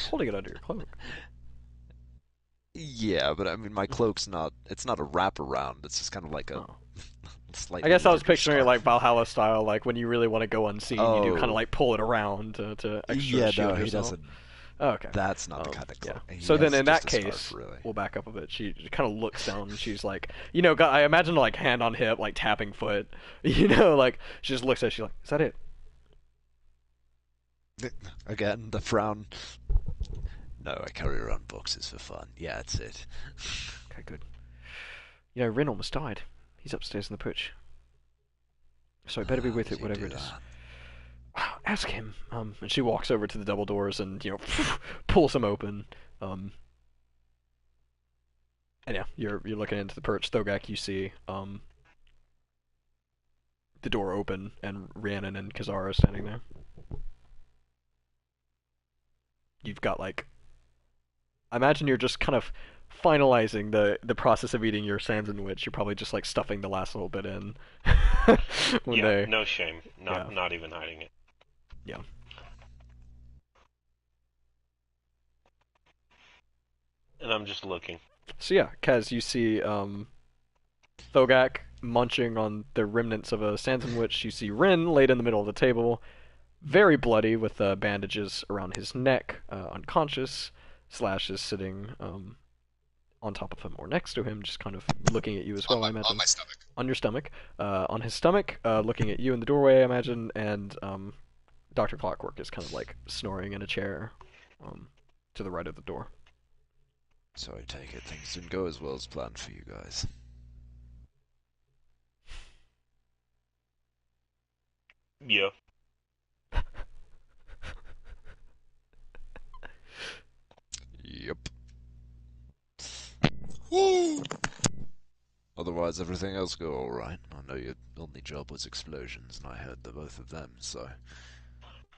Holding it under your cloak. Yeah, but I mean my cloak's not. It's not a wraparound. It's just kind of like a Oh. I slightly guess I was larger picturing it like scarf. Valhalla style, like when you really want to go unseen, you do kind of Oh, like pull it around to extra yeah, no, shield he yourself. doesn't. Oh, okay. That's not the kind of Yeah. cloak. He So then has in that just a scarf, case, really. we'll back up a bit. She kind of looks down and she's like, I imagine like hand on hip, like tapping foot, like she just looks at it, she's like, is that it? Again, the frown. No, I carry around boxes for fun. Yeah, that's it. Okay, good. Rin almost died. He's upstairs in the putsch. So I better be How with did it, he whatever do it is. that? Ask him. And she walks over to the double doors and, pulls them open. And yeah, you're looking into the perch. Thogak, you see, the door open and Rhiannon and Kazara standing there. You've got like, I imagine you're just kind of finalizing the process of eating your sandwich. You're probably just like stuffing the last little bit in. when Yeah, they, no shame. yeah, Not even hiding it. yeah. And I'm just looking. So yeah, Kaz, you see Thogak munching on the remnants of a sandwich. You see Rin laid in the middle of the table, very bloody with bandages around his neck, unconscious. Slash is sitting on top of him or next to him, just kind of looking at you as well, I On imagine. my stomach. On your stomach. On his stomach, looking at you in the doorway, I imagine, and Dr. Clockwork is kind of like snoring in a chair to the right of the door. So I take it things didn't go as well as planned for you guys. Yeah. Yep. Woo! Otherwise, everything else go all right. I know your only job was explosions, and I heard the both of them. So.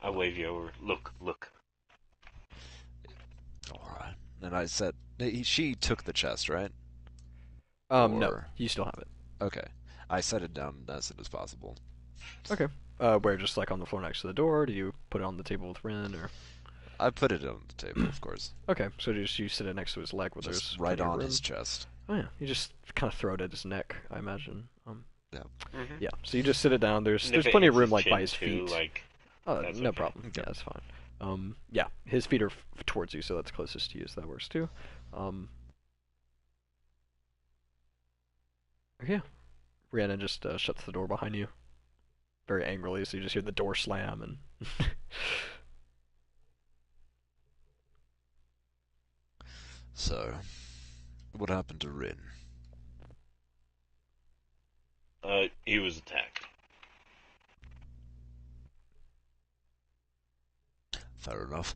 I wave you over. Look. All right. And I said, she took the chest, right? No, Or you still have it. okay. I set it down as soon as possible. Okay. Where, just like on the floor next to the door? Do you put it on the table with Rin, or? I put it on the table, of course. Okay, so just you sit it next to his leg where Just there's right plenty of on room. his chest. Oh yeah, you just kind of throw it at his neck, I imagine. Yeah. Mm-hmm. Yeah, so you just sit it down. There's And if it plenty of hits room like chin by his too, feet. like, Oh, that's no okay. problem. Okay. Yeah, that's fine. Yeah, his feet are towards you, so that's closest to you, so that works too. Yeah, Rhiannon just shuts the door behind you very angrily, so you just hear the door slam and. So, what happened to Rin? He was attacked. Fair enough.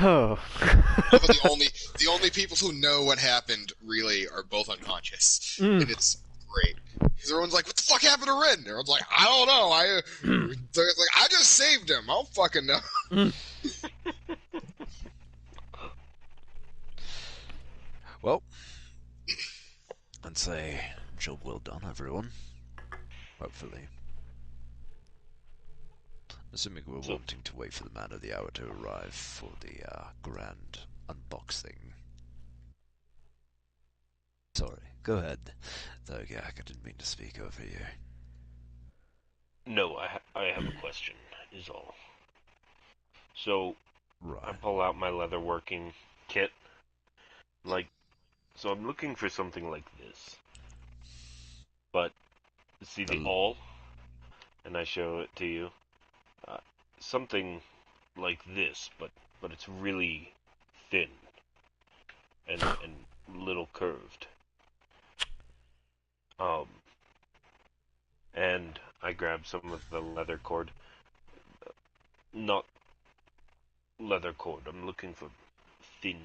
Oh. But the only people who know what happened really are both unconscious, and it's great because everyone's like, "What the fuck happened to Rin?" Everyone's like, "I don't know. They're like, I just saved him. I don't fucking know." Well, I'd say job well done, everyone. Hopefully. Assuming we're wanting to wait for the man of the hour to arrive for the grand unboxing. Sorry, go ahead. Thogak, I didn't mean to speak over you. No, I have a question, is all. So, I Right. pull out my leatherworking kit. So I'm looking for something like this. But, see the awl? And I show it to you. Something like this, but it's really thin. And little curved. And I grab some of the leather cord. Not leather cord. I'm looking for thin,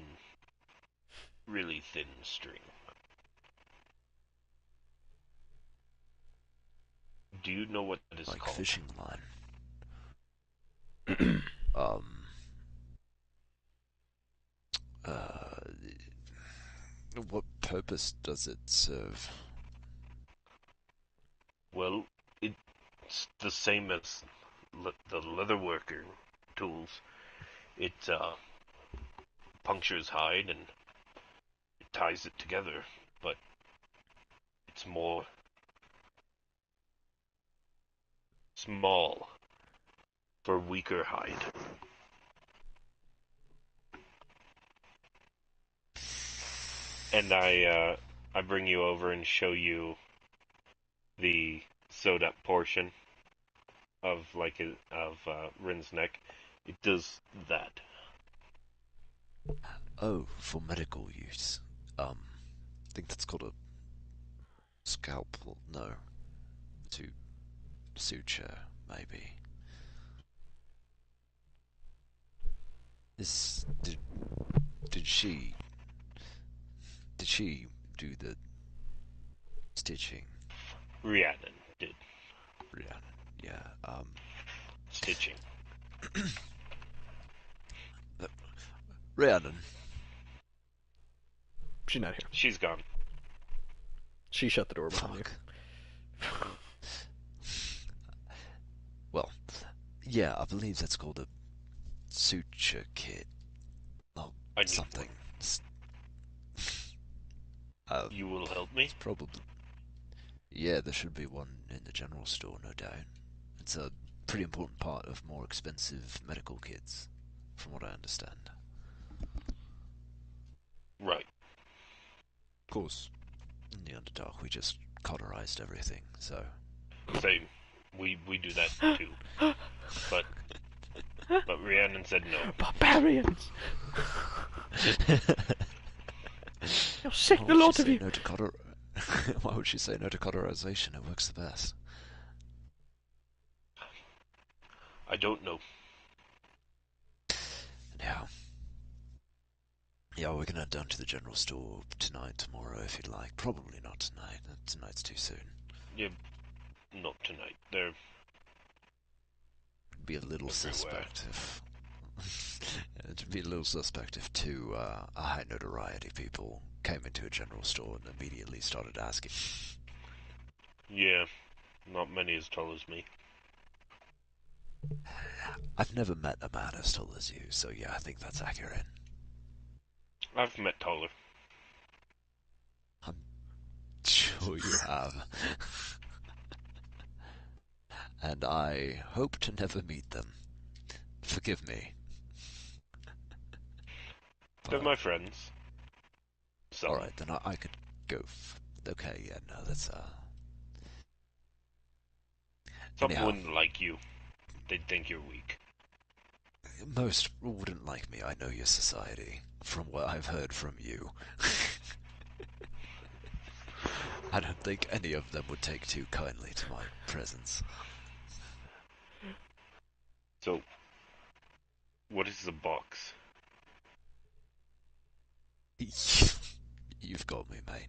really thin string. Do you know what that is Like called? fishing line. Uh, what purpose does it serve? Well, it's the same as the leatherworker tools. It punctures hide and it ties it together, but it's more small for weaker hide. And I bring you over and show you the sewed up portion of Rin's neck. It does that. Oh, for medical use. I think that's called a scalpel. No, to suture, maybe. Is did she do the stitching? Rhiannon did Yeah, yeah. stitching. Rhiannon. She's not here. She's gone. She shut the door behind Fuck. Well, yeah, I believe that's called a suture kit. Oh, I need something. You will help me? It's probably. Yeah, there should be one in the general store, no doubt. It's a pretty important part of more expensive medical kits, from what I understand. Right. Of course, in the Underdark, we just cauterized everything, so. Same. We do that too. But Rhiannon said no. Barbarians! You'll sick the Why would lot she of say you! no to Why would she say no to cauterization? It works the best. I don't know. Anyhow. Yeah, we're gonna head down to the general store tonight, tomorrow, if you'd like. Probably not tonight. Tonight's too soon. Yeah, not tonight. They're It'd be a little everywhere. suspect if. It'd be a little suspect if two high notoriety people came into a general store and immediately started asking. Yeah, not many as tall as me. I've never met a man as tall as you, so yeah, I think that's accurate. I've met taller. I'm sure you have. And I hope to never meet them. Forgive me. They're my friends. So, Alright, then I could go. Okay, yeah, no, that's some anyhow. wouldn't like you. They'd think you're weak. Most wouldn't like me. I know your society, from what I've heard from you. I don't think any of them would take too kindly to my presence. So, what is the box? You've got me, mate.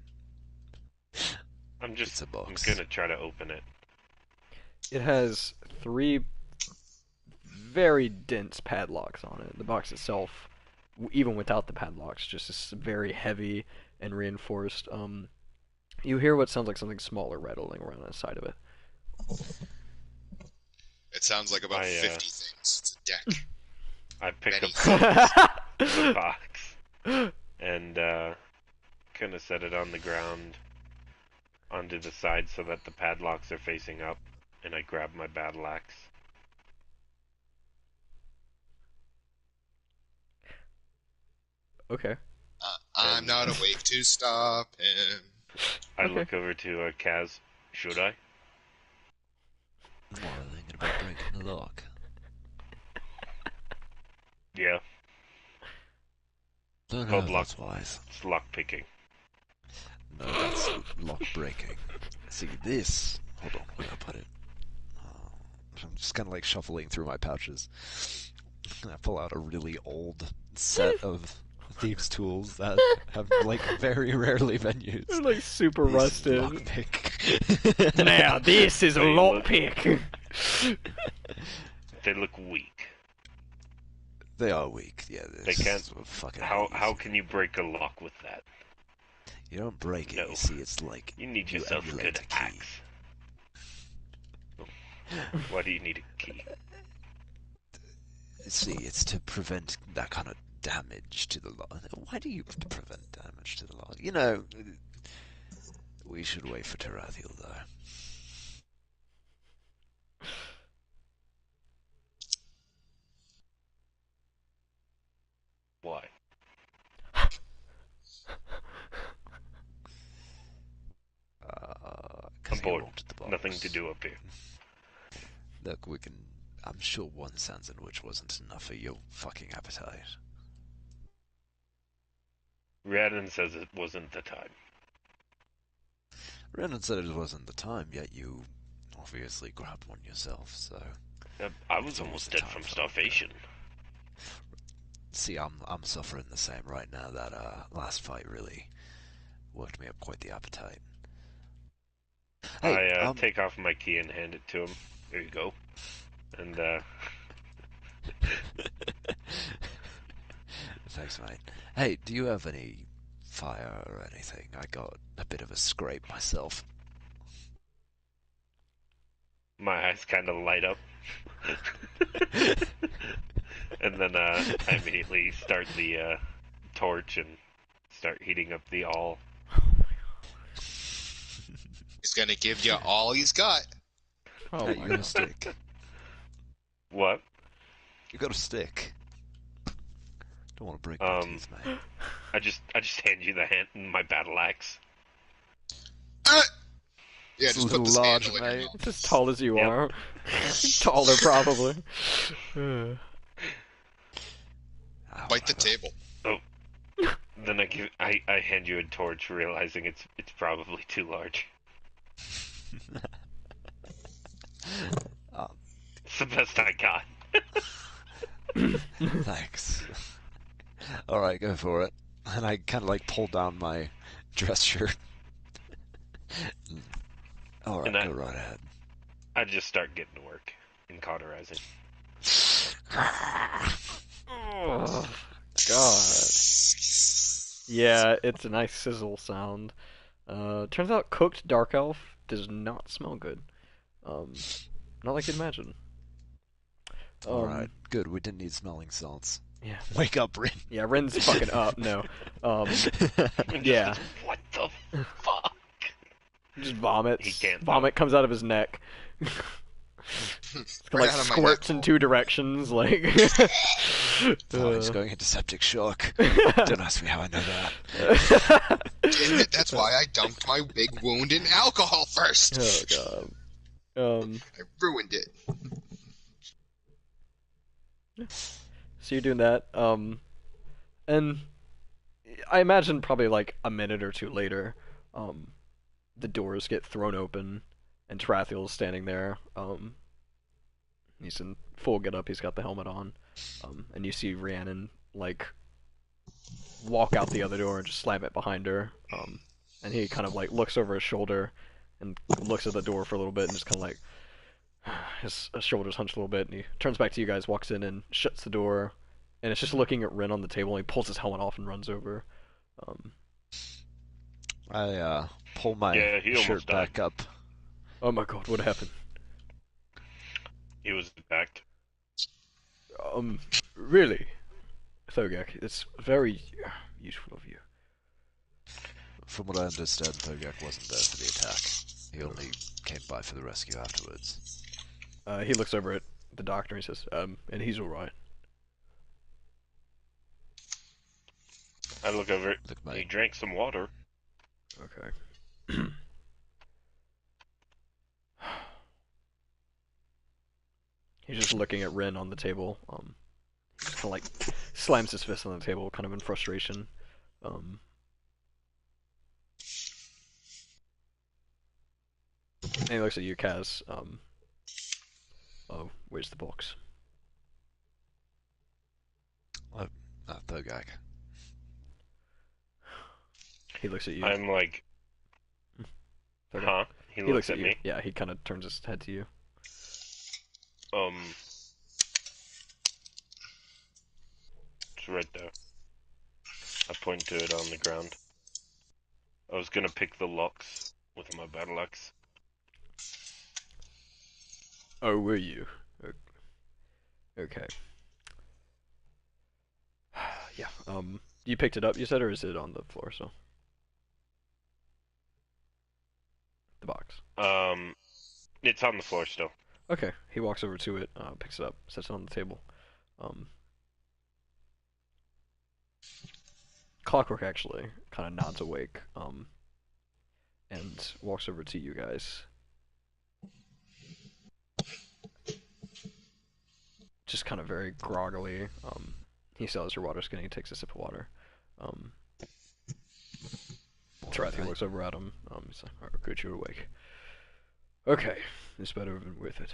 I'm It's a box. gonna try to open it. It has 3 very dense padlocks on it. The box itself, even without the padlocks, just is very heavy and reinforced. You hear what sounds like something smaller rattling around the side of it. It sounds like about I, 50 things. It's a deck. I pick Many up the box and kind of set it on the ground onto the side so that the padlocks are facing up, and I grab my battle axe. Okay. I'm not awake to stop him. I Okay. look over to Kaz. Should I? What, are they gonna be breaking the lock? Yeah, No, no, Called lock. that's wise. it's lock picking. No, that's lock breaking. See, this... Hold on, where did I put it? I'm just kind of like shuffling through my pouches. I pull out a really old set of thieves' tools that have like very rarely been used. They're like super This rusted. lockpick. Now this is a They look- lockpick. They look weak. They are weak. Yeah, They can't. Fucking How can you break a lock with that? You don't break it. No. You see, it's like You need you yourself a emulate good a key. axe. Why do you need a key? See, it's to prevent that kind of damage to the lock. Why do you prevent damage to the lock? You know, we should wait for Tarathiel, though. Why? 'Cause I'm he bored. walked the box. Nothing to do up here. Look, we can. I'm sure one sandwich wasn't enough for your fucking appetite. Rhiannon says it wasn't the time. Renan said it wasn't the time, yet you obviously grabbed one yourself, so... I was It's always almost the dead time from for starvation. See, I'm suffering the same right now. That last fight really worked me up quite the appetite. Hey, I take off my key and hand it to him. There you go. And Thanks, mate. Hey, do you have any fire or anything? I got a bit of a scrape myself. my eyes kind of light up. And then I immediately start the torch and start heating up the all. He's gonna give you all he's got. Oh Hey, my you got a god. stick. What? You got a stick. Don't want to break my teeth, mate. I just hand you my battle axe. Yeah, It's a just put little this large, handle in your mate. mouth. It's as tall as you Yep. are. Taller, probably. Bite the Whatever. table. Then I hand you a torch, realizing it's probably too large. It's the best I got. Thanks. Alright, go for it. And I kind of like pull down my dress shirt. Alright, And I- go right ahead. I just start getting to work and cauterizing. Oh, God. Yeah, it's a nice sizzle sound. Turns out cooked dark elf does not smell good. Not like you'd imagine. Alright, good. We didn't need smelling salts. Yeah. Wake up, Rin. Yeah, Ren's fucking up. No. And Yeah. just, what the fuck? Just vomits. He can't Vomit comes out of his neck. It's Right like out of my squirts neck. in two directions, like. Oh, he's going into septic shock. Don't ask me how I know that. Damn it, that's why I dumped my big wound in alcohol first. Oh god. I ruined it. So you're doing that, and I imagine probably like a minute or two later, the doors get thrown open, and Tarathiel's standing there. He's in full get up. He's got the helmet on, and you see Rhiannon like walk out the other door and just slam it behind her. And he kind of like looks over his shoulder and looks at the door for a little bit and just kind of like his shoulders hunched a little bit, and he turns back to you guys, walks in and shuts the door, and it's just looking at Rin on the table, and he pulls his helmet off and runs over. I pull my Yeah, he almost shirt died. back up. Oh my god, what happened? He was attacked. Really? Thogak, it's very useful of you. From what I understand, Thogak wasn't there for the attack. He only came by for the rescue afterwards. He looks over at the doctor and he says, and he's alright. I look over. Look, He mate. drank some water. Okay. He's just looking at Rin on the table. He just kind of like slams his fist on the table, kind of in frustration. And he looks at you, Kaz. Oh, where's the box? Thogak. He looks at you. I'm like, Okay. huh? He He looks looks at at you. me. Yeah, he kind of turns his head to you. It's right there. I point to it on the ground. I was gonna pick the locks with my battle axe. Oh, were you? Okay. Yeah. You picked it up, you said, or is it on the floor still? The box. It's on the floor still. Okay. He walks over to it, picks it up, sets it on the table. Clockwork actually kind of nods awake, and walks over to you guys. Just kind of very groggily. He still has your water skin. He takes a sip of water. Tarathi looks over at him. He's like, "Oh, good, you're awake. Okay, this better have been worth it."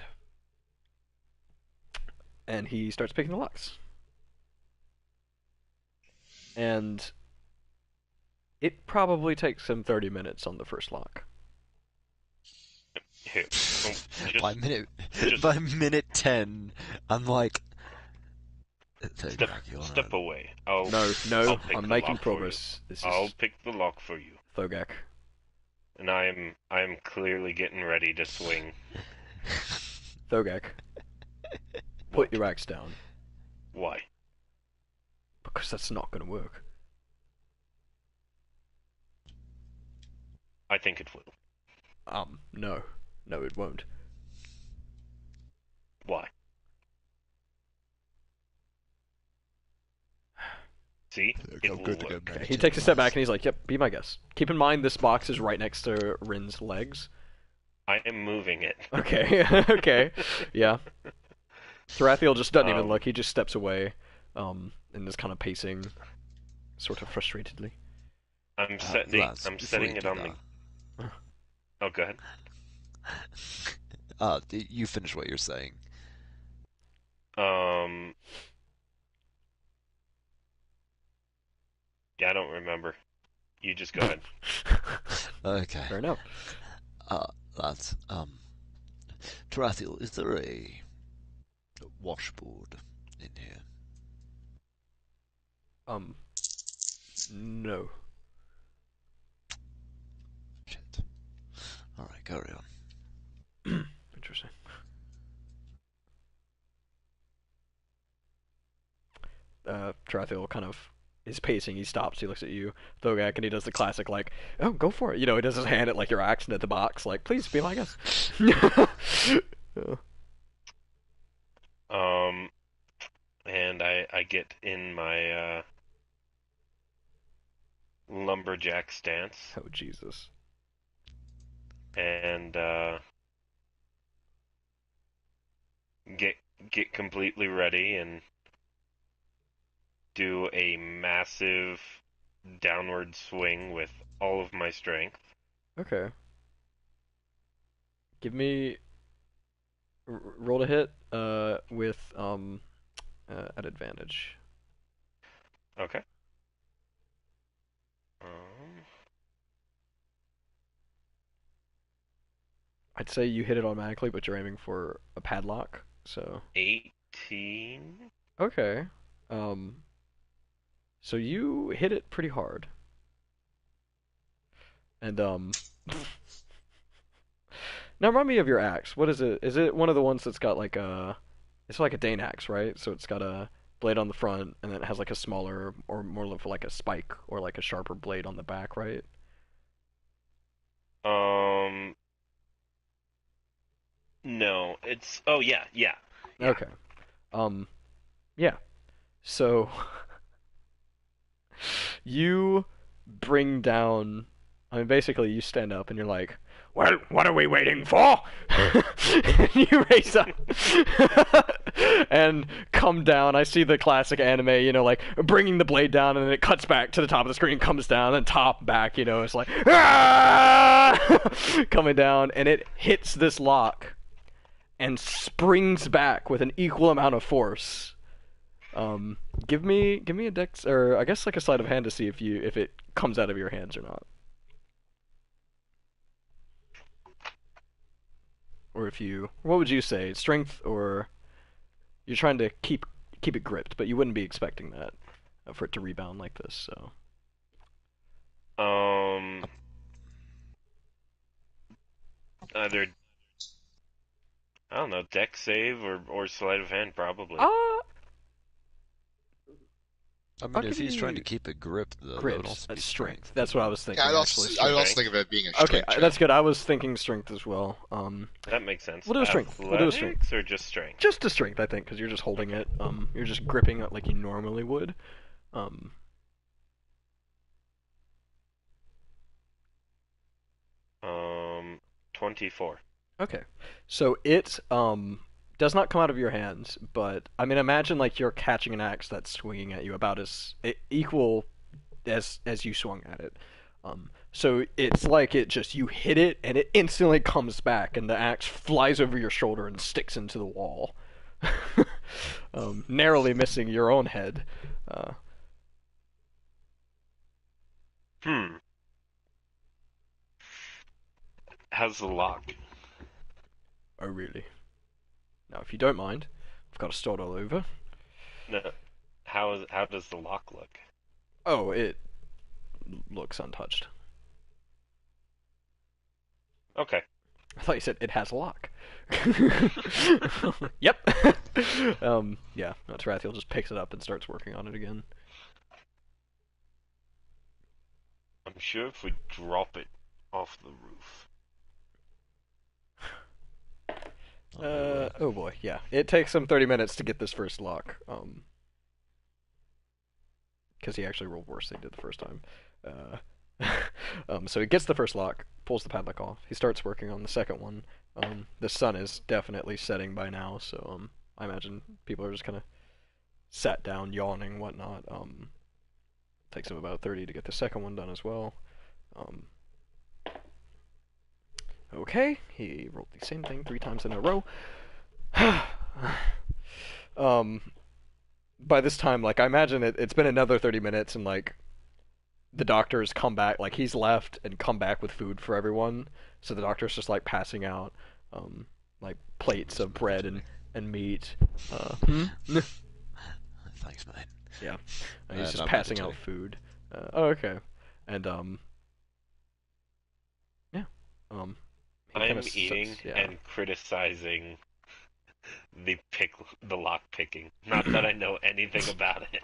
And he starts picking the locks. And it probably takes him 30 minutes on the first lock. Here. By minute 10, I'm like, Step away. No, I'll pick I'm the making lock for you. progress. This I'll is pick the lock for you. Thogak. And I'm clearly getting ready to swing. Thogak, put your axe down. Why? Because that's not gonna work. I think it will. No. No, it won't. Why? See? It will work. Okay, he takes a step back and he's like, "Yep, be my guest. Keep in mind this box is right next to Rin's legs." I am moving it. Okay, okay, yeah. Tarathiel just doesn't even look. He just steps away, and is kind of pacing, sort of frustratedly. I'm setting it on the. Oh, go ahead. You finish what you're saying. Yeah, I don't remember. You just go ahead. Okay. Fair enough. Lads, Tarathiel, is there a washboard in here? No. Shit. Alright, carry on. Interesting. Tarathiel kind of is pacing. He stops. He looks at you, Thogak, and he does the classic, like, "Oh, go for it." You know, he does his hand at like your axe and at the box, like, "Please be my guest." And I get in my lumberjack stance. Oh Jesus. And get completely ready and do a massive downward swing with all of my strength. Okay. Give me roll to hit with at advantage. Okay. I'd say you hit it automatically, but you're aiming for a padlock, so 18. okay. So you hit it pretty hard. And now remind me of your axe. What is it? Is it one of the ones that's got like a it's like a Dane axe, right? So it's got a blade on the front and then it has like a smaller or more of like a spike or like a sharper blade on the back, right? No, it's yeah. Okay. Yeah. So you bring down I mean basically you stand up and you're like, "Well, what are we waiting for?" And you raise up and come down. I see the classic anime, you know, like bringing the blade down and then it cuts back to the top of the screen, comes down, and top back, you know, it's like coming down, and it hits this lock and springs back with an equal amount of force. Give me a dex, or I guess like a sleight of hand to see if it comes out of your hands or not. or if you, what would you say, strength, or you're trying to keep it gripped, but you wouldn't be expecting that for it to rebound like this. So Um, either I don't know, deck save or sleight of hand probably. ah, I I'll mean, give if he's trying to you keep it gripped, though, that would gripped. also be Strength. strength. That's what I was Yeah, thinking. Actually, I strength. also Strength. think of it being a Okay, strength check. that's good. I was thinking strength as well. That makes sense. We'll do a strength. We'll do a strength. Athletics or just strength? Just a strength, I think, because you're just holding Okay. it. You're just gripping it like you normally would. Um, 24. okay. So it does not come out of your hands, but I mean, imagine like you're catching an axe that's swinging at you about as equal as you swung at it. So it's like it just you hit it and it instantly comes back and the axe flies over your shoulder and sticks into the wall, narrowly missing your own head. Uh, Hmm. How's the lock? oh really? Now, if you don't mind, I've got to start all over. No. How does the lock look? Oh, it looks untouched. Okay. I thought you said it has a lock. Yep. Yeah, no, Tarathiel just picks it up and starts working on it again. I'm sure if we drop it off the roof. Oh boy, yeah. It takes him 30 minutes to get this first lock. Because he actually rolled worse than he did the first time. So he gets the first lock, pulls the padlock off. He starts working on the second one. The sun is definitely setting by now, so I imagine people are just kind of sat down, yawning, whatnot. Takes him about 30 to get the second one done as well. Okay, he rolled the same thing 3 times in a row. By this time, like I imagine it's been another 30 minutes, and like the doctor's come back, like he's left and come back with food for everyone. So the doctor's just like passing out, like plates of bread and meat. Thanks, mate. Yeah, he's just I'm passing ready out to. food. Oh, okay, and yeah, he I'm kinda eating sits, yeah. and criticizing the lock picking. Not that I know anything about it.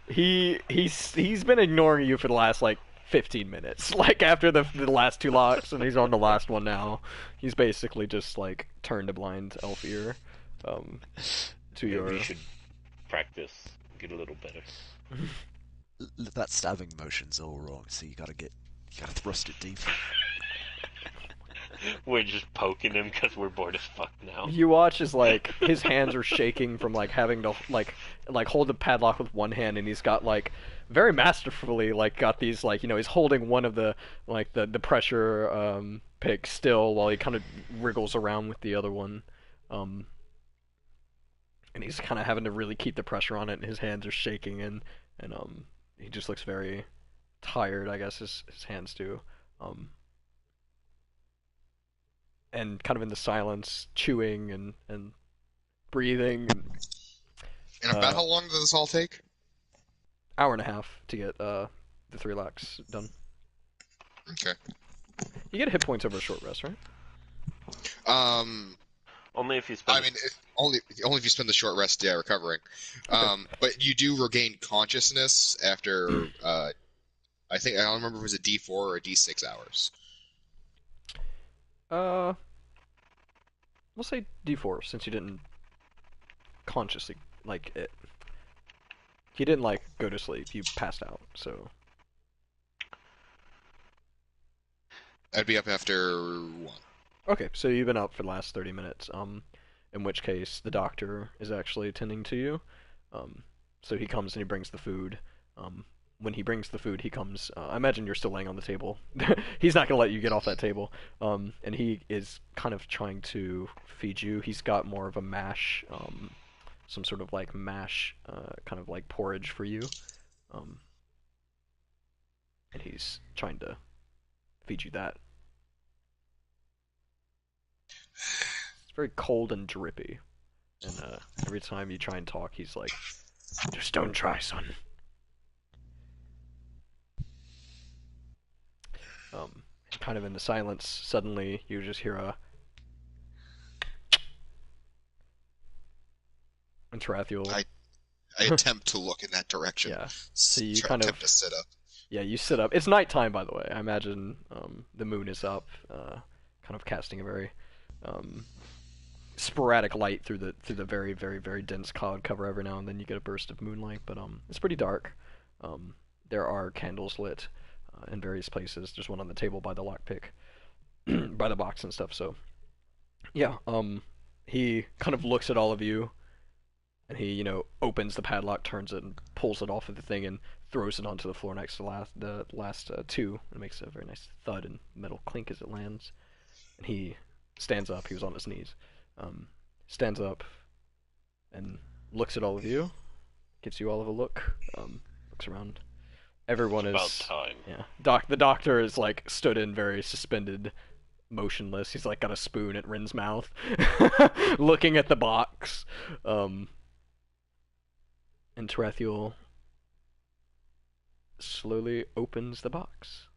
He's been ignoring you for the last like 15 minutes. Like after the last 2 locks, and he's on the last one now. He's basically just like turned a blind elf ear to Maybe your. you should practice, get a little better. That stabbing motion's all wrong, so you gotta thrust it deeper. We're just poking him because we're bored as fuck now. You watch as like his hands are shaking from like having to like hold the padlock with one hand, and he's got like very masterfully like got these like he's holding one of the like the pressure picks still while he kind of wriggles around with the other one, and he's kind of having to really keep the pressure on it, and his hands are shaking, and he just looks very tired. I guess his hands do. And kind of in the silence, chewing and breathing. And about how long does this all take? Hour and a half to get the 3 locks done. Okay. You get hit points over a short rest, right? Only if you spend. I mean, only if you spend the short rest, yeah, recovering. But you do regain consciousness after. I think I don't remember if it was a D4 or a D6 hours. We'll say D4 since you didn't consciously like it. You didn't like go to sleep. You passed out. So I'd be up after 1. okay, so you've been up for the last 30 minutes. In which case the doctor is actually attending to you. So he comes and he brings the food. When he brings the food, he comes. I imagine you're still laying on the table. He's not gonna let you get off that table. And he is kind of trying to feed you. He's got more of a mash, some sort of like mash, kind of like porridge for you. And he's trying to feed you that. very cold and drippy. And every time you try and talk, he's like, "Just don't try, son." Kind of in the silence, suddenly you just hear a. And Tarathiel. I attempt to look in that direction. Yeah. So you attempt to sit up. Yeah, you sit up. It's nighttime, by the way. I imagine the moon is up, kind of casting a very sporadic light through the very, very, very dense cloud cover. Every now and then you get a burst of moonlight, but it's pretty dark. There are candles lit in various places. There's one on the table by the lockpick, by the box and stuff. So, yeah, he kind of looks at all of you, and he, opens the padlock, turns it, and pulls it off of the thing, and throws it onto the floor next to the last two. It makes a very nice thud and metal clink as it lands. And he stands up. He was on his knees. Stands up and looks at all of you. Gives you all of a look. Looks around. Everyone is about time. Yeah. The doctor is like stood in very suspended, motionless. He's like got a spoon at Rin's mouth, looking at the box. And Tarathiel slowly opens the box.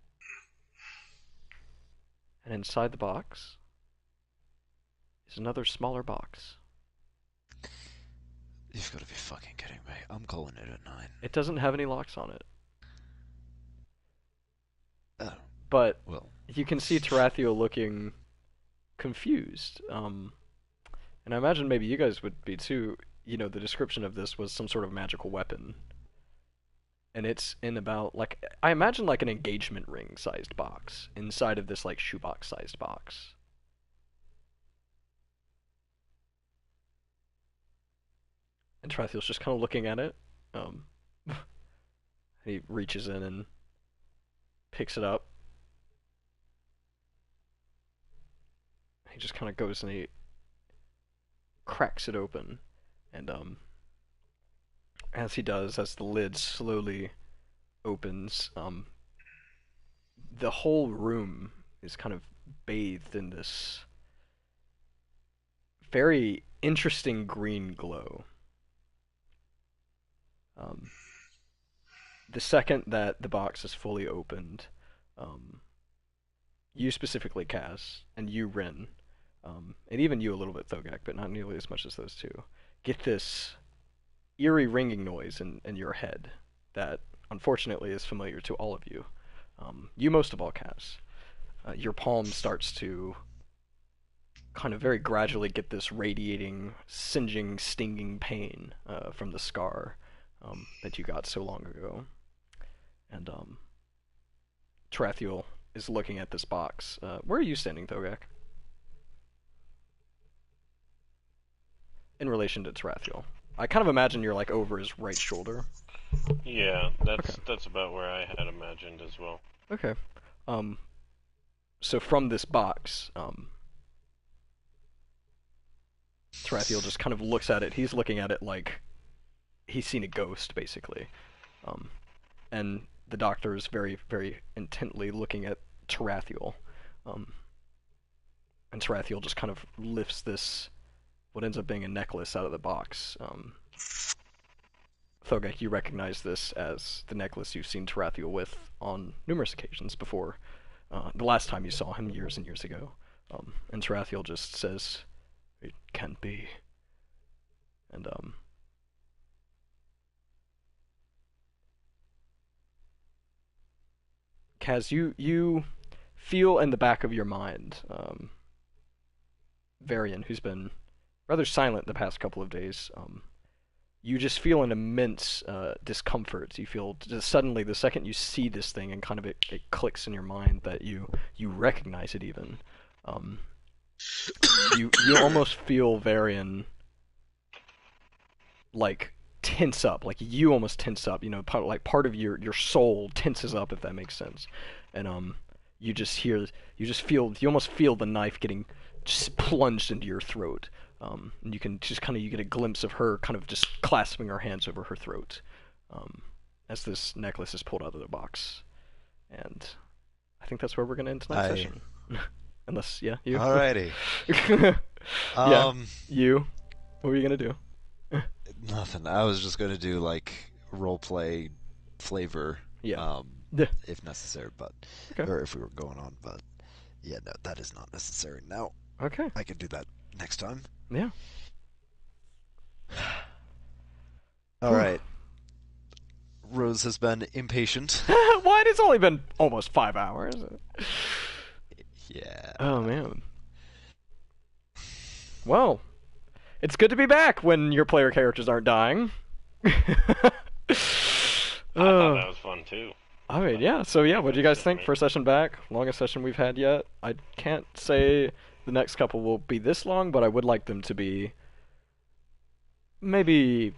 And inside the box is another smaller box. You've got to be fucking kidding me. I'm calling it at 9. It doesn't have any locks on it. Oh. But well, you can see Tarathiel looking confused. And I imagine maybe you guys would be too. The description of this was some sort of magical weapon. And it's in about, like, I imagine like an engagement ring sized box inside of this like shoebox sized box. And Tarathiel's just kind of looking at it. He reaches in and picks it up. He just kind of goes and he cracks it open. And as he does, as the lid slowly opens, the whole room is kind of bathed in this very interesting green glow. The second that the box is fully opened, you specifically, Cass, and you, Rin, and even you a little bit, Thogak, but not nearly as much as those two, get this eerie ringing noise in your head that, unfortunately, is familiar to all of you. You most of all, Cass. Your palm starts to kind of very gradually get this radiating, singeing, stinging pain from the scar that you got so long ago. And Tarathiel is looking at this box. Where are you standing, Thogak? In relation to Tarathiel. I kind of imagine you're like over his right shoulder. Yeah, that's about where I had imagined as well. Okay. So from this box, Tarathiel just kind of looks at it. He's looking at it like he's seen a ghost, basically. And the doctor is very, very intently looking at Tarathiel. And Tarathiel just kind of lifts this, what ends up being a necklace, out of the box. Thogak, you recognize this as the necklace you've seen Tarathiel with on numerous occasions before. The last time you saw him years and years ago. And Tarathiel just says, "It can't be." And Kaz, you feel in the back of your mind, Varian, who's been rather silent the past couple of days, you just feel an immense discomfort. You feel just suddenly, the second you see this thing, and kind of it clicks in your mind that you recognize it even. You almost feel Varian like tense up, like you almost tense up. Part of your soul tenses up, if that makes sense. And you almost feel the knife getting just plunged into your throat. And you can just you get a glimpse of her kind of just clasping her hands over her throat as this necklace is pulled out of the box. And I think that's where we're going to end tonight's session. Unless, yeah, you? Alrighty. Yeah. Um, You. What were you gonna do? Nothing. I was just gonna do like role play flavor, Yeah. um, Yeah. if necessary, but Okay. or if we were going on, but yeah, no, that is not necessary. Now Okay. I can do that next time. Yeah. All Whew. right. Rose has been impatient. What? It's only been almost 5 hours. Yeah. Oh man. Well, it's good to be back when your player characters aren't dying. I thought uh, that was fun too. I mean, yeah. So yeah, what do you guys That's think? me. First session back, longest session we've had yet. I can't say the next couple will be this long, but I would like them to be maybe,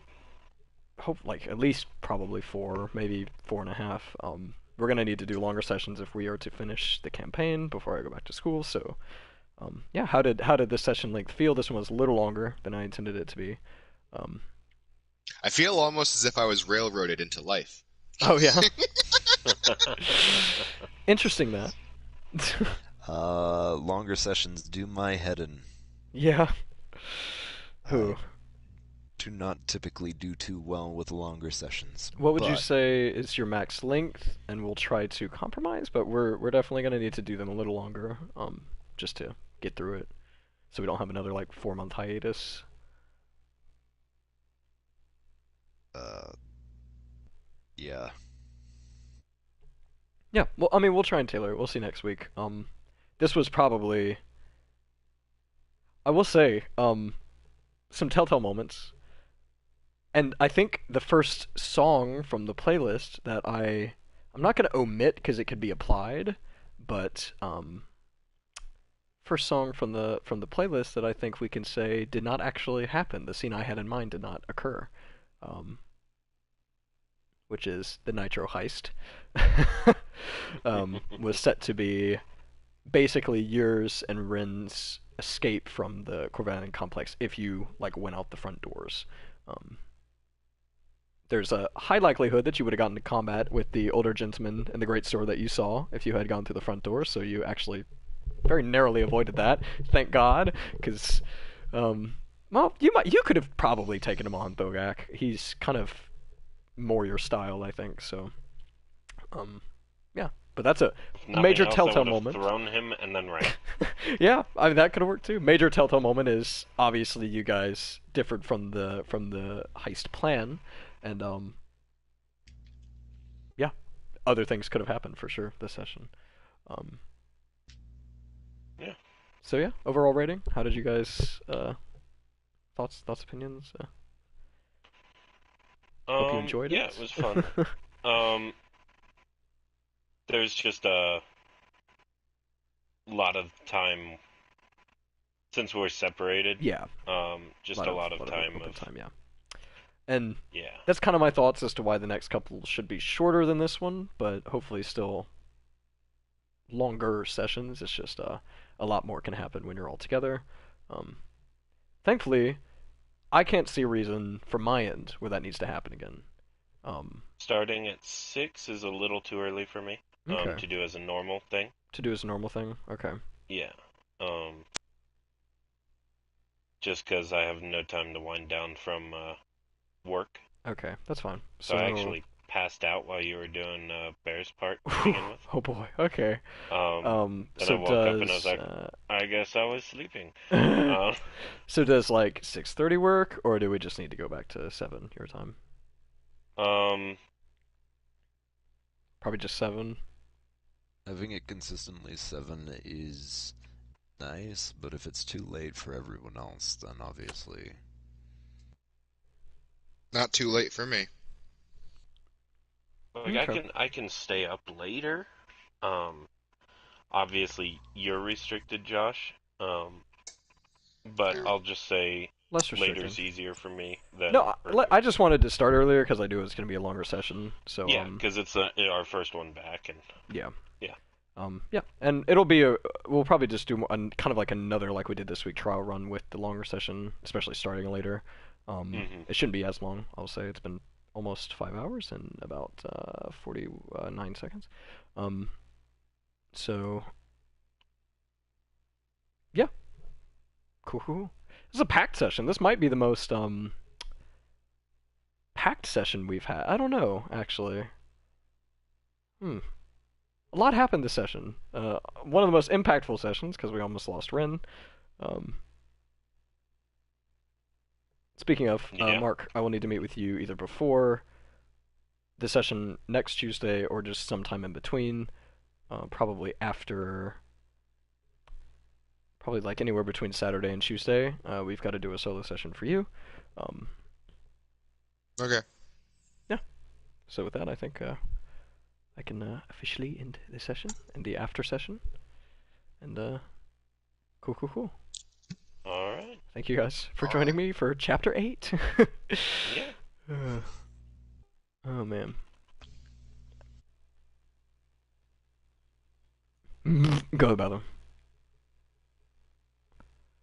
hope like at least probably 4, maybe 4.5. We're gonna need to do longer sessions if we are to finish the campaign before I go back to school. So, yeah. How did this session length feel? This one was a little longer than I intended it to be. Um, I feel almost as if I was railroaded into life. oh yeah. Interesting that. Longer sessions do my head in. Yeah. Who? I do not typically do too well with longer sessions, What would you but say is your max length? And we'll try to compromise, but we're definitely gonna need to do them a little longer, just to get through it, so we don't have another like 4 month hiatus. uh, yeah. Yeah. Well, I mean, we'll try and tailor it. We'll see next week. This was probably, I will say, some telltale moments, and I think the first song from the playlist that I'm not gonna omit because it could be applied, but first song from the playlist that I think we can say did not actually happen. The scene I had in mind did not occur, um, which is the Nitro heist. Was set to be basically yours and Rin's escape from the Corvallis complex if you like went out the front doors. Um, there's a high likelihood that you would have gotten to combat with the older gentleman in the great store that you saw if you had gone through the front door. So you actually very narrowly avoided that. Thank God, because well, you could have probably taken him on Thogak. He's kind of more your style, I think. So, yeah. But that's a If nothing major else, I telltale would have moment. thrown him and then ran. Yeah, I mean that could have worked too. Major telltale moment is obviously you guys differed from the heist plan, and yeah, other things could have happened for sure this session. Um, Yeah. so yeah, overall rating. How did you guys thoughts, opinions? Hope you enjoyed Yeah, it. it was fun. Um, there's just a lot of time since we're separated. Yeah, Just a lot of time open of time. Yeah, and yeah. that's kind of my thoughts as to why the next couple should be shorter than this one, but hopefully still longer sessions. It's just a lot more can happen when you're all together. Um, thankfully, I can't see a reason from my end where that needs to happen again. Starting at 6 is a little too early for me. Okay. To do as a normal thing. To do as a normal thing. Okay. Yeah. Just because I have no time to wind down from work. Okay, that's fine. So I actually passed out while you were doing Bear's part to begin with. Oh boy. Okay. Then So I woke does up and I was like, I guess I was sleeping. so does like 6:30 work, or do we just need to go back to 7 your time? Probably just 7. Having it consistently 7 is nice, but if it's too late for everyone else, then obviously. Not too late for me. like Okay. I can stay up later. Obviously you're restricted, Josh. But I'll just say Less restricted. later's easier for me than No, earlier. I just wanted to start earlier because I knew it was going to be a longer session. So Yeah, because it's our first one back, and yeah. Yeah. Yeah, and it'll be we'll probably just do kind of like another like we did this week trial run with the longer session, especially starting later. It shouldn't be as long. I'll say it's been almost 5 hours and about 49 seconds. So yeah, Cool, cool. This is a packed session. This might be the most packed session we've had. I don't know, actually. Hmm. A lot happened this session. One of the most impactful sessions because we almost lost Ren. Um, Speaking of, Yeah. Mark, I will need to meet with you either before the session next Tuesday or just sometime in between. Probably after, probably like anywhere between Saturday and Tuesday. We've got to do a solo session for you. Um, Okay. yeah. So with that, I think I can officially end the session and the after session. And cool, cool, cool. All right. Thank you guys for joining me for Chapter 8. Yeah. Oh man. Go about them.